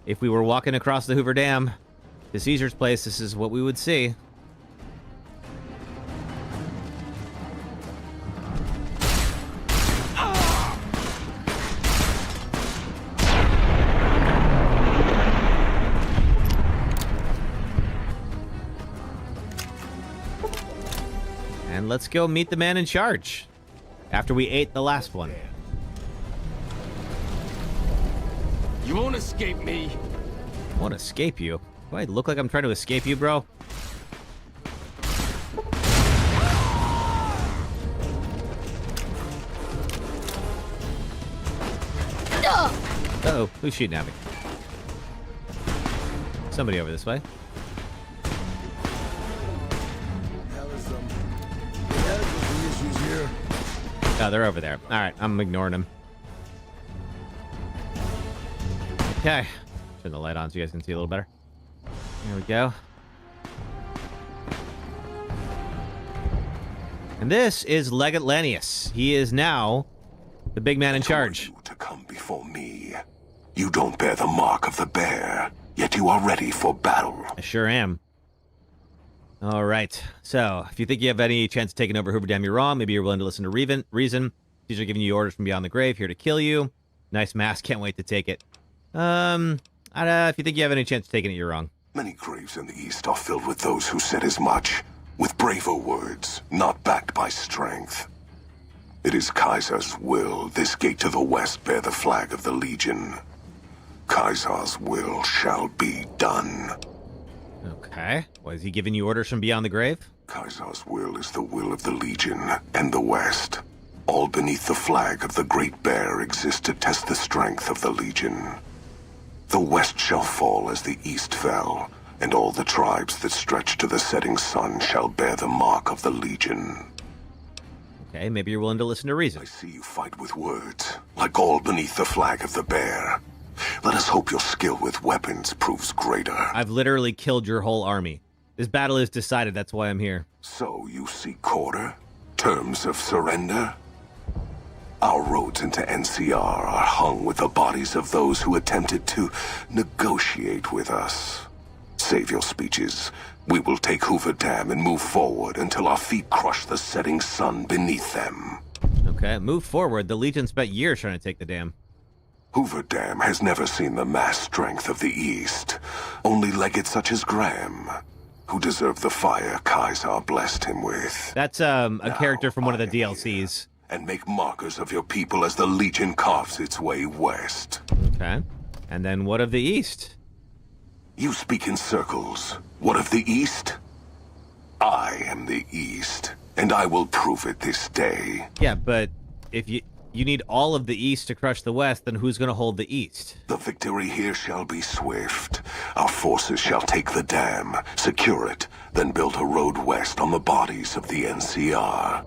if we were walking across the Hoover Dam to Caesar's place, this is what we would see. And let's go meet the man in charge after we ate the last one. You won't escape me. I won't escape you? Do I look like I'm trying to escape you, bro? Uh-oh, who's shooting at me? Somebody over this way. Oh, they're over there. All right, I'm ignoring them. Okay. Turn the light on so you guys can see a little better. There we go. And this is Legate Lanius. He is now the big man in charge. To come before me. You don't bear the mark of the bear, yet you are ready for battle. I sure am. All right. So, if you think you have any chance of taking over Hoover Dam, you're wrong. Maybe you're willing to listen to reason. These are giving you orders from beyond the grave, here to kill you. Nice mask. Can't wait to take it. If you think you have any chance of taking it, you're wrong. Many graves in the East are filled with those who said as much, with braver words, not backed by strength. It is Kaiser's will this gate to the west bear the flag of the Legion. Kaiser's will shall be done. Okay. What, is he giving you orders from beyond the grave? Kaiser's will is the will of the Legion and the West. All beneath the flag of the Great Bear exist to test the strength of the Legion. The West shall fall as the East fell, and all the tribes that stretch to the setting sun shall bear the mark of the Legion. Okay, maybe you're willing to listen to reason. I see you fight with words, like all beneath the flag of the bear. Let us hope your skill with weapons proves greater. I've literally killed your whole army. This battle is decided, that's why I'm here. So you seek quarter? Terms of surrender? Our roads into NCR are hung with the bodies of those who attempted to negotiate with us. Save your speeches. We will take Hoover Dam and move forward until our feet crush the setting sun beneath them. Okay, move forward. The Legion spent years trying to take the dam. Hoover Dam has never seen the mass strength of the East. Only legates such as Graham, who deserve the fire Kaiser blessed him with. That's a character from one of the DLCs. And make markers of your people as the Legion carves its way west. Okay. And then what of the East? You speak in circles. What of the East? I am the East, and I will prove it this day. Yeah, but if you need all of the East to crush the West, then who's going to hold the East? The victory here shall be swift. Our forces shall take the dam, secure it, then build a road west on the bodies of the NCR.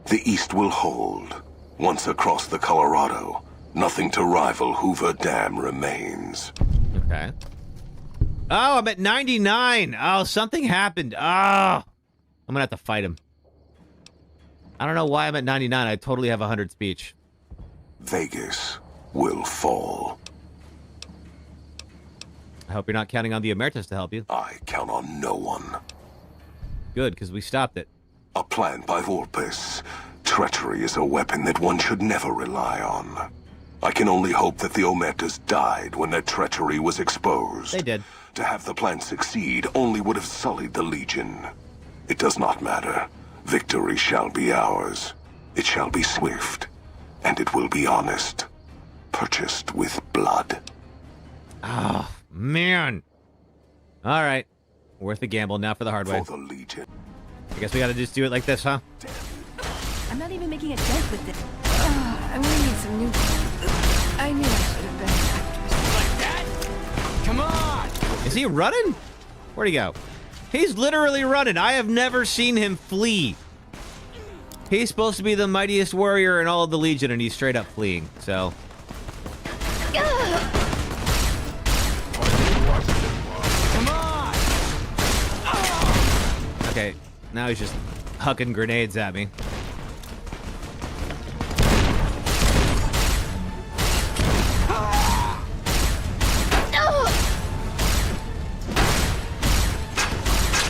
The East will hold. Once across the Colorado, nothing to rival Hoover Dam remains. Okay. Oh, I'm at 99. Oh, something happened. Oh, I'm going to have to fight him. I don't know why I'm at 99. I totally have 100 speech. Vegas will fall. I hope you're not counting on the Emeritus to help you. I count on no one. Good, because we stopped it. A plan by Volpes. Treachery is a weapon that one should never rely on. I can only hope that the Omertas died when their treachery was exposed. They did. To have the plan succeed only would have sullied the Legion. It does not matter. Victory shall be ours. It shall be swift, and it will be honest. Purchased with blood. Oh, man. All right. Worth the gamble. Now for the hard way. For the Legion. I guess we gotta just do it like this, huh? I'm not even making a dent with it. I'm gonna need some new... I knew I should have been an actress. Like that? Come on! Is he running? Where'd he go? He's literally running. I have never seen him flee. He's supposed to be the mightiest warrior in all of the Legion, and he's straight up fleeing, so... Come on! Okay, now he's just hucking grenades at me.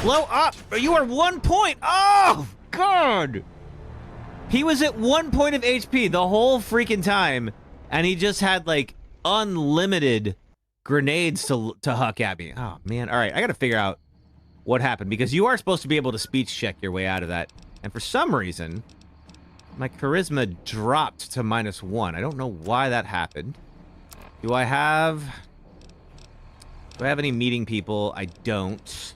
Blow up! You are 1 point! Oh, God! He was at 1 point of HP the whole freaking time, and he just had, like, unlimited grenades to huck at me. Oh, man. All right, I gotta figure out what happened, because you are supposed to be able to speech check your way out of that. And for some reason, my charisma dropped to -1. I don't know why that happened. Do I have any meeting people? I don't.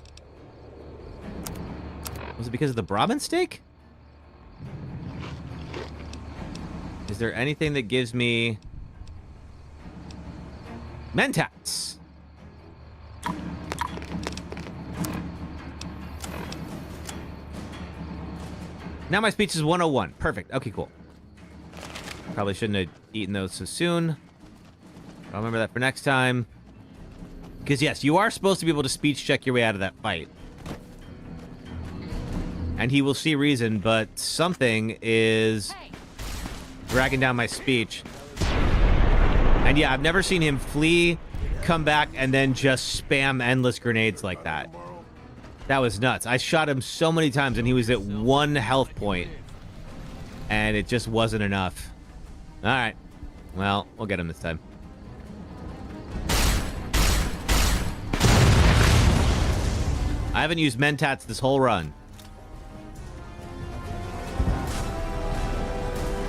Was it because of the Brahmin steak? Is there anything that gives me Mentats? Now my speech is 101. Perfect. Okay, cool. Probably shouldn't have eaten those so soon. I'll remember that for next time. Because yes, you are supposed to be able to speech check your way out of that fight. And he will see reason, but something is dragging down my speech. And yeah, I've never seen him flee, come back, and then just spam endless grenades like that. That was nuts. I shot him so many times, and he was at 1 health point. And it just wasn't enough. Alright. Well, we'll get him this time. I haven't used Mentats this whole run.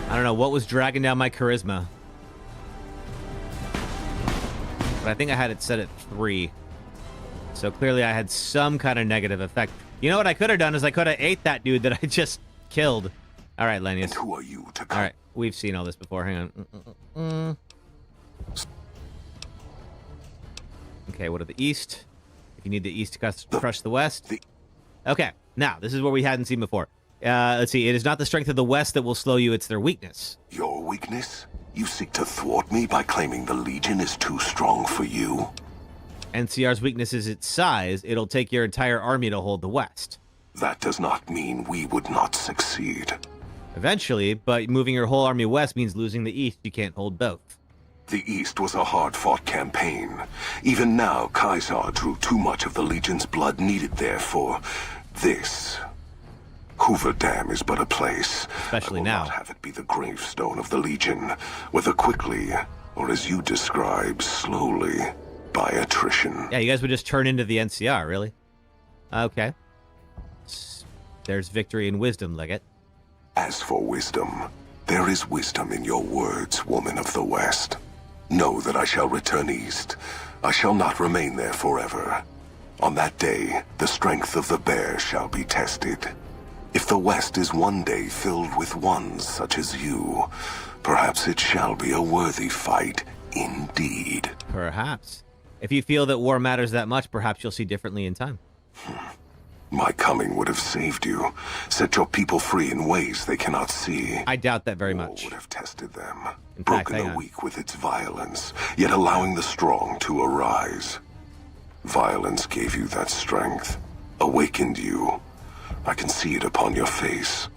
I don't know what was dragging down my charisma. But I think I had it set at 3. So clearly I had some kind of negative effect. You know what I could have done is I could have ate that dude that I just killed. All right, Lenius. And who are you to All right, we've seen all this before. Hang on. Okay, what to the east? If you need the east to crush the west. Okay, now, this is what we hadn't seen before. Let's see. It is not the strength of the West that will slow you. It's their weakness. Your weakness? You seek to thwart me by claiming the Legion is too strong for you? NCR's weakness is its size. It'll take your entire army to hold the West. That does not mean we would not succeed. Eventually, but moving your whole army west means losing the East. You can't hold both. The East was a hard-fought campaign. Even now, Caesar drew too much of the Legion's blood needed there for this. Hoover Dam is but a place. Especially now. now. Not have it be the gravestone of the Legion, whether quickly, or as you describe, slowly, by attrition. Yeah, you guys would just turn into the NCR, really? Okay. There's victory in wisdom, Leggett. As for wisdom, there is wisdom in your words, woman of the West. Know that I shall return east. I shall not remain there forever. On that day, the strength of the bear shall be tested. If the West is one day filled with ones such as you, perhaps it shall be a worthy fight indeed. Perhaps. If you feel that war matters that much, perhaps you'll see differently in time. My coming would have saved you, set your people free in ways they cannot see. I doubt that very much. War would have tested them, in fact, broken the weak with its violence, yet allowing the strong to arise. Violence gave you that strength, awakened you. I can see it upon your face,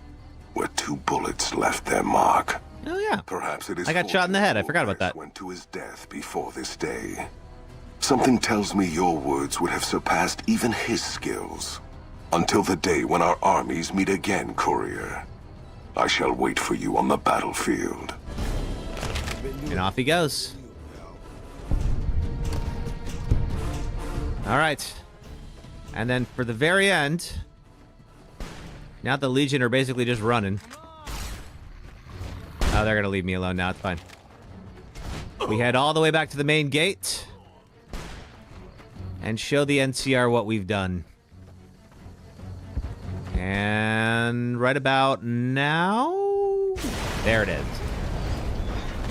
where 2 bullets left their mark. Oh, yeah. Perhaps it is I got shot in the head. I forgot about that. went to his death before this day. Something tells me your words would have surpassed even his skills. Until the day when our armies meet again, courier. I shall wait for you on the battlefield. And off he goes. All right. And then for the very end, now the Legion are basically just running. Oh, they're going to leave me alone now. It's fine. We head all the way back to the main gate and show the NCR what we've done. And right about now, there it is.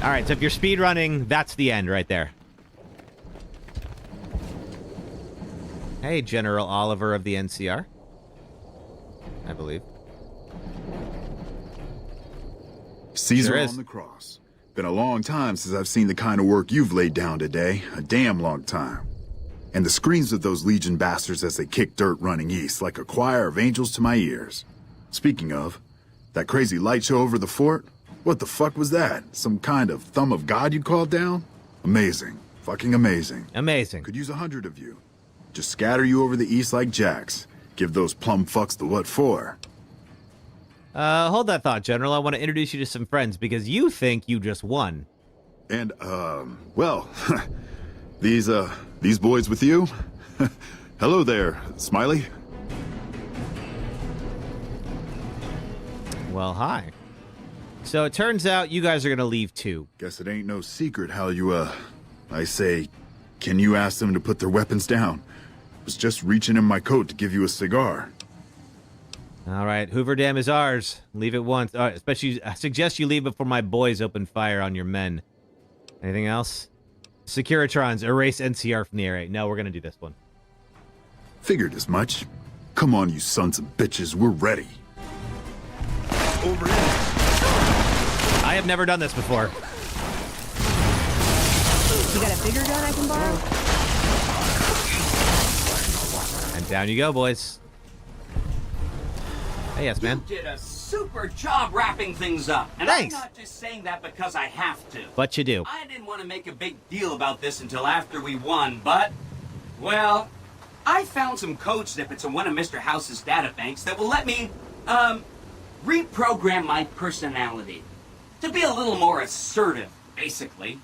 All right, so if you're speed running, that's the end right there. Hey, General Oliver of the NCR. I believe. Caesar on the cross. Been a long time since I've seen the kind of work you've laid down today. A damn long time. And the screams of those Legion bastards as they kick dirt running east like a choir of angels to my ears. Speaking of, that crazy light show over the fort? What the fuck was that? Some kind of thumb of God you called down? Amazing. Fucking amazing. Amazing. Could use 100 of you. Just scatter you over the east like jacks. Give those plum fucks the what for. Hold that thought, General. I want to introduce you to some friends because you think you just won. And, well, these boys with you? Hello there, Smiley. Well, hi. So it turns out you guys are going to leave too. Guess it ain't no secret how you, I say, can you ask them to put their weapons down? Was just reaching in my coat to give you a cigar. All right, Hoover Dam is ours. Leave it once. All right, especially, I suggest you leave before my boys open fire on your men. Anything else? Securitrons, erase NCR from the area. No, we're going to do this one. Figured as much. Come on, you sons of bitches, we're ready. Over here. I have never done this before. You got a bigger gun I can borrow? And down you go, boys. Hey, yes, man. You did a super job wrapping things up. And Thanks. I'm not just saying that because I have to. But you do. I didn't want to make a big deal about this until after we won, but, well, I found some code snippets in one of Mr. House's databanks that will let me, reprogram my personality to be a little more assertive, basically.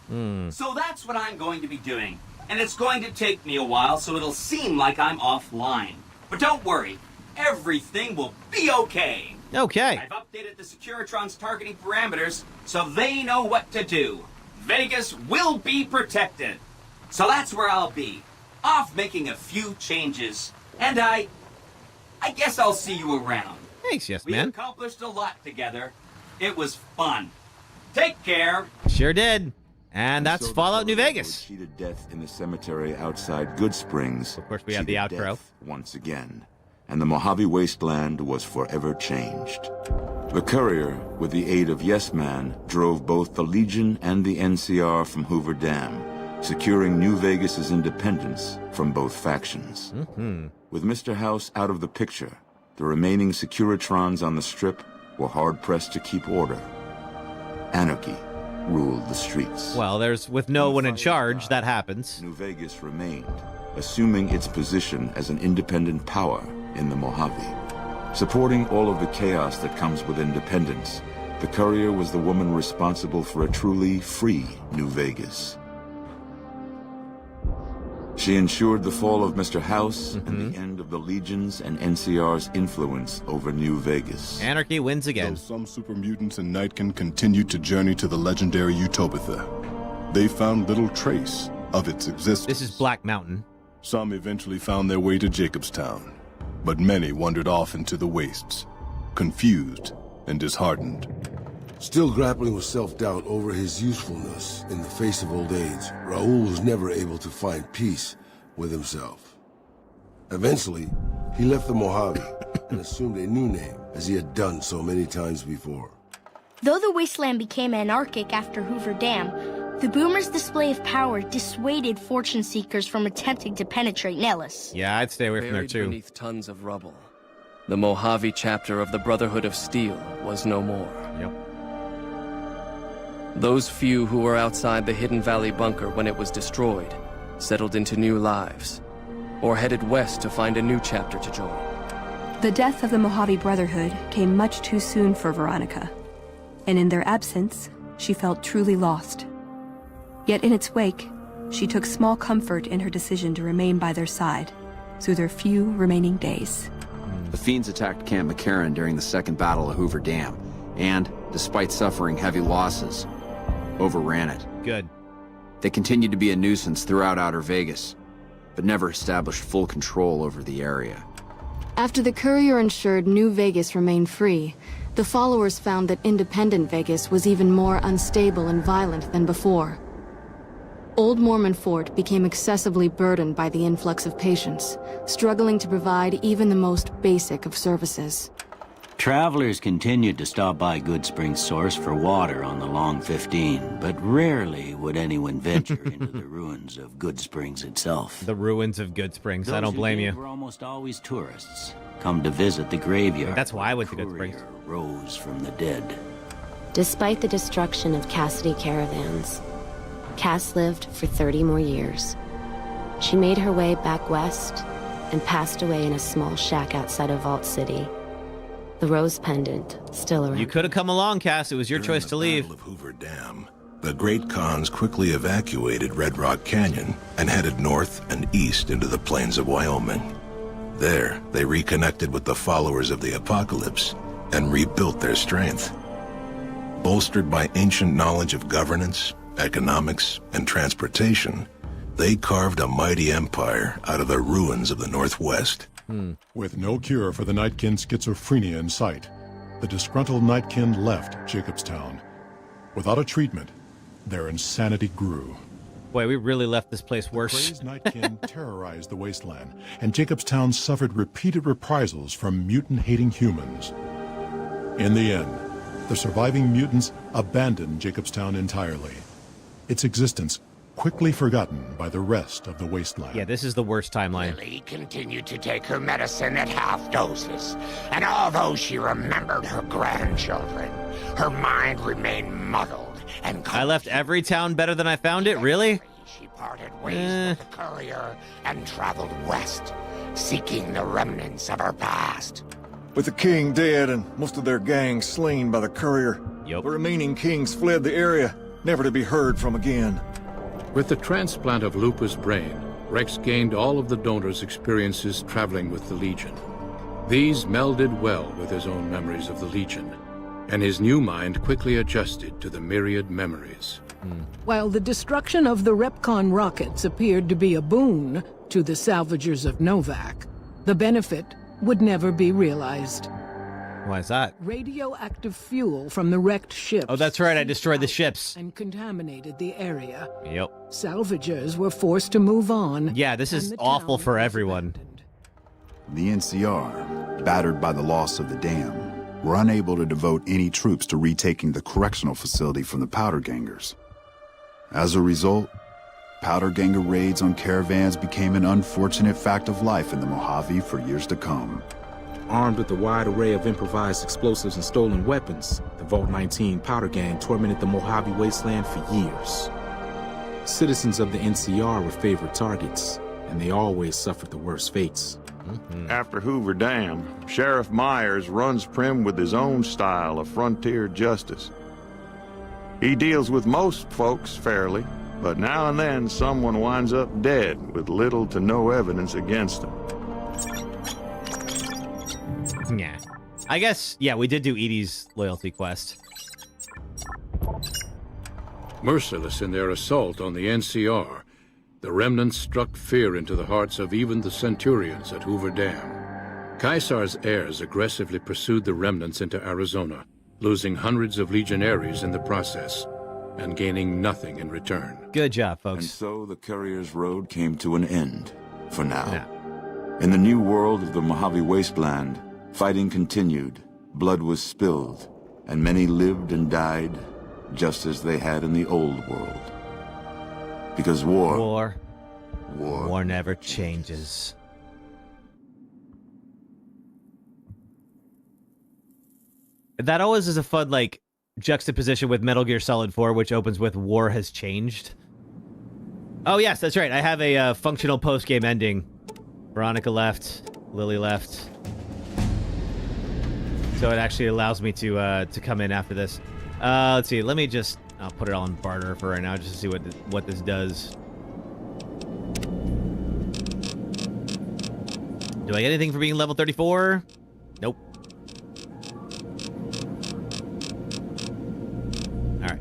So that's what I'm going to be doing. And it's going to take me a while, so it'll seem like I'm offline. But don't worry, everything will be okay. Okay. I've updated the Securitron's targeting parameters, so they know what to do. Vegas will be protected. So that's where I'll be, off making a few changes. And I guess I'll see you around. Thanks, yes, We man. accomplished a lot together. It was fun. Take care. Sure did. And that's Fallout New Vegas. Cheated death in the cemetery outside Good Springs. Of course, we have the cheated outro. death once again, and the Mojave wasteland was forever changed. The courier, with the aid of Yes Man, drove both the Legion and the NCR from Hoover Dam, securing New Vegas's independence from both factions. With Mr. House out of the picture, the remaining Securitrons on the Strip were hard-pressed to keep order. Anarchy ruled the streets. Well, with no one in charge, that happens. New Vegas remained, assuming its position as an independent power in the Mojave. Supporting all of the chaos that comes with independence, the courier was the woman responsible for a truly free New Vegas. She ensured the fall of Mr. House and the end of the Legion's and NCR's influence over New Vegas. Anarchy wins again. Though some super mutants in Nightkin continued to journey to the legendary Utopia, they found little trace of its existence. This is Black Mountain. Some eventually found their way to Jacobstown, but many wandered off into the wastes, confused and disheartened. Still grappling with self-doubt over his usefulness in the face of old age, Raul was never able to find peace with himself. Eventually, he left the Mojave and assumed a new name, as he had done so many times before. Though the wasteland became anarchic after Hoover Dam, the Boomers' display of power dissuaded fortune seekers from attempting to penetrate Nellis. Yeah, I'd stay away from there Buried too. beneath tons of rubble, the Mojave chapter of the Brotherhood of Steel was no more. Yep. Those few who were outside the Hidden Valley bunker when it was destroyed settled into new lives, or headed west to find a new chapter to join. The death of the Mojave Brotherhood came much too soon for Veronica, and in their absence, she felt truly lost. Yet in its wake, she took small comfort in her decision to remain by their side through their few remaining days. The Fiends attacked Camp McCarran during the Second Battle of Hoover Dam, and, despite suffering heavy losses, overran it. Good. They continued to be a nuisance throughout Outer Vegas, but never established full control over the area. After the Courier ensured New Vegas remained free, the followers found that independent Vegas was even more unstable and violent than before. Old Mormon Fort became excessively burdened by the influx of patients, struggling to provide even the most basic of services. Travelers continued to stop by Good Springs Source for water on the Long 15, but rarely would anyone venture into the ruins of Good Springs itself. The ruins of Good Springs. Those I don't blame you. were almost always tourists, come to visit the graveyard. That's why I went to Good Springs. Rose from the dead. Despite the destruction of Cassidy caravans, Cass lived for 30 more years. She made her way back west and passed away in a small shack outside of Vault City. The rose pendant still around. You could have come along, Cass. It was your choice to leave. Battle of Hoover Dam, the Great Khans quickly evacuated Red Rock Canyon and headed north and east into the plains of Wyoming. There, they reconnected with the followers of the Apocalypse and rebuilt their strength. Bolstered by ancient knowledge of governance, economics, and transportation, they carved a mighty empire out of the ruins of the Northwest. With no cure for the Nightkin schizophrenia in sight, the disgruntled Nightkin left Jacobstown. Without a treatment, their insanity grew. Boy, we really left this place worse. The crazed Nightkin terrorized the wasteland, and Jacobstown suffered repeated reprisals from mutant-hating humans. In the end, the surviving mutants abandoned Jacobstown entirely. Its existence quickly forgotten by the rest of the wasteland. Yeah, this is the worst timeline. Lily continued to take her medicine at half doses, and although she remembered her grandchildren, her mind remained muddled and I left every town better than I found it? Really? She parted ways with the Courier and traveled west, seeking the remnants of her past. With the king dead and most of their gang slain by the Courier, the remaining kings fled the area, never to be heard from again. With the transplant of Lupa's brain, Rex gained all of the donor's experiences traveling with the Legion. These melded well with his own memories of the Legion, and his new mind quickly adjusted to the myriad memories. While the destruction of the Repcon rockets appeared to be a boon to the salvagers of Novak, the benefit would never be realized. Why is that? Radioactive fuel from the wrecked ships. Oh, that's right. I destroyed the ships. And contaminated the area. Yep. Salvagers were forced to move on. Yeah, this is awful for everyone. The NCR, battered by the loss of the dam, were unable to devote any troops to retaking the correctional facility from the Powder Gangers. As a result, Powder Ganger raids on caravans became an unfortunate fact of life in the Mojave for years to come. Armed with a wide array of improvised explosives and stolen weapons, the Vault 19 Powder Gang tormented the Mojave wasteland for years. Citizens of the NCR were favorite targets, and they always suffered the worst fates. After Hoover Dam, Sheriff Myers runs Prim with his own style of frontier justice. He deals with most folks fairly, but now and then someone winds up dead with little to no evidence against them. Yeah. I guess, yeah, we did do Edie's loyalty quest. Merciless in their assault on the NCR, the remnants struck fear into the hearts of even the Centurions at Hoover Dam. Caesar's heirs aggressively pursued the remnants into Arizona, losing hundreds of legionaries in the process, and gaining nothing in return. Good job, folks. And so the Courier's road came to an end, for now. In the new world of the Mojave Wasteland, fighting continued, blood was spilled, and many lived and died just as they had in the old world. Because war never changes. That always is a fun, like, juxtaposition with Metal Gear Solid 4, which opens with "War has changed." Oh yes, that's right. I have a functional post-game ending. Veronica left, Lily left, so it actually allows me to come in after this. Let's see. Let me just. I'll put it on barter for right now, just to see what this does. Do I get anything for being level 34? Nope. Alright.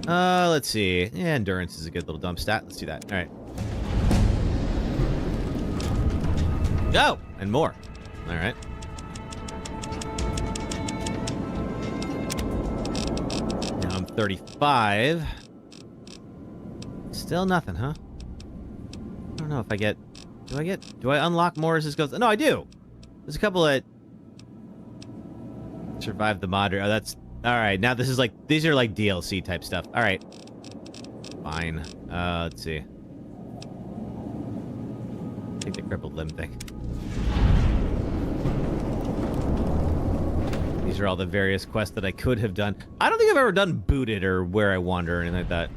Let's see. Yeah, endurance is a good little dump stat. Let's do that. Alright. Go! And more. Alright. Now I'm 35. Still nothing, huh? I don't know if I get... Do I unlock more as this goes? No, I do. There's a couple that survive the mod. Oh, that's all right. Now this is like, these are like DLC type stuff. All right, fine. Let's see. Take the crippled limb thing. These are all the various quests that I could have done. I don't think I've ever done Booted or Where I Wander or anything like that.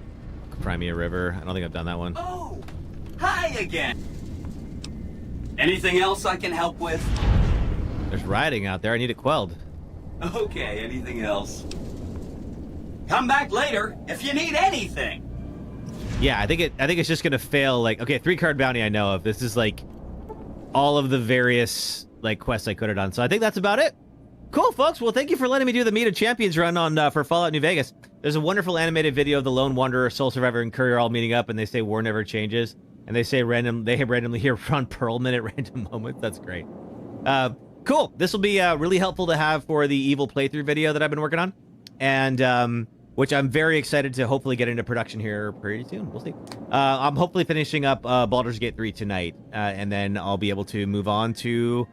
Crimea River. I don't think I've done that one. Oh, hi again. Anything else I can help with? There's rioting out there. I need it quelled. Okay, anything else? Come back later if you need anything. Yeah, I think it's just gonna fail. Like, okay, 3-card bounty I know of. This is like all of the various like quests I could have done. So I think that's about it. Cool, folks. Well, thank you for letting me do the Meet of Champions run on for Fallout New Vegas. There's a wonderful animated video of the Lone Wanderer, Soul Survivor, and Courier all meeting up, and they say war never changes. And they say they randomly hear Ron Perlman at random moments. That's great. Cool. This will be really helpful to have for the Evil playthrough video that I've been working on. And which I'm very excited to hopefully get into production here pretty soon. We'll see. I'm hopefully finishing up Baldur's Gate 3 tonight. And then I'll be able to move on to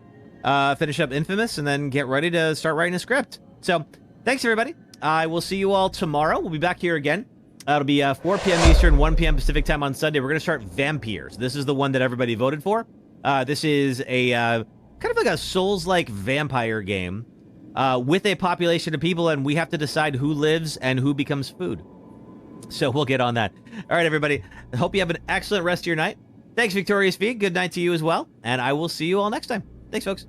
finish up Infamous and then get ready to start writing a script. So thanks, everybody. I will see you all tomorrow. We'll be back here again. It'll be 4 p.m. Eastern, 1 p.m. Pacific time on Sunday. We're going to start Vampires. This is the one that everybody voted for. This is a kind of like a Souls-like vampire game with a population of people, and we have to decide who lives and who becomes food. So we'll get on that. All right, everybody. I hope you have an excellent rest of your night. Thanks, Victorious V. Good night to you as well, and I will see you all next time. Thanks, folks.